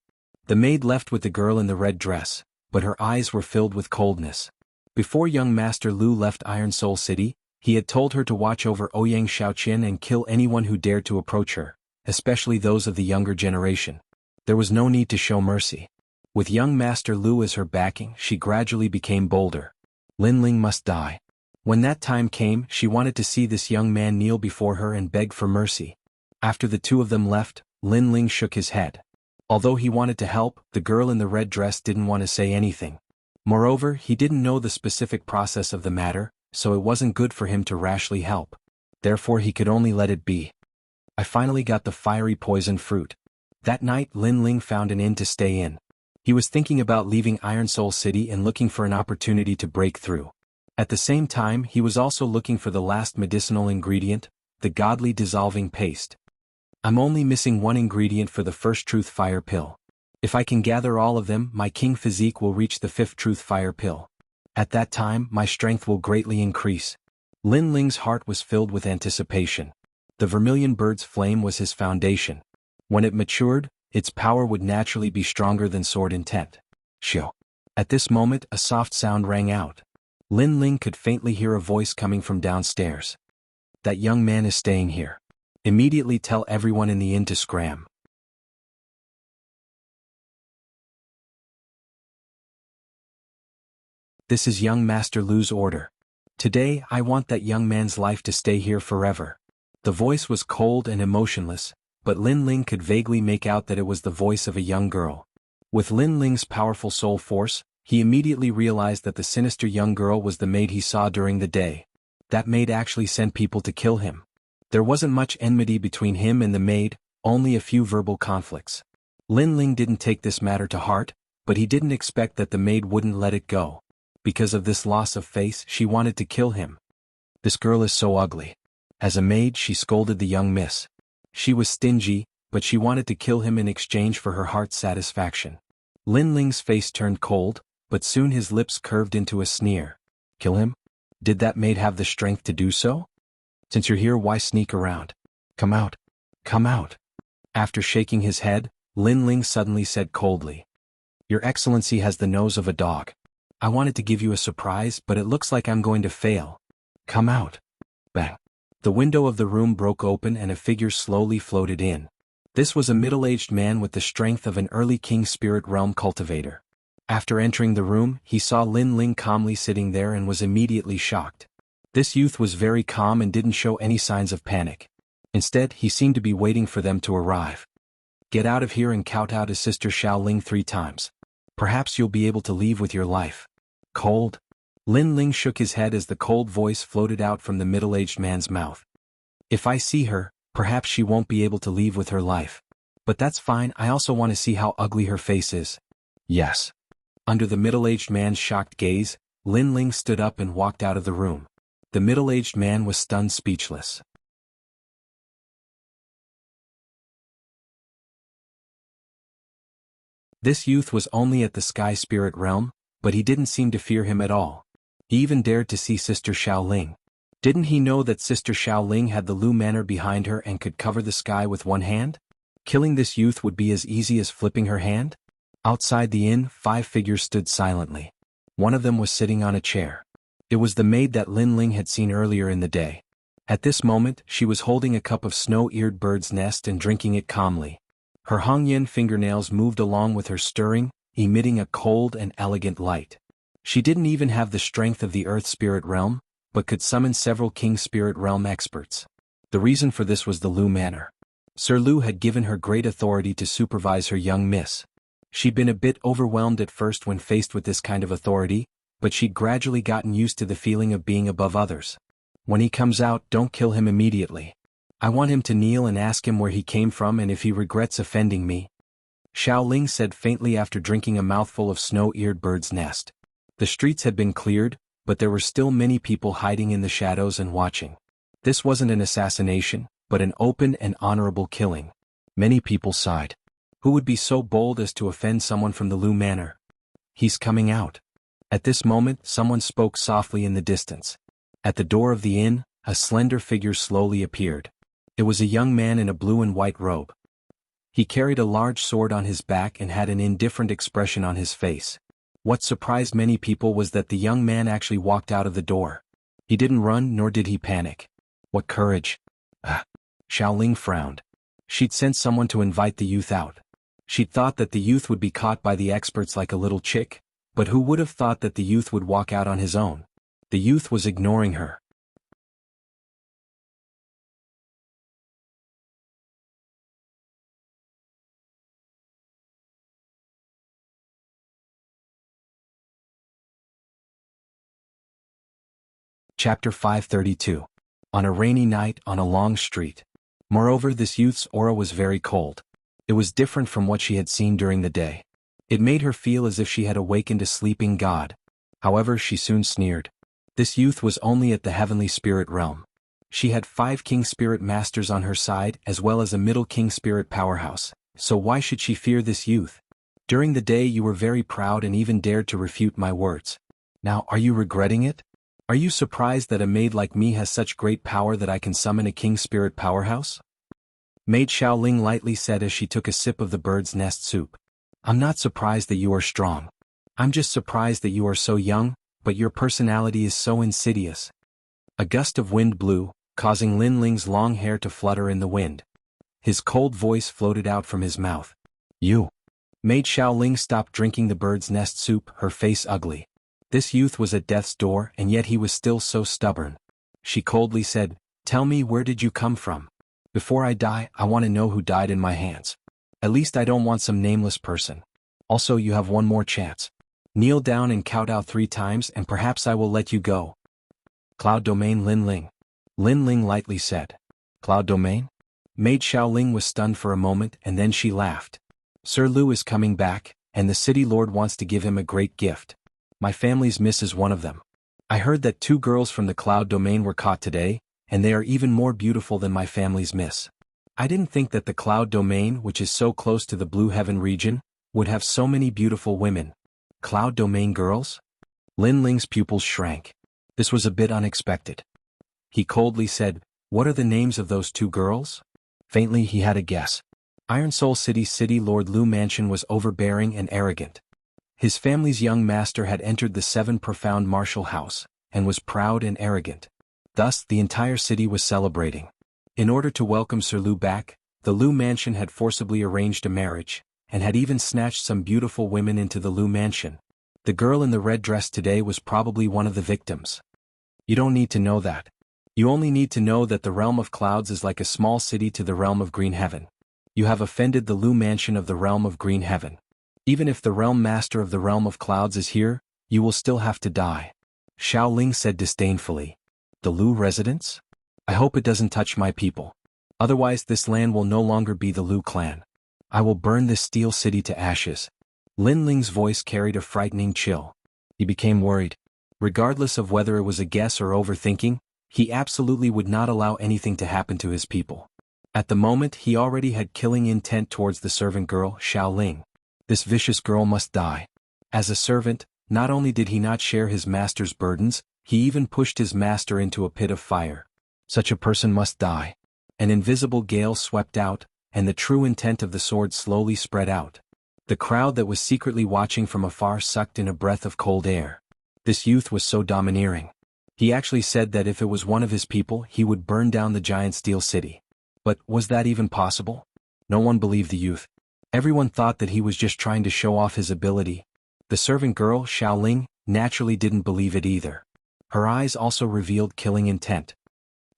The maid left with the girl in the red dress, but her eyes were filled with coldness. Before young Master Lu left Iron Soul City, he had told her to watch over Ouyang Shaoqian and kill anyone who dared to approach her, especially those of the younger generation. There was no need to show mercy. With young Master Lu as her backing, she gradually became bolder. Lin Ling must die. When that time came, she wanted to see this young man kneel before her and beg for mercy. After the two of them left, Lin Ling shook his head. Although he wanted to help, the girl in the red dress didn't want to say anything. Moreover, he didn't know the specific process of the matter, so it wasn't good for him to rashly help. Therefore he could only let it be. I finally got the fiery poison fruit. That night Lin Ling found an inn to stay in. He was thinking about leaving Iron Soul City and looking for an opportunity to break through. At the same time, he was also looking for the last medicinal ingredient, the godly dissolving paste. I'm only missing one ingredient for the first truth fire pill. If I can gather all of them, my king physique will reach the fifth truth fire pill. At that time, my strength will greatly increase. Lin Ling's heart was filled with anticipation. The vermilion bird's flame was his foundation. When it matured, its power would naturally be stronger than sword intent. Shio. At this moment, a soft sound rang out. Lin Ling could faintly hear a voice coming from downstairs. That young man is staying here. Immediately tell everyone in the inn to scram. This is young Master Lu's order. Today, I want that young man's life to stay here forever. The voice was cold and emotionless, but Lin Ling could vaguely make out that it was the voice of a young girl. With Lin Ling's powerful soul force, he immediately realized that the sinister young girl was the maid he saw during the day. That maid actually sent people to kill him. There wasn't much enmity between him and the maid, only a few verbal conflicts. Lin Ling didn't take this matter to heart, but he didn't expect that the maid wouldn't let it go. Because of this loss of face, she wanted to kill him. This girl is so ugly. As a maid, she scolded the young miss. She was stingy, but she wanted to kill him in exchange for her heart's satisfaction. Lin Ling's face turned cold, but soon his lips curved into a sneer. Kill him? Did that maid have the strength to do so? Since you're here, why sneak around? Come out. Come out. After shaking his head, Lin Ling suddenly said coldly. Your Excellency has the nose of a dog. I wanted to give you a surprise, but it looks like I'm going to fail. Come out. Bang. The window of the room broke open and a figure slowly floated in. This was a middle-aged man with the strength of an early King Spirit Realm cultivator. After entering the room, he saw Lin Ling calmly sitting there and was immediately shocked. This youth was very calm and didn't show any signs of panic. Instead, he seemed to be waiting for them to arrive. Get out of here and kowtow to Sister Xiaoling 3 times. Perhaps you'll be able to leave with your life. Cold? Lin Ling shook his head as the cold voice floated out from the middle-aged man's mouth. If I see her, perhaps she won't be able to leave with her life. But that's fine, I also want to see how ugly her face is. Yes. Under the middle-aged man's shocked gaze, Lin Ling stood up and walked out of the room. The middle-aged man was stunned speechless. This youth was only at the Sky Spirit Realm, but he didn't seem to fear him at all. He even dared to see Sister Xiaoling. Didn't he know that Sister Xiaoling had the Lu Manor behind her and could cover the sky with one hand? Killing this youth would be as easy as flipping her hand? Outside the inn, 5 figures stood silently. One of them was sitting on a chair. It was the maid that Lin Ling had seen earlier in the day. At this moment, she was holding a cup of snow-eared bird's nest and drinking it calmly. Her Hongyan fingernails moved along with her stirring, emitting a cold and elegant light. She didn't even have the strength of the Earth Spirit Realm, but could summon several King Spirit Realm experts. The reason for this was the Lu Manor. Sir Lu had given her great authority to supervise her young miss. She'd been a bit overwhelmed at first when faced with this kind of authority, but she'd gradually gotten used to the feeling of being above others. When he comes out, don't kill him immediately. I want him to kneel and ask him where he came from and if he regrets offending me. Xiao Ling said faintly after drinking a mouthful of snow-eared bird's nest. The streets had been cleared, but there were still many people hiding in the shadows and watching. This wasn't an assassination, but an open and honorable killing. Many people sighed. Who would be so bold as to offend someone from the Lu Manor? He's coming out. At this moment, someone spoke softly in the distance. At the door of the inn, a slender figure slowly appeared. It was a young man in a blue and white robe. He carried a large sword on his back and had an indifferent expression on his face. What surprised many people was that the young man actually walked out of the door. He didn't run nor did he panic. What courage! Xiao Ling frowned. She'd sent someone to invite the youth out. She'd thought that the youth would be caught by the experts like a little chick, but who would have thought that the youth would walk out on his own? The youth was ignoring her. Chapter 532. On a rainy night on a long street. Moreover, this youth's aura was very cold. It was different from what she had seen during the day. It made her feel as if she had awakened a sleeping god. However, she soon sneered. This youth was only at the heavenly spirit realm. She had 5 king spirit masters on her side as well as a middle king spirit powerhouse, so why should she fear this youth? During the day you were very proud and even dared to refute my words. Now are you regretting it? Are you surprised that a maid like me has such great power that I can summon a king spirit powerhouse? Maid Xiao Ling lightly said as she took a sip of the bird's nest soup. I'm not surprised that you are strong. I'm just surprised that you are so young, but your personality is so insidious. A gust of wind blew, causing Lin Ling's long hair to flutter in the wind. His cold voice floated out from his mouth. You. Maid Xiao Ling stopped drinking the bird's nest soup, her face ugly. This youth was at death's door and yet he was still so stubborn. She coldly said, Tell me, where did you come from? Before I die, I want to know who died in my hands. At least I don't want some nameless person. Also, you have one more chance. Kneel down and count out 3 times and perhaps I will let you go. Cloud Domain Lin Ling. Lin Ling lightly said. Cloud Domain? Maid Xiao Ling was stunned for a moment and then she laughed. Sir Lu is coming back, and the city lord wants to give him a great gift. My family's miss is one of them. I heard that 2 girls from the Cloud Domain were caught today, and they are even more beautiful than my family's miss. I didn't think that the Cloud Domain, which is so close to the Blue Heaven region, would have so many beautiful women. Cloud Domain girls? Lin Ling's pupils shrank. This was a bit unexpected. He coldly said, What are the names of those 2 girls? Faintly he had a guess. Iron Soul City's city lord Lu Mansion was overbearing and arrogant. His family's young master had entered the 7 profound martial house, and was proud and arrogant. Thus, the entire city was celebrating. In order to welcome Sir Lu back, the Lu Mansion had forcibly arranged a marriage, and had even snatched some beautiful women into the Lu Mansion. The girl in the red dress today was probably one of the victims. You don't need to know that. You only need to know that the realm of clouds is like a small city to the realm of green heaven. You have offended the Lu Mansion of the realm of green heaven. Even if the realm master of the realm of clouds is here, you will still have to die. Xiao Ling said disdainfully. The Lu residence? I hope it doesn't touch my people. Otherwise this land will no longer be the Lu clan. I will burn this steel city to ashes. Lin Ling's voice carried a frightening chill. He became worried. Regardless of whether it was a guess or overthinking, he absolutely would not allow anything to happen to his people. At the moment he already had killing intent towards the servant girl, Xiao Ling. This vicious girl must die. As a servant, not only did he not share his master's burdens, he even pushed his master into a pit of fire. Such a person must die. An invisible gale swept out, and the true intent of the sword slowly spread out. The crowd that was secretly watching from afar sucked in a breath of cold air. This youth was so domineering. He actually said that if it was one of his people, he would burn down the giant steel city. But was that even possible? No one believed the youth. Everyone thought that he was just trying to show off his ability. The servant girl, Xiaoling, naturally didn't believe it either. Her eyes also revealed killing intent.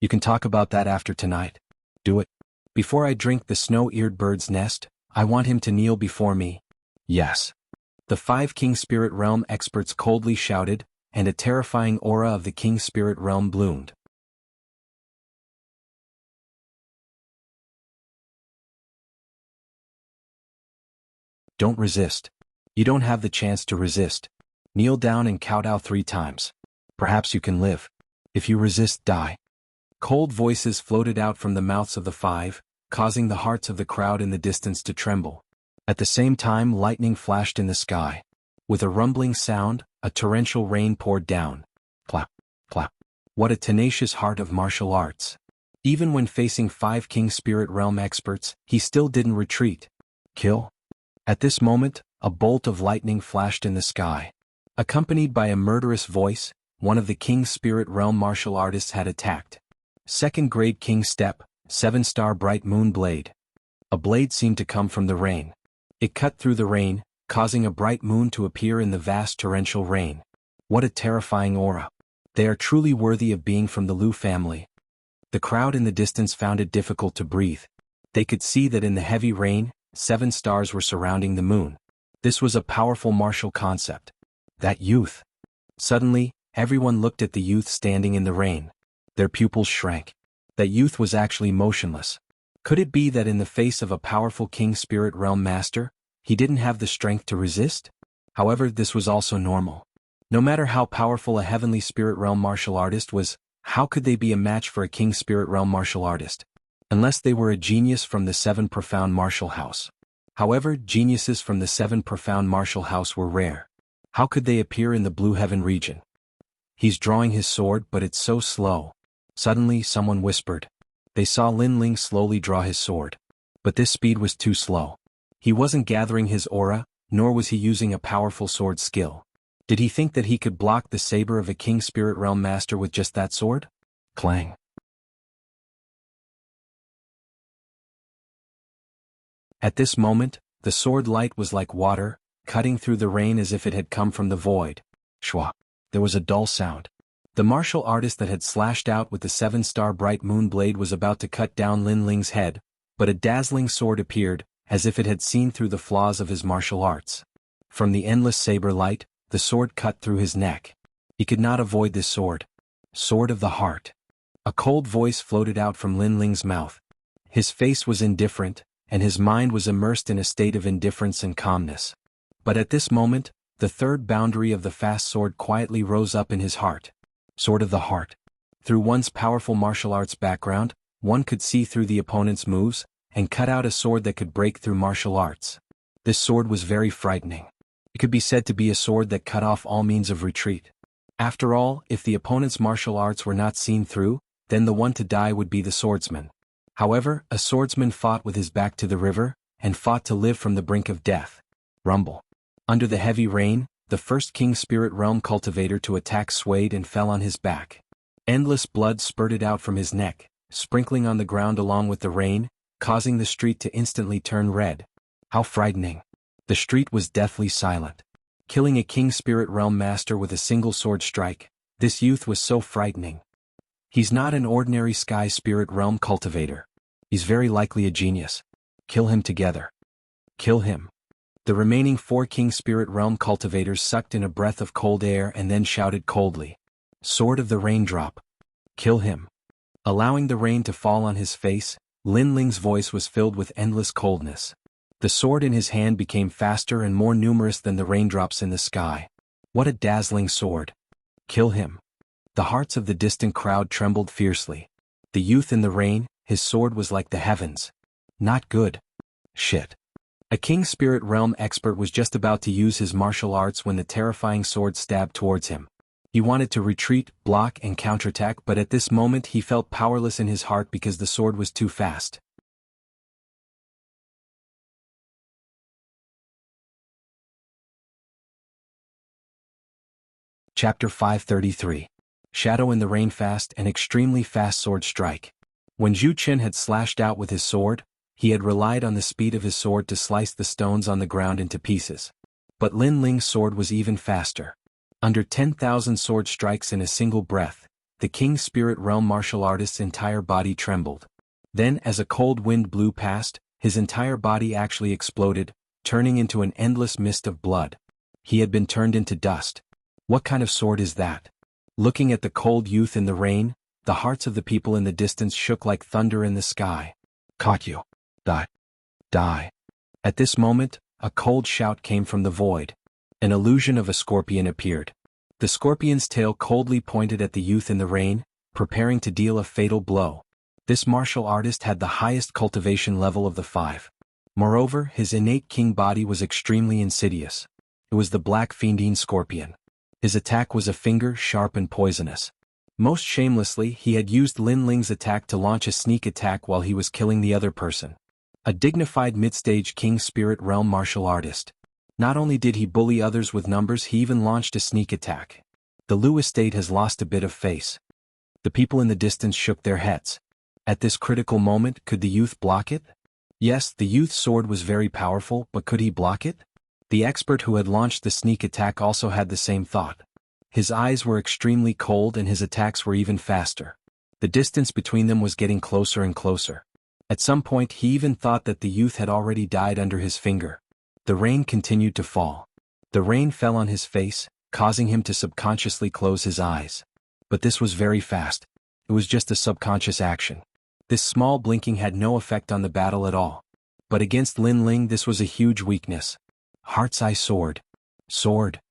You can talk about that after tonight. Do it. Before I drink the snow-eared bird's nest, I want him to kneel before me. Yes. The 5 King Spirit Realm experts coldly shouted, and a terrifying aura of the King Spirit Realm bloomed. Don't resist. You don't have the chance to resist. Kneel down and kowtow 3 times. Perhaps you can live. If you resist, die. Cold voices floated out from the mouths of the 5, causing the hearts of the crowd in the distance to tremble. At the same time, lightning flashed in the sky. With a rumbling sound, a torrential rain poured down. Clap, clap. What a tenacious heart of martial arts. Even when facing 5 King Spirit Realm experts, he still didn't retreat. Kill? At this moment, a bolt of lightning flashed in the sky. Accompanied by a murderous voice, one of the King Spirit Realm martial artists had attacked. 2nd grade King Step, 7-star Bright Moon Blade. A blade seemed to come from the rain. It cut through the rain, causing a bright moon to appear in the vast torrential rain. What a terrifying aura. They are truly worthy of being from the Liu family. The crowd in the distance found it difficult to breathe. They could see that in the heavy rain, 7 stars were surrounding the moon. This was a powerful martial concept. That youth. Suddenly, everyone looked at the youth standing in the rain. Their pupils shrank. That youth was actually motionless. Could it be that in the face of a powerful King Spirit Realm master, he didn't have the strength to resist? However, this was also normal. No matter how powerful a Heavenly Spirit Realm martial artist was, how could they be a match for a King Spirit Realm martial artist? Unless they were a genius from the 7 Profound Martial House. However, geniuses from the 7 Profound Martial House were rare. How could they appear in the Blue Heaven region? He's drawing his sword, but it's so slow. Suddenly, someone whispered. They saw Lin Ling slowly draw his sword. But this speed was too slow. He wasn't gathering his aura, nor was he using a powerful sword skill. Did he think that he could block the saber of a King Spirit Realm master with just that sword? Clang. At this moment, the sword light was like water, cutting through the rain as if it had come from the void. Shwa. There was a dull sound. The martial artist that had slashed out with the 7-star Bright Moon Blade was about to cut down Lin Ling's head, but a dazzling sword appeared, as if it had seen through the flaws of his martial arts. From the endless saber light, the sword cut through his neck. He could not avoid this sword. Sword of the heart. A cold voice floated out from Lin Ling's mouth. His face was indifferent, and his mind was immersed in a state of indifference and calmness. But at this moment, the third boundary of the fast sword quietly rose up in his heart. Sword of the heart. Through one's powerful martial arts background, one could see through the opponent's moves, and cut out a sword that could break through martial arts. This sword was very frightening. It could be said to be a sword that cut off all means of retreat. After all, if the opponent's martial arts were not seen through, then the one to die would be the swordsman. However, a swordsman fought with his back to the river, and fought to live from the brink of death. Rumble. Under the heavy rain, the first King Spirit Realm cultivator to attack swayed and fell on his back. Endless blood spurted out from his neck, sprinkling on the ground along with the rain, causing the street to instantly turn red. How frightening. The street was deathly silent. Killing a King Spirit Realm master with a single sword strike, this youth was so frightening. He's not an ordinary Sky Spirit Realm cultivator. He's very likely a genius. Kill him together. Kill him. The remaining 4 King Spirit Realm cultivators sucked in a breath of cold air and then shouted coldly. Sword of the Raindrop. Kill him. Allowing the rain to fall on his face, Lin Ling's voice was filled with endless coldness. The sword in his hand became faster and more numerous than the raindrops in the sky. What a dazzling sword. Kill him. The hearts of the distant crowd trembled fiercely. The youth in the rain, his sword was like the heavens. Not good. Shit. A King Spirit Realm expert was just about to use his martial arts when the terrifying sword stabbed towards him. He wanted to retreat, block and counterattack, but at this moment he felt powerless in his heart because the sword was too fast. Chapter 533. Shadow in the rain, fast and extremely fast sword strike. When Zhu Qin had slashed out with his sword, he had relied on the speed of his sword to slice the stones on the ground into pieces. But Lin Ling's sword was even faster. Under 10,000 sword strikes in a single breath, the King's Spirit Realm martial artist's entire body trembled. Then, as a cold wind blew past, his entire body actually exploded, turning into an endless mist of blood. He had been turned into dust. What kind of sword is that? Looking at the cold youth in the rain, the hearts of the people in the distance shook like thunder in the sky. Caught you. Die. Die. At this moment, a cold shout came from the void. An illusion of a scorpion appeared. The scorpion's tail coldly pointed at the youth in the rain, preparing to deal a fatal blow. This martial artist had the highest cultivation level of the 5. Moreover, his innate king body was extremely insidious. It was the black fiendine scorpion. His attack was a finger, sharp and poisonous. Most shamelessly, he had used Lin Ling's attack to launch a sneak attack while he was killing the other person. A dignified mid-stage King Spirit Realm martial artist. Not only did he bully others with numbers, he even launched a sneak attack. The Lu estate has lost a bit of face. The people in the distance shook their heads. At this critical moment, could the youth block it? Yes, the youth's sword was very powerful, but could he block it? The expert who had launched the sneak attack also had the same thought. His eyes were extremely cold and his attacks were even faster. The distance between them was getting closer and closer. At some point he even thought that the youth had already died under his finger. The rain continued to fall. The rain fell on his face, causing him to subconsciously close his eyes. But this was very fast. It was just a subconscious action. This small blinking had no effect on the battle at all. But against Lin Ling this was a huge weakness. Heart's Eye Sword. Sword.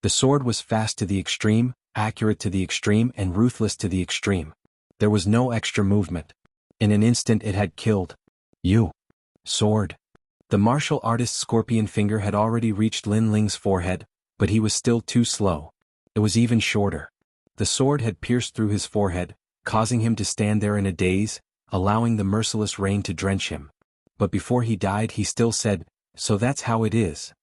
The sword was fast to the extreme, accurate to the extreme and ruthless to the extreme. There was no extra movement. In an instant it had killed. You. Sword. The martial artist's scorpion finger had already reached Lin Ling's forehead, but he was still too slow. It was even shorter. The sword had pierced through his forehead, causing him to stand there in a daze, allowing the merciless rain to drench him. But before he died he still said, "So that's how it is."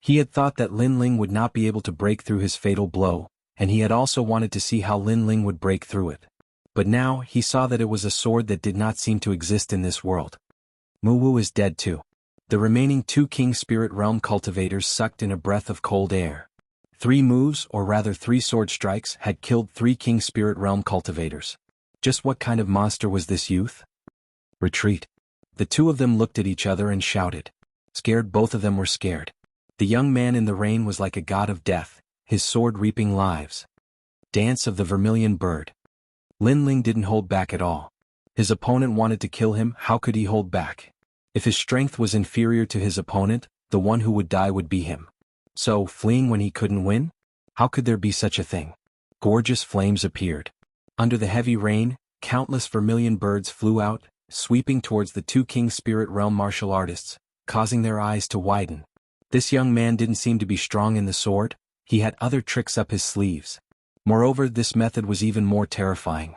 He had thought that Lin Ling would not be able to break through his fatal blow, and he had also wanted to see how Lin Ling would break through it. But now he saw that it was a sword that did not seem to exist in this world. Mu Wu is dead too. The remaining 2 King Spirit Realm cultivators sucked in a breath of cold air. 3 moves, or rather 3 sword strikes, had killed 3 King Spirit Realm cultivators. Just what kind of monster was this youth? Retreat. The 2 of them looked at each other and shouted. Scared, both of them were scared. The young man in the rain was like a god of death, his sword reaping lives. Dance of the Vermilion Bird. Lin Ling didn't hold back at all. His opponent wanted to kill him, how could he hold back? If his strength was inferior to his opponent, the one who would die would be him. So, fleeing when he couldn't win? How could there be such a thing? Gorgeous flames appeared. Under the heavy rain, countless vermilion birds flew out, sweeping towards the 2 King Spirit Realm martial artists, causing their eyes to widen. This young man didn't seem to be strong in the sword, he had other tricks up his sleeves. Moreover, this method was even more terrifying.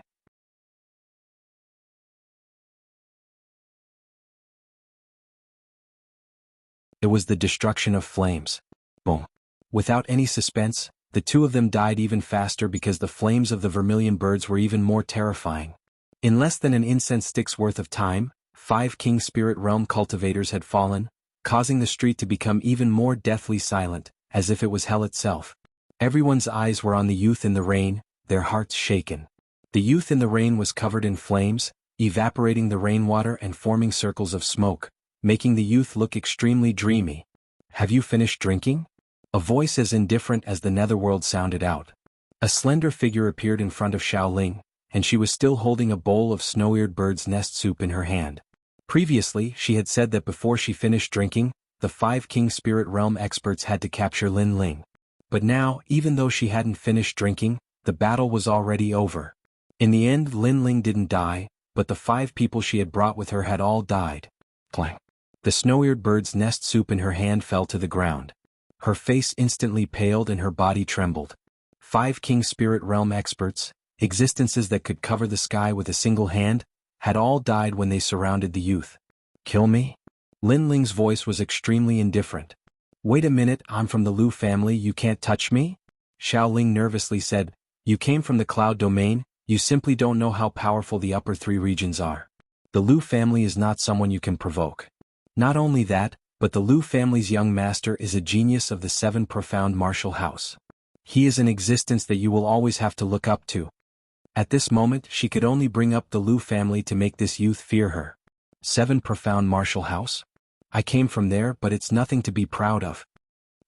It was the destruction of flames. Boom. Without any suspense, the 2 of them died even faster because the flames of the vermilion birds were even more terrifying. In less than an incense stick's worth of time, 5 King Spirit Realm cultivators had fallen, causing the street to become even more deathly silent, as if it was hell itself. Everyone's eyes were on the youth in the rain, their hearts shaken. The youth in the rain was covered in flames, evaporating the rainwater and forming circles of smoke, making the youth look extremely dreamy. Have you finished drinking? A voice as indifferent as the netherworld sounded out. A slender figure appeared in front of Xiaoling, and she was still holding a bowl of snow-eared bird's nest soup in her hand. Previously, she had said that before she finished drinking, the 5 King Spirit Realm experts had to capture Lin Ling. But now, even though she hadn't finished drinking, the battle was already over. In the end, Lin Ling didn't die, but the 5 people she had brought with her had all died. Clang. The snow-eared bird's nest soup in her hand fell to the ground. Her face instantly paled and her body trembled. 5 King Spirit Realm experts, existences that could cover the sky with a single hand, had all died when they surrounded the youth. Kill me? Lin Ling's voice was extremely indifferent. Wait a minute, I'm from the Lu family, you can't touch me? Xiaoling nervously said, You came from the cloud domain, you simply don't know how powerful the upper three regions are. The Liu family is not someone you can provoke. Not only that, but the Liu family's young master is a genius of the seven profound martial house. He is an existence that you will always have to look up to. At this moment she could only bring up the Liu family to make this youth fear her. Seven profound martial house? I came from there, but it's nothing to be proud of.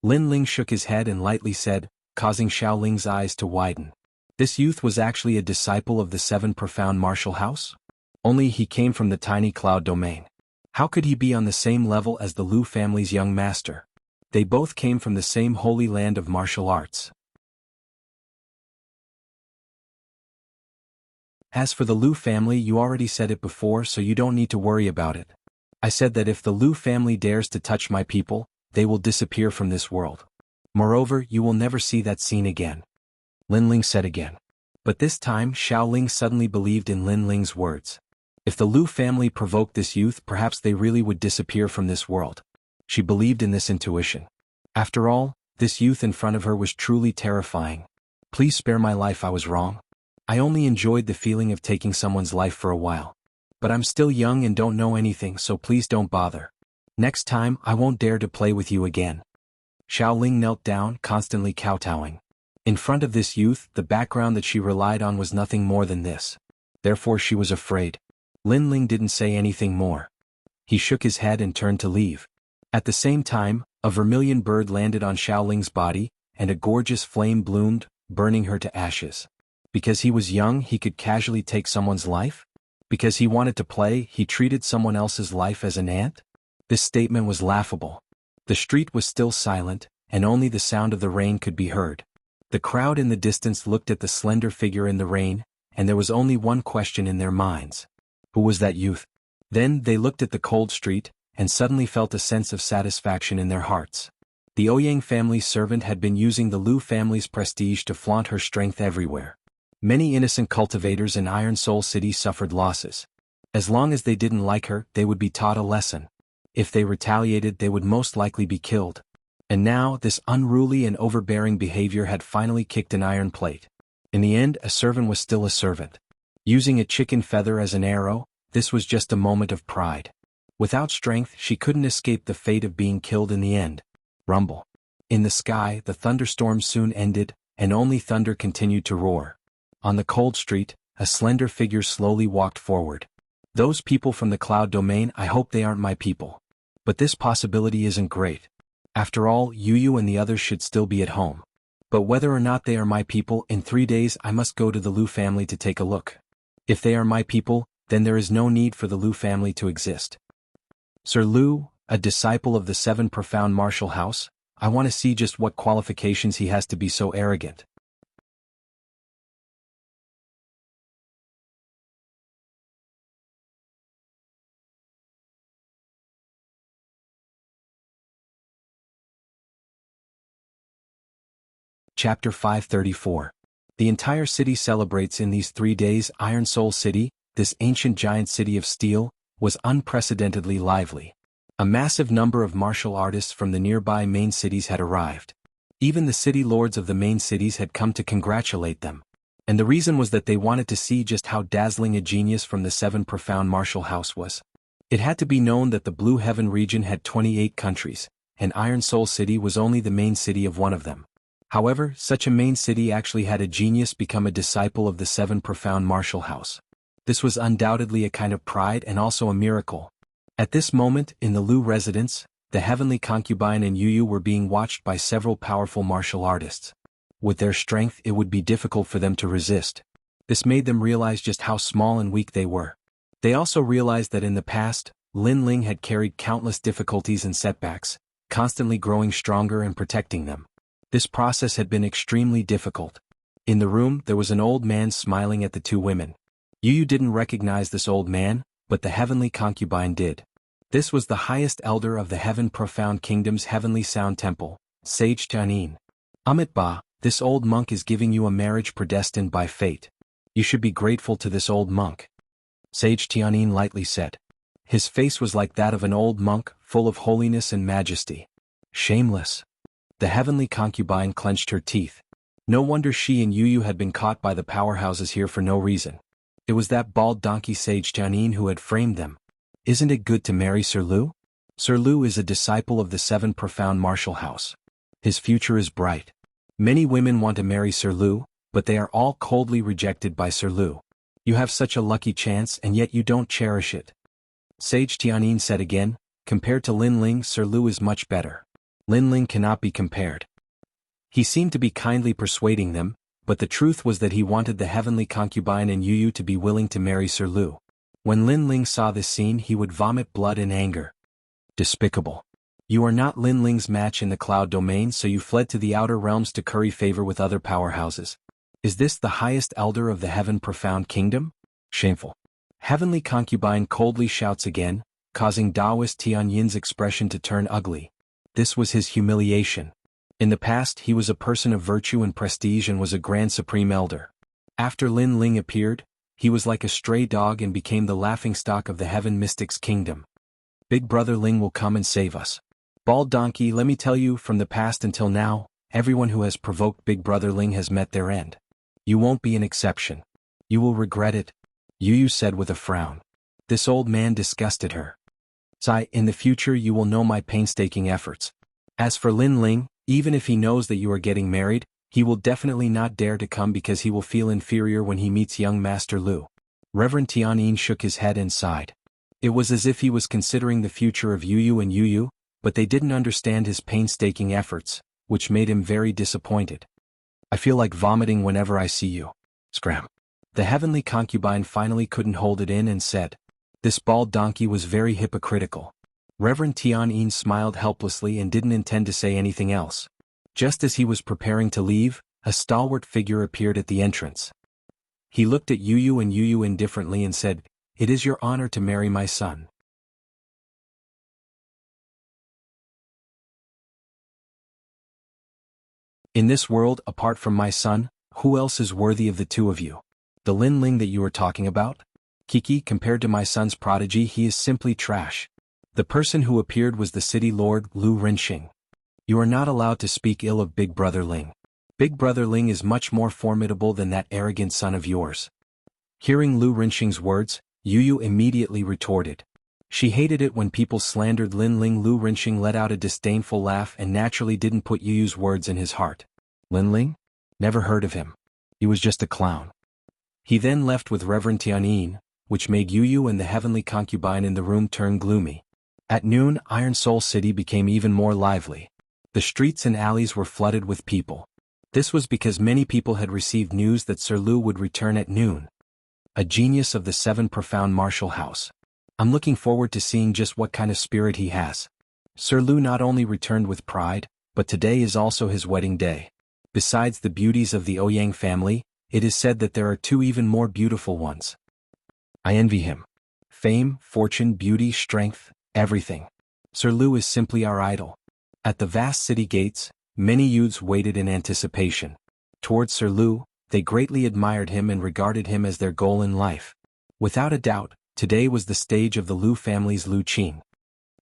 Lin Ling shook his head and lightly said, causing Xiao Ling's eyes to widen. This youth was actually a disciple of the seven profound martial house? Only he came from the tiny cloud domain. How could he be on the same level as the Liu family's young master? They both came from the same holy land of martial arts. As for the Liu family, you already said it before, so you don't need to worry about it. I said that if the Liu family dares to touch my people, they will disappear from this world. Moreover, you will never see that scene again. Lin Ling said again. But this time Xiao Ling suddenly believed in Lin Ling's words. If the Liu family provoked this youth, perhaps they really would disappear from this world. She believed in this intuition. After all, this youth in front of her was truly terrifying. Please spare my life, I was wrong. I only enjoyed the feeling of taking someone's life for a while. But I'm still young and don't know anything, so please don't bother. Next time, I won't dare to play with you again. Xiao Ling knelt down, constantly kowtowing. In front of this youth, the background that she relied on was nothing more than this. Therefore she was afraid. Lin Ling didn't say anything more. He shook his head and turned to leave. At the same time, a vermilion bird landed on Xiao Ling's body, and a gorgeous flame bloomed, burning her to ashes. Because he was young, he could casually take someone's life? Because he wanted to play, he treated someone else's life as an ant? This statement was laughable. The street was still silent, and only the sound of the rain could be heard. The crowd in the distance looked at the slender figure in the rain, and there was only one question in their minds. Who was that youth? Then they looked at the cold street, and suddenly felt a sense of satisfaction in their hearts. The Ouyang family's servant had been using the Liu family's prestige to flaunt her strength everywhere. Many innocent cultivators in Iron Soul City suffered losses. As long as they didn't like her, they would be taught a lesson. If they retaliated, they would most likely be killed. And now, this unruly and overbearing behavior had finally kicked an iron plate. In the end, a servant was still a servant. Using a chicken feather as an arrow, this was just a moment of pride. Without strength, she couldn't escape the fate of being killed in the end. Rumble. In the sky, the thunderstorm soon ended, and only thunder continued to roar. On the cold street, a slender figure slowly walked forward. Those people from the cloud domain, I hope they aren't my people. But this possibility isn't great. After all, Yu and the others should still be at home. But whether or not they are my people, in 3 days I must go to the Liu family to take a look. If they are my people, then there is no need for the Liu family to exist. Sir Liu, a disciple of the seven profound martial house, I want to see just what qualifications he has to be so arrogant. Chapter 534. The entire city celebrates in these 3 days. Iron Soul City, this ancient giant city of steel, was unprecedentedly lively. A massive number of martial artists from the nearby main cities had arrived. Even the city lords of the main cities had come to congratulate them. And the reason was that they wanted to see just how dazzling a genius from the seven profound martial house was. It had to be known that the Blue Heaven region had 28 countries, and Iron Soul City was only the main city of one of them. However, such a main city actually had a genius become a disciple of the seven profound martial house. This was undoubtedly a kind of pride and also a miracle. At this moment, in the Liu residence, the heavenly concubine and Yu were being watched by several powerful martial artists. With their strength, it would be difficult for them to resist. This made them realize just how small and weak they were. They also realized that in the past, Lin Ling had carried countless difficulties and setbacks, constantly growing stronger and protecting them. This process had been extremely difficult. In the room, there was an old man smiling at the two women. Yu didn't recognize this old man, but the heavenly concubine did. This was the highest elder of the Heaven Profound Kingdom's Heavenly Sound Temple, Sage Tianyin. Ba, this old monk is giving you a marriage predestined by fate. You should be grateful to this old monk. Sage Tianyin lightly said. His face was like that of an old monk, full of holiness and majesty. Shameless. The heavenly concubine clenched her teeth. No wonder she and Yu Yu had been caught by the powerhouses here for no reason. It was that bald donkey sage Tianyin who had framed them. Isn't it good to marry Sir Lu? Sir Lu is a disciple of the Seven Profound Martial House. His future is bright. Many women want to marry Sir Lu, but they are all coldly rejected by Sir Lu. You have such a lucky chance and yet you don't cherish it. Sage Tianyin said again, compared to Lin Ling, Sir Lu is much better. Lin Ling cannot be compared. He seemed to be kindly persuading them, but the truth was that he wanted the heavenly concubine and Yu Yu to be willing to marry Sir Lu. When Lin Ling saw this scene he would vomit blood in anger. Despicable. You are not Lin Ling's match in the cloud domain, so you fled to the outer realms to curry favor with other powerhouses. Is this the highest elder of the Heaven Profound Kingdom? Shameful. Heavenly concubine coldly shouts again, causing Taoist Tianyin's expression to turn ugly. This was his humiliation. In the past he was a person of virtue and prestige and was a grand supreme elder. After Lin Ling appeared, he was like a stray dog and became the laughingstock of the Heaven Mystics' kingdom. Big Brother Ling will come and save us. Bald donkey, let me tell you, from the past until now, everyone who has provoked Big Brother Ling has met their end. You won't be an exception. You will regret it, Yu Yu said with a frown. This old man disgusted her. Sai, in the future you will know my painstaking efforts. As for Lin Ling, even if he knows that you are getting married, he will definitely not dare to come because he will feel inferior when he meets young Master Lu. Reverend Tianyin shook his head and sighed. It was as if he was considering the future of Yu Yu and Yu Yu, but they didn't understand his painstaking efforts, which made him very disappointed. I feel like vomiting whenever I see you. Scram. The heavenly concubine finally couldn't hold it in and said. This bald donkey was very hypocritical. Reverend Tianyin smiled helplessly and didn't intend to say anything else. Just as he was preparing to leave, a stalwart figure appeared at the entrance. He looked at Yu Yu and Yu Yu indifferently and said, "It is your honor to marry my son." In this world, apart from my son, who else is worthy of the two of you? The Lin Ling that you are talking about? Kiki, compared to my son's prodigy, he is simply trash. The person who appeared was the city lord, Lu Rinxing. You are not allowed to speak ill of Big Brother Ling. Big Brother Ling is much more formidable than that arrogant son of yours. Hearing Lu Rinxing's words, Yu Yu immediately retorted. She hated it when people slandered Lin Ling. Lu Rinxing let out a disdainful laugh and naturally didn't put Yu Yu's words in his heart. Lin Ling? Never heard of him. He was just a clown. He then left with Reverend Tianyin, which made Yu Yu and the heavenly concubine in the room turn gloomy. At noon, Iron Soul City became even more lively. The streets and alleys were flooded with people. This was because many people had received news that Sir Lu would return at noon. A genius of the Seven Profound Martial House. I'm looking forward to seeing just what kind of spirit he has. Sir Lu not only returned with pride, but today is also his wedding day. Besides the beauties of the Ouyang family, it is said that there are two even more beautiful ones. I envy him. Fame, fortune, beauty, strength, everything. Sir Lu is simply our idol. At the vast city gates, many youths waited in anticipation. Towards Sir Lu, they greatly admired him and regarded him as their goal in life. Without a doubt, today was the stage of the Lu family's Lu Qin.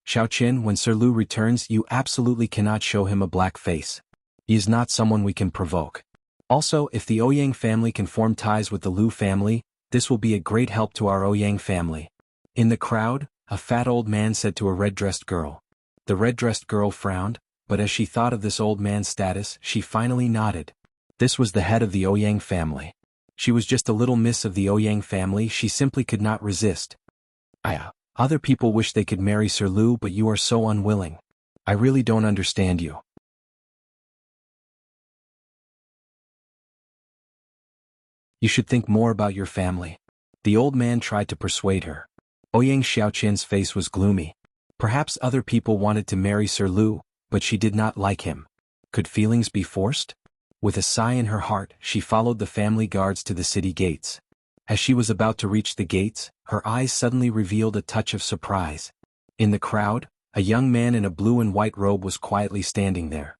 Xiaoqin, when Sir Lu returns, you absolutely cannot show him a black face. He is not someone we can provoke. Also, if the Ouyang family can form ties with the Lu family, this will be a great help to our Ouyang family. In the crowd, a fat old man said to a red-dressed girl. The red-dressed girl frowned, but as she thought of this old man's status, she finally nodded. This was the head of the Ouyang family. She was just a little miss of the Ouyang family. She simply could not resist. Other people wish they could marry Sir Lu, but you are so unwilling. I really don't understand you. You should think more about your family. The old man tried to persuade her. Ouyang Xiaoqin's face was gloomy. Perhaps other people wanted to marry Sir Lu, but she did not like him. Could feelings be forced? With a sigh in her heart, she followed the family guards to the city gates. As she was about to reach the gates, her eyes suddenly revealed a touch of surprise. In the crowd, a young man in a blue and white robe was quietly standing there.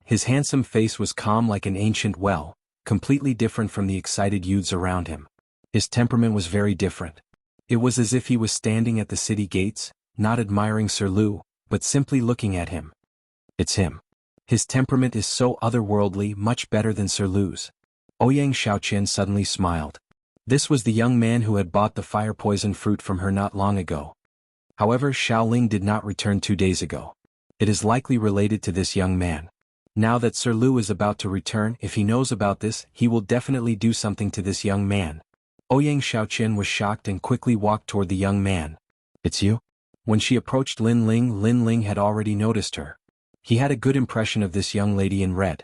His handsome face was calm like an ancient well, completely different from the excited youths around him. His temperament was very different. It was as if he was standing at the city gates, not admiring Sir Lu, but simply looking at him. It's him. His temperament is so otherworldly, much better than Sir Lu's. Ouyang Xiaoqian suddenly smiled. This was the young man who had bought the fire poison fruit from her not long ago. However, Xiaoling did not return 2 days ago. It is likely related to this young man. Now that Sir Lu is about to return, if he knows about this, he will definitely do something to this young man. Ouyang Xiaoqian was shocked and quickly walked toward the young man. It's you? When she approached Lin Ling had already noticed her. He had a good impression of this young lady in red.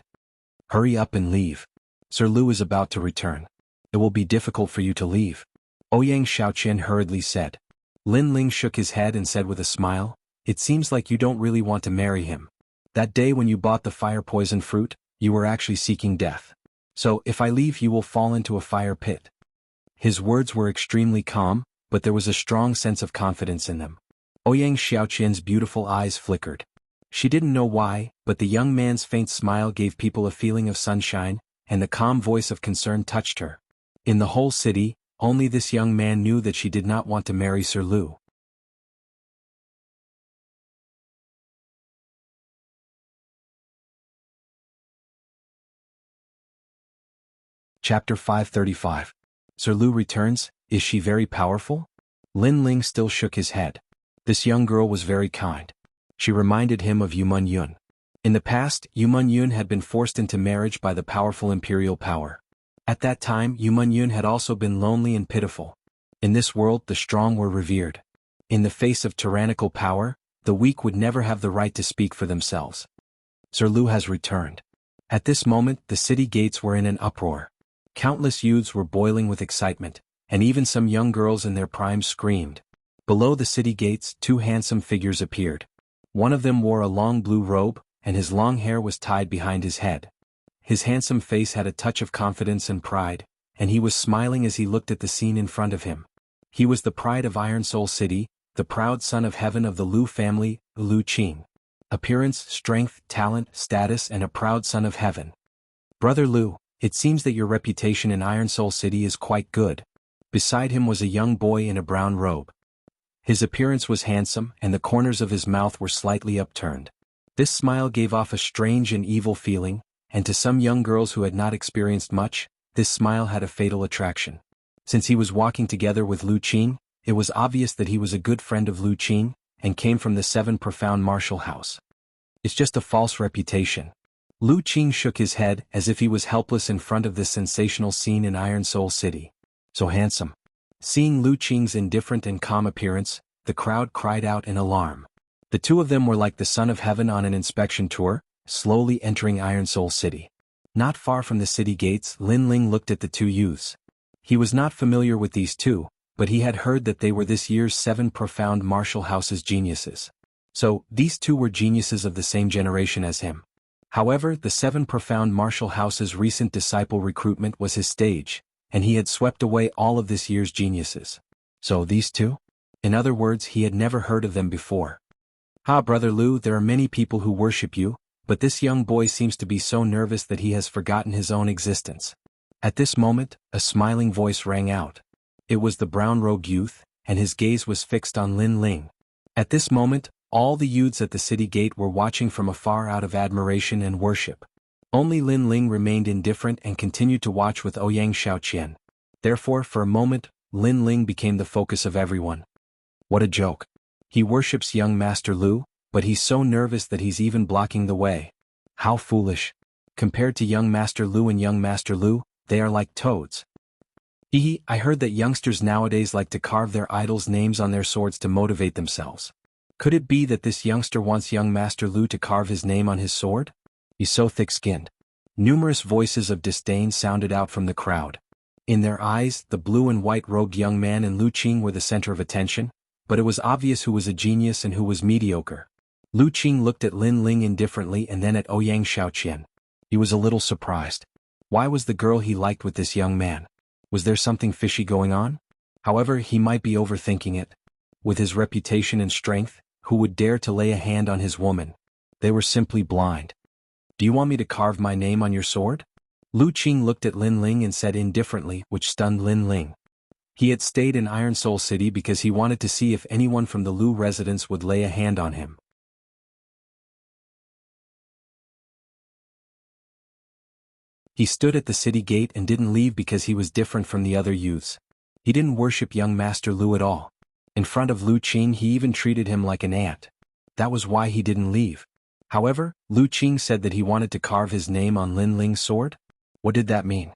Hurry up and leave. Sir Lu is about to return. It will be difficult for you to leave. Ouyang Xiaoqian hurriedly said. Lin Ling shook his head and said with a smile, it seems like you don't really want to marry him. That day when you bought the fire poison fruit, you were actually seeking death. So, if I leave you will fall into a fire pit. His words were extremely calm, but there was a strong sense of confidence in them. Ouyang Xiaoqian's beautiful eyes flickered. She didn't know why, but the young man's faint smile gave people a feeling of sunshine, and the calm voice of concern touched her. In the whole city, only this young man knew that she did not want to marry Sir Lu. Chapter 535. Sir Lu returns, is she very powerful? Lin Ling still shook his head. This young girl was very kind. She reminded him of Yu Yun. In the past, Yu Yun had been forced into marriage by the powerful imperial power. At that time, Yu Yun had also been lonely and pitiful. In this world, the strong were revered. In the face of tyrannical power, the weak would never have the right to speak for themselves. Sir Lu has returned. At this moment, the city gates were in an uproar. Countless youths were boiling with excitement, and even some young girls in their prime screamed. Below the city gates, 2 handsome figures appeared. One of them wore a long blue robe, and his long hair was tied behind his head. His handsome face had a touch of confidence and pride, and he was smiling as he looked at the scene in front of him. He was the pride of Iron Soul City, the proud son of heaven of the Lu family, Lu Qing. Appearance, strength, talent, status, and a proud son of heaven. Brother Lu, it seems that your reputation in Iron Soul City is quite good. Beside him was a young boy in a brown robe. His appearance was handsome, and the corners of his mouth were slightly upturned. This smile gave off a strange and evil feeling, and to some young girls who had not experienced much, this smile had a fatal attraction. Since he was walking together with Lu Qing, it was obvious that he was a good friend of Lu Qing, and came from the 7 profound martial house. It's just a false reputation. Lu Qing shook his head as if he was helpless in front of this sensational scene in Iron Soul City. So handsome. Seeing Lu Qing's indifferent and calm appearance, the crowd cried out in alarm. The 2 of them were like the son of heaven on an inspection tour, slowly entering Iron Soul City. Not far from the city gates, Lin Ling looked at the 2 youths. He was not familiar with these 2, but he had heard that they were this year's 7 profound martial house's geniuses. So, these 2 were geniuses of the same generation as him. However, the 7 profound martial house's recent disciple recruitment was his stage, and he had swept away all of this year's geniuses. So these 2? In other words, he had never heard of them before. Brother Lu, there are many people who worship you, but this young boy seems to be so nervous that he has forgotten his own existence. At this moment, a smiling voice rang out. It was the brown-robed youth, and his gaze was fixed on Lin Ling. At this moment, all the youths at the city gate were watching from afar out of admiration and worship. Only Lin Ling remained indifferent and continued to watch with Ouyang Xiaoqian. Therefore, for a moment, Lin Ling became the focus of everyone. What a joke. He worships young Master Lu, but he's so nervous that he's even blocking the way. How foolish. Compared to young Master Lu and young Master Lu, they are like toads. I heard that youngsters nowadays like to carve their idols' names on their swords to motivate themselves. Could it be that this youngster wants young Master Lu to carve his name on his sword? He's so thick-skinned. Numerous voices of disdain sounded out from the crowd. In their eyes, the blue and white-robed young man and Lu Qing were the center of attention, but it was obvious who was a genius and who was mediocre. Lu Qing looked at Lin Ling indifferently and then at Ouyang Xiaoqian. He was a little surprised. Why was the girl he liked with this young man? Was there something fishy going on? However, he might be overthinking it. With his reputation and strength, who would dare to lay a hand on his woman? They were simply blind. Do you want me to carve my name on your sword? Lu Qing looked at Lin Ling and said indifferently, which stunned Lin Ling. He had stayed in Iron Soul City because he wanted to see if anyone from the Lu residence would lay a hand on him. He stood at the city gate and didn't leave because he was different from the other youths. He didn't worship young Master Lu at all. In front of Lu Qing he even treated him like an ant. That was why he didn't leave. However, Lu Qing said that he wanted to carve his name on Lin Ling's sword? What did that mean?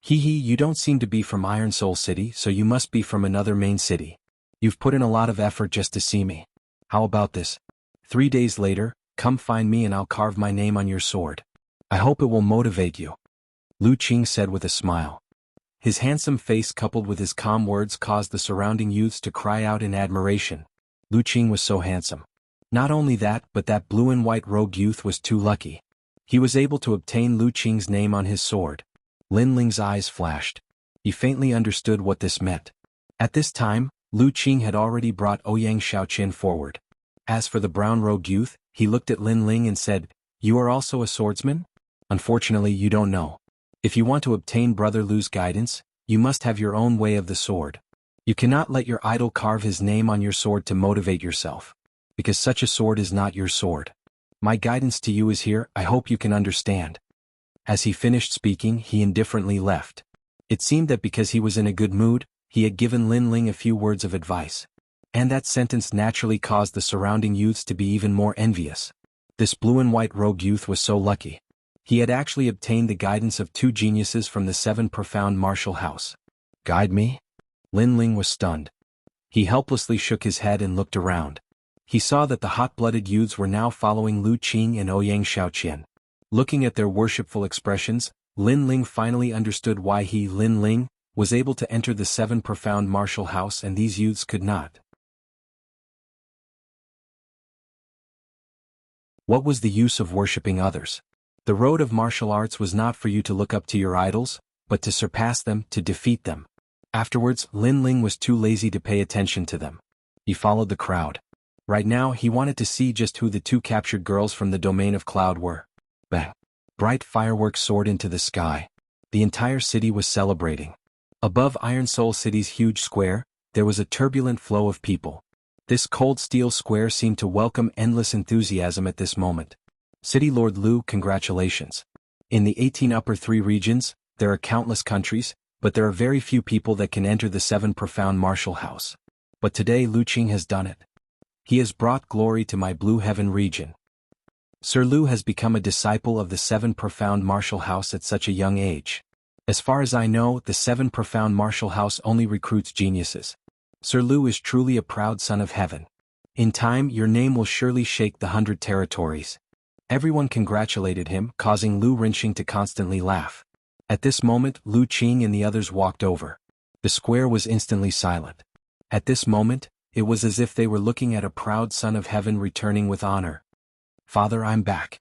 You don't seem to be from Iron Soul City, so you must be from another main city. You've put in a lot of effort just to see me. How about this? 3 days later, come find me and I'll carve my name on your sword. I hope it will motivate you. Lu Qing said with a smile. His handsome face coupled with his calm words caused the surrounding youths to cry out in admiration. Lu Qing was so handsome. Not only that, but that blue and white robed youth was too lucky. He was able to obtain Lu Qing's name on his sword. Lin Ling's eyes flashed. He faintly understood what this meant. At this time, Lu Qing had already brought Ouyang Shaoqin forward. As for the brown-robed youth, he looked at Lin Ling and said, "You are also a swordsman? Unfortunately, you don't know. If you want to obtain Brother Lu's guidance, you must have your own way of the sword. You cannot let your idol carve his name on your sword to motivate yourself. Because such a sword is not your sword. My guidance to you is here, I hope you can understand." As he finished speaking, he indifferently left. It seemed that because he was in a good mood, he had given Lin Ling a few words of advice. And that sentence naturally caused the surrounding youths to be even more envious. This blue and white robed youth was so lucky. He had actually obtained the guidance of 2 geniuses from the 7 profound martial house. Guide me? Lin Ling was stunned. He helplessly shook his head and looked around. He saw that the hot-blooded youths were now following Lu Qing and Ouyang Shaoqian. Looking at their worshipful expressions, Lin Ling finally understood why he, Lin Ling, was able to enter the 7 profound martial house and these youths could not. What was the use of worshipping others? The road of martial arts was not for you to look up to your idols, but to surpass them, to defeat them. Afterwards, Lin Ling was too lazy to pay attention to them. He followed the crowd. Right now, he wanted to see just who the 2 captured girls from the domain of Cloud were. Bang! Bright fireworks soared into the sky. The entire city was celebrating. Above Iron Soul City's huge square, there was a turbulent flow of people. This cold steel square seemed to welcome endless enthusiasm at this moment. City Lord Lu, congratulations. In the 18 upper 3 regions, there are countless countries, but there are very few people that can enter the 7 profound martial house. But today Lu Qing has done it. He has brought glory to my Blue Heaven region. Sir Lu has become a disciple of the 7 profound martial house at such a young age. As far as I know, the 7 profound martial house only recruits geniuses. Sir Lu is truly a proud son of heaven. In time, your name will surely shake the 100 territories. Everyone congratulated him, causing Lu Rinxing to constantly laugh. At this moment, Lu Qing and the others walked over. The square was instantly silent. At this moment, it was as if they were looking at a proud son of heaven returning with honor. "Father, I'm back."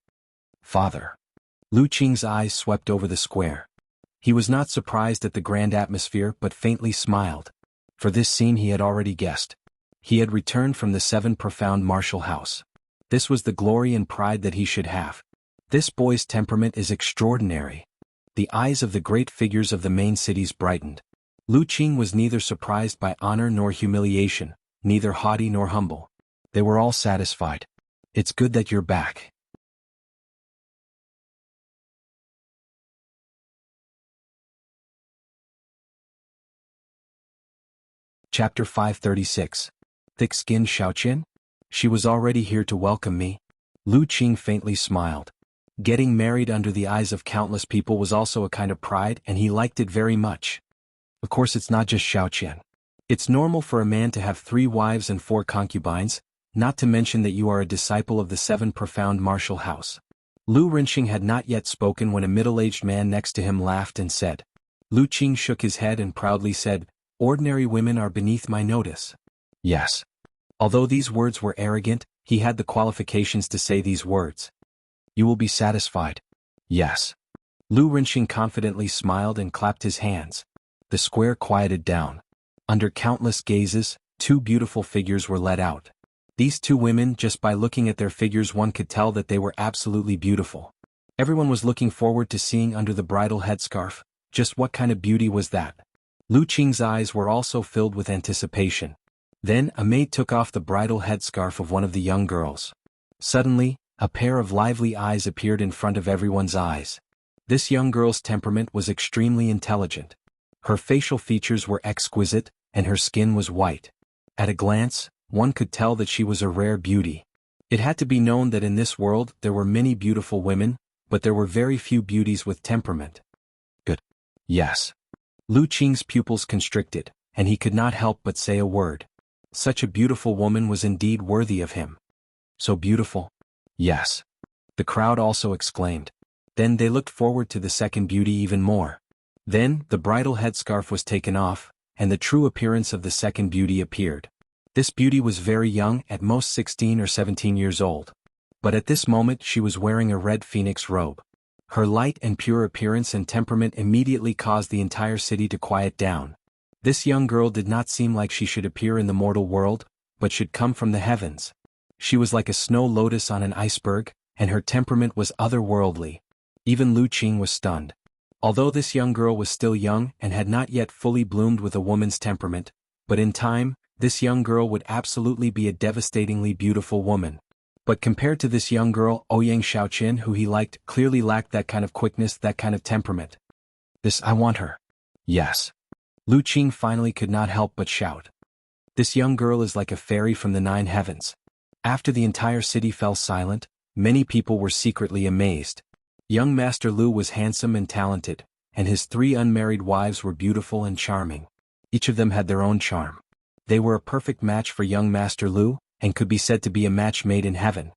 "Father." Lu Qing's eyes swept over the square. He was not surprised at the grand atmosphere but faintly smiled. For this scene he had already guessed. He had returned from the 7 profound martial house. This was the glory and pride that he should have. This boy's temperament is extraordinary. The eyes of the great figures of the main cities brightened. Lu Qing was neither surprised by honor nor humiliation, neither haughty nor humble. They were all satisfied. "It's good that you're back." Chapter 536. Thick-skinned Shaoqin? She was already here to welcome me. Lu Qing faintly smiled. Getting married under the eyes of countless people was also a kind of pride and he liked it very much. Of course it's not just Shaoqian. It's normal for a man to have 3 wives and 4 concubines, not to mention that you are a disciple of the 7 profound martial house. Lu Rinxing had not yet spoken when a middle-aged man next to him laughed and said. Lu Qing shook his head and proudly said, "Ordinary women are beneath my notice." Yes. Although these words were arrogant, he had the qualifications to say these words. "You will be satisfied." Yes. Lu Rinxing confidently smiled and clapped his hands. The square quieted down. Under countless gazes, 2 beautiful figures were led out. These 2 women, just by looking at their figures one could tell that they were absolutely beautiful. Everyone was looking forward to seeing under the bridal headscarf, just what kind of beauty was that. Lu Qing's eyes were also filled with anticipation. Then a maid took off the bridal headscarf of one of the young girls. Suddenly, a pair of lively eyes appeared in front of everyone's eyes. This young girl's temperament was extremely intelligent. Her facial features were exquisite, and her skin was white. At a glance, one could tell that she was a rare beauty. It had to be known that in this world there were many beautiful women, but there were very few beauties with temperament. Good. Yes. Lu Qing's pupils constricted, and he could not help but say a word. Such a beautiful woman was indeed worthy of him. So beautiful? Yes. The crowd also exclaimed. Then they looked forward to the second beauty even more. Then, the bridal headscarf was taken off, and the true appearance of the second beauty appeared. This beauty was very young, at most 16 or 17 years old. But at this moment she was wearing a red phoenix robe. Her light and pure appearance and temperament immediately caused the entire city to quiet down. This young girl did not seem like she should appear in the mortal world, but should come from the heavens. She was like a snow lotus on an iceberg, and her temperament was otherworldly. Even Lu Qing was stunned. Although this young girl was still young and had not yet fully bloomed with a woman's temperament, but in time, this young girl would absolutely be a devastatingly beautiful woman. But compared to this young girl, Ouyang Shaoqin, who he liked, clearly lacked that kind of quickness, that kind of temperament. I want her. Yes. Lu Qing finally could not help but shout. This young girl is like a fairy from the 9 heavens. After the entire city fell silent, many people were secretly amazed. Young Master Lu was handsome and talented, and his 3 unmarried wives were beautiful and charming. Each of them had their own charm. They were a perfect match for young Master Lu, and could be said to be a match made in heaven.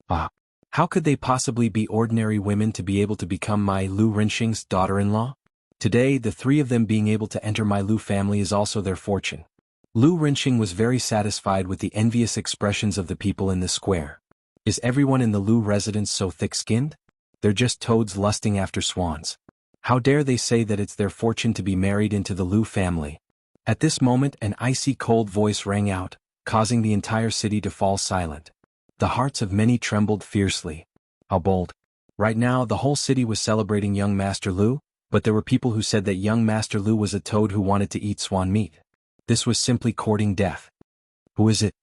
How could they possibly be ordinary women to be able to become my Lu Rinxing's daughter-in-law? Today, the 3 of them being able to enter my Lu family is also their fortune. Lu Rinxing was very satisfied with the envious expressions of the people in the square. Is everyone in the Lu residence so thick-skinned? They're just toads lusting after swans. How dare they say that it's their fortune to be married into the Lu family? At this moment an icy cold voice rang out, causing the entire city to fall silent. The hearts of many trembled fiercely. How bold. Right now the whole city was celebrating young Master Lu, but there were people who said that young Master Lu was a toad who wanted to eat swan meat. This was simply courting death. Who is it?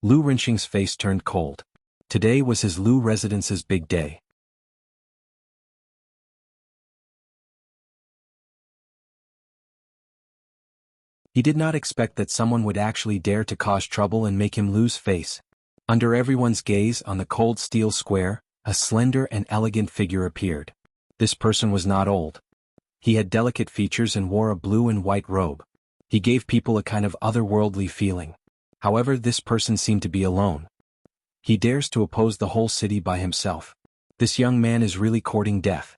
Lu Rinxing's face turned cold. Today was his Lu residence's big day. He did not expect that someone would actually dare to cause trouble and make him lose face. Under everyone's gaze on the cold steel square, a slender and elegant figure appeared. This person was not old. He had delicate features and wore a blue and white robe. He gave people a kind of otherworldly feeling. However, this person seemed to be alone. He dares to oppose the whole city by himself. This young man is really courting death.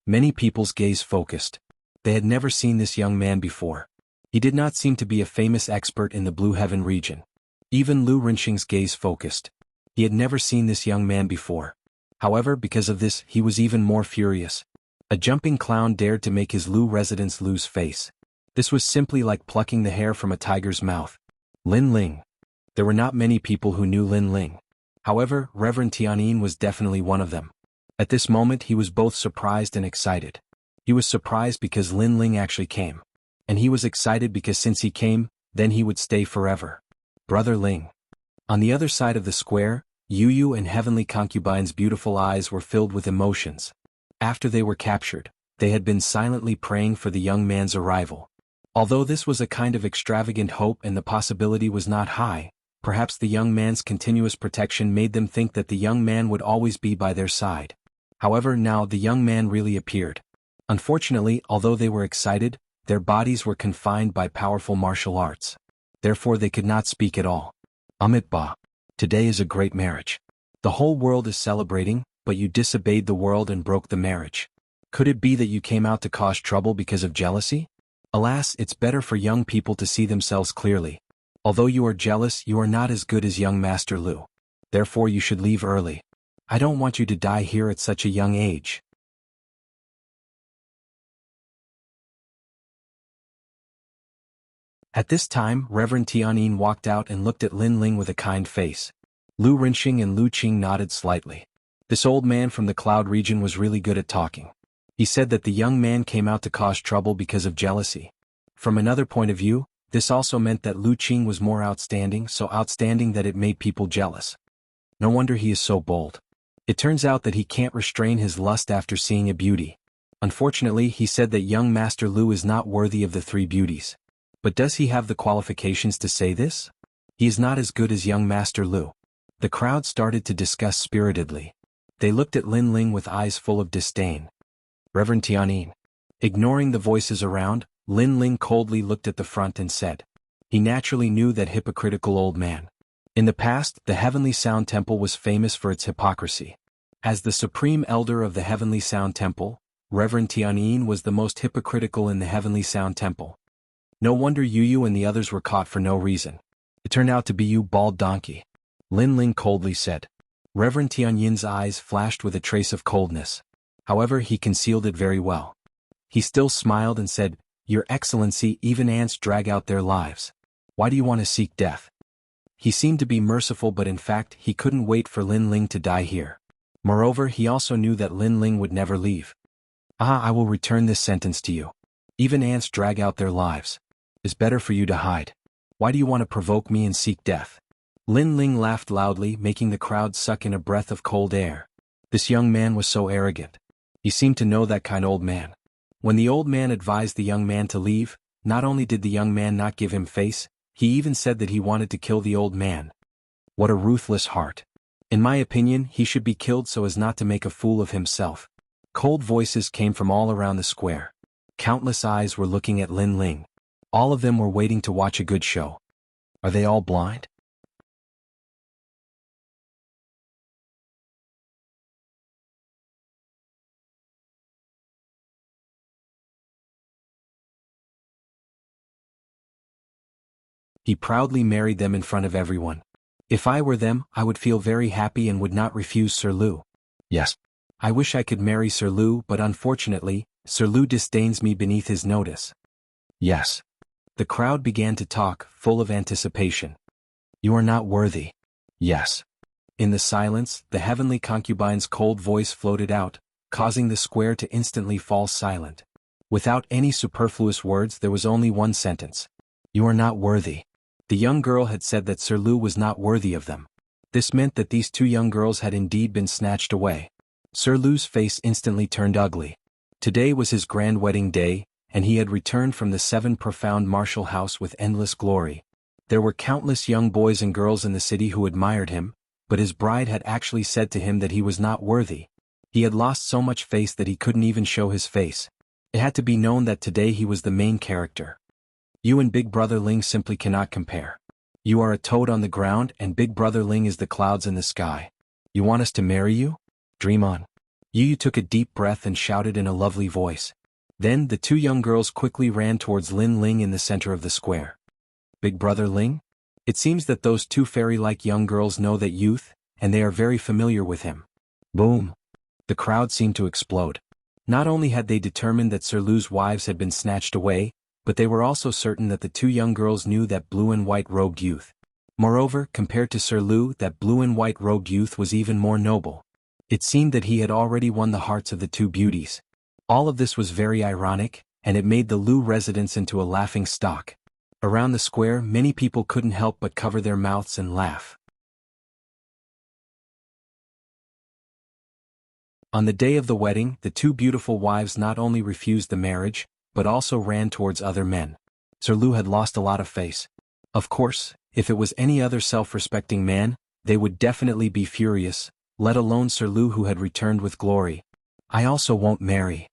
Many people's gaze focused. They had never seen this young man before. He did not seem to be a famous expert in the Blue Heaven region. Even Lu Rinxing's gaze focused. He had never seen this young man before. However, because of this, he was even more furious. A jumping clown dared to make his Lu residence lose face. This was simply like plucking the hair from a tiger's mouth. Lin Ling. There were not many people who knew Lin Ling. However, Reverend Tianyin was definitely one of them. At this moment he was both surprised and excited. He was surprised because Lin Ling actually came. And he was excited because since he came, then he would stay forever. Brother Ling. On the other side of the square, Yu Yu and Heavenly Concubine's beautiful eyes were filled with emotions. After they were captured, they had been silently praying for the young man's arrival. Although this was a kind of extravagant hope and the possibility was not high, perhaps the young man's continuous protection made them think that the young man would always be by their side. However, now the young man really appeared. Unfortunately, although they were excited, their bodies were confined by powerful martial arts. Therefore they could not speak at all. Amitabha. Today is a great marriage. The whole world is celebrating, but you disobeyed the world and broke the marriage. Could it be that you came out to cause trouble because of jealousy? Alas, it's better for young people to see themselves clearly. Although you are jealous, you are not as good as young Master Lu. Therefore you should leave early. I don't want you to die here at such a young age. At this time, Reverend Tianyin walked out and looked at Lin Ling with a kind face. Lu Rinxing and Lu Qing nodded slightly. This old man from the cloud region was really good at talking. He said that the young man came out to cause trouble because of jealousy. From another point of view, this also meant that Lu Qing was more outstanding, so outstanding that it made people jealous. No wonder he is so bold. It turns out that he can't restrain his lust after seeing a beauty. Unfortunately, he said that young Master Lu is not worthy of the three beauties. But does he have the qualifications to say this? He is not as good as young Master Lu. The crowd started to discuss spiritedly. They looked at Lin Ling with eyes full of disdain. Reverend Tianyin. Ignoring the voices around, Lin Ling coldly looked at the front and said. He naturally knew that hypocritical old man. In the past, the Heavenly Sound Temple was famous for its hypocrisy. As the supreme elder of the Heavenly Sound Temple, Reverend Tianyin was the most hypocritical in the Heavenly Sound Temple. No wonder Yu and the others were caught for no reason. It turned out to be you, bald donkey. Lin Ling coldly said. Reverend Tianyin's eyes flashed with a trace of coldness. However, he concealed it very well. He still smiled and said, Your Excellency, even ants drag out their lives. Why do you want to seek death? He seemed to be merciful, but in fact he couldn't wait for Lin Ling to die here. Moreover, he also knew that Lin Ling would never leave. I will return this sentence to you. Even ants drag out their lives. It's better for you to hide. Why do you want to provoke me and seek death? Lin Ling laughed loudly, making the crowd suck in a breath of cold air. This young man was so arrogant. He seemed to know that kind of old man. When the old man advised the young man to leave, not only did the young man not give him face, he even said that he wanted to kill the old man. What a ruthless heart. In my opinion, he should be killed so as not to make a fool of himself. Cold voices came from all around the square. Countless eyes were looking at Lin Ling. All of them were waiting to watch a good show. Are they all blind? He proudly married them in front of everyone. If I were them, I would feel very happy and would not refuse Sir Lu. Yes. I wish I could marry Sir Lu, but unfortunately, Sir Lu disdains me beneath his notice. Yes. The crowd began to talk, full of anticipation. You are not worthy. Yes. In the silence, the heavenly concubine's cold voice floated out, causing the square to instantly fall silent. Without any superfluous words, there was only one sentence. You are not worthy. The young girl had said that Sir Lu was not worthy of them. This meant that these two young girls had indeed been snatched away. Sir Lu's face instantly turned ugly. Today was his grand wedding day, and he had returned from the seven profound martial house with endless glory. There were countless young boys and girls in the city who admired him, but his bride had actually said to him that he was not worthy. He had lost so much face that he couldn't even show his face. It had to be known that today he was the main character. You and Big Brother Ling simply cannot compare. You are a toad on the ground and Big Brother Ling is the clouds in the sky. You want us to marry you? Dream on. Yu took a deep breath and shouted in a lovely voice. Then the two young girls quickly ran towards Lin Ling in the center of the square. Big Brother Ling? It seems that those two fairy-like young girls know that youth, and they are very familiar with him. Boom. The crowd seemed to explode. Not only had they determined that Sir Lu's wives had been snatched away, but they were also certain that the two young girls knew that blue and white robed youth. Moreover, compared to Sir Lu, that blue and white robed youth was even more noble. It seemed that he had already won the hearts of the two beauties. All of this was very ironic, and it made the Lu residence into a laughing stock. Around the square, many people couldn't help but cover their mouths and laugh. On the day of the wedding, the two beautiful wives not only refused the marriage, but also ran towards other men. Sir Lu had lost a lot of face. Of course, if it was any other self-respecting man, they would definitely be furious, let alone Sir Lu who had returned with glory. I also won't marry.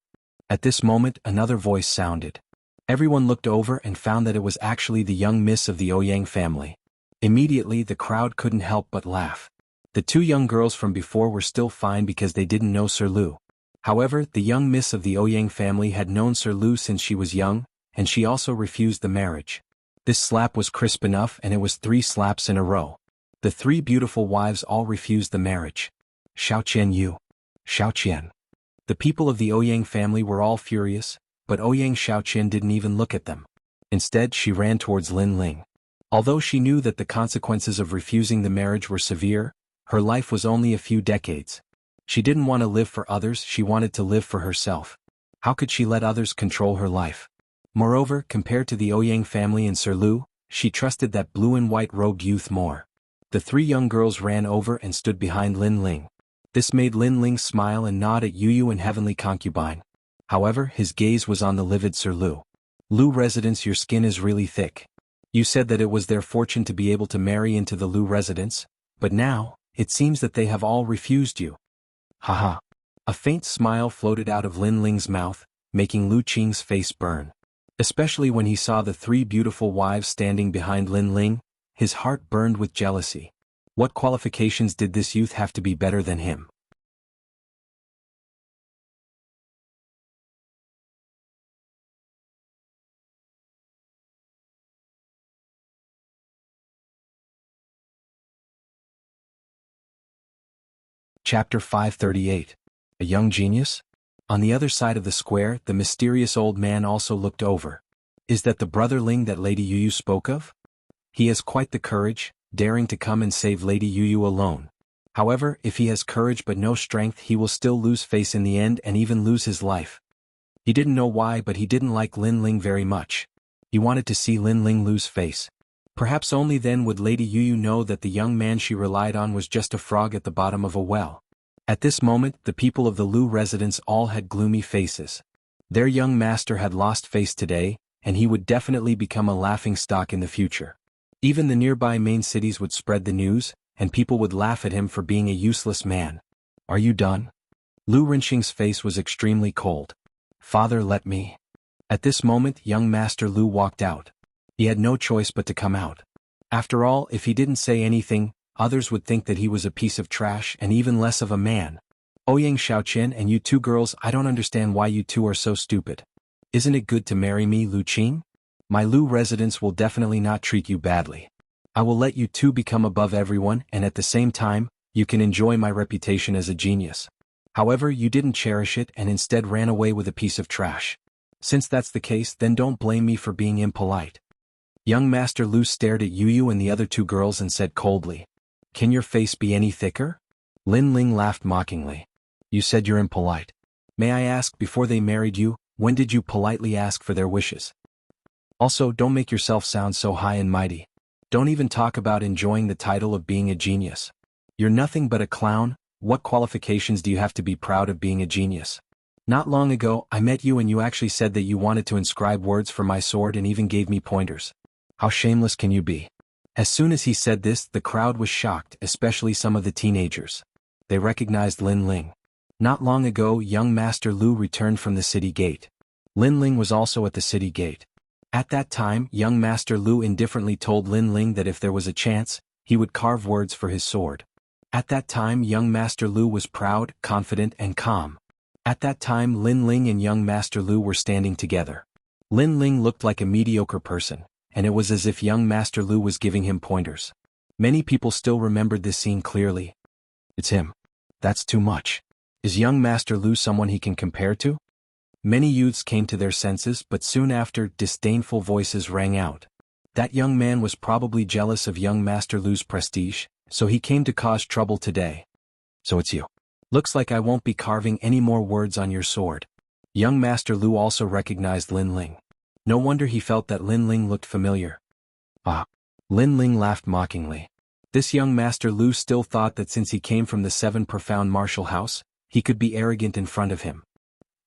At this moment, another voice sounded. Everyone looked over and found that it was actually the young miss of the Ouyang family. Immediately, the crowd couldn't help but laugh. The two young girls from before were still fine because they didn't know Sir Lu. However, the young miss of the Ouyang family had known Sir Lu since she was young, and she also refused the marriage. This slap was crisp enough, and it was 3 slaps in a row. The 3 beautiful wives all refused the marriage. Xiaoqian Yu. Xiaoqian. The people of the Ouyang family were all furious, but Ouyang Xiaoqian didn't even look at them. Instead, she ran towards Lin Ling. Although she knew that the consequences of refusing the marriage were severe, her life was only a few decades. She didn't want to live for others, she wanted to live for herself. How could she let others control her life? Moreover, compared to the Ouyang family and Sir Lu, she trusted that blue and white robed youth more. The 3 young girls ran over and stood behind Lin Ling. This made Lin Ling smile and nod at Yu and Heavenly Concubine. However, his gaze was on the livid Sir Lu. Lu residents, your skin is really thick. You said that it was their fortune to be able to marry into the Lu residents, but now, it seems that they have all refused you. Haha. A faint smile floated out of Lin Ling's mouth, making Lu Qing's face burn. Especially when he saw the three beautiful wives standing behind Lin Ling, his heart burned with jealousy. What qualifications did this youth have to be better than him? Chapter 538. A young genius? On the other side of the square, the mysterious old man also looked over. Is that the brother Ling that Lady Yu spoke of? He has quite the courage, daring to come and save Lady Yu alone. However, if he has courage but no strength, he will still lose face in the end and even lose his life. He didn't know why, but he didn't like Lin Ling very much. He wanted to see Lin Ling lose face. Perhaps only then would Lady Yu know that the young man she relied on was just a frog at the bottom of a well. At this moment, the people of the Lu residence all had gloomy faces. Their young master had lost face today, and he would definitely become a laughingstock in the future. Even the nearby main cities would spread the news, and people would laugh at him for being a useless man. Are you done? Lu Rinxing's face was extremely cold. Father, let me. At this moment, young Master Lu walked out. He had no choice but to come out. After all, if he didn't say anything, others would think that he was a piece of trash and even less of a man. Ouyang Xiaoqian and you two girls, I don't understand why you two are so stupid. Isn't it good to marry me, Lu Qing? My Lu residents will definitely not treat you badly. I will let you two become above everyone, and at the same time, you can enjoy my reputation as a genius. However, you didn't cherish it and instead ran away with a piece of trash. Since that's the case, then don't blame me for being impolite. Young Master Lu stared at Yu and the other two girls and said coldly, Can your face be any thicker? Lin Ling laughed mockingly. You said you're impolite. May I ask, before they married you, when did you politely ask for their wishes? Also, don't make yourself sound so high and mighty. Don't even talk about enjoying the title of being a genius. You're nothing but a clown. What qualifications do you have to be proud of being a genius? Not long ago, I met you and you actually said that you wanted to inscribe words for my sword and even gave me pointers. How shameless can you be? As soon as he said this, the crowd was shocked, especially some of the teenagers. They recognized Lin Ling. Not long ago, young Master Lu returned from the city gate. Lin Ling was also at the city gate. At that time, young Master Lu indifferently told Lin Ling that if there was a chance, he would carve words for his sword. At that time, young Master Lu was proud, confident, and calm. At that time, Lin Ling and young Master Lu were standing together. Lin Ling looked like a mediocre person, and it was as if young Master Lu was giving him pointers. Many people still remembered this scene clearly. It's him. That's too much. Is young Master Lu someone he can compare to? Many youths came to their senses, but soon after, disdainful voices rang out. That young man was probably jealous of young Master Lu's prestige, so he came to cause trouble today. So it's you. Looks like I won't be carving any more words on your sword. Young Master Lu also recognized Lin Ling. No wonder he felt that Lin Ling looked familiar. Ah. Lin Ling laughed mockingly. This young Master Lu still thought that since he came from the Seven Profound Martial House, he could be arrogant in front of him.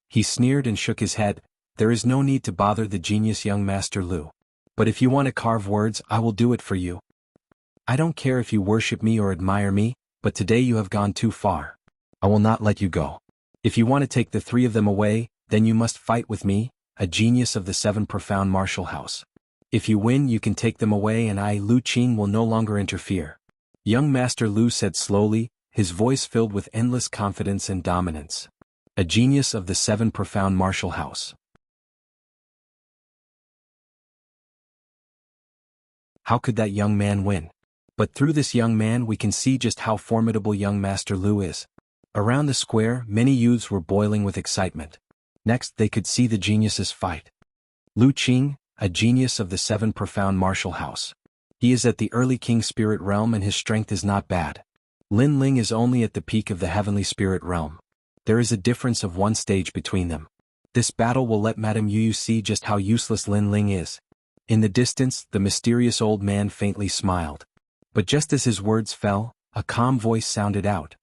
He sneered and shook his head. There is no need to bother the genius young Master Lu. But if you want to carve words, I will do it for you. I don't care if you worship me or admire me, but today you have gone too far. I will not let you go. If you want to take the three of them away, then you must fight with me, a genius of the Seven Profound Martial House. If you win, you can take them away and I, Lu Qing, will no longer interfere. Young Master Lu said slowly, his voice filled with endless confidence and dominance. A genius of the Seven Profound Martial House. How could that young man win? But through this young man we can see just how formidable young Master Lu is. Around the square, many youths were boiling with excitement. Next, they could see the geniuses fight. Lu Qing, a genius of the Seven Profound Martial House. He is at the early King Spirit Realm and his strength is not bad. Lin Ling is only at the peak of the Heavenly Spirit Realm. There is a difference of one stage between them. This battle will let Madame Yu see just how useless Lin Ling is. In the distance, the mysterious old man faintly smiled. But just as his words fell, a calm voice sounded out.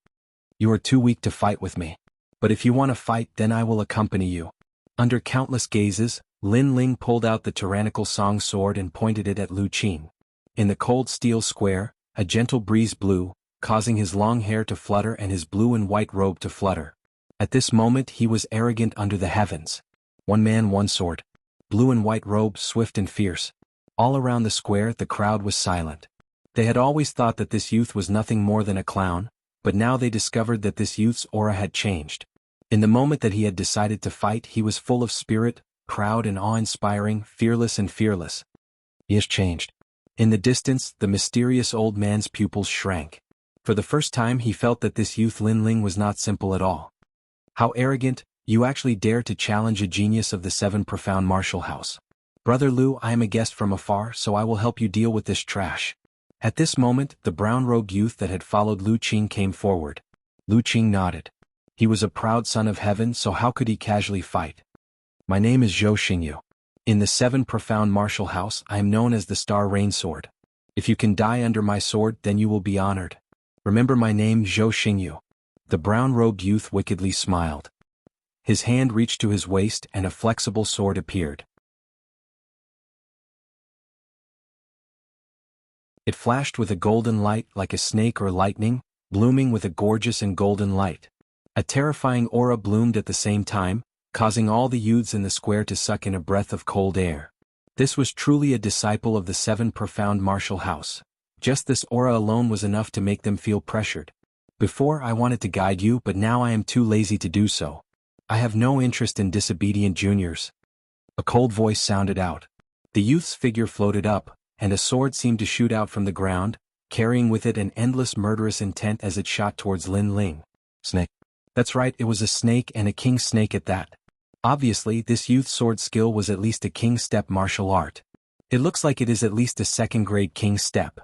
You are too weak to fight with me. But if you want to fight, then I will accompany you. Under countless gazes, Lin Ling pulled out the tyrannical song sword and pointed it at Lu Qing. In the cold steel square, a gentle breeze blew, causing his long hair to flutter and his blue and white robe to flutter. At this moment he was arrogant under the heavens. One man, one sword. Blue and white robe, swift and fierce. All around the square the crowd was silent. They had always thought that this youth was nothing more than a clown, but now they discovered that this youth's aura had changed. In the moment that he had decided to fight, he was full of spirit, proud and awe-inspiring, fearless and fearless. He has changed. In the distance, the mysterious old man's pupils shrank. For the first time he felt that this youth Lin Ling was not simple at all. How arrogant, you actually dare to challenge a genius of the Seven Profound Martial House. Brother Lu, I am a guest from afar, so I will help you deal with this trash. At this moment, the brown-robed youth that had followed Lu Qing came forward. Lu Qing nodded. He was a proud son of heaven, so how could he casually fight? My name is Zhou Xingyu. In the Seven Profound Martial House, I am known as the Star Rain Sword. If you can die under my sword, then you will be honored. Remember my name, Zhou Xingyu. The brown-robed youth wickedly smiled. His hand reached to his waist and a flexible sword appeared. It flashed with a golden light like a snake or lightning, blooming with a gorgeous and golden light. A terrifying aura bloomed at the same time, causing all the youths in the square to suck in a breath of cold air. This was truly a disciple of the Seven Profound Martial House. Just this aura alone was enough to make them feel pressured. Before I wanted to guide you, but now I am too lazy to do so. I have no interest in disobedient juniors. A cold voice sounded out. The youth's figure floated up, and a sword seemed to shoot out from the ground, carrying with it an endless murderous intent as it shot towards Lin Ling. Snake. That's right, it was a snake and a king snake at that. Obviously, this youth's sword skill was at least a king step martial art. It looks like it is at least a second-grade king step.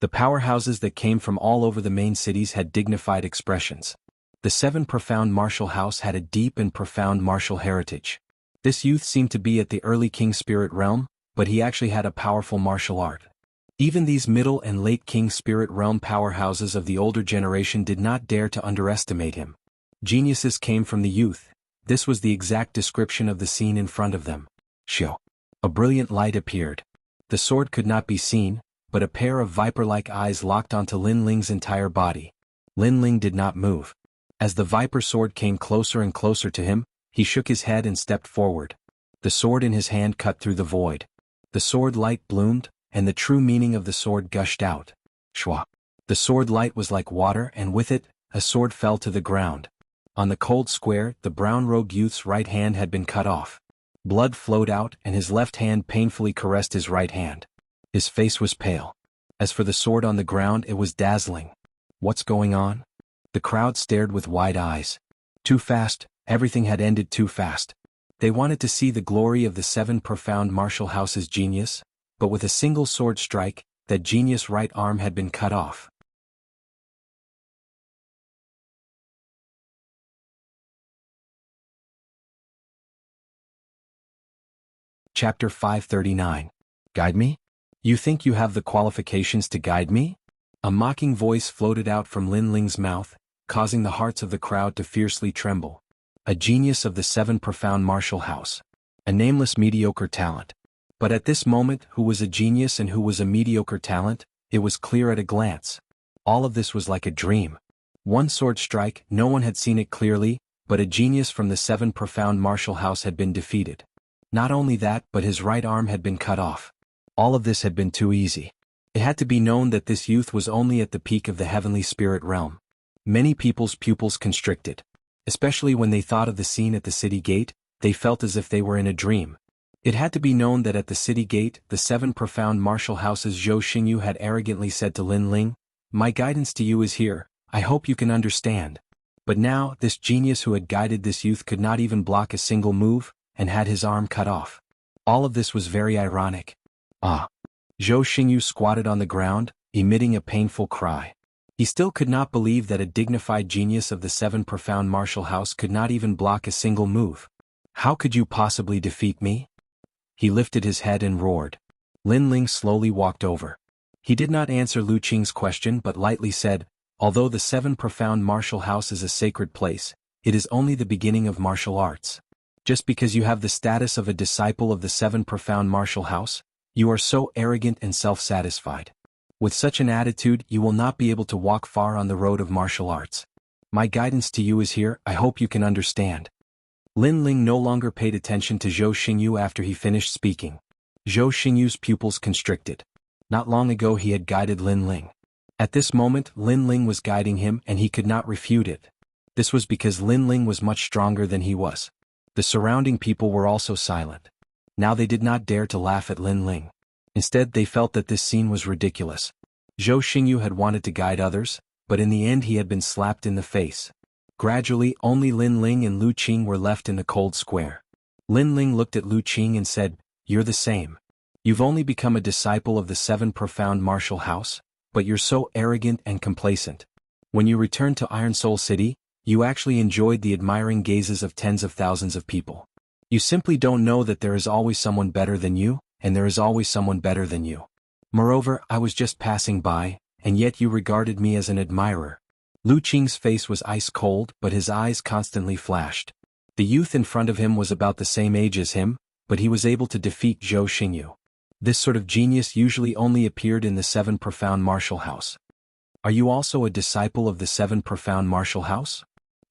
The powerhouses that came from all over the main cities had dignified expressions. The Seven Profound Martial House had a deep and profound martial heritage. This youth seemed to be at the early king spirit realm, but he actually had a powerful martial art. Even these middle and late king spirit realm powerhouses of the older generation did not dare to underestimate him. Geniuses came from the youth. This was the exact description of the scene in front of them. Shio. A brilliant light appeared. The sword could not be seen, but a pair of viper-like eyes locked onto Lin Ling's entire body. Lin Ling did not move. As the viper sword came closer and closer to him, he shook his head and stepped forward. The sword in his hand cut through the void. The sword light bloomed, and the true meaning of the sword gushed out. Shwa. The sword light was like water, and with it, a sword fell to the ground. On the cold square, the brown-robed youth's right hand had been cut off. Blood flowed out, and his left hand painfully caressed his right hand. His face was pale. As for the sword on the ground, it was dazzling. What's going on? The crowd stared with wide eyes. Too fast, everything had ended too fast. They wanted to see the glory of the Seven Profound Martial House's genius, but with a single sword strike, that genius' right arm had been cut off. Chapter 539. Guide me? You think you have the qualifications to guide me? A mocking voice floated out from Lin Ling's mouth, causing the hearts of the crowd to fiercely tremble. A genius of the Seven Profound Martial House. A nameless mediocre talent. But at this moment, who was a genius and who was a mediocre talent, it was clear at a glance. All of this was like a dream. One sword strike, no one had seen it clearly, but a genius from the Seven Profound Martial House had been defeated. Not only that, but his right arm had been cut off. All of this had been too easy. It had to be known that this youth was only at the peak of the heavenly spirit realm. Many people's pupils constricted. Especially when they thought of the scene at the city gate, they felt as if they were in a dream. It had to be known that at the city gate, the Seven Profound Martial House's Zhou Xingyu had arrogantly said to Lin Ling, "My guidance to you is here, I hope you can understand." But now, this genius who had guided this youth could not even block a single move, and had his arm cut off. All of this was very ironic. Ah. Zhou Xingyu squatted on the ground, emitting a painful cry. He still could not believe that a dignified genius of the Seven Profound Martial House could not even block a single move. How could you possibly defeat me? He lifted his head and roared. Lin Ling slowly walked over. He did not answer Lu Qing's question but lightly said, "Although the Seven Profound Martial House is a sacred place, it is only the beginning of martial arts. Just because you have the status of a disciple of the seven profound martial house, you are so arrogant and self-satisfied. With such an attitude, you will not be able to walk far on the road of martial arts. My guidance to you is here, I hope you can understand. Lin Ling no longer paid attention to Zhou Xingyu after he finished speaking. Zhou Xingyu's pupils constricted. Not long ago he had guided Lin Ling. At this moment, Lin Ling was guiding him and he could not refute it. This was because Lin Ling was much stronger than he was. The surrounding people were also silent. Now they did not dare to laugh at Lin Ling. Instead they felt that this scene was ridiculous. Zhou Xingyu had wanted to guide others, but in the end he had been slapped in the face. Gradually only Lin Ling and Lu Qing were left in the cold square. Lin Ling looked at Lu Qing and said, "You're the same. You've only become a disciple of the seven profound martial house, but you're so arrogant and complacent. When you returned to Iron Soul City, you actually enjoyed the admiring gazes of tens of thousands of people. You simply don't know that there is always someone better than you, and there is always someone better than you. Moreover, I was just passing by, and yet you regarded me as an admirer." Lu Qing's face was ice cold, but his eyes constantly flashed. The youth in front of him was about the same age as him, but he was able to defeat Zhou Xingyu. This sort of genius usually only appeared in the seven profound martial house. "Are you also a disciple of the seven profound martial house?"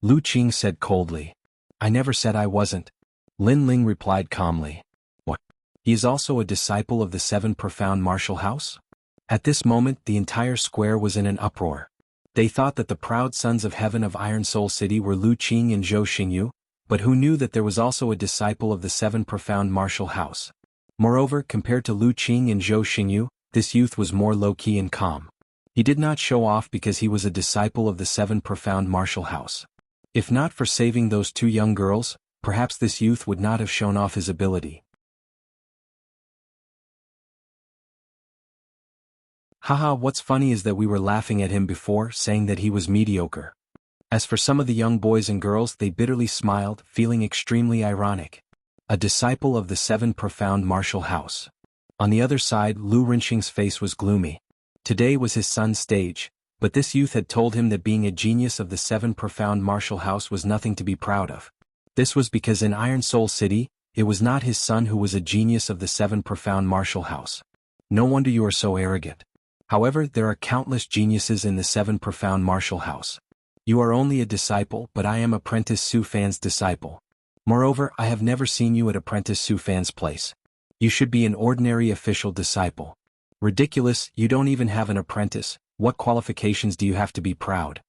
Lu Qing said coldly. "I never said I wasn't." Lin Ling replied calmly. "What? He is also a disciple of the seven profound martial house?" At this moment the entire square was in an uproar. They thought that the proud sons of heaven of Iron Soul City were Lu Qing and Zhou Xingyu, but who knew that there was also a disciple of the seven profound martial house? Moreover, compared to Lu Qing and Zhou Xingyu, this youth was more low-key and calm. He did not show off because he was a disciple of the seven profound martial house. If not for saving those two young girls, perhaps this youth would not have shown off his ability. Haha, what's funny is that we were laughing at him before, saying that he was mediocre. As for some of the young boys and girls, they bitterly smiled, feeling extremely ironic. A disciple of the seven profound martial house. On the other side, Lu Rinxing's face was gloomy. Today was his son's stage, but this youth had told him that being a genius of the seven profound martial house was nothing to be proud of. This was because in Iron Soul City, it was not his son who was a genius of the seven profound martial house. No wonder you are so arrogant. However, there are countless geniuses in the seven profound martial house. You are only a disciple, but I am Apprentice Su Fan's disciple. Moreover, I have never seen you at Apprentice Su Fan's place. You should be an ordinary official disciple. Ridiculous, you don't even have an apprentice. What qualifications do you have to be proud?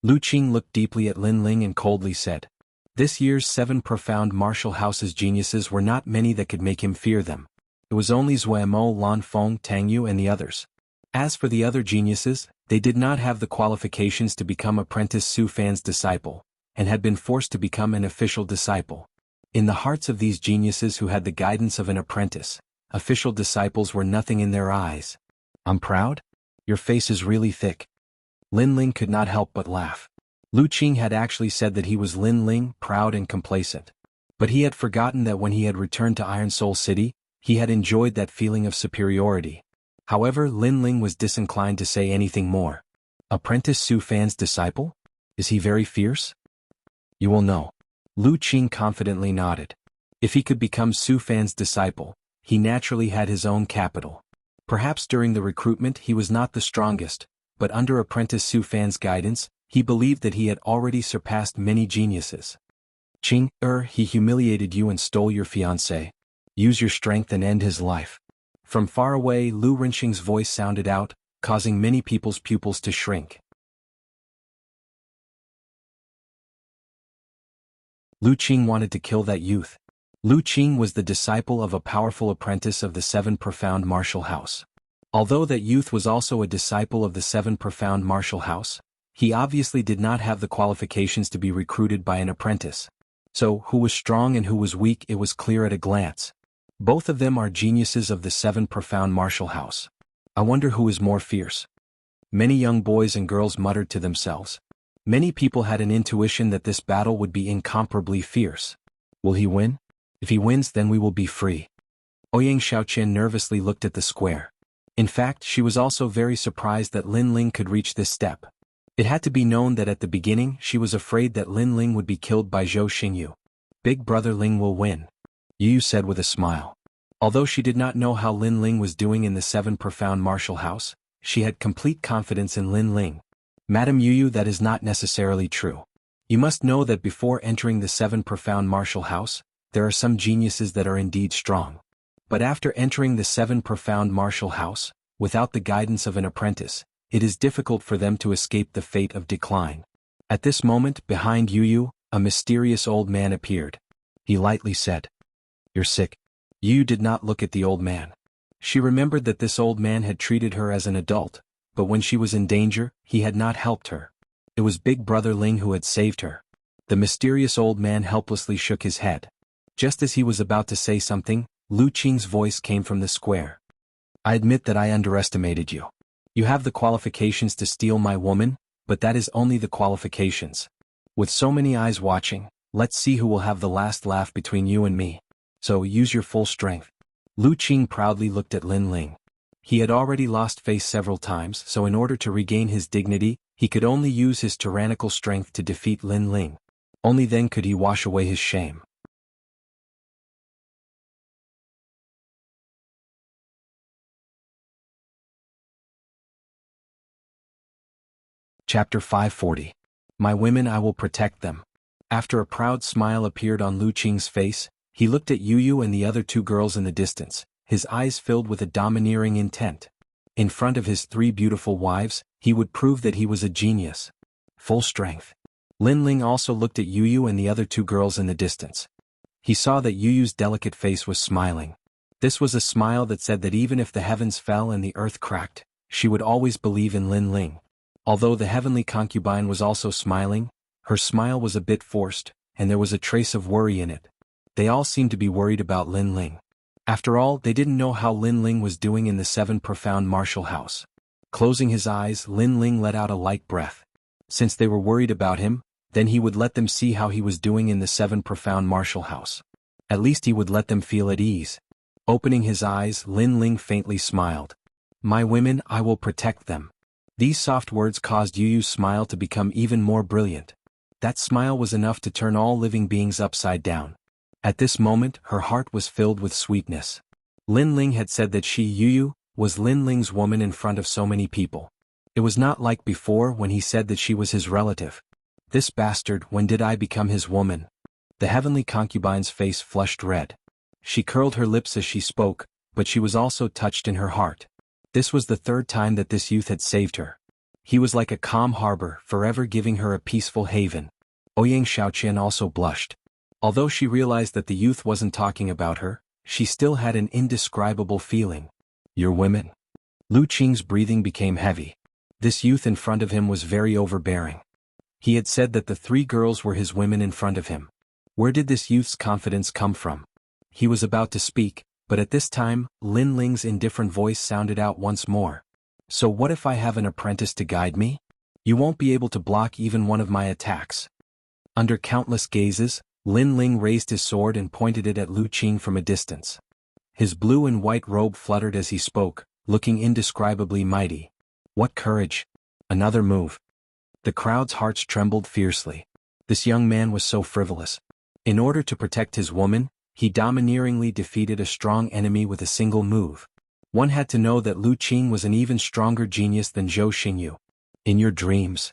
Lu Qing looked deeply at Lin Ling and coldly said, "This year's seven profound martial house's geniuses were not many that could make him fear them. It was only Zuemo, Lan Feng, Tang Yu and the others. As for the other geniuses, they did not have the qualifications to become Apprentice Su Fan's disciple, and had been forced to become an official disciple. In the hearts of these geniuses who had the guidance of an apprentice, official disciples were nothing in their eyes. I'm proud? Your face is really thick." Lin Ling could not help but laugh. Lu Qing had actually said that he was Lin Ling, proud and complacent. But he had forgotten that when he had returned to Iron Soul City, he had enjoyed that feeling of superiority. However, Lin Ling was disinclined to say anything more. Apprentice Su Fan's disciple? Is he very fierce? You will know. Lu Qing confidently nodded. If he could become Su Fan's disciple, he naturally had his own capital. Perhaps during the recruitment he was not the strongest, but under Apprentice Su Fan's guidance, he believed that he had already surpassed many geniuses. Qing, he humiliated you and stole your fiancé. Use your strength and end his life. From far away, Lu Rinxing's voice sounded out, causing many people's pupils to shrink. Lu Qing wanted to kill that youth. Lu Qing was the disciple of a powerful apprentice of the seven profound martial house. Although that youth was also a disciple of the seven profound martial house, he obviously did not have the qualifications to be recruited by an apprentice. So, who was strong and who was weak, it was clear at a glance. Both of them are geniuses of the seven profound martial house. I wonder who is more fierce. Many young boys and girls muttered to themselves. Many people had an intuition that this battle would be incomparably fierce. Will he win? If he wins, then we will be free. Ouyang Xiaoqian nervously looked at the square. In fact, she was also very surprised that Lin Ling could reach this step. It had to be known that at the beginning she was afraid that Lin Ling would be killed by Zhou Xingyu. Big brother Ling will win, Yu said with a smile. Although she did not know how Lin Ling was doing in the 7 profound martial house, she had complete confidence in Lin Ling. Madam Yu, that is not necessarily true. You must know that before entering the 7 profound martial house, there are some geniuses that are indeed strong. But after entering the 7 profound martial house, without the guidance of an apprentice, it is difficult for them to escape the fate of decline. At this moment, behind Yu, a mysterious old man appeared. He lightly said, "You're sick." Yu did not look at the old man. She remembered that this old man had treated her as an adult, but when she was in danger, he had not helped her. It was Big Brother Ling who had saved her. The mysterious old man helplessly shook his head. Just as he was about to say something, Lu Qing's voice came from the square. "I admit that I underestimated you. You have the qualifications to steal my woman, but that is only the qualifications. With so many eyes watching, let's see who will have the last laugh between you and me. So use your full strength." Lu Qing proudly looked at Lin Ling. He had already lost face several times, so in order to regain his dignity, he could only use his tyrannical strength to defeat Lin Ling. Only then could he wash away his shame. Chapter 540. My women, I will protect them. After a proud smile appeared on Lu Qing's face, he looked at Yu and the other 2 girls in the distance, his eyes filled with a domineering intent. In front of his 3 beautiful wives, he would prove that he was a genius. Full strength. Lin Ling also looked at Yu and the other 2 girls in the distance. He saw that Yu's delicate face was smiling. This was a smile that said that even if the heavens fell and the earth cracked, she would always believe in Lin Ling. Although the heavenly concubine was also smiling, her smile was a bit forced, and there was a trace of worry in it. They all seemed to be worried about Lin Ling. After all, they didn't know how Lin Ling was doing in the 7 profound martial house. Closing his eyes, Lin Ling let out a light breath. Since they were worried about him, then he would let them see how he was doing in the 7 profound martial house. At least he would let them feel at ease. Opening his eyes, Lin Ling faintly smiled. My women, I will protect them. These soft words caused Yu's smile to become even more brilliant. That smile was enough to turn all living beings upside down. At this moment, her heart was filled with sweetness. Lin Ling had said that she, Yu, was Lin Ling's woman in front of so many people. It was not like before when he said that she was his relative. This bastard, when did I become his woman? The heavenly concubine's face flushed red. She curled her lips as she spoke, but she was also touched in her heart. This was the 3rd time that this youth had saved her. He was like a calm harbor, forever giving her a peaceful haven. Ouyang Shaoqian also blushed. Although she realized that the youth wasn't talking about her, she still had an indescribable feeling. Your women. Lu Qing's breathing became heavy. This youth in front of him was very overbearing. He had said that the 3 girls were his women in front of him. Where did this youth's confidence come from? He was about to speak, but at this time, Lin Ling's indifferent voice sounded out once more. So what if I have an apprentice to guide me? You won't be able to block even one of my attacks. Under countless gazes, Lin Ling raised his sword and pointed it at Lu Qing from a distance. His blue and white robe fluttered as he spoke, looking indescribably mighty. What courage! Another move. The crowd's hearts trembled fiercely. This young man was so frivolous. In order to protect his woman, he domineeringly defeated a strong enemy with a single move. One had to know that Lu Qing was an even stronger genius than Zhou Xingyu. In your dreams.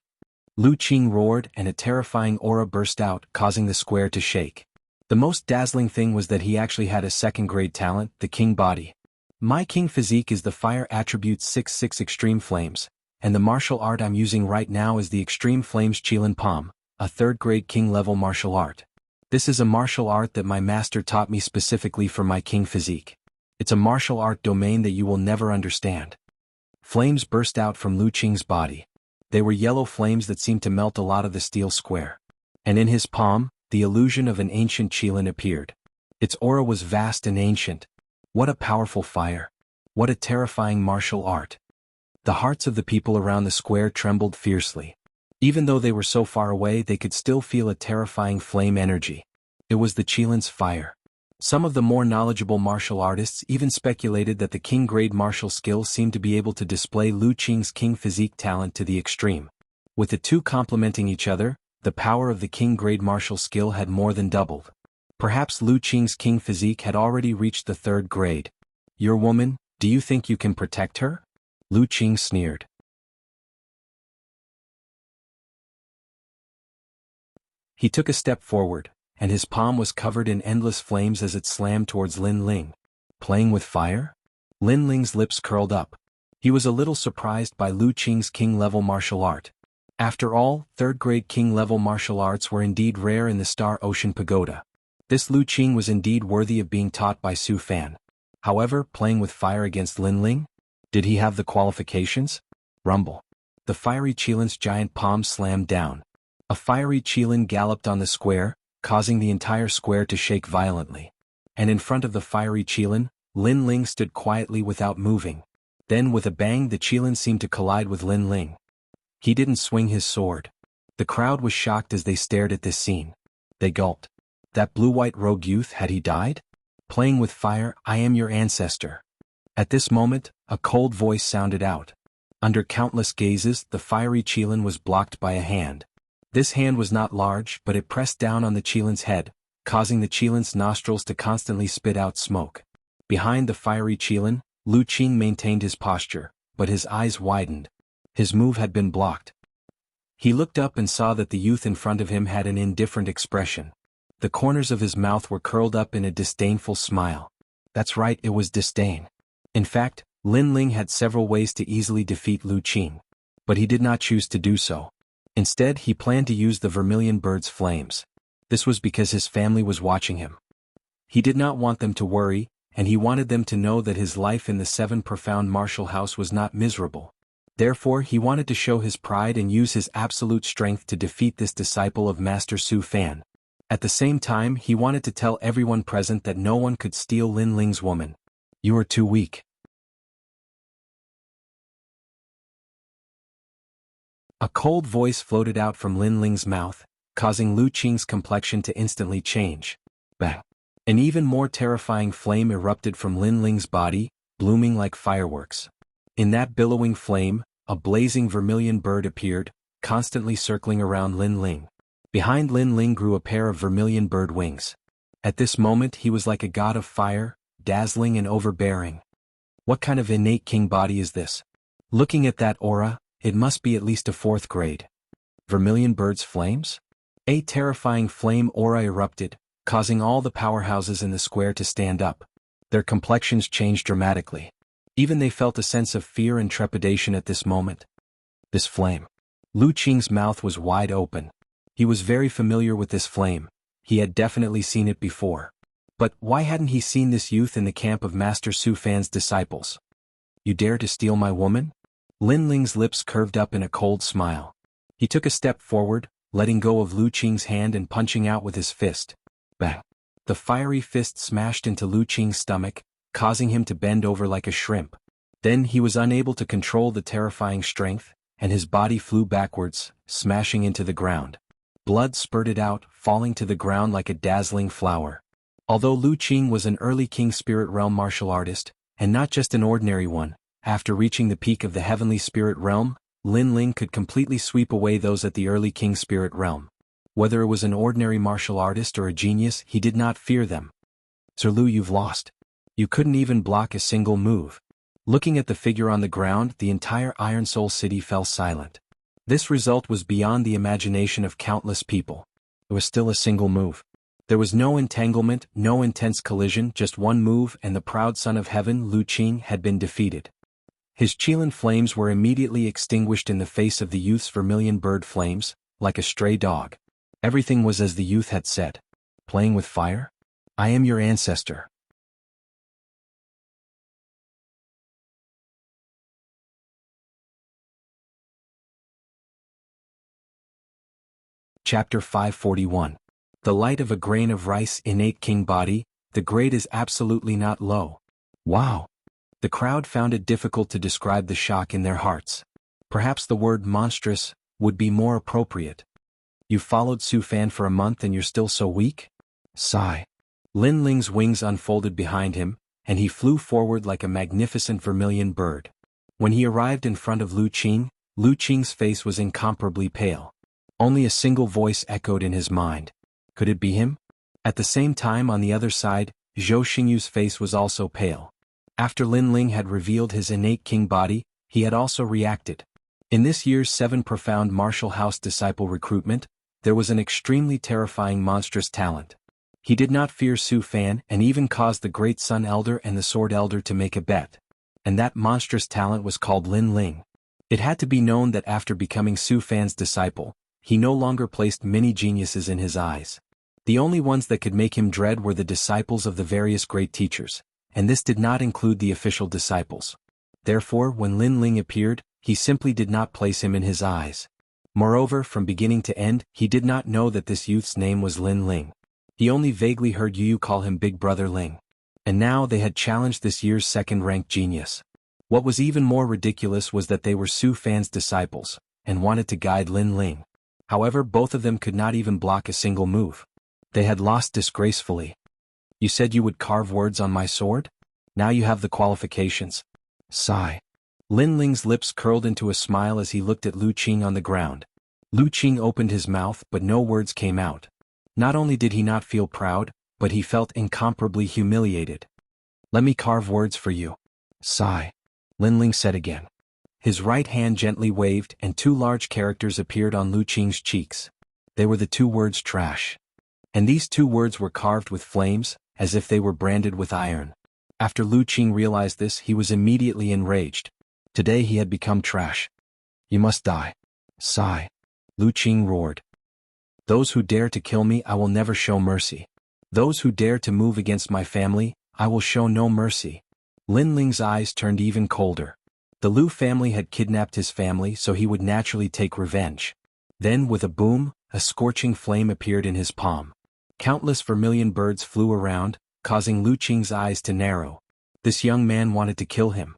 Lu Qing roared and a terrifying aura burst out, causing the square to shake. The most dazzling thing was that he actually had a 2nd-grade talent, the King Body. My King Physique is the fire attribute 6-6 Extreme Flames, and the martial art I'm using right now is the Extreme Flames Qilin Palm, a 3rd-grade King-level martial art. This is a martial art that my master taught me specifically for my King Physique. It's a martial art domain that you will never understand. Flames burst out from Lu Qing's body. They were yellow flames that seemed to melt a lot of the steel square. And in his palm, the illusion of an ancient Qilin appeared. Its aura was vast and ancient. What a powerful fire. What a terrifying martial art. The hearts of the people around the square trembled fiercely. Even though they were so far away, they could still feel a terrifying flame energy. It was the Qilin's fire. Some of the more knowledgeable martial artists even speculated that the King-grade martial skill seemed to be able to display Lu Qing's King Physique talent to the extreme. With the 2 complementing each other, the power of the King-grade martial skill had more than doubled. Perhaps Lu Qing's king physique had already reached the 3rd grade. Your woman, do you think you can protect her? Lu Qing sneered. He took a step forward, and his palm was covered in endless flames as it slammed towards Lin Ling. Playing with fire? Lin Ling's lips curled up. He was a little surprised by Lu Qing's king-level martial art. After all, 3rd-grade king-level martial arts were indeed rare in the Star Ocean Pagoda. This Lu Qing was indeed worthy of being taught by Su Fan. However, playing with fire against Lin Ling? Did he have the qualifications? Rumble. The fiery Qilin's giant palm slammed down. A fiery Qilin galloped on the square, causing the entire square to shake violently. And in front of the fiery Qilin, Lin Ling stood quietly without moving. Then with a bang the Qilin seemed to collide with Lin Ling. He didn't swing his sword. The crowd was shocked as they stared at this scene. They gulped. That blue-white rogue youth, had he died? Playing with fire, I am your ancestor. At this moment, a cold voice sounded out. Under countless gazes, the fiery Qilin was blocked by a hand. This hand was not large, but it pressed down on the Qilin's head, causing the Qilin's nostrils to constantly spit out smoke. Behind the fiery Qilin, Lu Qing maintained his posture, but his eyes widened. His move had been blocked. He looked up and saw that the youth in front of him had an indifferent expression. The corners of his mouth were curled up in a disdainful smile. That's right, it was disdain. In fact, Lin Ling had several ways to easily defeat Lu Qing. But he did not choose to do so. Instead, he planned to use the vermilion bird's flames. This was because his family was watching him. He did not want them to worry, and he wanted them to know that his life in the 7 profound martial house was not miserable. Therefore, he wanted to show his pride and use his absolute strength to defeat this disciple of Master Su Fan. At the same time, he wanted to tell everyone present that no one could steal Lin Ling's woman. You are too weak. A cold voice floated out from Lin Ling's mouth, causing Lu Qing's complexion to instantly change. Bang! An even more terrifying flame erupted from Lin Ling's body, blooming like fireworks. In that billowing flame, a blazing vermilion bird appeared, constantly circling around Lin Ling. Behind Lin Ling grew a pair of vermilion bird wings. At this moment he was like a god of fire, dazzling and overbearing. What kind of innate king body is this? Looking at that aura, it must be at least a 4th grade. Vermilion bird's flames? A terrifying flame aura erupted, causing all the powerhouses in the square to stand up. Their complexions changed dramatically. Even they felt a sense of fear and trepidation at this moment. This flame. Lu Qing's mouth was wide open. He was very familiar with this flame. He had definitely seen it before. But why hadn't he seen this youth in the camp of Master Su Fan's disciples? You dare to steal my woman? Lin Ling's lips curved up in a cold smile. He took a step forward, letting go of Lu Qing's hand and punching out with his fist. Bang! The fiery fist smashed into Lu Qing's stomach, causing him to bend over like a shrimp. Then he was unable to control the terrifying strength, and his body flew backwards, smashing into the ground. Blood spurted out, falling to the ground like a dazzling flower. Although Lu Qing was an early King Spirit Realm martial artist, and not just an ordinary one, after reaching the peak of the Heavenly Spirit Realm, Lin Ling could completely sweep away those at the early King Spirit Realm. Whether it was an ordinary martial artist or a genius, he did not fear them. Sir Lu, you've lost. You couldn't even block a single move. Looking at the figure on the ground, the entire Iron Soul City fell silent. This result was beyond the imagination of countless people. It was still a single move. There was no entanglement, no intense collision, just one move, and the proud son of heaven, Lu Qing, had been defeated. His Qilin flames were immediately extinguished in the face of the youth's vermilion bird flames, like a stray dog. Everything was as the youth had said. Playing with fire? I am your ancestor. Chapter 541. The light of a grain of rice, innate king body, the grade is absolutely not low. Wow! The crowd found it difficult to describe the shock in their hearts. Perhaps the word monstrous would be more appropriate. You followed Su Fan for a month and you're still so weak? Sigh. Lin Ling's wings unfolded behind him, and he flew forward like a magnificent vermilion bird. When he arrived in front of Lu Qing's face was incomparably pale. Only a single voice echoed in his mind. Could it be him? At the same time on the other side, Zhou Xingyu's face was also pale. After Lin Ling had revealed his innate king body, he had also reacted. In this year's 7 Profound Martial House Disciple recruitment, there was an extremely terrifying monstrous talent. He did not fear Su Fan and even caused the Great Sun Elder and the Sword Elder to make a bet. And that monstrous talent was called Lin Ling. It had to be known that after becoming Su Fan's disciple, he no longer placed many geniuses in his eyes. The only ones that could make him dread were the disciples of the various great teachers, and this did not include the official disciples. Therefore, when Lin Ling appeared, he simply did not place him in his eyes. Moreover, from beginning to end, he did not know that this youth's name was Lin Ling. He only vaguely heard Yu call him Big Brother Ling. And now they had challenged this year's second-ranked genius. What was even more ridiculous was that they were Su Fan's disciples, and wanted to guide Lin Ling. However, both of them could not even block a single move. They had lost disgracefully. You said you would carve words on my sword? Now you have the qualifications. Sigh. Lin Ling's lips curled into a smile as he looked at Lu Qing on the ground. Lu Qing opened his mouth but no words came out. Not only did he not feel proud, but he felt incomparably humiliated. Let me carve words for you. Sigh. Lin Ling said again. His right hand gently waved and 2 large characters appeared on Lu Qing's cheeks. They were the 2 words trash. And these 2 words were carved with flames, as if they were branded with iron. After Lu Qing realized this, he was immediately enraged. Today he had become trash. You must die. Sigh. Lu Qing roared. Those who dare to kill me, I will never show mercy. Those who dare to move against my family, I will show no mercy. Lin Ling's eyes turned even colder. The Lu family had kidnapped his family, so he would naturally take revenge. Then, with a boom, a scorching flame appeared in his palm. Countless vermilion birds flew around, causing Lu Qing's eyes to narrow. This young man wanted to kill him.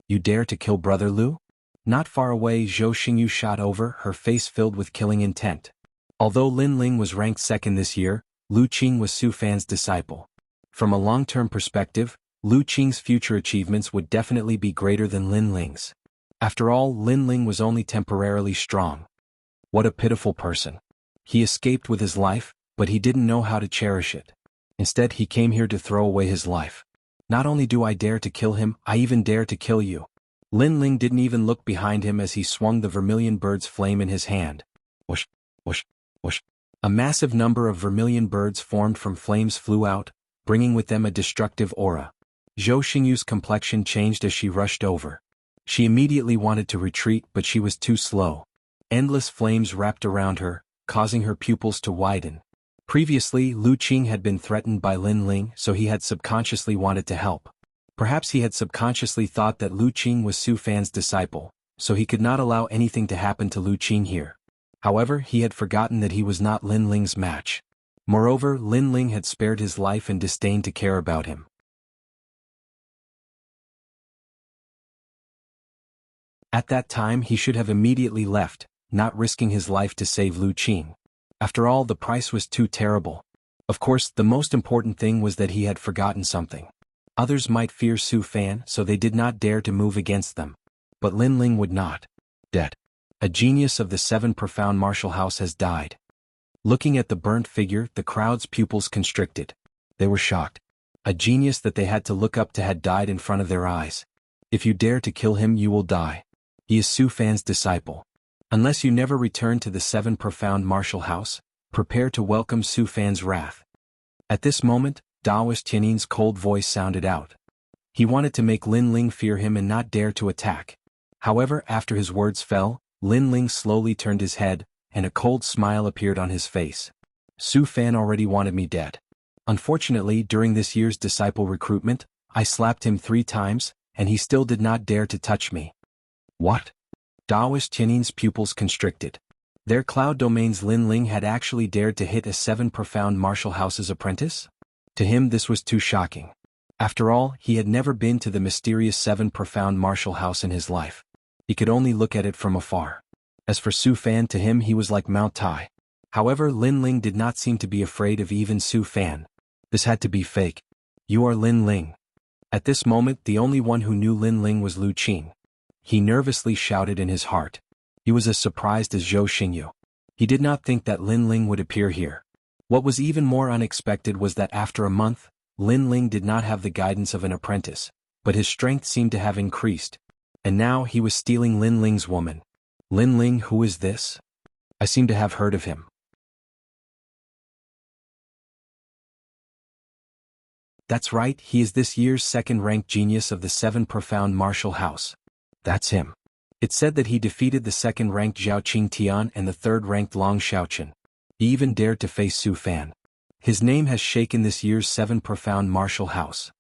You dare to kill Brother Lu? Not far away, Zhou Xingyu shot over, her face filled with killing intent. Although Lin Ling was ranked second this year, Lu Qing was Su Fan's disciple. From a long-term perspective, Lu Qing's future achievements would definitely be greater than Lin Ling's. After all, Lin Ling was only temporarily strong. What a pitiful person. He escaped with his life, but he didn't know how to cherish it. Instead, he came here to throw away his life. Not only do I dare to kill him, I even dare to kill you. Lin Ling didn't even look behind him as he swung the vermilion bird's flame in his hand. Whoosh, whoosh, whoosh. A massive number of vermilion birds formed from flames flew out, bringing with them a destructive aura. Zhou Xingyu's complexion changed as she rushed over. She immediately wanted to retreat, but she was too slow. Endless flames wrapped around her, causing her pupils to widen. Previously, Lu Qing had been threatened by Lin Ling, so he had subconsciously wanted to help. Perhaps he had subconsciously thought that Lu Qing was Su Fan's disciple, so he could not allow anything to happen to Lu Qing here. However, he had forgotten that he was not Lin Ling's match. Moreover, Lin Ling had spared his life and disdained to care about him. At that time he should have immediately left, not risking his life to save Lu Qing. After all, the price was too terrible. Of course, the most important thing was that he had forgotten something. Others might fear Su Fan, so they did not dare to move against them. But Lin Ling would not. Dead. A genius of the 7 Profound Martial House has died. Looking at the burnt figure, the crowd's pupils constricted. They were shocked. A genius that they had to look up to had died in front of their eyes. If you dare to kill him, you will die. He is Su Fan's disciple. Unless you never return to the 7 Profound Martial House, prepare to welcome Su Fan's wrath. At this moment, Daoist Tianin's cold voice sounded out. He wanted to make Lin Ling fear him and not dare to attack. However, after his words fell, Lin Ling slowly turned his head, and a cold smile appeared on his face. Su Fan already wanted me dead. Unfortunately, during this year's disciple recruitment, I slapped him 3 times, and he still did not dare to touch me. What? Daoist Tianin's pupils constricted. Their cloud domain's Lin Ling had actually dared to hit a 7 Profound Martial House's apprentice? To him this was too shocking. After all, he had never been to the mysterious 7 Profound Martial House in his life. He could only look at it from afar. As for Su Fan, to him he was like Mount Tai. However, Lin Ling did not seem to be afraid of even Su Fan. This had to be fake. You are Lin Ling. At this moment, the only one who knew Lin Ling was Lu Qing. He nervously shouted in his heart. He was as surprised as Zhou Xingyu. He did not think that Lin Ling would appear here. What was even more unexpected was that after a month, Lin Ling did not have the guidance of an apprentice, but his strength seemed to have increased. And now he was stealing Lin Ling's woman. Lin Ling, who is this? I seem to have heard of him. That's right, he is this year's second-ranked genius of the 7 Profound Martial House. That's him. It said that he defeated the second-ranked Zhao Qingtian and the third-ranked Long Xiaochen. He even dared to face Su Fan. His name has shaken this year's 7 Profound Martial House.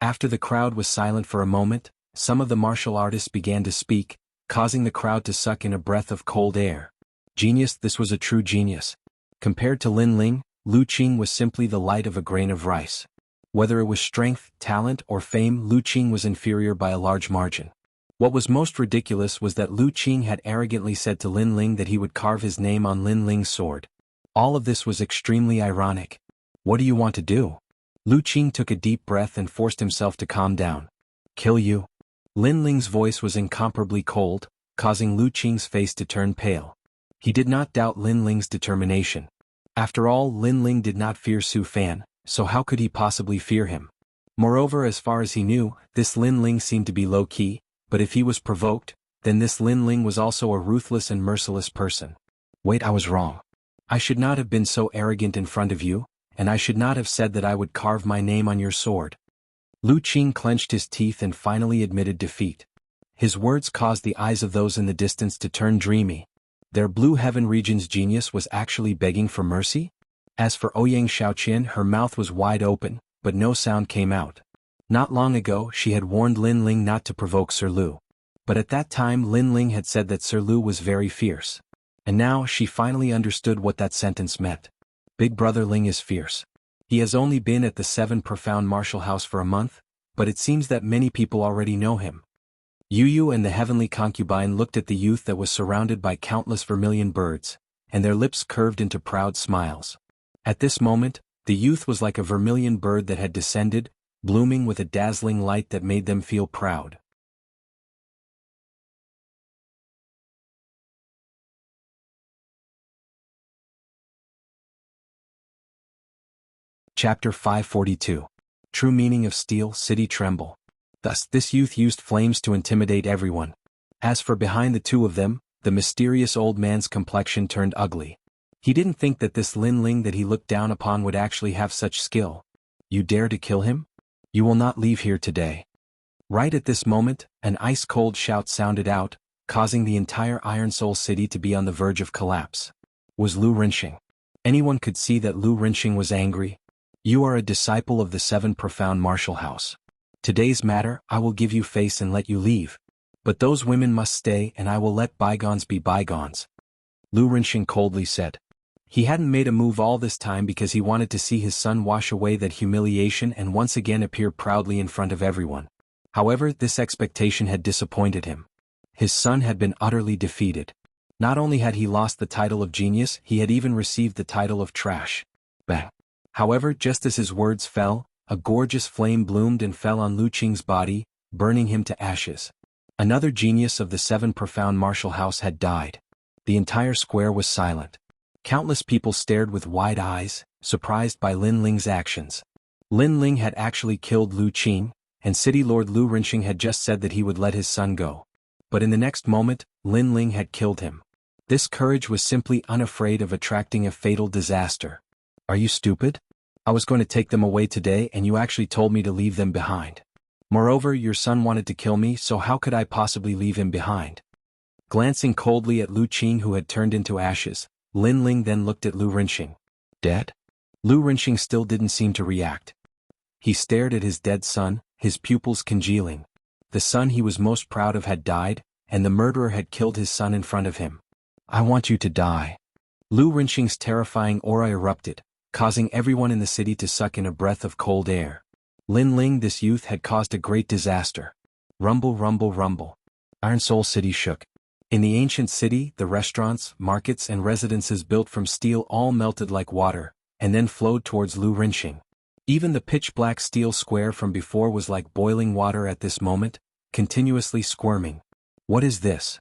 After the crowd was silent for a moment, some of the martial artists began to speak, causing the crowd to suck in a breath of cold air. Genius, this was a true genius. Compared to Lin Ling, Lu Qing was simply the light of a grain of rice. Whether it was strength, talent, or fame, Lu Qing was inferior by a large margin. What was most ridiculous was that Lu Qing had arrogantly said to Lin Ling that he would carve his name on Lin Ling's sword. All of this was extremely ironic. What do you want to do? Lu Qing took a deep breath and forced himself to calm down. Kill you? Lin Ling's voice was incomparably cold, causing Lu Qing's face to turn pale. He did not doubt Lin Ling's determination. After all, Lin Ling did not fear Su Fan, so how could he possibly fear him? Moreover, as far as he knew, this Lin Ling seemed to be low-key, but if he was provoked, then this Lin Ling was also a ruthless and merciless person. Wait, I was wrong. I should not have been so arrogant in front of you, and I should not have said that I would carve my name on your sword. Lu Qing clenched his teeth and finally admitted defeat. His words caused the eyes of those in the distance to turn dreamy. Their Blue Heaven region's genius was actually begging for mercy? As for Ouyang Xiaoqian, her mouth was wide open, but no sound came out. Not long ago, she had warned Lin Ling not to provoke Sir Lu. But at that time Lin Ling had said that Sir Lu was very fierce. And now she finally understood what that sentence meant. Big Brother Ling is fierce. He has only been at the 7 Profound Martial House for a month, but it seems that many people already know him. Yu Yu and the heavenly concubine looked at the youth that was surrounded by countless vermilion birds, and their lips curved into proud smiles. At this moment, the youth was like a vermilion bird that had descended, blooming with a dazzling light that made them feel proud. Chapter 542. True meaning of steel, city tremble. Thus, this youth used flames to intimidate everyone. As for behind the two of them, the mysterious old man's complexion turned ugly. He didn't think that this Lin Ling that he looked down upon would actually have such skill. You dare to kill him? You will not leave here today. Right at this moment, an ice-cold shout sounded out, causing the entire Iron Soul city to be on the verge of collapse. Was Lu Rinxing. Anyone could see that Lu Rinxing was angry. You are a disciple of the 7 Profound Martial House. Today's matter, I will give you face and let you leave. But those women must stay and I will let bygones be bygones. Lu Rinxing coldly said. He hadn't made a move all this time because he wanted to see his son wash away that humiliation and once again appear proudly in front of everyone. However, this expectation had disappointed him. His son had been utterly defeated. Not only had he lost the title of genius, he had even received the title of trash. Bang. However, just as his words fell, a gorgeous flame bloomed and fell on Lu Qing's body, burning him to ashes. Another genius of the 7 Profound Martial House had died. The entire square was silent. Countless people stared with wide eyes, surprised by Lin Ling's actions. Lin Ling had actually killed Lu Qing, and City Lord Lu Rinxing had just said that he would let his son go. But in the next moment, Lin Ling had killed him. This courage was simply unafraid of attracting a fatal disaster. Are you stupid? I was going to take them away today and you actually told me to leave them behind. Moreover, your son wanted to kill me, so how could I possibly leave him behind? Glancing coldly at Lu Qing who had turned into ashes, Lin Ling then looked at Lu Rinxing. Dead? Lu Rinxing still didn't seem to react. He stared at his dead son, his pupils congealing. The son he was most proud of had died, and the murderer had killed his son in front of him. I want you to die. Lu Rinxing's terrifying aura erupted, causing everyone in the city to suck in a breath of cold air. Lin Ling, this youth, had caused a great disaster. Rumble, rumble, rumble. Iron Soul City shook. In the ancient city, the restaurants, markets and residences built from steel all melted like water, and then flowed towards Lu Rinxing. Even the pitch-black steel square from before was like boiling water at this moment, continuously squirming. What is this?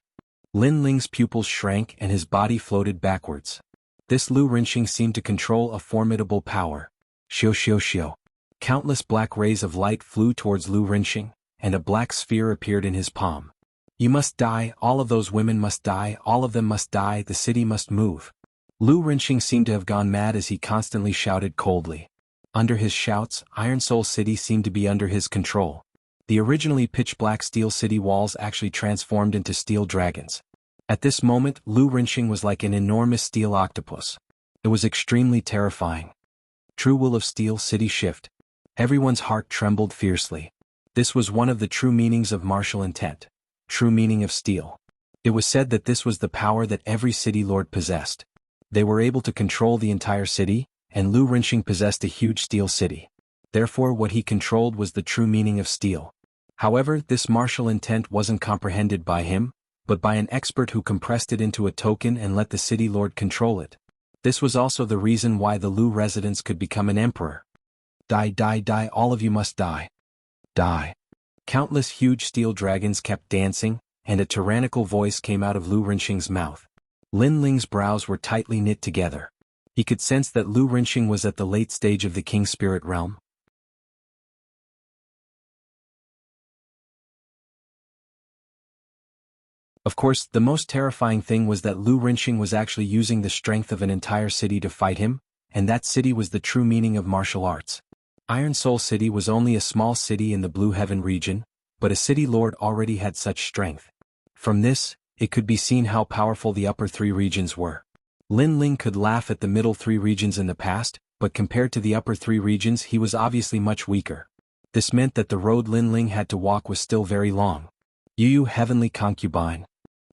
Lin Ling's pupils shrank and his body floated backwards. This Lu Rinxing seemed to control a formidable power. Xiu xiu xiu. Countless black rays of light flew towards Lu Rinxing, and a black sphere appeared in his palm. You must die, all of those women must die, all of them must die, the city must move. Lu Rinxing seemed to have gone mad as he constantly shouted coldly. Under his shouts, Iron Soul City seemed to be under his control. The originally pitch-black steel city walls actually transformed into steel dragons. At this moment, Lu Rinxing was like an enormous steel octopus. It was extremely terrifying. True will of steel city shift. Everyone's heart trembled fiercely. This was one of the true meanings of martial intent. True meaning of steel. It was said that this was the power that every city lord possessed. They were able to control the entire city, and Lu Rinxing possessed a huge steel city. Therefore what he controlled was the true meaning of steel. However, this martial intent wasn't comprehended by him, but by an expert who compressed it into a token and let the city lord control it. This was also the reason why the Lu residents could become an emperor. Die, die, die, all of you must die. Die. Countless huge steel dragons kept dancing, and a tyrannical voice came out of Lu Rinxing's mouth. Lin Ling's brows were tightly knit together. He could sense that Lu Rinxing was at the late stage of the King Spirit realm. Of course, the most terrifying thing was that Lu Rinxing was actually using the strength of an entire city to fight him, and that city was the true meaning of martial arts. Iron Soul City was only a small city in the Blue Heaven region, but a city lord already had such strength. From this, it could be seen how powerful the upper three regions were. Lin Ling could laugh at the middle three regions in the past, but compared to the upper three regions he was obviously much weaker. This meant that the road Lin Ling had to walk was still very long. Yu Yu, heavenly concubine.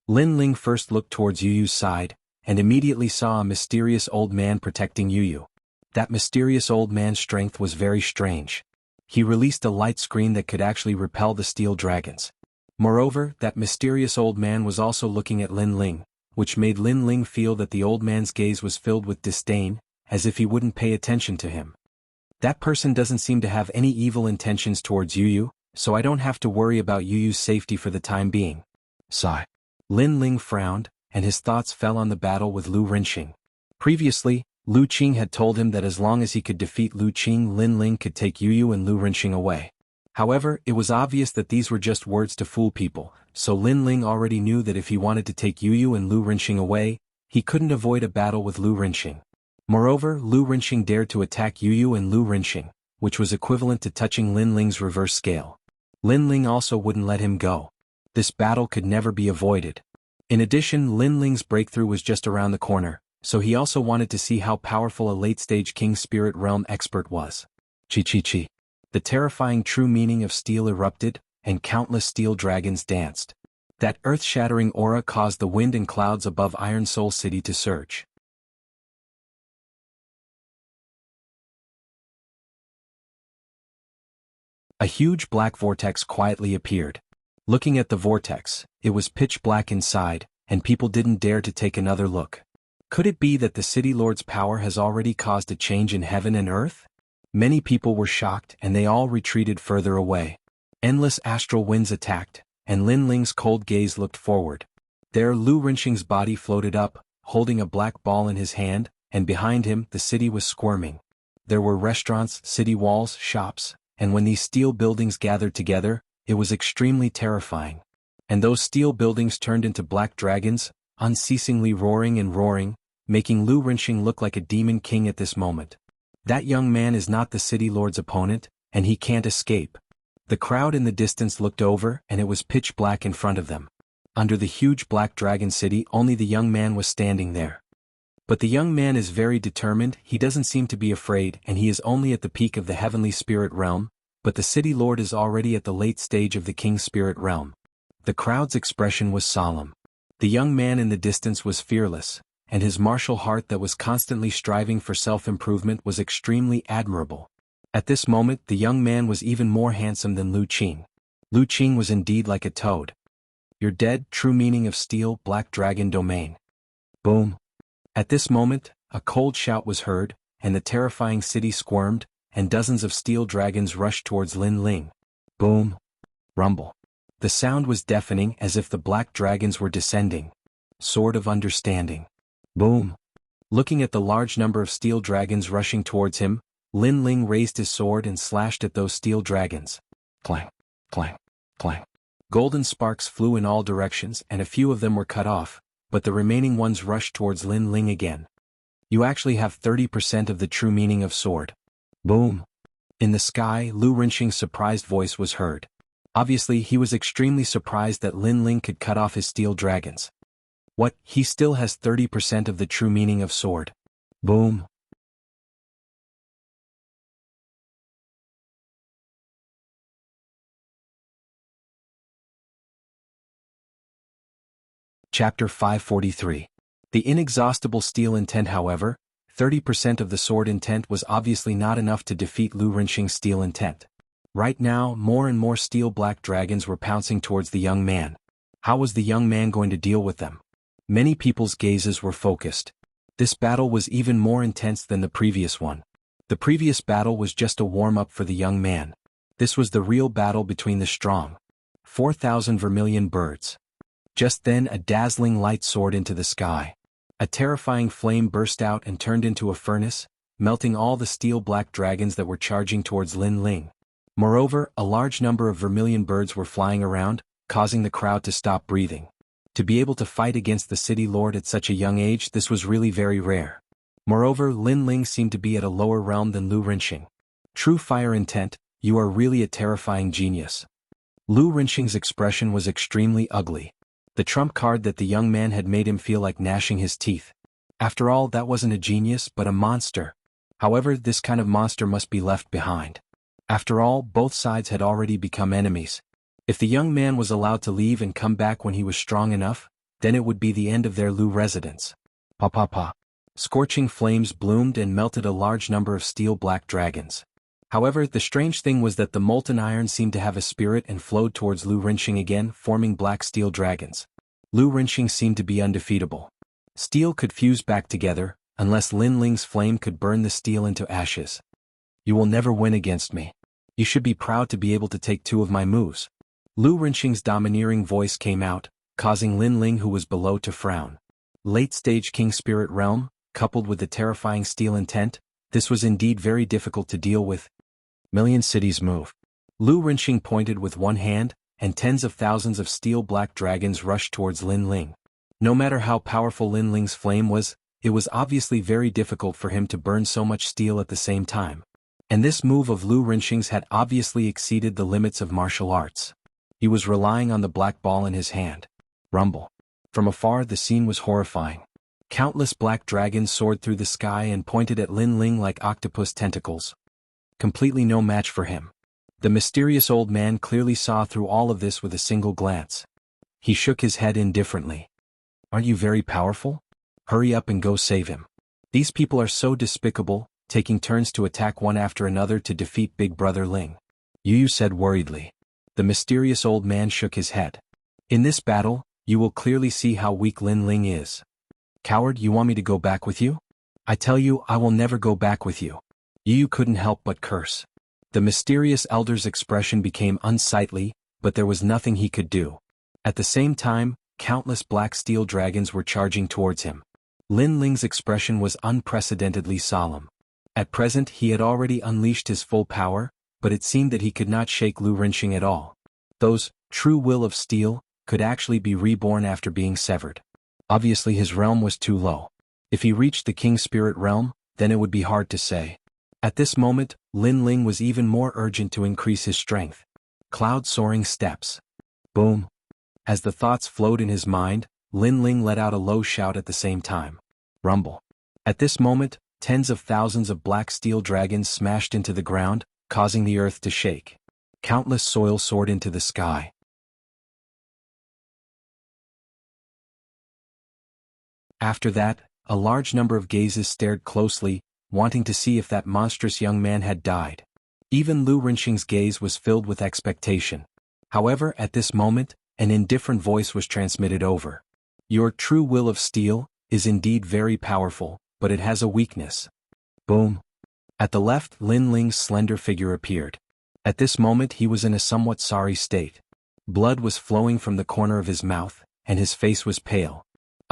Lin Ling first looked towards Yu Yu's side, and immediately saw a mysterious old man protecting Yu Yu. That mysterious old man's strength was very strange. He released a light screen that could actually repel the steel dragons. Moreover, that mysterious old man was also looking at Lin Ling, which made Lin Ling feel that the old man's gaze was filled with disdain, as if he wouldn't pay attention to him. That person doesn't seem to have any evil intentions towards Yu Yu, so I don't have to worry about Yu Yu's safety for the time being. Sigh. Lin Ling frowned, and his thoughts fell on the battle with Lu Rinxing. Previously, Lu Qing had told him that as long as he could defeat Lu Qing, Lin Ling could take Yu Yu and Lu Rinxing away. However, it was obvious that these were just words to fool people, so Lin Ling already knew that if he wanted to take Yu Yu and Lu Rinxing away, he couldn't avoid a battle with Lu Rinxing. Moreover, Lu Rinxing dared to attack Yu Yu and Lu Rinxing, which was equivalent to touching Lin Ling's reverse scale. Lin Ling also wouldn't let him go. This battle could never be avoided. In addition, Lin Ling's breakthrough was just around the corner, so he also wanted to see how powerful a late-stage King Spirit Realm expert was. Chi chi chi. The terrifying true meaning of steel erupted, and countless steel dragons danced. That earth-shattering aura caused the wind and clouds above Iron Soul City to surge. A huge black vortex quietly appeared. Looking at the vortex, it was pitch black inside, and people didn't dare to take another look. Could it be that the City Lord's power has already caused a change in heaven and earth? Many people were shocked and they all retreated further away. Endless astral winds attacked, and Lin Ling's cold gaze looked forward. There Lu Rinxing's body floated up, holding a black ball in his hand, and behind him the city was squirming. There were restaurants, city walls, shops, and when these steel buildings gathered together, it was extremely terrifying. And those steel buildings turned into black dragons, unceasingly roaring and roaring, making Lu Rinxing look like a demon king at this moment. That young man is not the city lord's opponent, and he can't escape. The crowd in the distance looked over and it was pitch black in front of them. Under the huge black dragon city only the young man was standing there. But the young man is very determined, he doesn't seem to be afraid, and he is only at the peak of the heavenly spirit realm, but the city lord is already at the late stage of the king spirit realm. The crowd's expression was solemn. The young man in the distance was fearless, and his martial heart that was constantly striving for self-improvement was extremely admirable. At this moment the young man was even more handsome than Lu Qing. Lu Qing was indeed like a toad. You're dead, true meaning of steel, black dragon domain. Boom. At this moment, a cold shout was heard, and the terrifying city squirmed, and dozens of steel dragons rushed towards Lin Ling. Boom. Rumble. The sound was deafening as if the black dragons were descending. Sword of understanding. Boom. Looking at the large number of steel dragons rushing towards him, Lin Ling raised his sword and slashed at those steel dragons. Clang, clang, clang. Golden sparks flew in all directions and a few of them were cut off, but the remaining ones rushed towards Lin Ling again. You actually have 30% of the true meaning of sword. Boom. In the sky, Lu Rinxing's surprised voice was heard. Obviously, he was extremely surprised that Lin Ling could cut off his steel dragons. What, he still has 30% of the true meaning of sword. Boom. Chapter 543. The inexhaustible steel intent. However, 30% of the sword intent was obviously not enough to defeat Lu Rinxing's steel intent. Right now, more and more steel black dragons were pouncing towards the young man. How was the young man going to deal with them? Many people's gazes were focused. This battle was even more intense than the previous one. The previous battle was just a warm-up for the young man. This was the real battle between the strong 4,000 vermilion birds. Just then a dazzling light soared into the sky. A terrifying flame burst out and turned into a furnace, melting all the steel black dragons that were charging towards Lin Ling. Moreover, a large number of vermilion birds were flying around, causing the crowd to stop breathing. To be able to fight against the city lord at such a young age, this was really very rare. Moreover, Lin Ling seemed to be at a lower realm than Lu Rinxing. True fire intent, you are really a terrifying genius. Lu Rinxing's expression was extremely ugly. The trump card that the young man had made him feel like gnashing his teeth. After all, that wasn't a genius but a monster. However, this kind of monster must be left behind. After all, both sides had already become enemies. If the young man was allowed to leave and come back when he was strong enough, then it would be the end of their Lu residence. Pa pa pa. Scorching flames bloomed and melted a large number of steel black dragons. However, the strange thing was that the molten iron seemed to have a spirit and flowed towards Lu Rinxing again, forming black steel dragons. Lu Rinxing seemed to be undefeatable. Steel could fuse back together, unless Lin Ling's flame could burn the steel into ashes. You will never win against me. You should be proud to be able to take two of my moves. Lu Rinxing's domineering voice came out, causing Lin Ling, who was below, to frown. Late-stage King Spirit Realm, coupled with the terrifying steel intent, this was indeed very difficult to deal with. Million cities move. Lu Rinxing pointed with one hand, and tens of thousands of steel black dragons rushed towards Lin Ling. No matter how powerful Lin Ling's flame was, it was obviously very difficult for him to burn so much steel at the same time. And this move of Lu Rinxing's had obviously exceeded the limits of martial arts. He was relying on the black ball in his hand. Rumble. From afar the scene was horrifying. Countless black dragons soared through the sky and pointed at Lin Ling like octopus tentacles. Completely no match for him. The mysterious old man clearly saw through all of this with a single glance. He shook his head indifferently. Aren't you very powerful? Hurry up and go save him. These people are so despicable, taking turns to attack one after another to defeat Big Brother Ling. Yu said worriedly. The mysterious old man shook his head. In this battle, you will clearly see how weak Lin Ling is. Coward, you want me to go back with you? I tell you, I will never go back with you. Yu couldn't help but curse. The mysterious elder's expression became unsightly, but there was nothing he could do. At the same time, countless black steel dragons were charging towards him. Lin Ling's expression was unprecedentedly solemn. At present he had already unleashed his full power, but it seemed that he could not shake Lu Rinxing at all. Those, true will of steel, could actually be reborn after being severed. Obviously his realm was too low. If he reached the King Spirit Realm, then it would be hard to say. At this moment, Lin Ling was even more urgent to increase his strength. Cloud-soaring steps. Boom. As the thoughts flowed in his mind, Lin Ling let out a low shout at the same time. Rumble. At this moment, tens of thousands of black steel dragons smashed into the ground, causing the earth to shake. Countless soil soared into the sky. After that, a large number of gazes stared closely, wanting to see if that monstrous young man had died. Even Lu Rinxing's gaze was filled with expectation. However, at this moment, an indifferent voice was transmitted over. Your true will of steel is indeed very powerful, but it has a weakness. Boom. At the left, Lin Ling's slender figure appeared. At this moment he was in a somewhat sorry state. Blood was flowing from the corner of his mouth, and his face was pale.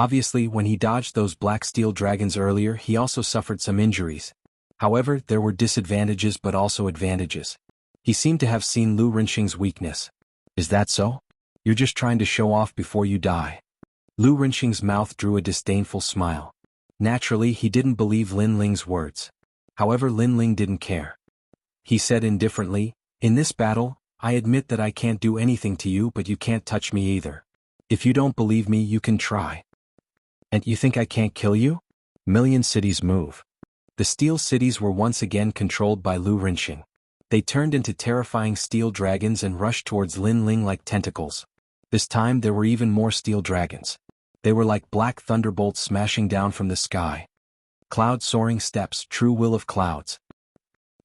Obviously, when he dodged those black steel dragons earlier, he also suffered some injuries. However, there were disadvantages but also advantages. He seemed to have seen Lu Rinxing's weakness. Is that so? You're just trying to show off before you die. Lu Rinxing's mouth drew a disdainful smile. Naturally, he didn't believe Lin Ling's words. However, Lin Ling didn't care. He said indifferently, "In this battle, I admit that I can't do anything to you, but you can't touch me either. If you don't believe me, you can try. And you think I can't kill you?" Million cities move. The steel cities were once again controlled by Lu Rinxing. They turned into terrifying steel dragons and rushed towards Lin Ling like tentacles. This time there were even more steel dragons. They were like black thunderbolts smashing down from the sky. Cloud soaring steps, true will of clouds.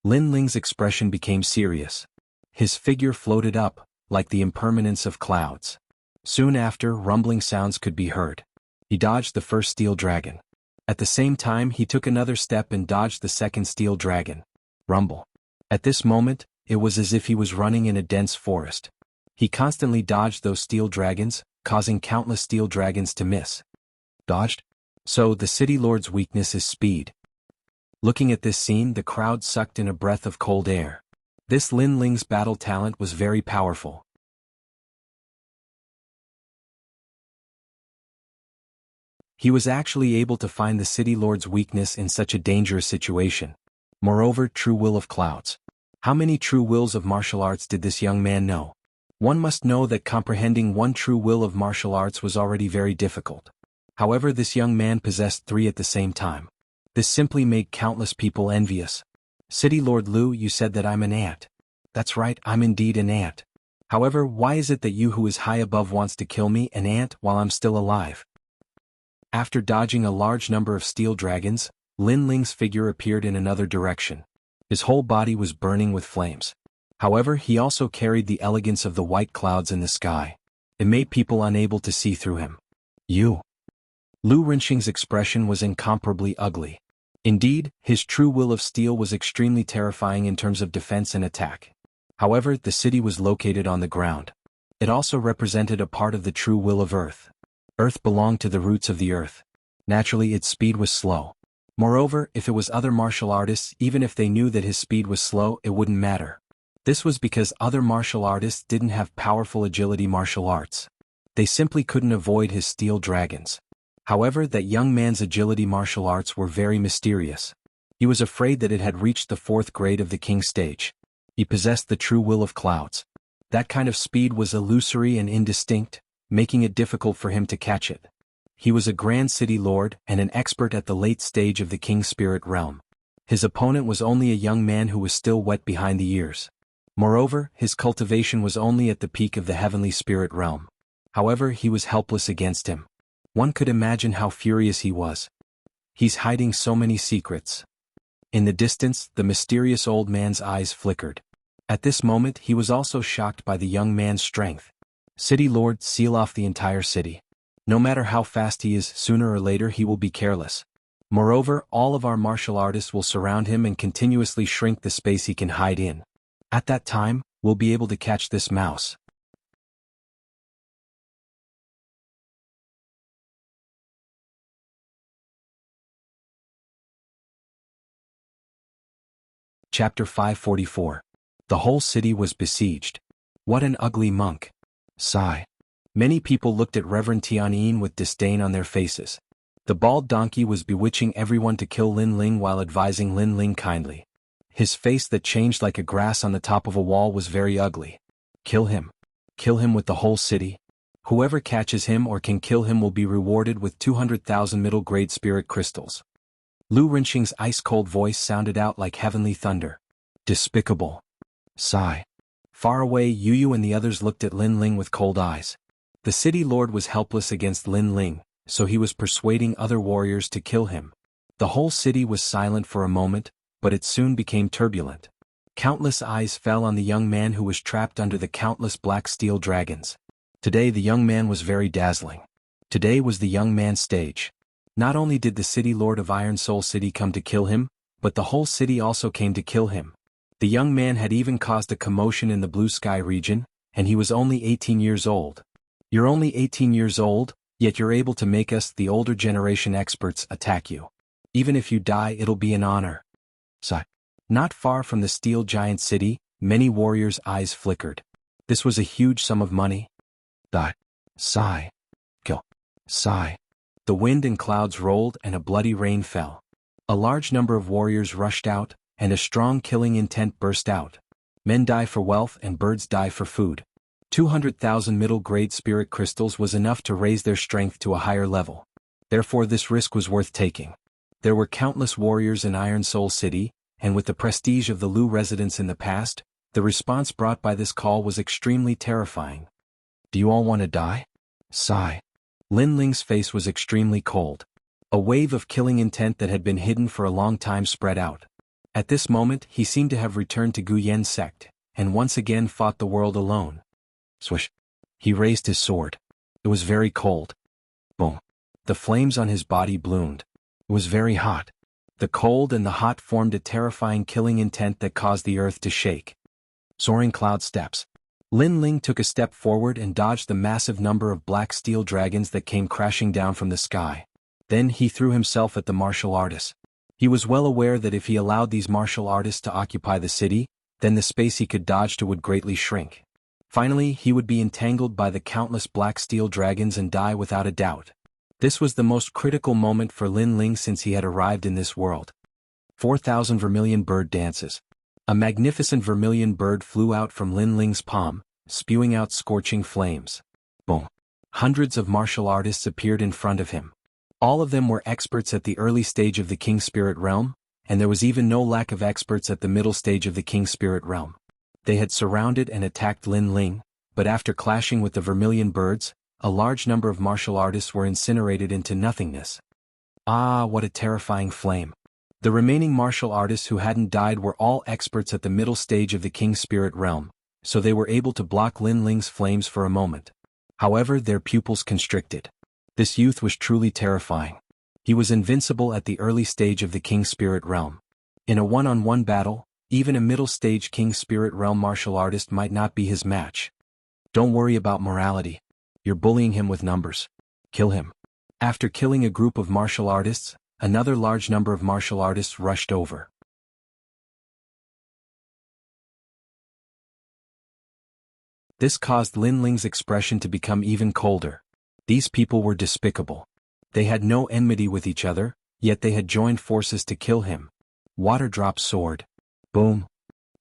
Lin Ling's expression became serious. His figure floated up, like the impermanence of clouds. Soon after, rumbling sounds could be heard. He dodged the first steel dragon. At the same time, he took another step and dodged the second steel dragon. Rumble. At this moment, it was as if he was running in a dense forest. He constantly dodged those steel dragons, causing countless steel dragons to miss. Dodged? So the city lord's weakness is speed. Looking at this scene, the crowd sucked in a breath of cold air. This Lin Ling's battle talent was very powerful. He was actually able to find the city lord's weakness in such a dangerous situation. Moreover, true will of clouds. How many true wills of martial arts did this young man know? One must know that comprehending one true will of martial arts was already very difficult. However, this young man possessed 3 at the same time. This simply made countless people envious. City Lord Lu, you said that I'm an ant. That's right, I'm indeed an ant. However, why is it that you who is high above wants to kill me, an ant, while I'm still alive? After dodging a large number of steel dragons, Lin Ling's figure appeared in another direction. His whole body was burning with flames. However, he also carried the elegance of the white clouds in the sky. It made people unable to see through him. You. Lu Rinxing's expression was incomparably ugly. Indeed, his true will of steel was extremely terrifying in terms of defense and attack. However, the city was located on the ground. It also represented a part of the true will of Earth. Earth belonged to the roots of the earth. Naturally, its speed was slow. Moreover, if it was other martial artists, even if they knew that his speed was slow, it wouldn't matter. This was because other martial artists didn't have powerful agility martial arts. They simply couldn't avoid his steel dragons. However, that young man's agility martial arts were very mysterious. He was afraid that it had reached the 4th grade of the king stage. He possessed the true will of clouds. That kind of speed was illusory and indistinct, making it difficult for him to catch it. He was a grand city lord and an expert at the late stage of the king's spirit realm. His opponent was only a young man who was still wet behind the ears. Moreover, his cultivation was only at the peak of the heavenly spirit realm. However, he was helpless against him. One could imagine how furious he was. He's hiding so many secrets. In the distance, the mysterious old man's eyes flickered. At this moment, he was also shocked by the young man's strength. City Lord, seal off the entire city. No matter how fast he is, sooner or later he will be careless. Moreover, all of our martial artists will surround him and continuously shrink the space he can hide in. At that time, we'll be able to catch this mouse. Chapter 544. The whole city was besieged. What an ugly monk. Sigh. Many people looked at Reverend Tianyin with disdain on their faces. The bald donkey was bewitching everyone to kill Lin Ling while advising Lin Ling kindly. His face that changed like a grass on the top of a wall was very ugly. Kill him. Kill him with the whole city. Whoever catches him or can kill him will be rewarded with 200,000 middle-grade spirit crystals. Lu Rinxing's ice-cold voice sounded out like heavenly thunder. Despicable. Sigh. Far away, Yu and the others looked at Lin Ling with cold eyes. The city lord was helpless against Lin Ling, so he was persuading other warriors to kill him. The whole city was silent for a moment, but it soon became turbulent. Countless eyes fell on the young man who was trapped under the countless black steel dragons. Today the young man was very dazzling. Today was the young man's stage. Not only did the city lord of Iron Soul City come to kill him, but the whole city also came to kill him. The young man had even caused a commotion in the Blue Sky region, and he was only 18 years old. You're only 18 years old, Yet you're able to make us, the older generation experts, attack you. Even if you die, it'll be an honor. Sigh. Not far from the steel giant city, many warriors' eyes flickered. This was a huge sum of money. Die. Sigh. Kill. Sigh. The wind and clouds rolled and a bloody rain fell. A large number of warriors rushed out, and a strong killing intent burst out. Men die for wealth and birds die for food. 200,000 middle-grade spirit crystals was enough to raise their strength to a higher level. Therefore this risk was worth taking. There were countless warriors in Iron Soul City, and with the prestige of the Lu residents in the past, the response brought by this call was extremely terrifying. Do you all want to die? Sigh. Lin Ling's face was extremely cold. A wave of killing intent that had been hidden for a long time spread out. At this moment he seemed to have returned to Gu Yen's sect, and once again fought the world alone. Swish. He raised his sword. It was very cold. Boom. The flames on his body bloomed. It was very hot. The cold and the hot formed a terrifying killing intent that caused the earth to shake. Soaring cloud steps. Lin Ling took a step forward and dodged the massive number of black steel dragons that came crashing down from the sky. Then he threw himself at the martial artists. He was well aware that if he allowed these martial artists to occupy the city, then the space he could dodge to would greatly shrink. Finally, he would be entangled by the countless black steel dragons and die without a doubt. This was the most critical moment for Lin Ling since he had arrived in this world. 4,000 vermilion bird dances. A magnificent vermilion bird flew out from Lin Ling's palm, spewing out scorching flames. Boom. Hundreds of martial artists appeared in front of him. All of them were experts at the early stage of the King Spirit Realm, and there was even no lack of experts at the middle stage of the King Spirit Realm. They had surrounded and attacked Lin Ling, but after clashing with the vermilion birds, a large number of martial artists were incinerated into nothingness. Ah, what a terrifying flame. The remaining martial artists who hadn't died were all experts at the middle stage of the King Spirit Realm, so they were able to block Lin Ling's flames for a moment. However, their pupils constricted. This youth was truly terrifying. He was invincible at the early stage of the King Spirit Realm. In a one-on-one battle, even a middle-stage King Spirit Realm martial artist might not be his match. Don't worry about morality. You're bullying him with numbers. Kill him. After killing a group of martial artists, another large number of martial artists rushed over. This caused Lin Ling's expression to become even colder. These people were despicable. They had no enmity with each other, yet they had joined forces to kill him. Water drop sword. Boom.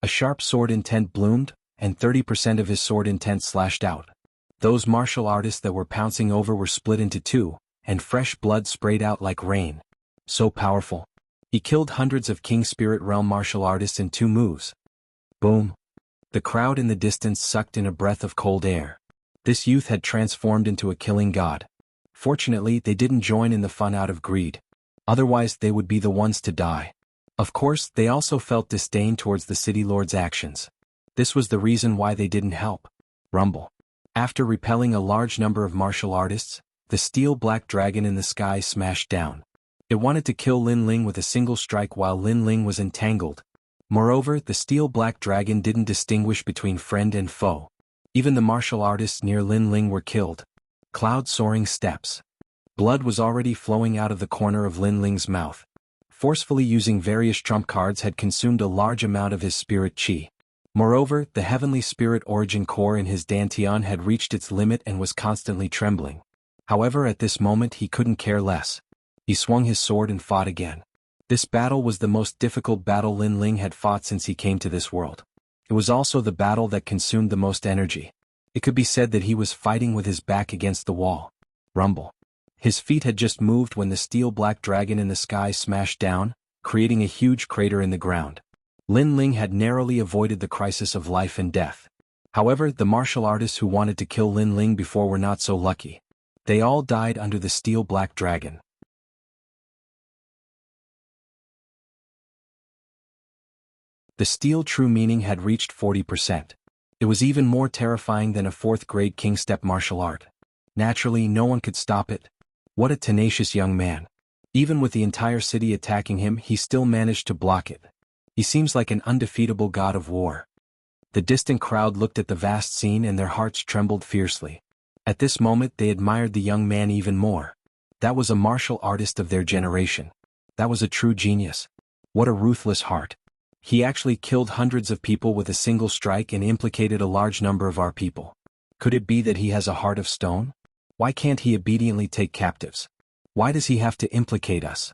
A sharp sword intent bloomed, and 30% of his sword intent slashed out. Those martial artists that were pouncing over were split into two, and fresh blood sprayed out like rain. So powerful. He killed hundreds of King Spirit Realm martial artists in 2 moves. Boom. The crowd in the distance sucked in a breath of cold air. This youth had transformed into a killing god. Fortunately, they didn't join in the fun out of greed. Otherwise, they would be the ones to die. Of course, they also felt disdain towards the city lord's actions. This was the reason why they didn't help. Rumble. After repelling a large number of martial artists, the steel black dragon in the sky smashed down. It wanted to kill Lin Ling with a single strike while Lin Ling was entangled. Moreover, the steel black dragon didn't distinguish between friend and foe. Even the martial artists near Lin Ling were killed. Cloud soaring steps. Blood was already flowing out of the corner of Lin Ling's mouth. Forcefully using various trump cards had consumed a large amount of his spirit chi. Moreover, the heavenly spirit origin core in his dantian had reached its limit and was constantly trembling. However, at this moment he couldn't care less. He swung his sword and fought again. This battle was the most difficult battle Lin Ling had fought since he came to this world. It was also the battle that consumed the most energy. It could be said that he was fighting with his back against the wall. Rumble. His feet had just moved when the steel black dragon in the sky smashed down, creating a huge crater in the ground. Lin Ling had narrowly avoided the crisis of life and death. However, the martial artists who wanted to kill Lin Ling before were not so lucky. They all died under the steel black dragon. The steel true meaning had reached 40%. It was even more terrifying than a 4th-grade king step martial art. Naturally, no one could stop it. What a tenacious young man. Even with the entire city attacking him, he still managed to block it. He seems like an undefeatable god of war. The distant crowd looked at the vast scene and their hearts trembled fiercely. At this moment they admired the young man even more. That was a martial artist of their generation. That was a true genius. What a ruthless heart. He actually killed hundreds of people with a single strike and implicated a large number of our people. Could it be that he has a heart of stone? Why can't he obediently take captives? Why does he have to implicate us?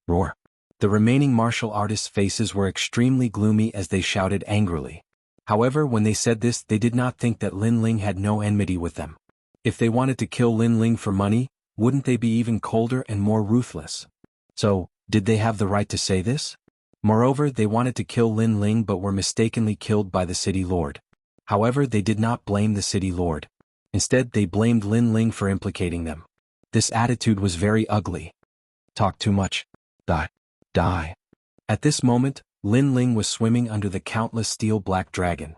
Roar. The remaining martial artists' faces were extremely gloomy as they shouted angrily. However, when they said this, they did not think that Lin Ling had no enmity with them. If they wanted to kill Lin Ling for money, wouldn't they be even colder and more ruthless? So, did they have the right to say this? Moreover, they wanted to kill Lin Ling but were mistakenly killed by the city lord. However, they did not blame the city lord. Instead, they blamed Lin Ling for implicating them. This attitude was very ugly. Talk too much. Die. At this moment, Lin Ling was swimming under the countless steel black dragon.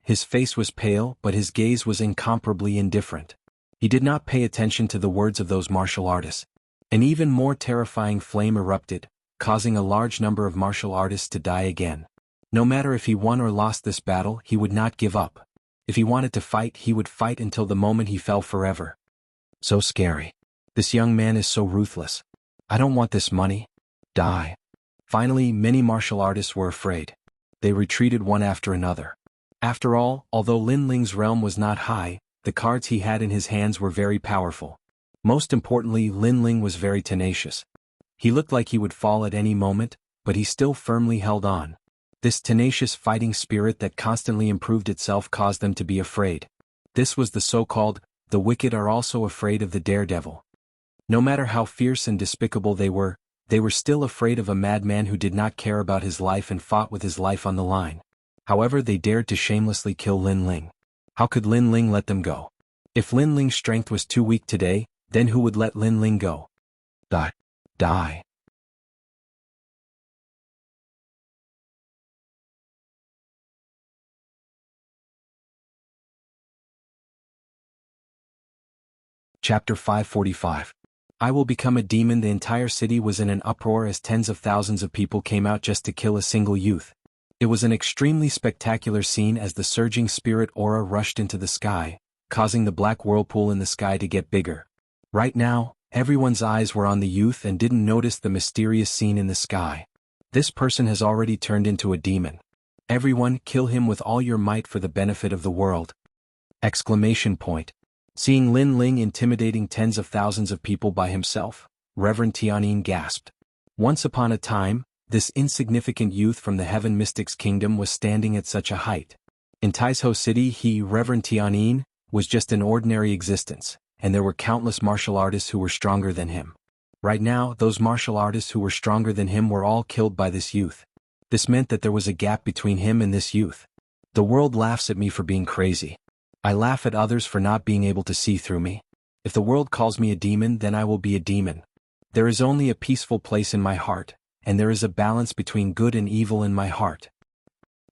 His face was pale, but his gaze was incomparably indifferent. He did not pay attention to the words of those martial artists. An even more terrifying flame erupted, causing a large number of martial artists to die again. No matter if he won or lost this battle, he would not give up. If he wanted to fight, he would fight until the moment he fell forever. So scary. This young man is so ruthless. I don't want this money. Die. Finally, many martial artists were afraid. They retreated one after another. After all, although Lin Ling's realm was not high, the cards he had in his hands were very powerful. Most importantly, Lin Ling was very tenacious. He looked like he would fall at any moment, but he still firmly held on. This tenacious fighting spirit that constantly improved itself caused them to be afraid. This was the so-called, the wicked are also afraid of the daredevil. No matter how fierce and despicable they were still afraid of a madman who did not care about his life and fought with his life on the line. However, they dared to shamelessly kill Lin Ling. How could Lin Ling let them go? If Lin Ling's strength was too weak today, then who would let Lin Ling go? Die. Chapter 545. I will become a demon. The entire city was in an uproar as tens of thousands of people came out just to kill a single youth. It was an extremely spectacular scene as the surging spirit aura rushed into the sky, causing the black whirlpool in the sky to get bigger. Right now, everyone's eyes were on the youth and didn't notice the mysterious scene in the sky. This person has already turned into a demon. Everyone, kill him with all your might for the benefit of the world! Exclamation point. Seeing Lin Ling intimidating tens of thousands of people by himself, Reverend Tianyin gasped. Once upon a time, this insignificant youth from the Heaven Mystics Kingdom was standing at such a height. In Taizhou City he, Reverend Tianyin, was just an ordinary existence, and there were countless martial artists who were stronger than him. Right now, those martial artists who were stronger than him were all killed by this youth. This meant that there was a gap between him and this youth. The world laughs at me for being crazy. I laugh at others for not being able to see through me. If the world calls me a demon, then I will be a demon. There is only a peaceful place in my heart, and there is a balance between good and evil in my heart.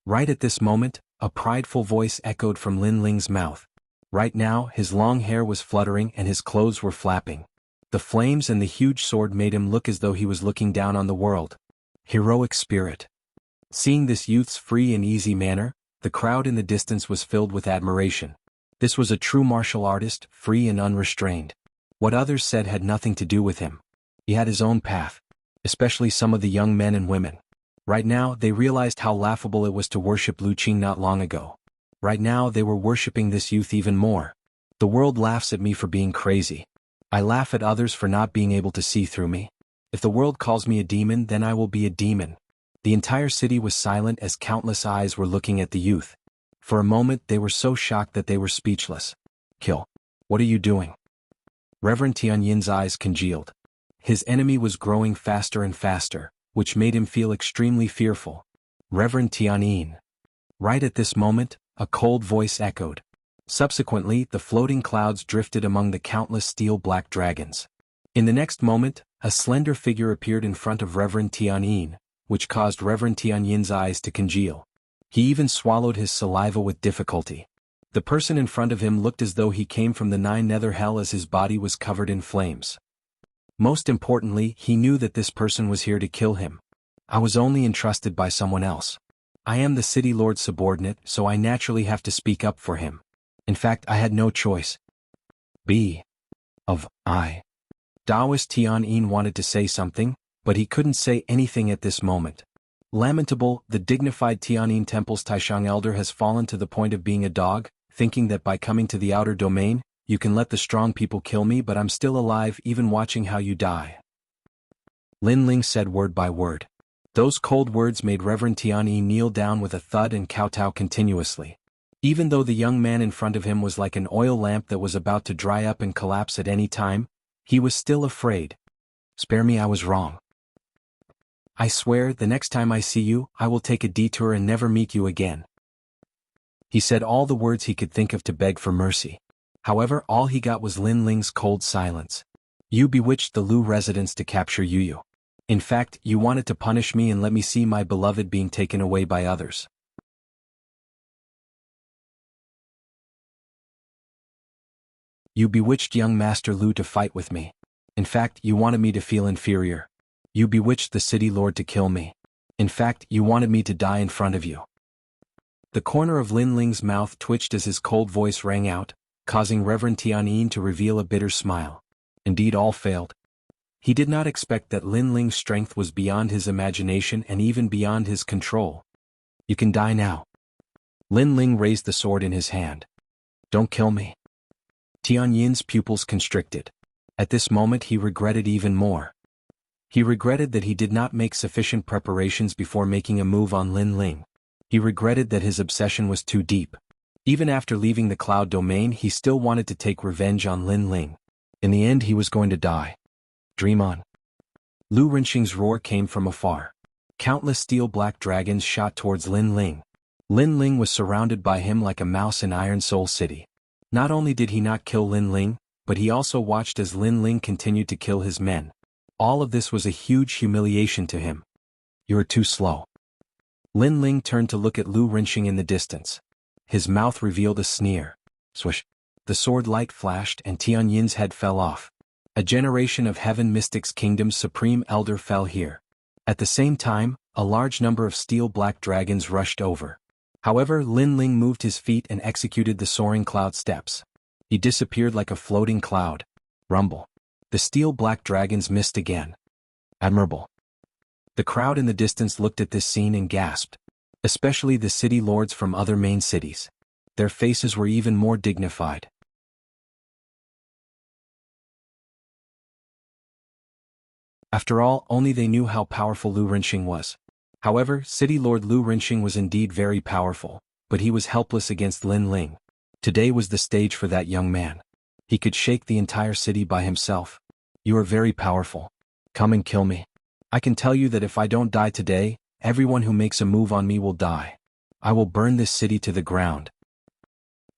Right at this moment, a prideful voice echoed from Lin Ling's mouth. Right now, his long hair was fluttering and his clothes were flapping. The flames and the huge sword made him look as though he was looking down on the world. Heroic spirit. Seeing this youth's free and easy manner, the crowd in the distance was filled with admiration. This was a true martial artist, free and unrestrained. What others said had nothing to do with him. He had his own path. Especially some of the young men and women. Right now, they realized how laughable it was to worship Lu Qing not long ago. Right now, they were worshipping this youth even more. The world laughs at me for being crazy. I laugh at others for not being able to see through me. If the world calls me a demon, then I will be a demon. The entire city was silent as countless eyes were looking at the youth. For a moment, they were so shocked that they were speechless. Kill. What are you doing? Reverend Tianyin's eyes congealed. His enemy was growing faster and faster, which made him feel extremely fearful. Reverend Tianyin. Right at this moment, a cold voice echoed. Subsequently, the floating clouds drifted among the countless steel black dragons. In the next moment, a slender figure appeared in front of Reverend Tianyin, which caused Reverend Tianyin's eyes to congeal. He even swallowed his saliva with difficulty. The person in front of him looked as though he came from the nine nether hell as his body was covered in flames. Most importantly, he knew that this person was here to kill him. I was only entrusted by someone else. I am the city lord's subordinate, so I naturally have to speak up for him. In fact, I had no choice. B. Of I. Taoist Tianyin wanted to say something, but he couldn't say anything at this moment. Lamentable, the dignified Tianyin Temple's Taishang elder has fallen to the point of being a dog, thinking that by coming to the outer domain, you can let the strong people kill me, but I'm still alive even watching how you die. Lin Ling said word by word. Those cold words made Reverend Tianyi kneel down with a thud and kowtow continuously. Even though the young man in front of him was like an oil lamp that was about to dry up and collapse at any time, he was still afraid. Spare me, I was wrong. I swear, the next time I see you, I will take a detour and never meet you again. He said all the words he could think of to beg for mercy. However, all he got was Lin Ling's cold silence. You bewitched the Lu residents to capture Yu. In fact, you wanted to punish me and let me see my beloved being taken away by others. You bewitched young Master Lu to fight with me. In fact, you wanted me to feel inferior. You bewitched the city lord to kill me. In fact, you wanted me to die in front of you. The corner of Lin Ling's mouth twitched as his cold voice rang out, causing Reverend Tianyin to reveal a bitter smile. Indeed, all failed. He did not expect that Lin Ling's strength was beyond his imagination and even beyond his control. You can die now. Lin Ling raised the sword in his hand. Don't kill me. Tianyin's pupils constricted. At this moment he regretted even more. He regretted that he did not make sufficient preparations before making a move on Lin Ling. He regretted that his obsession was too deep. Even after leaving the cloud domain, he still wanted to take revenge on Lin Ling. In the end, he was going to die. Dream on. Lu Rinxing's roar came from afar. Countless steel-black dragons shot towards Lin Ling. Lin Ling was surrounded by him like a mouse in Iron Soul City. Not only did he not kill Lin Ling, but he also watched as Lin Ling continued to kill his men. All of this was a huge humiliation to him. You are too slow. Lin Ling turned to look at Lu Rinxing in the distance. His mouth revealed a sneer. Swish. The sword light flashed and Tianyin's head fell off. A generation of Heaven Mystics Kingdom's supreme elder fell here. At the same time, a large number of steel-black dragons rushed over. However, Lin Ling moved his feet and executed the soaring cloud steps. He disappeared like a floating cloud. Rumble. The steel-black dragons missed again. Admirable. The crowd in the distance looked at this scene and gasped. Especially the city lords from other main cities. Their faces were even more dignified. After all, only they knew how powerful Lu Rinxing was. However, City Lord Lu Rinxing was indeed very powerful, but he was helpless against Lin Ling. Today was the stage for that young man. He could shake the entire city by himself. You are very powerful. Come and kill me. I can tell you that if I don't die today, everyone who makes a move on me will die. I will burn this city to the ground.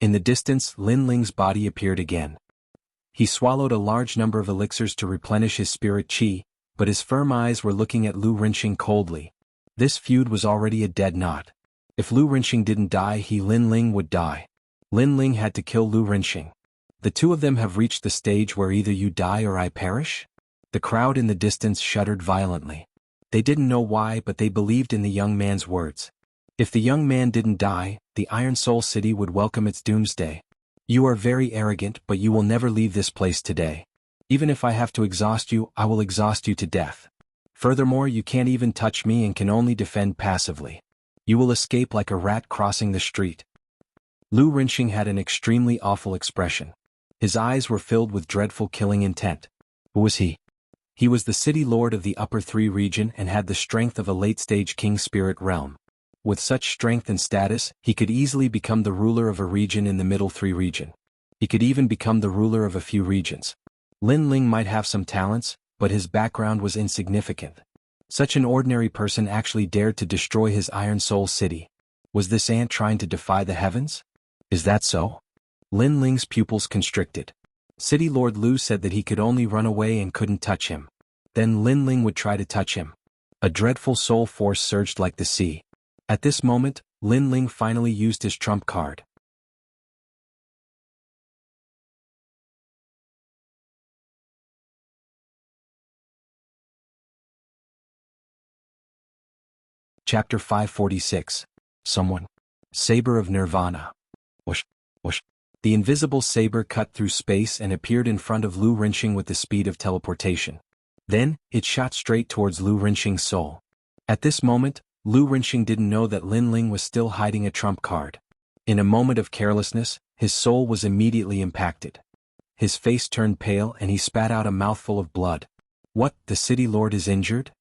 In the distance, Lin Ling's body appeared again. He swallowed a large number of elixirs to replenish his spirit chi, but his firm eyes were looking at Lu Rinxing coldly. This feud was already a dead knot. If Lu Rinxing didn't die, Lin Ling would die. Lin Ling had to kill Lu Rinxing. The two of them have reached the stage where either you die or I perish? The crowd in the distance shuddered violently. They didn't know why, but they believed in the young man's words. If the young man didn't die, the Iron Soul City would welcome its doomsday. You are very arrogant, but you will never leave this place today. Even if I have to exhaust you, I will exhaust you to death. Furthermore, you can't even touch me and can only defend passively. You will escape like a rat crossing the street. Lu Rinxing had an extremely awful expression. His eyes were filled with dreadful killing intent. Who was he? He was the city lord of the Upper Three region and had the strength of a late-stage king spirit realm. With such strength and status, he could easily become the ruler of a region in the Middle Three region. He could even become the ruler of a few regions. Lin Ling might have some talents, but his background was insignificant. Such an ordinary person actually dared to destroy his Iron Soul City. Was this ant trying to defy the heavens? Is that so? Lin Ling's pupils constricted. City Lord Lu said that he could only run away and couldn't touch him. Then Lin Ling would try to touch him. A dreadful soul force surged like the sea. At this moment, Lin Ling finally used his trump card. Chapter 546. Someone. Saber of Nirvana. Whoosh, whoosh. The invisible saber cut through space and appeared in front of Lu Rinxing with the speed of teleportation. Then, it shot straight towards Lu Rinxing's soul. At this moment, Lu Rinxing didn't know that Lin Ling was still hiding a trump card. In a moment of carelessness, his soul was immediately impacted. His face turned pale and he spat out a mouthful of blood. What, the city lord is injured?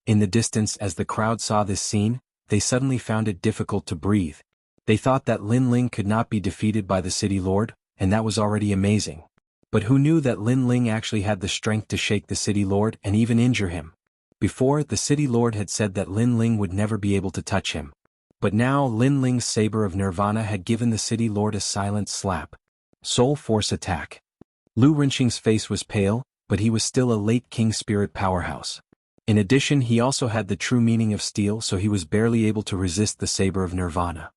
In the distance, as the crowd saw this scene, they suddenly found it difficult to breathe. They thought that Lin Ling could not be defeated by the city lord, and that was already amazing. But who knew that Lin Ling actually had the strength to shake the city lord and even injure him? Before, the city lord had said that Lin Ling would never be able to touch him. But now Lin Ling's saber of nirvana had given the city lord a silent slap. Soul force attack. Lu Rinxing's face was pale, but he was still a late king spirit powerhouse. In addition, he also had the true meaning of steel, so he was barely able to resist the saber of nirvana.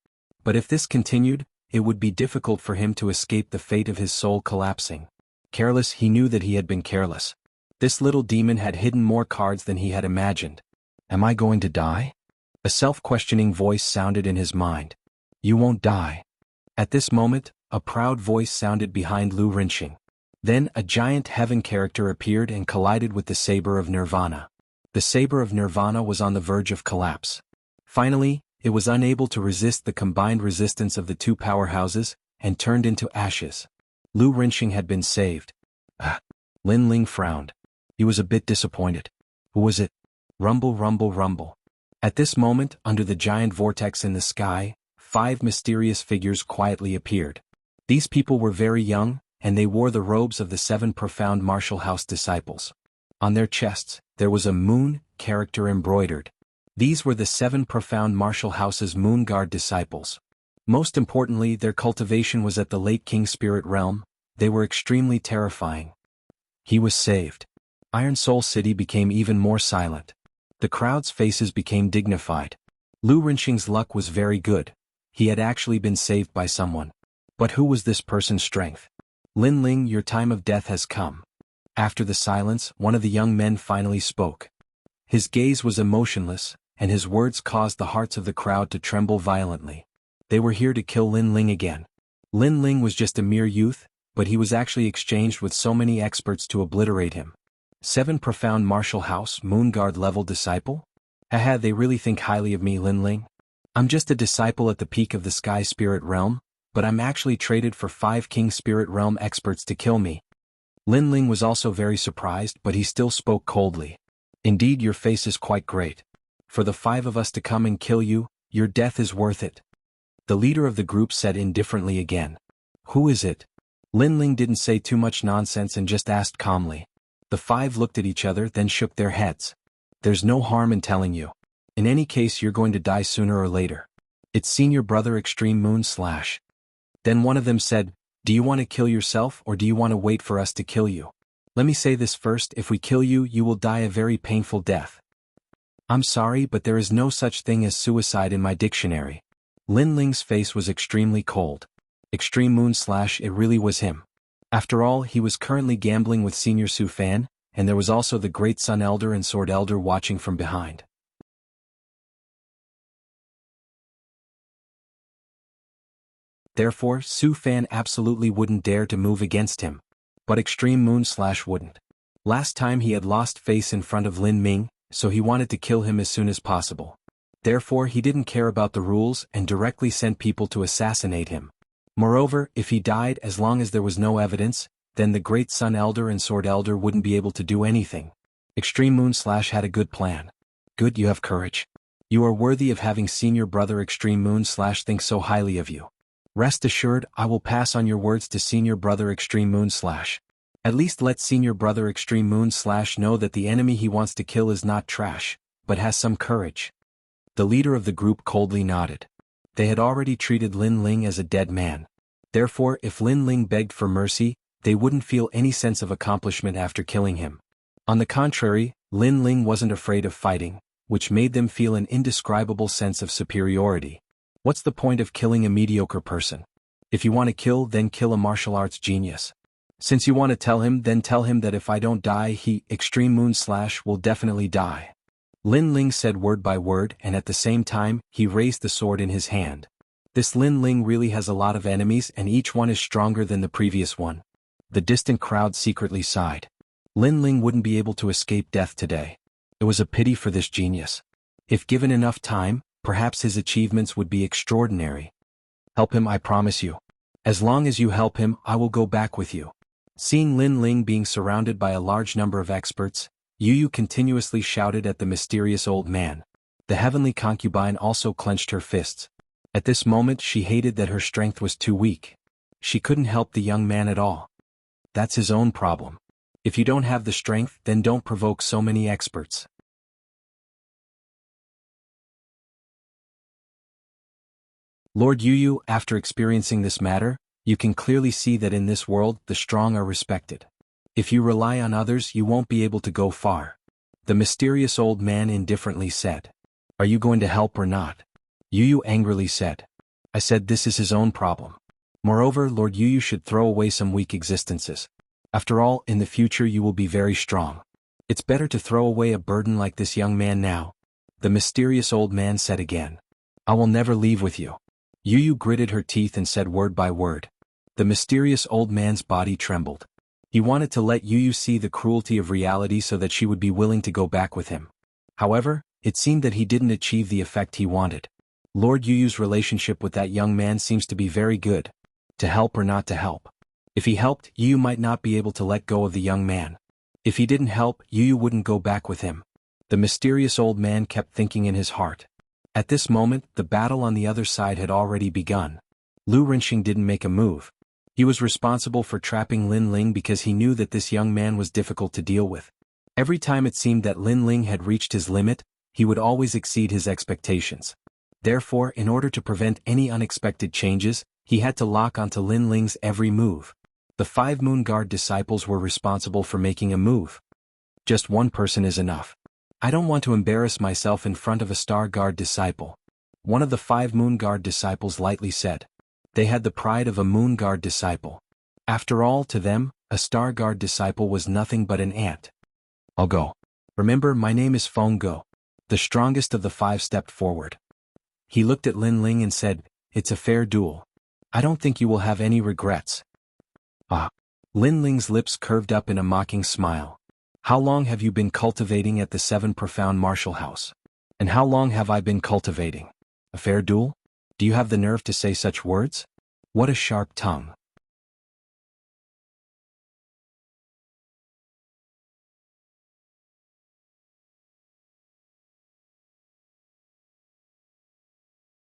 But if this continued, it would be difficult for him to escape the fate of his soul collapsing. Careless, he knew that he had been careless. This little demon had hidden more cards than he had imagined. Am I going to die? A self-questioning voice sounded in his mind. You won't die. At this moment, a proud voice sounded behind Lu Rinxing. Then a giant heaven character appeared and collided with the saber of nirvana. The saber of nirvana was on the verge of collapse. Finally, it was unable to resist the combined resistance of the two powerhouses, and turned into ashes. Lu Rinxing had been saved. Lin Ling frowned. He was a bit disappointed. Who was it? Rumble, rumble, rumble. At this moment, under the giant vortex in the sky, 5 mysterious figures quietly appeared. These people were very young, and they wore the robes of the 7 profound martial house disciples. On their chests, there was a moon character embroidered. These were the 7 profound martial house's moon guard disciples. Most importantly, their cultivation was at the late king spirit realm. They were extremely terrifying. He was saved. Iron Soul City became even more silent. The crowd's faces became dignified. Lu Rinxing's luck was very good. He had actually been saved by someone. But who was this person's strength? Lin Ling, your time of death has come. After the silence, one of the young men finally spoke. His gaze was emotionless, and his words caused the hearts of the crowd to tremble violently. They were here to kill Lin Ling again. Lin Ling was just a mere youth, but he was actually exchanged with so many experts to obliterate him. 7 profound martial house moon guard level disciple? Haha, they really think highly of me, Lin Ling. I'm just a disciple at the peak of the sky spirit realm, but I'm actually traded for 5 king spirit realm experts to kill me. Lin Ling was also very surprised, but he still spoke coldly. Indeed, your face is quite great. For the 5 of us to come and kill you, your death is worth it. The leader of the group said indifferently again. Who is it? Lin Ling didn't say too much nonsense and just asked calmly. The 5 looked at each other, then shook their heads. There's no harm in telling you. In any case, you're going to die sooner or later. It's Senior Brother Extreme Moon Slash. Then one of them said, do you want to kill yourself or do you want to wait for us to kill you? Let me say this first, if we kill you, you will die a very painful death. I'm sorry, but there is no such thing as suicide in my dictionary. Lin Ling's face was extremely cold. Extreme Moon Slash, it really was him. After all, he was currently gambling with Senior Su Fan, and there was also the Great Sun Elder and Sword Elder watching from behind. Therefore, Su Fan absolutely wouldn't dare to move against him. But Extreme Moon Slash wouldn't. Last time he had lost face in front of Lin Ming, so he wanted to kill him as soon as possible. Therefore, he didn't care about the rules and directly sent people to assassinate him. Moreover, if he died, as long as there was no evidence, then the Great Sun Elder and Sword Elder wouldn't be able to do anything. Extreme Moon Slash had a good plan. Good, you have courage. You are worthy of having Senior Brother Extreme Moon Slash think so highly of you. Rest assured, I will pass on your words to Senior Brother Extreme Moon Slash. At least let Senior Brother Extreme Moon Slash know that the enemy he wants to kill is not trash, but has some courage. The leader of the group coldly nodded. They had already treated Lin Ling as a dead man. Therefore, if Lin Ling begged for mercy, they wouldn't feel any sense of accomplishment after killing him. On the contrary, Lin Ling wasn't afraid of fighting, which made them feel an indescribable sense of superiority. What's the point of killing a mediocre person? If you want to kill, then kill a martial arts genius. Since you want to tell him, then tell him that if I don't die, he, Extreme Moon Slash, will definitely die. Lin Ling said word by word, and at the same time, he raised the sword in his hand. This Lin Ling really has a lot of enemies and each one is stronger than the previous one. The distant crowd secretly sighed. Lin Ling wouldn't be able to escape death today. It was a pity for this genius. If given enough time, perhaps his achievements would be extraordinary. Help him, I promise you. As long as you help him, I will go back with you. Seeing Lin Ling being surrounded by a large number of experts, Yu continuously shouted at the mysterious old man. The heavenly concubine also clenched her fists. At this moment she hated that her strength was too weak. She couldn't help the young man at all. That's his own problem. If you don't have the strength, then don't provoke so many experts. Lord Yu, after experiencing this matter, you can clearly see that in this world the strong are respected. If you rely on others, you won't be able to go far. The mysterious old man indifferently said. Are you going to help or not? Yu angrily said. I said this is his own problem. Moreover, Lord Yu should throw away some weak existences. After all, in the future you will be very strong. It's better to throw away a burden like this young man now. The mysterious old man said again. I will never leave with you. Yu gritted her teeth and said word by word. The mysterious old man's body trembled. He wanted to let Yu see the cruelty of reality so that she would be willing to go back with him. However, it seemed that he didn't achieve the effect he wanted. Lord Yu's relationship with that young man seems to be very good. To help or not to help. If he helped, Yu might not be able to let go of the young man. If he didn't help, Yu wouldn't go back with him. The mysterious old man kept thinking in his heart. At this moment, the battle on the other side had already begun. Lu Renxing didn't make a move. He was responsible for trapping Lin Ling because he knew that this young man was difficult to deal with. Every time it seemed that Lin Ling had reached his limit, he would always exceed his expectations. Therefore, in order to prevent any unexpected changes, he had to lock onto Lin Ling's every move. The 5 Moon Guard disciples were responsible for making a move. Just one person is enough. I don't want to embarrass myself in front of a Star Guard disciple. One of the 5 Moon Guard disciples lightly said. They had the pride of a Moon Guard disciple. After all, to them, a Star Guard disciple was nothing but an ant. I'll go. Remember, my name is Feng Go. The strongest of the 5 stepped forward. He looked at Lin Ling and said, it's a fair duel. I don't think you will have any regrets. Ah. Lin Ling's lips curved up in a mocking smile. How long have you been cultivating at the 7 Profound Martial House? And how long have I been cultivating? A fair duel? Do you have the nerve to say such words? What a sharp tongue.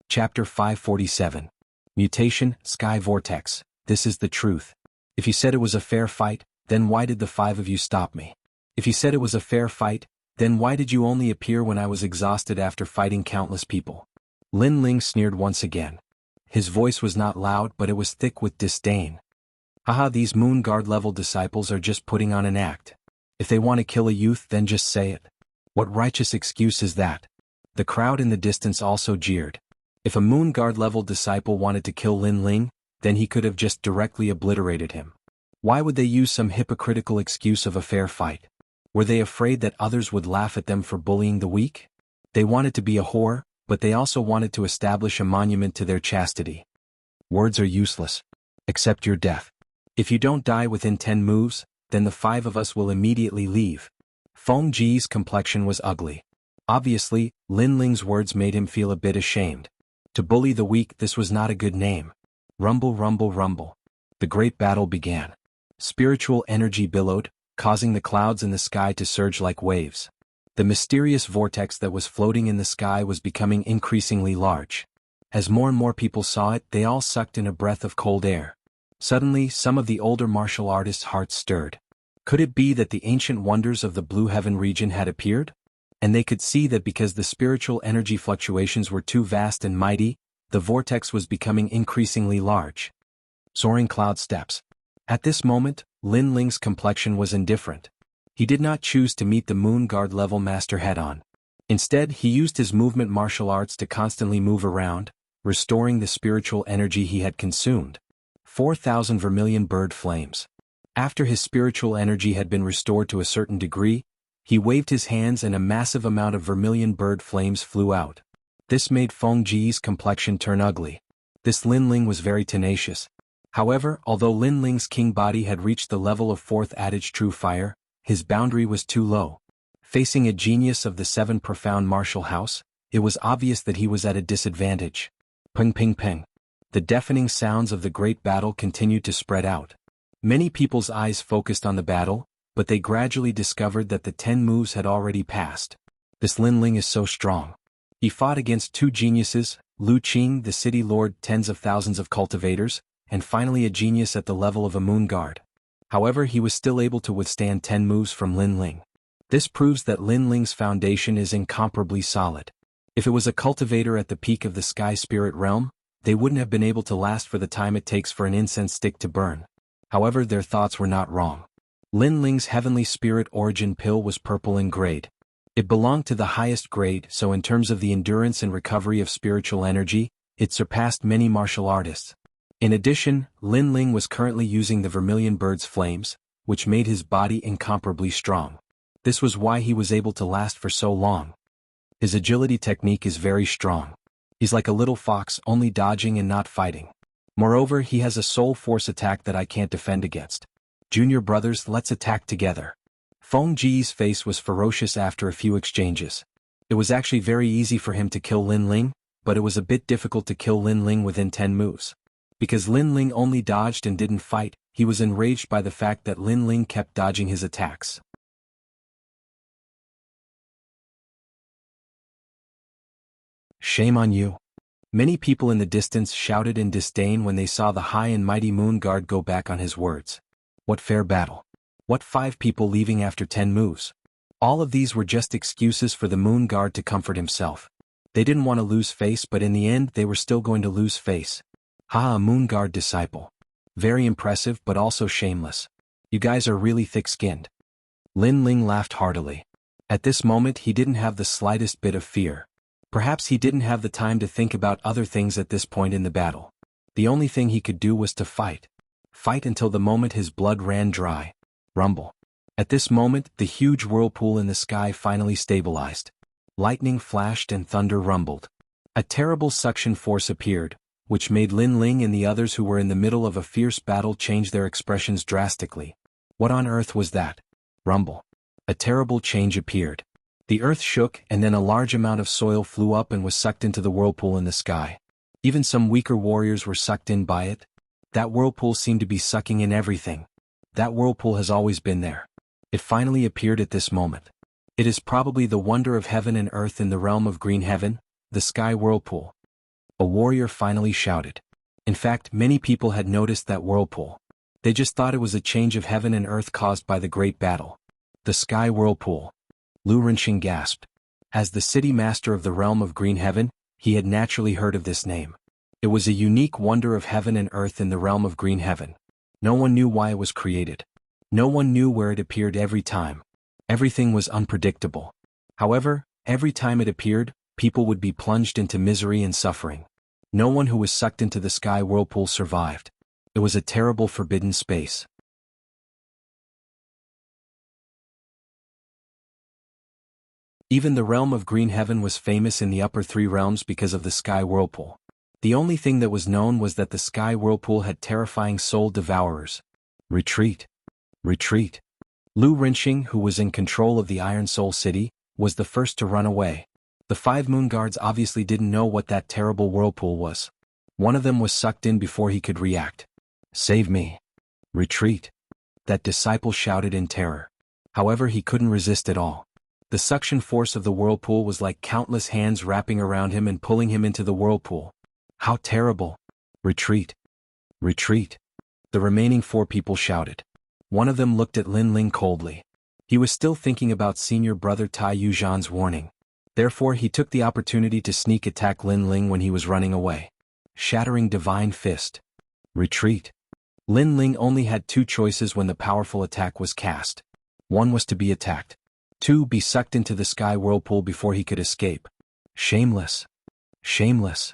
Chapter 547. Mutation, Sky Vortex. This is the truth. If you said it was a fair fight, then why did the 5 of you stop me? If you said it was a fair fight, then why did you only appear when I was exhausted after fighting countless people? Lin Ling sneered once again. His voice was not loud, but it was thick with disdain. Haha, these Moon Guard level disciples are just putting on an act. If they want to kill a youth, then just say it. What righteous excuse is that? The crowd in the distance also jeered. If a Moon Guard level disciple wanted to kill Lin Ling, then he could have just directly obliterated him. Why would they use some hypocritical excuse of a fair fight? Were they afraid that others would laugh at them for bullying the weak? They wanted to be a whore, but they also wanted to establish a monument to their chastity. Words are useless. Accept your death. If you don't die within 10 moves, then the 5 of us will immediately leave. Feng Ji's complexion was ugly. Obviously, Lin Ling's words made him feel a bit ashamed. To bully the weak, this was not a good name. Rumble, rumble, rumble. The great battle began. Spiritual energy billowed, causing the clouds in the sky to surge like waves. The mysterious vortex that was floating in the sky was becoming increasingly large. As more and more people saw it, they all sucked in a breath of cold air. Suddenly, some of the older martial artists' hearts stirred. Could it be that the ancient wonders of the Blue Heaven region had appeared? And they could see that because the spiritual energy fluctuations were too vast and mighty, the vortex was becoming increasingly large. Soaring cloud steps. At this moment, Lin Ling's complexion was indifferent. He did not choose to meet the Moon Guard level master head-on. Instead, he used his movement martial arts to constantly move around, restoring the spiritual energy he had consumed. 4,000 vermilion bird flames. After his spiritual energy had been restored to a certain degree, he waved his hands and a massive amount of vermilion bird flames flew out. This made Feng Ji's complexion turn ugly. This Lin Ling was very tenacious. However, although Lin Ling's king body had reached the level of fourth adage true fire, his boundary was too low. Facing a genius of the seven profound martial house, it was obvious that he was at a disadvantage. Ping ping ping. The deafening sounds of the great battle continued to spread out. Many people's eyes focused on the battle, but they gradually discovered that the 10 moves had already passed. This Lin Ling is so strong. He fought against two geniuses, Lu Qing the city lord, tens of thousands of cultivators, and finally a genius at the level of a moon guard. However, he was still able to withstand 10 moves from Lin Ling. This proves that Lin Ling's foundation is incomparably solid. If it was a cultivator at the peak of the sky spirit realm, they wouldn't have been able to last for the time it takes for an incense stick to burn. However, their thoughts were not wrong. Lin Ling's heavenly spirit origin pill was purple in grade. It belonged to the highest grade, so in terms of the endurance and recovery of spiritual energy, it surpassed many martial artists. In addition, Lin Ling was currently using the vermilion bird's flames, which made his body incomparably strong. This was why he was able to last for so long. His agility technique is very strong. He's like a little fox, only dodging and not fighting. Moreover, he has a soul force attack that I can't defend against. Junior brothers, let's attack together. Feng Ji's face was ferocious after a few exchanges. It was actually very easy for him to kill Lin Ling, but it was a bit difficult to kill Lin Ling within 10 moves. Because Lin Ling only dodged and didn't fight, he was enraged by the fact that Lin Ling kept dodging his attacks. Shame on you. Many people in the distance shouted in disdain when they saw the high and mighty moon guard go back on his words. What fair battle. What 5 people leaving after 10 moves. All of these were just excuses for the moon guard to comfort himself. They didn't want to lose face, but in the end they were still going to lose face. Ha, a moon guard disciple. Very impressive but also shameless. You guys are really thick-skinned. Lin Ling laughed heartily. At this moment he didn't have the slightest bit of fear. Perhaps he didn't have the time to think about other things at this point in the battle. The only thing he could do was to fight. Fight until the moment his blood ran dry. Rumble. At this moment, the huge whirlpool in the sky finally stabilized. Lightning flashed and thunder rumbled. A terrible suction force appeared, which made Lin Ling and the others who were in the middle of a fierce battle change their expressions drastically. What on earth was that? Rumble. A terrible change appeared. The earth shook and then a large amount of soil flew up and was sucked into the whirlpool in the sky. Even some weaker warriors were sucked in by it. That whirlpool seemed to be sucking in everything. That whirlpool has always been there. It finally appeared at this moment. It is probably the wonder of heaven and earth in the realm of green heaven, the sky whirlpool. A warrior finally shouted. In fact, many people had noticed that whirlpool. They just thought it was a change of heaven and earth caused by the great battle. The sky whirlpool. Lu Renqing gasped. As the city master of the realm of green heaven, he had naturally heard of this name. It was a unique wonder of heaven and earth in the realm of green heaven. No one knew why it was created. No one knew where it appeared every time. Everything was unpredictable. However, every time it appeared, people would be plunged into misery and suffering. No one who was sucked into the sky whirlpool survived. It was a terrible forbidden space. Even the realm of green heaven was famous in the upper 3 realms because of the sky whirlpool. The only thing that was known was that the sky whirlpool had terrifying soul devourers. Retreat. Retreat. Lu Renqing, who was in control of the Iron Soul City, was the first to run away. The 5 moon guards obviously didn't know what that terrible whirlpool was. One of them was sucked in before he could react. Save me. Retreat. That disciple shouted in terror. However, he couldn't resist at all. The suction force of the whirlpool was like countless hands wrapping around him and pulling him into the whirlpool. How terrible! Retreat! Retreat! The remaining 4 people shouted. One of them looked at Lin Ling coldly. He was still thinking about senior brother Tai Yuzhan's warning. Therefore he took the opportunity to sneak attack Lin Ling when he was running away. Shattering Divine Fist. Retreat! Lin Ling only had 2 choices when the powerful attack was cast. One was to be attacked. 2. Be sucked into the sky whirlpool before he could escape. Shameless. Shameless.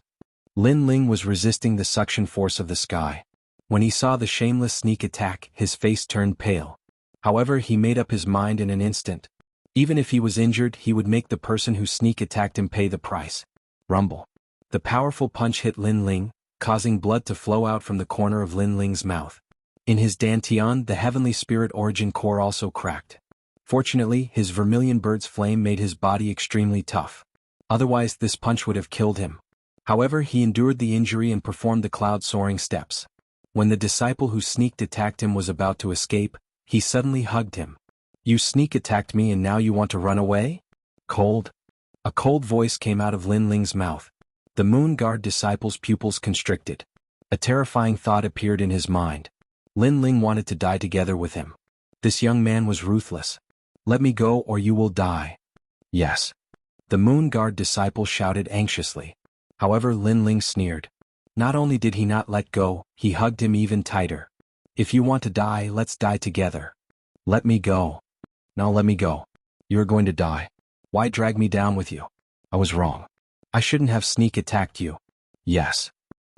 Lin Ling was resisting the suction force of the sky. When he saw the shameless sneak attack, his face turned pale. However, he made up his mind in an instant. Even if he was injured, he would make the person who sneak attacked him pay the price. Rumble. The powerful punch hit Lin Ling, causing blood to flow out from the corner of Lin Ling's mouth. In his dantian, the heavenly spirit origin core also cracked. Fortunately, his vermilion bird's flame made his body extremely tough. Otherwise, this punch would have killed him. However, he endured the injury and performed the cloud-soaring steps. When the disciple who sneak attacked him was about to escape, he suddenly hugged him. "You sneak attacked me and now you want to run away? Cold?" A cold voice came out of Lin Ling's mouth. The Moon Guard disciple's pupils constricted. A terrifying thought appeared in his mind. Lin Ling wanted to die together with him. This young man was ruthless. "Let me go or you will die." "Yes." The Moon Guard disciple shouted anxiously. However, Lin Ling sneered. Not only did he not let go, he hugged him even tighter. "If you want to die, let's die together." "Let me go." "Now let me go. You're going to die. Why drag me down with you? I was wrong. I shouldn't have sneak attacked you." "Yes."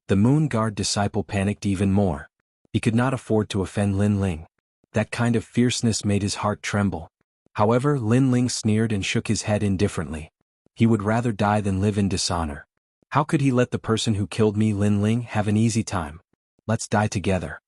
The Moon Guard disciple panicked even more. He could not afford to offend Lin Ling. That kind of fierceness made his heart tremble. However, Lin Ling sneered and shook his head indifferently. He would rather die than live in dishonor. How could he let the person who killed me, Lin Ling, have an easy time? Let's die together.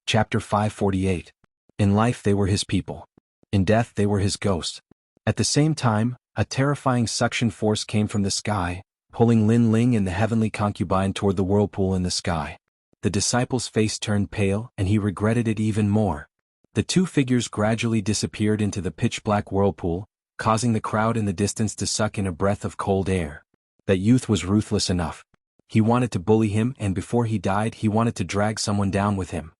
Chapter 548. In life they were his people. In death they were his ghosts. At the same time, a terrifying suction force came from the sky, pulling Lin Ling and the heavenly concubine toward the whirlpool in the sky. The disciple's face turned pale and he regretted it even more. The two figures gradually disappeared into the pitch-black whirlpool, causing the crowd in the distance to suck in a breath of cold air. That youth was ruthless enough. He wanted to bully him, and before he died he wanted to drag someone down with him.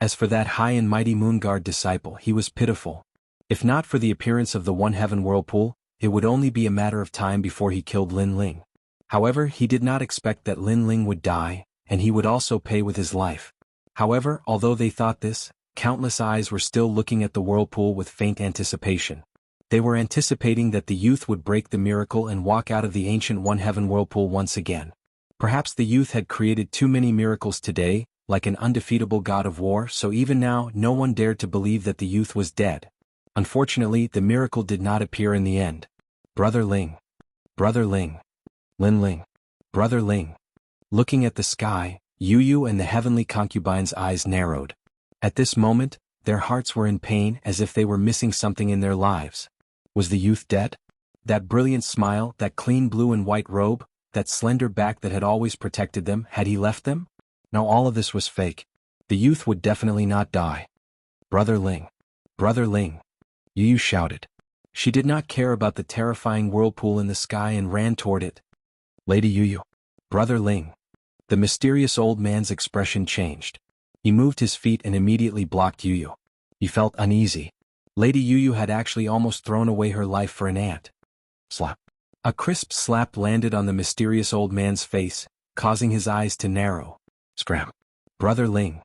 As for that high and mighty Moon Guard disciple, he was pitiful. If not for the appearance of the One Heaven whirlpool, it would only be a matter of time before he killed Lin Ling. However, he did not expect that Lin Ling would die, and he would also pay with his life. However, although they thought this, countless eyes were still looking at the whirlpool with faint anticipation. They were anticipating that the youth would break the miracle and walk out of the ancient One Heaven whirlpool once again. Perhaps the youth had created too many miracles today, like an undefeatable god of war, so even now no one dared to believe that the youth was dead. Unfortunately, the miracle did not appear in the end. Brother Ling. Brother Ling. Lin Ling. Brother Ling. Looking at the sky, Yu and the heavenly concubine's eyes narrowed. At this moment, their hearts were in pain as if they were missing something in their lives. Was the youth dead? That brilliant smile, that clean blue and white robe, that slender back that had always protected them, had he left them? Now all of this was fake. The youth would definitely not die. Brother Ling. Brother Ling. Yu shouted. She did not care about the terrifying whirlpool in the sky and ran toward it. Lady Yu. Brother Ling. The mysterious old man's expression changed. He moved his feet and immediately blocked Yu. He felt uneasy. Lady Yu had actually almost thrown away her life for an ant. Slap. A crisp slap landed on the mysterious old man's face, causing his eyes to narrow. Scram. Brother Ling.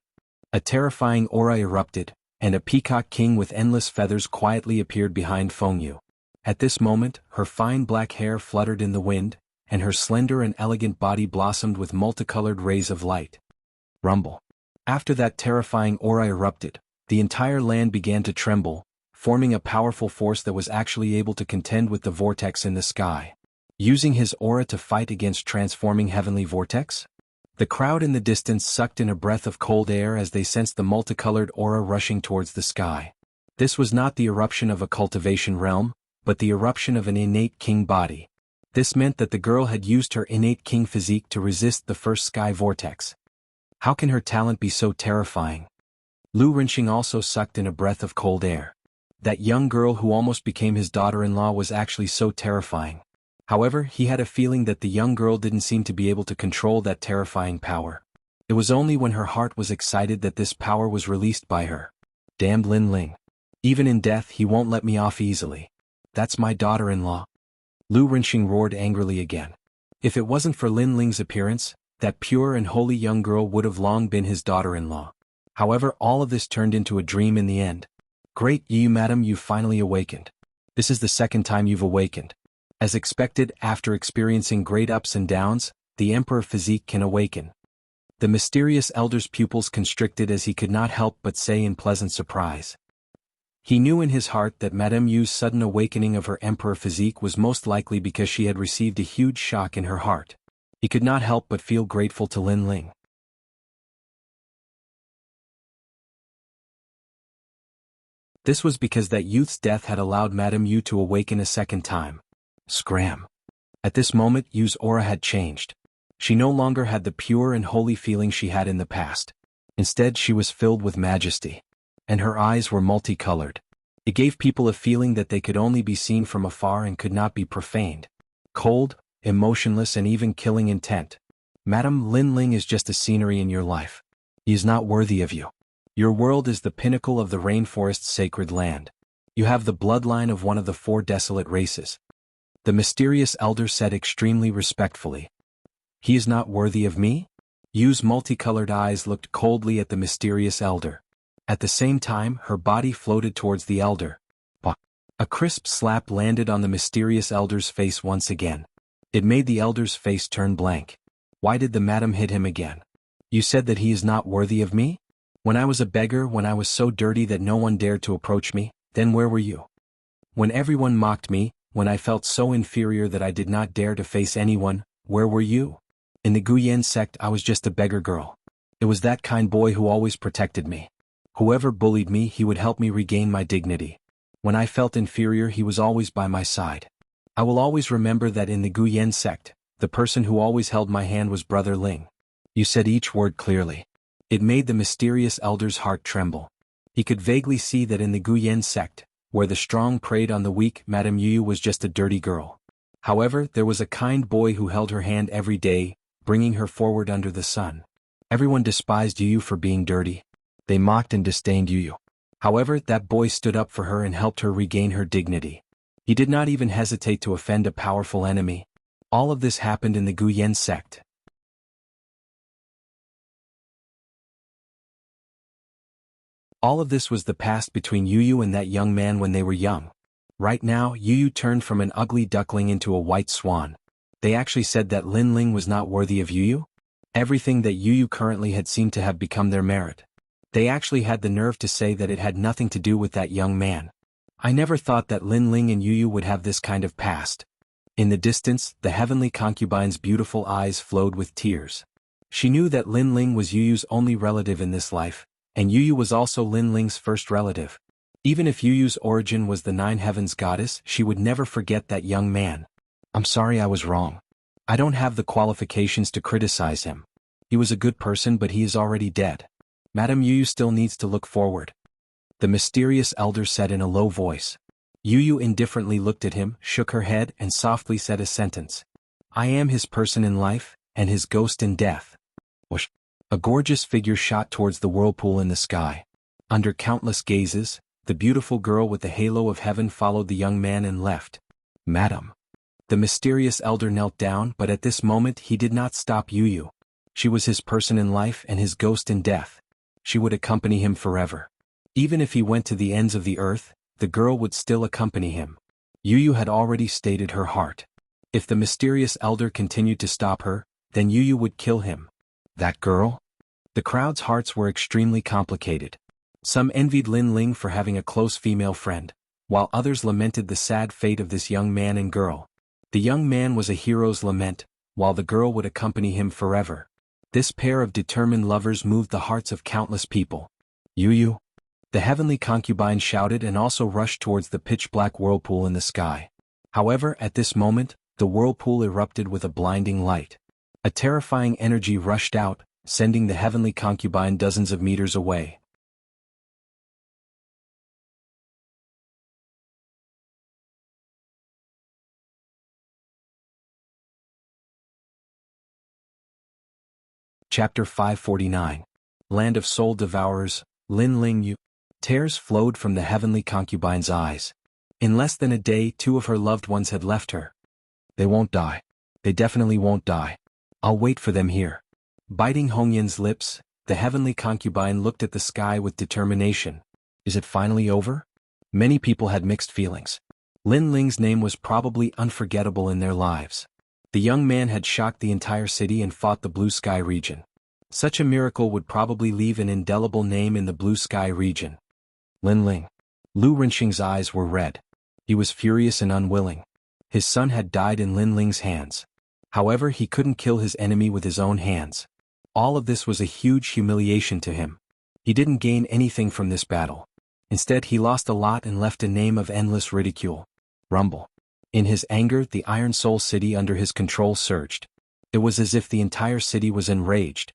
A terrifying aura erupted, and a peacock king with endless feathers quietly appeared behind Fengyu. At this moment, her fine black hair fluttered in the wind, and her slender and elegant body blossomed with multicolored rays of light. Rumble. After that terrifying aura erupted, the entire land began to tremble, forming a powerful force that was actually able to contend with the vortex in the sky. Using his aura to fight against transforming heavenly vortex? The crowd in the distance sucked in a breath of cold air as they sensed the multicolored aura rushing towards the sky. This was not the eruption of a cultivation realm, but the eruption of an innate king body. This meant that the girl had used her innate king physique to resist the first sky vortex. How can her talent be so terrifying? Lu Rinxing also sucked in a breath of cold air. That young girl who almost became his daughter-in-law was actually so terrifying. However, he had a feeling that the young girl didn't seem to be able to control that terrifying power. It was only when her heart was excited that this power was released by her. Damned Lin Ling. Even in death he won't let me off easily. That's my daughter-in-law. Lu Rinxing roared angrily again. If it wasn't for Lin Ling's appearance, that pure and holy young girl would have long been his daughter-in-law. However, all of this turned into a dream in the end. Great Yu madam, you finally awakened. This is the second time you've awakened. As expected, after experiencing great ups and downs, the Emperor physique can awaken. The mysterious elder's pupils constricted as he could not help but say in pleasant surprise. He knew in his heart that Madame Yu's sudden awakening of her emperor physique was most likely because she had received a huge shock in her heart. He could not help but feel grateful to Lin Ling. This was because that youth's death had allowed Madame Yu to awaken a second time. Scram. At this moment Yu's aura had changed. She no longer had the pure and holy feeling she had in the past. Instead she was filled with majesty. And her eyes were multicolored. It gave people a feeling that they could only be seen from afar and could not be profaned. Cold, emotionless and even killing intent. Madam, Lin Ling is just a scenery in your life. He is not worthy of you. Your world is the pinnacle of the rainforest's sacred land. You have the bloodline of one of the 4 desolate races. The mysterious elder said extremely respectfully. He is not worthy of me? Yu's multicolored eyes looked coldly at the mysterious elder. At the same time, her body floated towards the elder. A crisp slap landed on the mysterious elder's face once again. It made the elder's face turn blank. Why did the madam hit him again? You said that he is not worthy of me? When I was a beggar, when I was so dirty that no one dared to approach me, then where were you? When everyone mocked me, when I felt so inferior that I did not dare to face anyone, where were you? In the Guyan sect I was just a beggar girl. It was that kind boy who always protected me. Whoever bullied me, he would help me regain my dignity. When I felt inferior, he was always by my side. I will always remember that in the Guyan sect, the person who always held my hand was Brother Ling. You said each word clearly. It made the mysterious elder's heart tremble. He could vaguely see that in the Guyan sect, where the strong preyed on the weak, Madame Yu was just a dirty girl. However, there was a kind boy who held her hand every day, bringing her forward under the sun. Everyone despised Yu for being dirty. They mocked and disdained Yu. However, that boy stood up for her and helped her regain her dignity. He did not even hesitate to offend a powerful enemy. All of this happened in the Guyan sect. All of this was the past between Yu and that young man when they were young. Right now, Yu turned from an ugly duckling into a white swan. They actually said that Lin Ling was not worthy of Yu. Everything that Yu currently had seemed to have become their merit. They actually had the nerve to say that it had nothing to do with that young man. I never thought that Lin Ling and Yu would have this kind of past. In the distance, the heavenly concubine's beautiful eyes flowed with tears. She knew that Lin Ling was Yu's only relative in this life, and Yu was also Lin Ling's first relative. Even if Yu's origin was the 9 heavens goddess, she would never forget that young man. I'm sorry I was wrong. I don't have the qualifications to criticize him. He was a good person, but he is already dead. Madame Yu still needs to look forward. The mysterious elder said in a low voice. Yu indifferently looked at him, shook her head, and softly said a sentence. I am his person in life, and his ghost in death. Whoosh. A gorgeous figure shot towards the whirlpool in the sky. Under countless gazes, the beautiful girl with the halo of heaven followed the young man and left. Madam. The mysterious elder knelt down, but at this moment he did not stop Yu. She was his person in life and his ghost in death. She would accompany him forever. Even if he went to the ends of the earth, the girl would still accompany him. Yu had already stated her heart. If the mysterious elder continued to stop her, then Yu would kill him. That girl? The crowd's hearts were extremely complicated. Some envied Lin Ling for having a close female friend, while others lamented the sad fate of this young man and girl. The young man was a hero's lament, while the girl would accompany him forever. This pair of determined lovers moved the hearts of countless people. Yu. The heavenly concubine shouted and also rushed towards the pitch-black whirlpool in the sky. However, at this moment, the whirlpool erupted with a blinding light. A terrifying energy rushed out, sending the heavenly concubine dozens of meters away. Chapter 549. Land of Soul Devourers, Lin Ling Yu. Tears flowed from the heavenly concubine's eyes. In less than a day, 2 of her loved ones had left her. They won't die. They definitely won't die. I'll wait for them here. Biting Hongyan's lips, the heavenly concubine looked at the sky with determination. Is it finally over? Many people had mixed feelings. Lin Ling's name was probably unforgettable in their lives. The young man had shocked the entire city and fought the Blue Sky region. Such a miracle would probably leave an indelible name in the blue sky region. Lin Ling. Lu Renxing's eyes were red. He was furious and unwilling. His son had died in Lin Ling's hands. However, he couldn't kill his enemy with his own hands. All of this was a huge humiliation to him. He didn't gain anything from this battle. Instead, he lost a lot and left a name of endless ridicule. Rumble. In his anger, the Iron Soul City under his control surged. It was as if the entire city was enraged.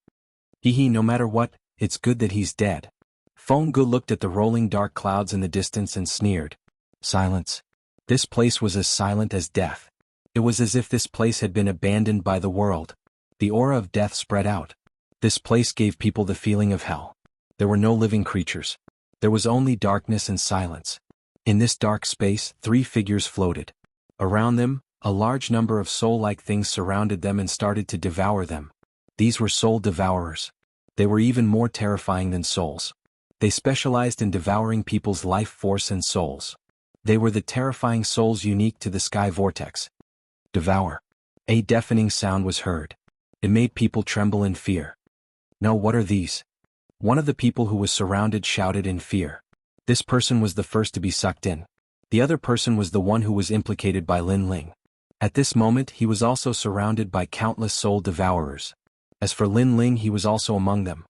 No matter what, it's good that he's dead. Feng Gu looked at the rolling dark clouds in the distance and sneered. Silence. This place was as silent as death. It was as if this place had been abandoned by the world. The aura of death spread out. This place gave people the feeling of hell. There were no living creatures. There was only darkness and silence. In this dark space, 3 figures floated. Around them, a large number of soul-like things surrounded them and started to devour them. These were soul devourers. They were even more terrifying than souls. They specialized in devouring people's life force and souls. They were the terrifying souls unique to the sky vortex. Devour. A deafening sound was heard. It made people tremble in fear. No, what are these? One of the people who was surrounded shouted in fear. This person was the first to be sucked in. The other person was the one who was implicated by Lin Ling. At this moment, he was also surrounded by countless soul devourers. As for Lin Ling, he was also among them.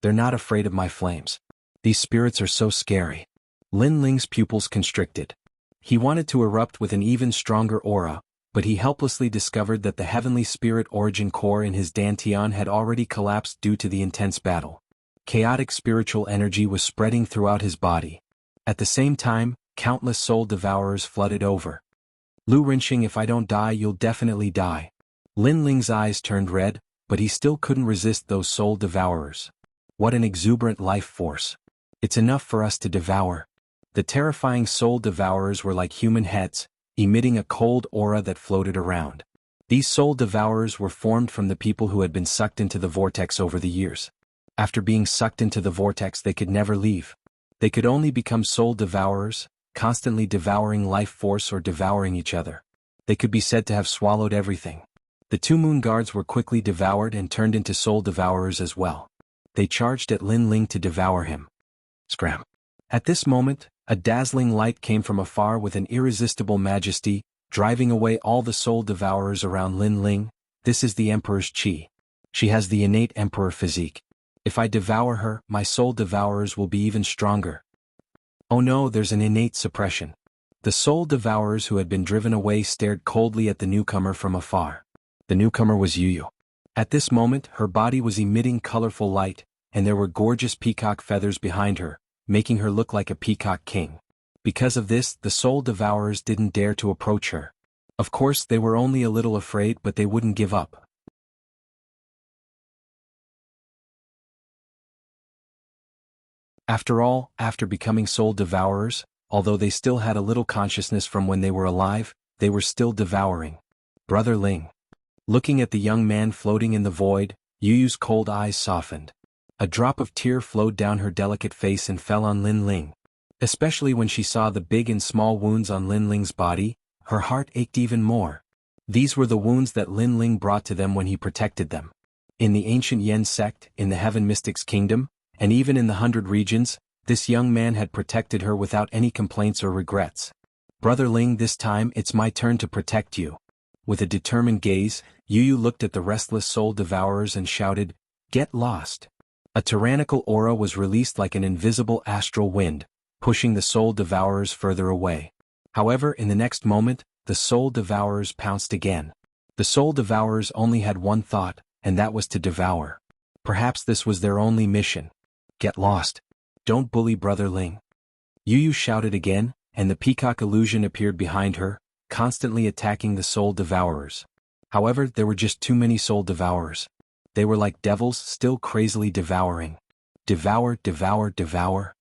They're not afraid of my flames. These spirits are so scary. Lin Ling's pupils constricted. He wanted to erupt with an even stronger aura, but he helplessly discovered that the heavenly spirit origin core in his dantian had already collapsed due to the intense battle. Chaotic spiritual energy was spreading throughout his body. At the same time, countless soul devourers flooded over. Lu Renxing, if I don't die, you'll definitely die. Lin Ling's eyes turned red, but he still couldn't resist those soul devourers. What an exuberant life force. It's enough for us to devour. The terrifying soul devourers were like human heads, emitting a cold aura that floated around. These soul devourers were formed from the people who had been sucked into the vortex over the years. After being sucked into the vortex, they could never leave. They could only become soul devourers, constantly devouring life force or devouring each other. They could be said to have swallowed everything. The 2 moon guards were quickly devoured and turned into soul devourers as well. They charged at Lin Ling to devour him. Scram. At this moment, a dazzling light came from afar with an irresistible majesty, driving away all the soul devourers around Lin Ling. This is the Emperor's Qi. She has the innate Emperor physique. If I devour her, my soul devourers will be even stronger. Oh no, there's an innate suppression. The soul devourers who had been driven away stared coldly at the newcomer from afar. The newcomer was Yu. At this moment, her body was emitting colorful light, and there were gorgeous peacock feathers behind her, making her look like a peacock king. Because of this, the soul devourers didn't dare to approach her. Of course, they were only a little afraid, but they wouldn't give up. After all, after becoming soul devourers, although they still had a little consciousness from when they were alive, they were still devouring. Brother Ling. Looking at the young man floating in the void, Yu's cold eyes softened. A drop of tear flowed down her delicate face and fell on Lin Ling. Especially when she saw the big and small wounds on Lin Ling's body, her heart ached even more. These were the wounds that Lin Ling brought to them when he protected them. In the ancient Yen sect, in the Heaven Mystics Kingdom, and even in the 100 regions, this young man had protected her without any complaints or regrets. Brother Ling, this time it's my turn to protect you. With a determined gaze, Yu looked at the restless soul devourers and shouted, "Get lost." A tyrannical aura was released like an invisible astral wind, pushing the soul devourers further away. However, in the next moment, the soul devourers pounced again. The soul devourers only had one thought, and that was to devour. Perhaps this was their only mission. Get lost. Don't bully Brother Ling. Yu shouted again, and the peacock illusion appeared behind her, constantly attacking the soul devourers. However, there were just too many soul devourers. They were like devils still crazily devouring. Devour, devour, devour.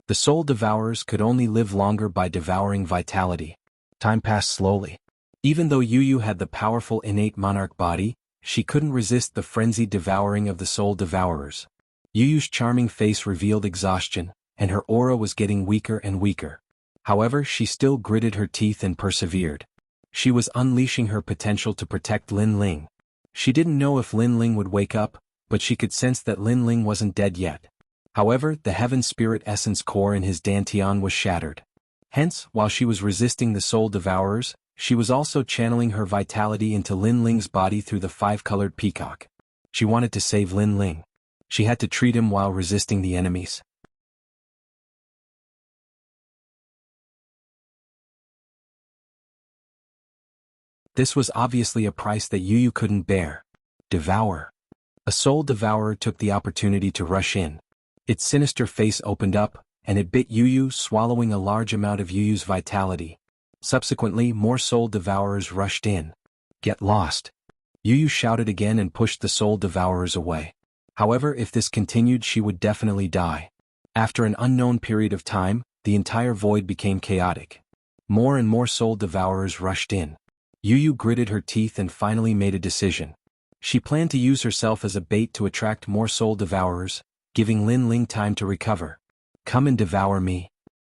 The soul devourers could only live longer by devouring vitality. Time passed slowly. Even though Yu had the powerful innate monarch body, she couldn't resist the frenzied devouring of the soul devourers. Yu's charming face revealed exhaustion, and her aura was getting weaker and weaker. However, she still gritted her teeth and persevered. She was unleashing her potential to protect Lin Ling. She didn't know if Lin Ling would wake up, but she could sense that Lin Ling wasn't dead yet. However, the heaven spirit essence core in his dantian was shattered. Hence, while she was resisting the soul devourers, she was also channeling her vitality into Lin Ling's body through the five-colored peacock. She wanted to save Lin Ling. She had to treat him while resisting the enemies. This was obviously a price that Yu Yu couldn't bear. Devour. A soul devourer took the opportunity to rush in. Its sinister face opened up, and it bit Yu Yu, swallowing a large amount of Yu Yu's vitality. Subsequently, more soul devourers rushed in. Get lost. Yu Yu shouted again and pushed the soul devourers away. However, if this continued, she would definitely die. After an unknown period of time, the entire void became chaotic. More and more soul devourers rushed in. Yu Yu gritted her teeth and finally made a decision. She planned to use herself as a bait to attract more soul devourers, giving Lin Ling time to recover. Come and devour me.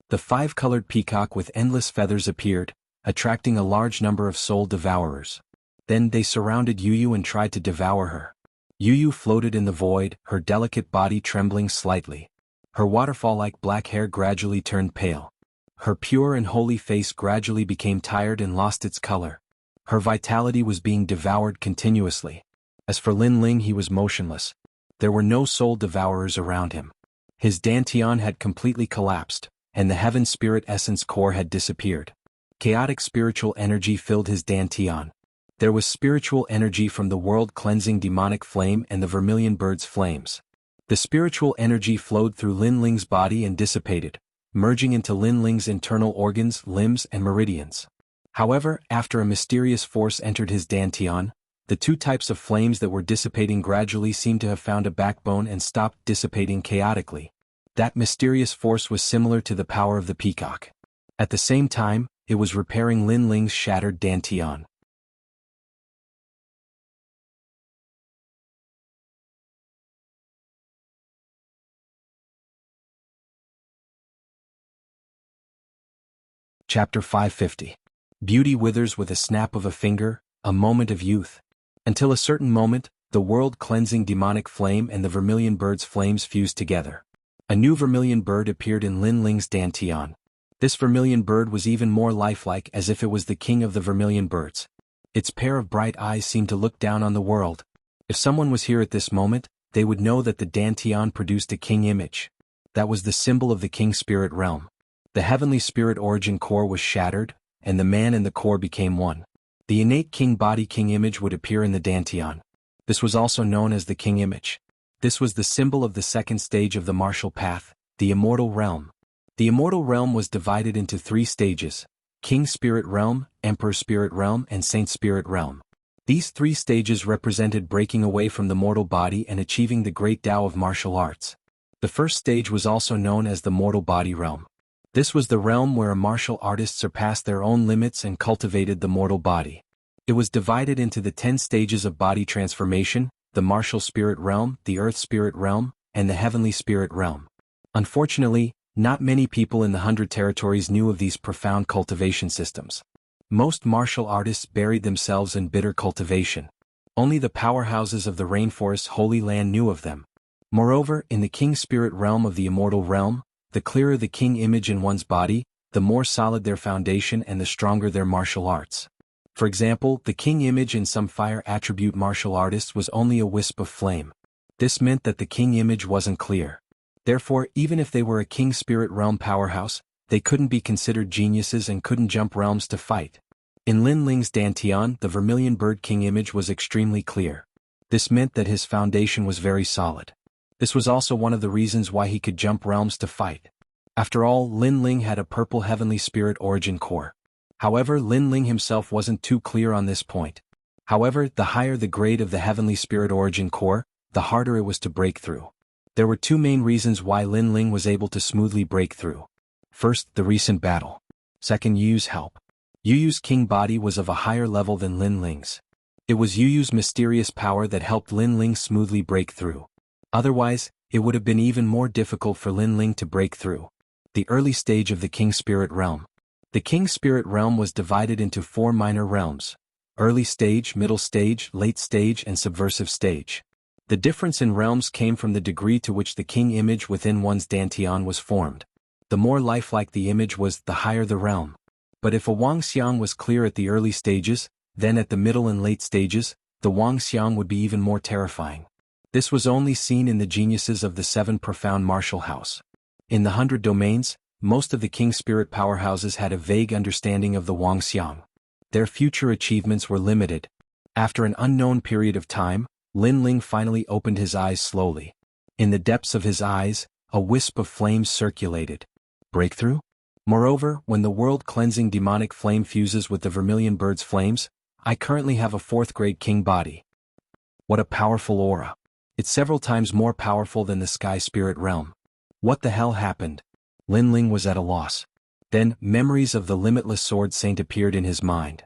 The five-colored peacock with endless feathers appeared, attracting a large number of soul devourers. Then they surrounded Yu Yu and tried to devour her. Yu Yu floated in the void, her delicate body trembling slightly. Her waterfall-like black hair gradually turned pale. Her pure and holy face gradually became tired and lost its color. Her vitality was being devoured continuously. As for Lin Ling, he was motionless. There were no soul devourers around him. His dantian had completely collapsed, and the heaven spirit essence core had disappeared. Chaotic spiritual energy filled his dantian. There was spiritual energy from the world-cleansing demonic flame and the vermilion bird's flames. The spiritual energy flowed through Lin Ling's body and dissipated, merging into Lin Ling's internal organs, limbs, and meridians. However, after a mysterious force entered his dantian, the two types of flames that were dissipating gradually seemed to have found a backbone and stopped dissipating chaotically. That mysterious force was similar to the power of the peacock. At the same time, it was repairing Lin Ling's shattered dantian. Chapter 550. Beauty withers with a snap of a finger, a moment of youth. Until a certain moment, the world-cleansing demonic flame and the vermilion bird's flames fused together. A new vermilion bird appeared in Lin Ling's dantian. This vermilion bird was even more lifelike, as if it was the king of the vermilion birds. Its pair of bright eyes seemed to look down on the world. If someone was here at this moment, they would know that the dantian produced a king image. That was the symbol of the king spirit realm. The heavenly spirit origin core was shattered, and the man and the core became one. The innate king body king image would appear in the dantian. This was also known as the king image. This was the symbol of the second stage of the martial path, the immortal realm. The immortal realm was divided into three stages: king spirit realm, emperor spirit realm, and saint spirit realm. These three stages represented breaking away from the mortal body and achieving the great Tao of martial arts. The first stage was also known as the mortal body realm. This was the realm where a martial artist surpassed their own limits and cultivated the mortal body. It was divided into the 10 stages of body transformation: the martial spirit realm, the earth spirit realm, and the heavenly spirit realm. Unfortunately, not many people in the 100 territories knew of these profound cultivation systems. Most martial artists buried themselves in bitter cultivation. Only the powerhouses of the rainforest's holy land knew of them. Moreover, in the king spirit realm of the immortal realm, the clearer the king image in one's body, the more solid their foundation and the stronger their martial arts. For example, the king image in some fire attribute martial artists was only a wisp of flame. This meant that the king image wasn't clear. Therefore, even if they were a king spirit realm powerhouse, they couldn't be considered geniuses and couldn't jump realms to fight. In Lin Ling's dantian, the vermilion bird king image was extremely clear. This meant that his foundation was very solid. This was also one of the reasons why he could jump realms to fight. After all, Lin Ling had a purple heavenly spirit origin core. However, Lin Ling himself wasn't too clear on this point. However, the higher the grade of the heavenly spirit origin core, the harder it was to break through. There were two main reasons why Lin Ling was able to smoothly break through. First, the recent battle. Second, Yu Yu's help. Yu Yu's king body was of a higher level than Lin Ling's. It was Yu Yu's mysterious power that helped Lin Ling smoothly break through. Otherwise, it would have been even more difficult for Lin Ling to break through. The early stage of the king spirit realm. The king spirit realm was divided into 4 minor realms: early stage, middle stage, late stage, and subversive stage. The difference in realms came from the degree to which the king image within one's dantian was formed. The more lifelike the image was, the higher the realm. But if a Wuxiang was clear at the early stages, then at the middle and late stages, the Wuxiang would be even more terrifying. This was only seen in the geniuses of the 7 profound martial house. In the 100 domains, most of the king spirit powerhouses had a vague understanding of the Wuxiang. Their future achievements were limited. After an unknown period of time, Lin Ling finally opened his eyes slowly. In the depths of his eyes, a wisp of flames circulated. Breakthrough? Moreover, when the world-cleansing demonic flame fuses with the vermilion bird's flames, I currently have a 4th-grade king body. What a powerful aura. It's several times more powerful than the sky spirit realm. What the hell happened? Lin Ling was at a loss. Then, memories of the limitless sword saint appeared in his mind.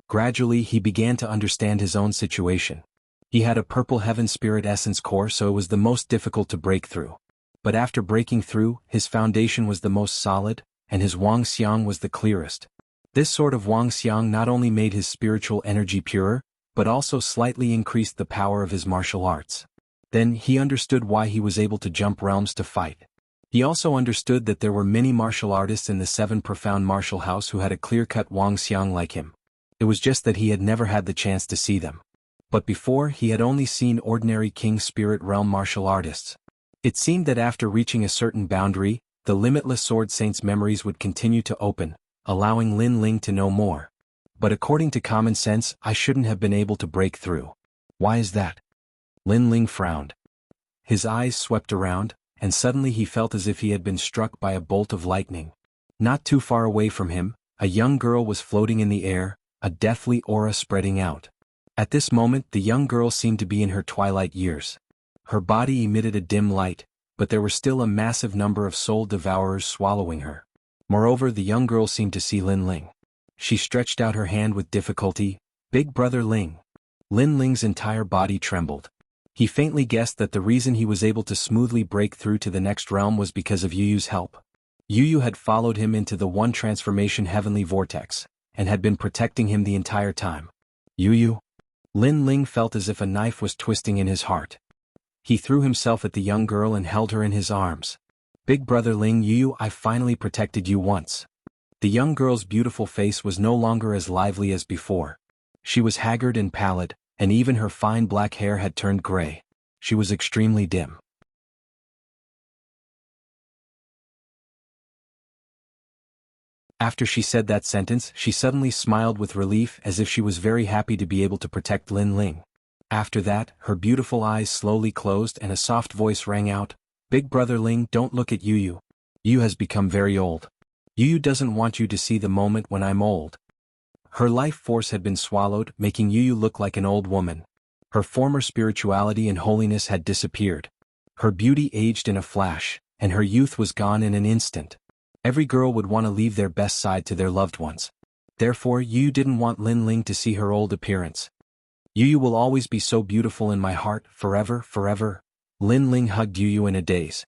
Gradually he began to understand his own situation. He had a purple heaven spirit essence core, so it was the most difficult to break through. But after breaking through, his foundation was the most solid, and his Wuxiang was the clearest. This sort of Wuxiang not only made his spiritual energy purer, but also slightly increased the power of his martial arts. Then he understood why he was able to jump realms to fight. He also understood that there were many martial artists in the 7 profound martial house who had a clear-cut Wuxiang like him. It was just that he had never had the chance to see them. But before, he had only seen ordinary king spirit realm martial artists. It seemed that after reaching a certain boundary, the limitless sword saint's memories would continue to open, allowing Lin Ling to know more. But according to common sense, I shouldn't have been able to break through. Why is that? Lin Ling frowned. His eyes swept around, and suddenly he felt as if he had been struck by a bolt of lightning. Not too far away from him, a young girl was floating in the air, a deathly aura spreading out. At this moment the young girl seemed to be in her twilight years. Her body emitted a dim light, but there were still a massive number of soul devourers swallowing her. Moreover, the young girl seemed to see Lin Ling. She stretched out her hand with difficulty. "Big brother Ling." Lin Ling's entire body trembled. He faintly guessed that the reason he was able to smoothly break through to the next realm was because of Yu Yu's help. Yu Yu had followed him into the one transformation heavenly vortex, and had been protecting him the entire time. Yu Yu? Lin Ling felt as if a knife was twisting in his heart. He threw himself at the young girl and held her in his arms. "Big brother Ling, Yu Yu, I finally protected you once." The young girl's beautiful face was no longer as lively as before. She was haggard and pallid, and even her fine black hair had turned gray. She was extremely dim. After she said that sentence, she suddenly smiled with relief, as if she was very happy to be able to protect Lin Ling. After that, her beautiful eyes slowly closed and a soft voice rang out, "Big brother Ling, don't look at Yu Yu. Yu has become very old. Yu Yu doesn't want you to see the moment when I'm old." Her life force had been swallowed, making Yu Yu look like an old woman. Her former spirituality and holiness had disappeared. Her beauty aged in a flash, and her youth was gone in an instant. Every girl would want to leave their best side to their loved ones. Therefore, Yu Yu didn't want Lin Ling to see her old appearance. "Yu Yu will always be so beautiful in my heart, forever, forever." Lin Ling hugged Yu Yu in a daze.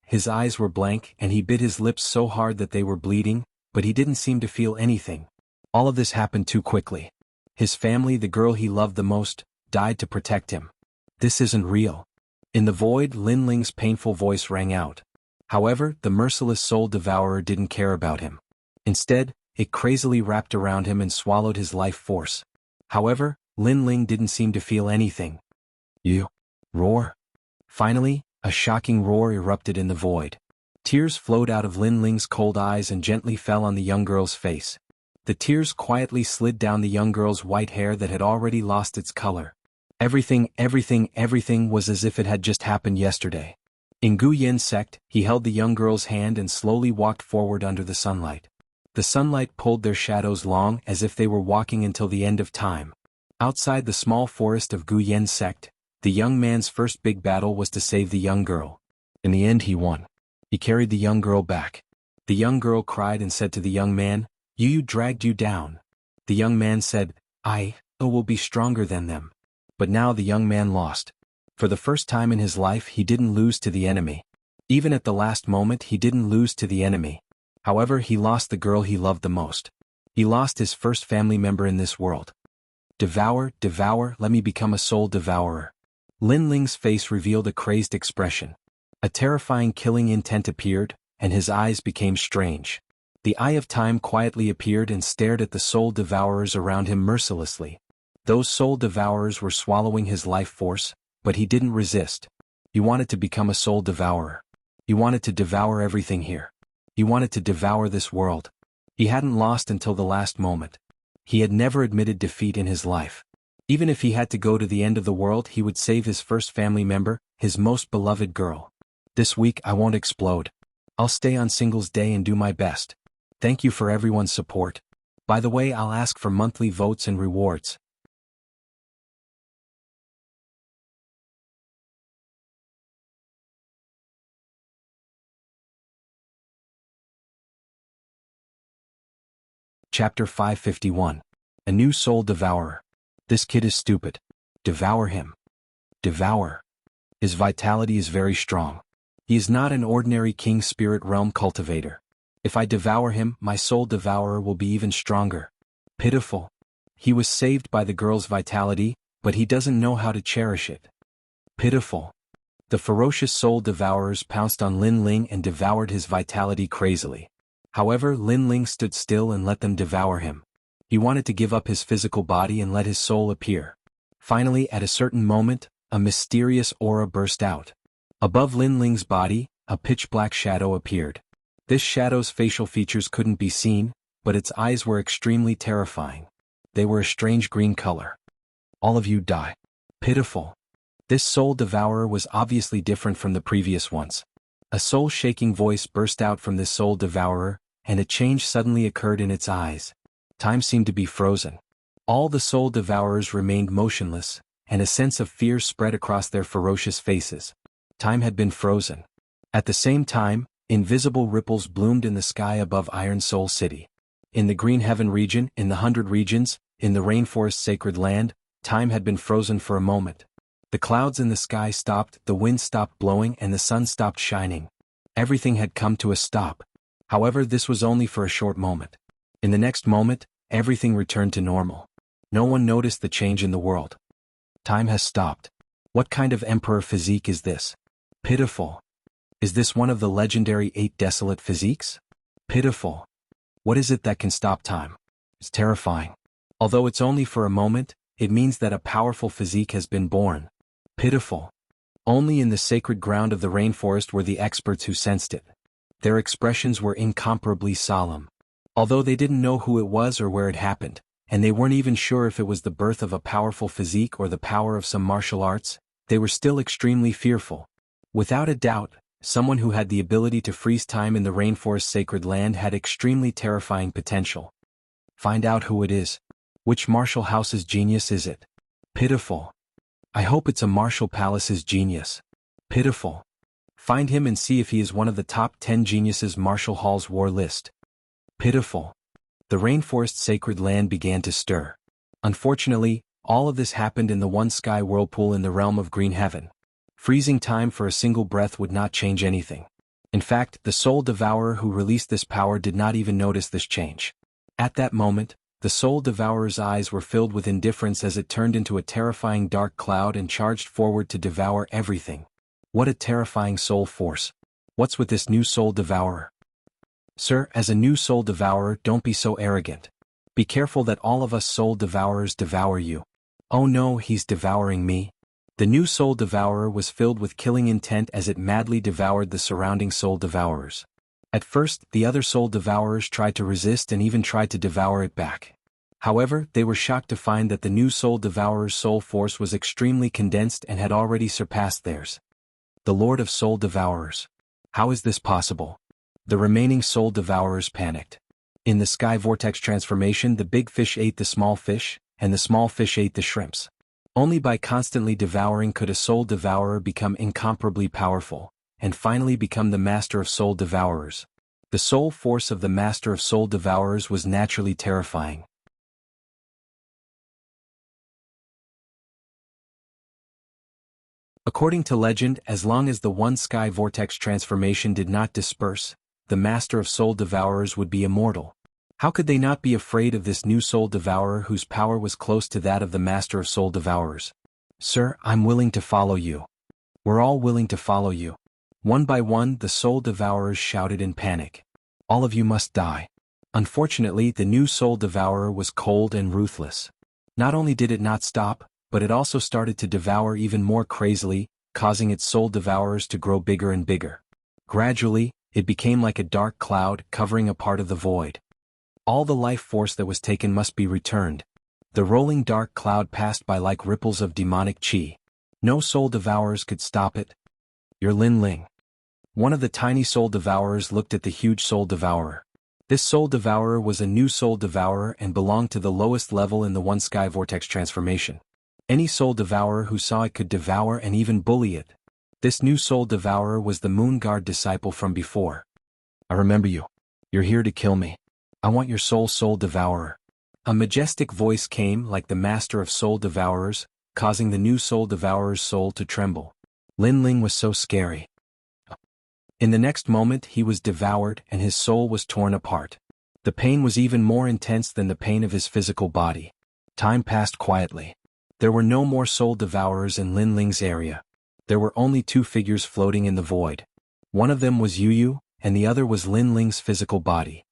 His eyes were blank, and he bit his lips so hard that they were bleeding, but he didn't seem to feel anything. All of this happened too quickly. His family, the girl he loved the most, died to protect him. This isn't real. In the void, Lin Ling's painful voice rang out. However, the merciless soul devourer didn't care about him. Instead, it crazily wrapped around him and swallowed his life force. However, Lin Ling didn't seem to feel anything. "You!" Roar. Finally, a shocking roar erupted in the void. Tears flowed out of Lin Ling's cold eyes and gently fell on the young girl's face. The tears quietly slid down the young girl's white hair that had already lost its color. Everything was as if it had just happened yesterday. In Gu Yin's sect, he held the young girl's hand and slowly walked forward under the sunlight. The sunlight pulled their shadows long, as if they were walking until the end of time. Outside the small forest of Gu Yin's sect, the young man's first big battle was to save the young girl. In the end he won. He carried the young girl back. The young girl cried and said to the young man, "Yu Yu dragged you down." The young man said, "I will be stronger than them." But now the young man lost. For the first time in his life he didn't lose to the enemy. Even at the last moment he didn't lose to the enemy. However, he lost the girl he loved the most. He lost his first family member in this world. Devour, devour, let me become a soul devourer. Lin Ling's face revealed a crazed expression. A terrifying killing intent appeared, and his eyes became strange. The Eye of Time quietly appeared and stared at the soul devourers around him mercilessly. Those soul devourers were swallowing his life force, but he didn't resist. He wanted to become a soul devourer. He wanted to devour everything here. He wanted to devour this world. He hadn't lost until the last moment. He had never admitted defeat in his life. Even if he had to go to the end of the world, he would save his first family member, his most beloved girl. This week I won't explode. I'll stay on Singles Day and do my best. Thank you for everyone's support. By the way, I'll ask for monthly votes and rewards. Chapter 551. A New Soul Devourer. This kid is stupid. Devour him. Devour. His vitality is very strong. He is not an ordinary King Spirit Realm cultivator. If I devour him, my soul devourer will be even stronger. Pitiful. He was saved by the girl's vitality, but he doesn't know how to cherish it. Pitiful. The ferocious soul devourers pounced on Lin Ling and devoured his vitality crazily. However, Lin Ling stood still and let them devour him. He wanted to give up his physical body and let his soul appear. Finally, at a certain moment, a mysterious aura burst out. Above Lin Ling's body, a pitch-black shadow appeared. This shadow's facial features couldn't be seen, but its eyes were extremely terrifying. They were a strange green color. All of you die. Pitiful. This soul devourer was obviously different from the previous ones. A soul-shaking voice burst out from this soul devourer, and a change suddenly occurred in its eyes. Time seemed to be frozen. All the soul devourers remained motionless, and a sense of fear spread across their ferocious faces. Time had been frozen. At the same time, invisible ripples bloomed in the sky above Iron Soul City. In the Green Heaven region, in the 100 regions, in the Rainforest Sacred Land, time had been frozen for a moment. The clouds in the sky stopped, the wind stopped blowing, and the sun stopped shining. Everything had come to a stop. However, this was only for a short moment. In the next moment, everything returned to normal. No one noticed the change in the world. Time has stopped. What kind of emperor physique is this? Pitiful. Is this one of the legendary 8 desolate physiques? Pitiful. What is it that can stop time? It's terrifying. Although it's only for a moment, it means that a powerful physique has been born. Pitiful. Only in the sacred ground of the rainforest were the experts who sensed it. Their expressions were incomparably solemn. Although they didn't know who it was or where it happened, and they weren't even sure if it was the birth of a powerful physique or the power of some martial arts, they were still extremely fearful. Without a doubt, someone who had the ability to freeze time in the Rainforest Sacred Land had extremely terrifying potential. Find out who it is. Which martial house's genius is it? Pitiful. I hope it's a martial palace's genius. Pitiful. Find him and see if he is one of the top 10 geniuses Martial Hall's war list. Pitiful. The Rainforest Sacred Land began to stir. Unfortunately, all of this happened in the one sky whirlpool in the realm of Green Heaven. Freezing time for a single breath would not change anything. In fact, the soul devourer who released this power did not even notice this change. At that moment, the soul devourer's eyes were filled with indifference as it turned into a terrifying dark cloud and charged forward to devour everything. What a terrifying soul force. What's with this new soul devourer? Sir, as a new soul devourer, don't be so arrogant. Be careful that all of us soul devourers devour you. Oh no, he's devouring me. The new soul devourer was filled with killing intent as it madly devoured the surrounding soul devourers. At first, the other soul devourers tried to resist and even tried to devour it back. However, they were shocked to find that the new soul devourer's soul force was extremely condensed and had already surpassed theirs. The Lord of Soul Devourers. How is this possible? The remaining soul devourers panicked. In the sky vortex transformation, the big fish ate the small fish, and the small fish ate the shrimps. Only by constantly devouring could a soul devourer become incomparably powerful, and finally become the master of soul devourers. The soul force of the master of soul devourers was naturally terrifying. According to legend, as long as the one sky vortex transformation did not disperse, the master of soul devourers would be immortal. How could they not be afraid of this new soul devourer whose power was close to that of the master of soul devourers? Sir, I'm willing to follow you. We're all willing to follow you. One by one, the soul devourers shouted in panic. All of you must die. Unfortunately, the new soul devourer was cold and ruthless. Not only did it not stop, but it also started to devour even more crazily, causing its soul devourers to grow bigger and bigger. Gradually, it became like a dark cloud covering a part of the void. All the life force that was taken must be returned. The rolling dark cloud passed by like ripples of demonic chi. No soul devourers could stop it. You're Lin Ling. One of the tiny soul devourers looked at the huge soul devourer. This soul devourer was a new soul devourer and belonged to the lowest level in the One Sky Vortex transformation. Any soul devourer who saw it could devour and even bully it. This new soul devourer was the Moon Guard disciple from before. I remember you. You're here to kill me. I want your soul devourer. A majestic voice came like the master of soul devourers, causing the new soul devourer's soul to tremble. Lin Ling was so scary. In the next moment he was devoured and his soul was torn apart. The pain was even more intense than the pain of his physical body. Time passed quietly. There were no more soul devourers in Lin Ling's area. There were only two figures floating in the void. One of them was Yu, and the other was Lin Ling's physical body.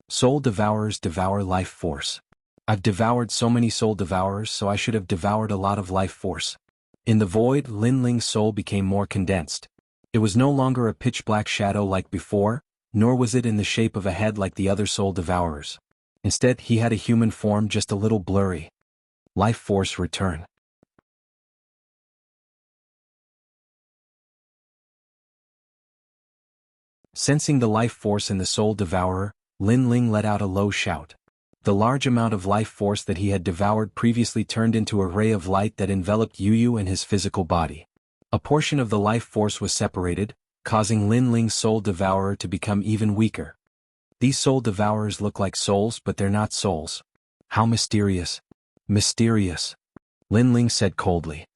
Soul devourers devour life force. I've devoured so many soul devourers, so I should have devoured a lot of life force. In the void, Lin Ling's soul became more condensed. It was no longer a pitch-black shadow like before, nor was it in the shape of a head like the other soul devourers. Instead, he had a human form, just a little blurry. Life force return. Sensing the life force in the soul devourer, Lin Ling let out a low shout. The large amount of life force that he had devoured previously turned into a ray of light that enveloped Yu and his physical body. A portion of the life force was separated, causing Lin Ling's soul devourer to become even weaker. These soul devourers look like souls, but they're not souls. How mysterious. Mysterious. Lin Ling said coldly.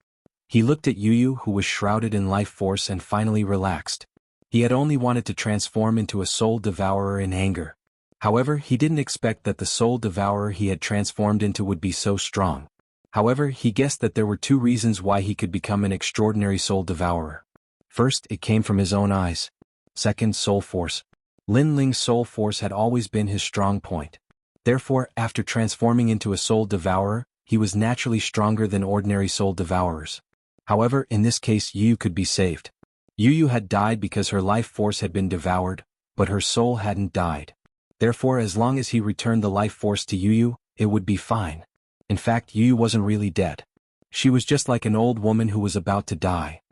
He looked at Yu, who was shrouded in life force, and finally relaxed. He had only wanted to transform into a soul devourer in anger. However, he didn't expect that the soul devourer he had transformed into would be so strong. However, he guessed that there were two reasons why he could become an extraordinary soul devourer. First, it came from his own eyes. Second, soul force. Lin Ling's soul force had always been his strong point. Therefore, after transforming into a soul devourer, he was naturally stronger than ordinary soul devourers. However, in this case Yu could be saved. Yu had died because her life force had been devoured, but her soul hadn't died. Therefore, as long as he returned the life force to Yu, it would be fine. In fact, Yu wasn't really dead. She was just like an old woman who was about to die.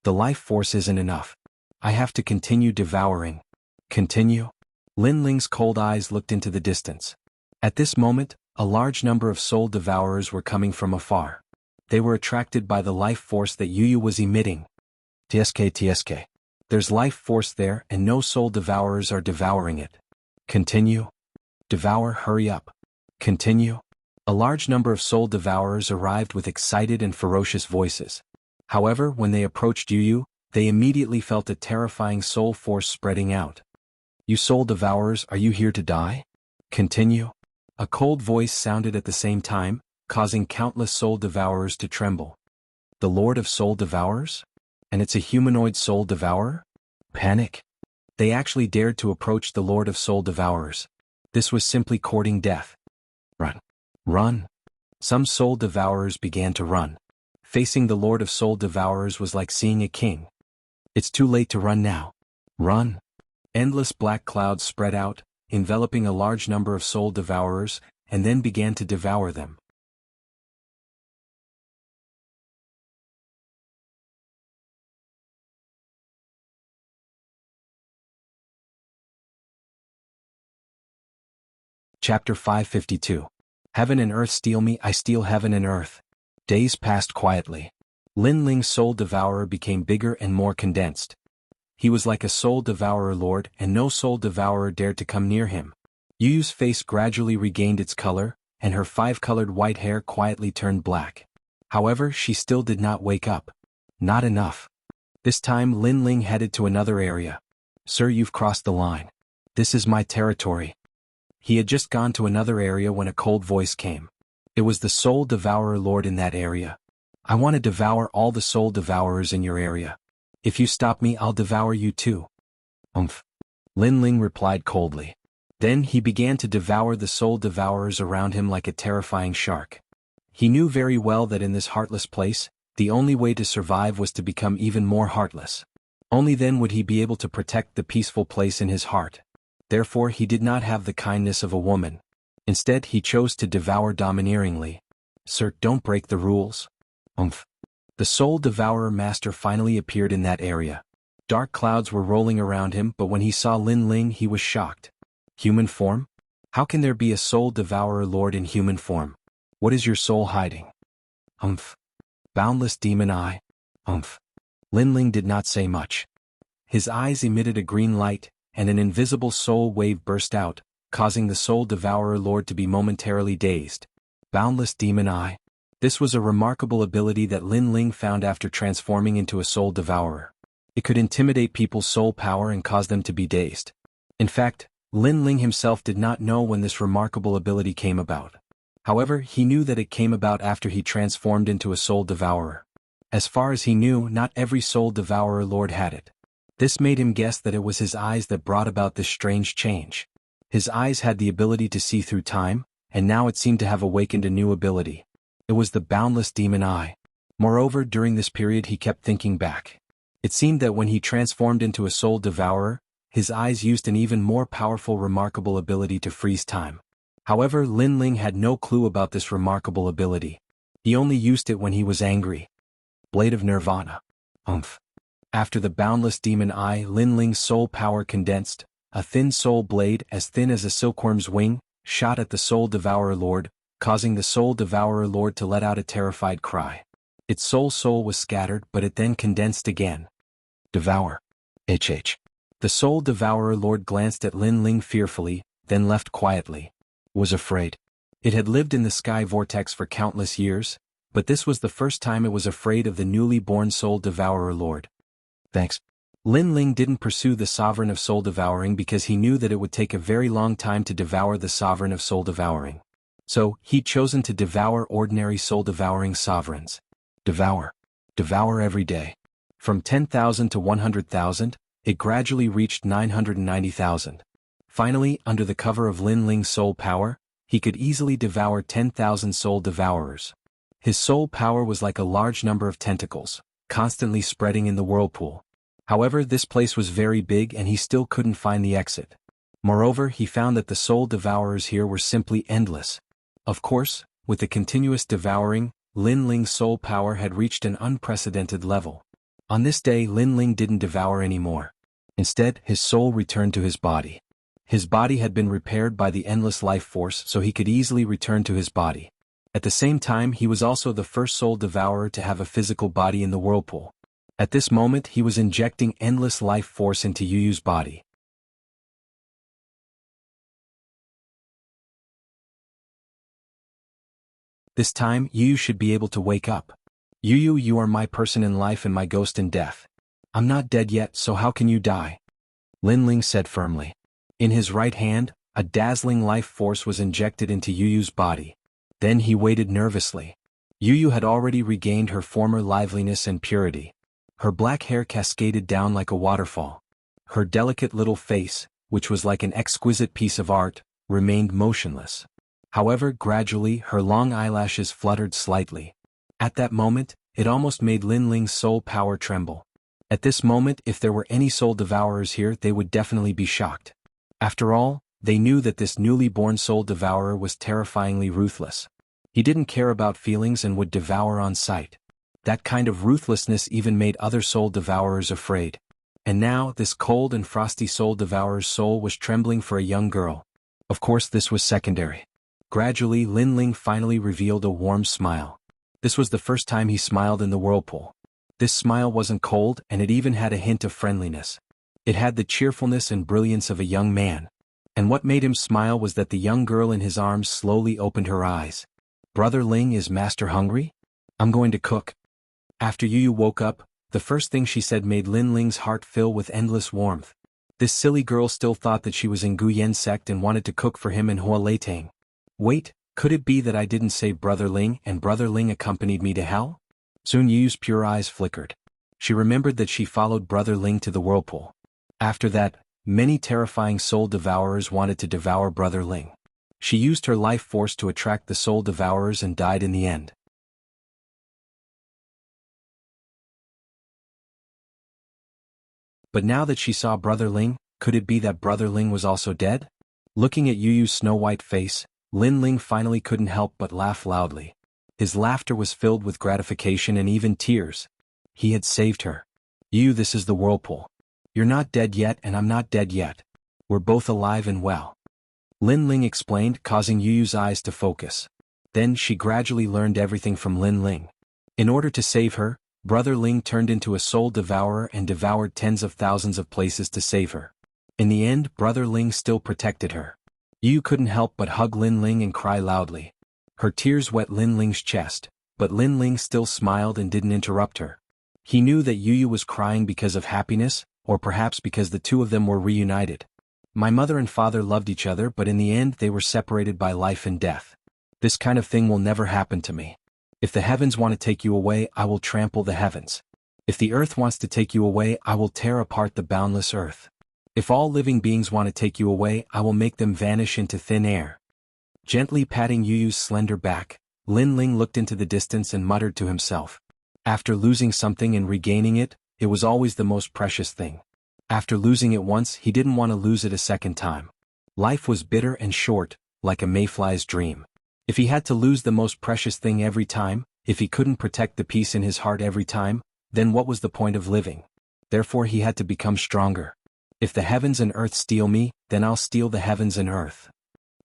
The life force isn't enough. I have to continue devouring. Continue? Lin Ling's cold eyes looked into the distance. At this moment, a large number of soul devourers were coming from afar. They were attracted by the life force that Yu was emitting. TSK. There's life force there and no soul devourers are devouring it. Continue. Devour, hurry up. Continue. A large number of soul devourers arrived with excited and ferocious voices. However, when they approached Yu, they immediately felt a terrifying soul force spreading out. You soul devourers, are you here to die? Continue. A cold voice sounded at the same time, causing countless soul devourers to tremble. The Lord of Soul Devourers? And it's a humanoid soul devourer? Panic. They actually dared to approach the Lord of Soul Devourers. This was simply courting death. Run. Run. Some soul devourers began to run. Facing the Lord of Soul Devourers was like seeing a king. It's too late to run now. Run. Endless black clouds spread out, enveloping a large number of soul devourers, and then began to devour them. Chapter 552. Heaven and earth steal me, I steal heaven and earth. Days passed quietly. Lin Ling's soul devourer became bigger and more condensed. He was like a soul devourer lord, and no soul devourer dared to come near him. Yu's face gradually regained its color, and her five-colored white hair quietly turned black. However, she still did not wake up. Not enough. This time Lin Ling headed to another area. Sir, you've crossed the line. This is my territory. He had just gone to another area when a cold voice came. It was the Soul Devourer Lord in that area. I want to devour all the Soul Devourers in your area. If you stop me, I'll devour you too. Umph. Lin Ling replied coldly. Then he began to devour the Soul Devourers around him like a terrifying shark. He knew very well that in this heartless place, the only way to survive was to become even more heartless. Only then would he be able to protect the peaceful place in his heart. Therefore he did not have the kindness of a woman. Instead he chose to devour domineeringly. Sir, don't break the rules. Umph. The Soul Devourer Master finally appeared in that area. Dark clouds were rolling around him, but when he saw Lin Ling he was shocked. Human form? How can there be a Soul Devourer Lord in human form? What is your soul hiding? Umph. Boundless demon eye. Umph. Lin Ling did not say much. His eyes emitted a green light, and an invisible soul wave burst out, causing the Soul Devourer Lord to be momentarily dazed. Boundless demon eye. This was a remarkable ability that Lin Ling found after transforming into a soul devourer. It could intimidate people's soul power and cause them to be dazed. In fact, Lin Ling himself did not know when this remarkable ability came about. However, he knew that it came about after he transformed into a soul devourer. As far as he knew, not every Soul Devourer Lord had it. This made him guess that it was his eyes that brought about this strange change. His eyes had the ability to see through time, and now it seemed to have awakened a new ability. It was the boundless demon eye. Moreover, during this period he kept thinking back. It seemed that when he transformed into a soul devourer, his eyes used an even more powerful remarkable ability to freeze time. However, Lin Ling had no clue about this remarkable ability. He only used it when he was angry. Blade of Nirvana. Umph. After the boundless demon eye, Lin Ling's soul power condensed. A thin soul blade, as thin as a silkworm's wing, shot at the Soul Devourer Lord, causing the Soul Devourer Lord to let out a terrified cry. Its soul was scattered, but it then condensed again. Devour. HH. The Soul Devourer Lord glanced at Lin Ling fearfully, then left quietly. Was afraid. It had lived in the sky vortex for countless years, but this was the first time it was afraid of the newly born Soul Devourer Lord. Thanks. Lin Ling didn't pursue the Sovereign of Soul Devouring because he knew that it would take a very long time to devour the Sovereign of Soul Devouring. So, he'd chosen to devour ordinary Soul Devouring Sovereigns. Devour. Devour every day. From 10,000 to 100,000, it gradually reached 990,000. Finally, under the cover of Lin Ling's soul power, he could easily devour 10,000 soul devourers. His soul power was like a large number of tentacles, constantly spreading in the whirlpool. However, this place was very big and he still couldn't find the exit. Moreover, he found that the soul devourers here were simply endless. Of course, with the continuous devouring, Lin Ling's soul power had reached an unprecedented level. On this day, Lin Ling didn't devour anymore. Instead, his soul returned to his body. His body had been repaired by the endless life force, so he could easily return to his body. At the same time, he was also the first soul devourer to have a physical body in the whirlpool. At this moment, he was injecting endless life force into Yu Yu's body. This time, Yu Yu should be able to wake up. Yu Yu, you are my person in life and my ghost in death. I'm not dead yet, so how can you die? Lin Ling said firmly. In his right hand, a dazzling life force was injected into Yu Yu's body. Then he waited nervously. Yu Yu had already regained her former liveliness and purity. Her black hair cascaded down like a waterfall. Her delicate little face, which was like an exquisite piece of art, remained motionless. However, gradually her long eyelashes fluttered slightly. At that moment, it almost made Lin Ling's soul power tremble. At this moment, if there were any soul devourers here, they would definitely be shocked. After all, they knew that this newly born soul devourer was terrifyingly ruthless. He didn't care about feelings and would devour on sight. That kind of ruthlessness even made other soul devourers afraid. And now, this cold and frosty soul devourer's soul was trembling for a young girl. Of course, this was secondary. Gradually, Lin Ling finally revealed a warm smile. This was the first time he smiled in the whirlpool. This smile wasn't cold, and it even had a hint of friendliness. It had the cheerfulness and brilliance of a young man. And what made him smile was that the young girl in his arms slowly opened her eyes. Brother Ling, is Master hungry? I'm going to cook. After Yu Yu woke up, the first thing she said made Lin Ling's heart fill with endless warmth. This silly girl still thought that she was in Gu Yen's sect and wanted to cook for him in Hua Leitang. Wait, could it be that I didn't save Brother Ling and Brother Ling accompanied me to hell? Soon Yu's pure eyes flickered. She remembered that she followed Brother Ling to the whirlpool. After that, many terrifying soul devourers wanted to devour Brother Ling. She used her life force to attract the soul devourers and died in the end. But now that she saw Brother Ling, could it be that Brother Ling was also dead? Looking at Yu's snow-white face, Lin Ling finally couldn't help but laugh loudly. His laughter was filled with gratification and even tears. He had saved her. Yu, this is the whirlpool. You're not dead yet and I'm not dead yet. We're both alive and well. Lin Ling explained, causing Yu's eyes to focus. Then she gradually learned everything from Lin Ling. In order to save her, Brother Ling turned into a soul devourer and devoured tens of thousands of places to save her. In the end, Brother Ling still protected her. Yu couldn't help but hug Lin Ling and cry loudly. Her tears wet Lin Ling's chest, but Lin Ling still smiled and didn't interrupt her. He knew that Yu was crying because of happiness, or perhaps because the two of them were reunited. My mother and father loved each other, but in the end they were separated by life and death. This kind of thing will never happen to me. If the heavens want to take you away, I will trample the heavens. If the earth wants to take you away, I will tear apart the boundless earth. If all living beings want to take you away, I will make them vanish into thin air. Gently patting Yu's slender back, Lin Ling looked into the distance and muttered to himself. After losing something and regaining it, it was always the most precious thing. After losing it once, he didn't want to lose it a second time. Life was bitter and short, like a mayfly's dream. If he had to lose the most precious thing every time, if he couldn't protect the peace in his heart every time, then what was the point of living? Therefore he had to become stronger. If the heavens and earth steal me, then I'll steal the heavens and earth.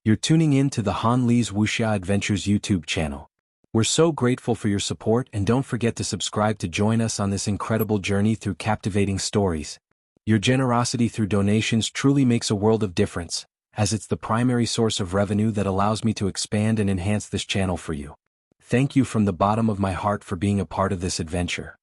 You're tuning in to the Han Li's Wuxia Adventures YouTube channel. We're so grateful for your support, and don't forget to subscribe to join us on this incredible journey through captivating stories. Your generosity through donations truly makes a world of difference, as it's the primary source of revenue that allows me to expand and enhance this channel for you. Thank you from the bottom of my heart for being a part of this adventure.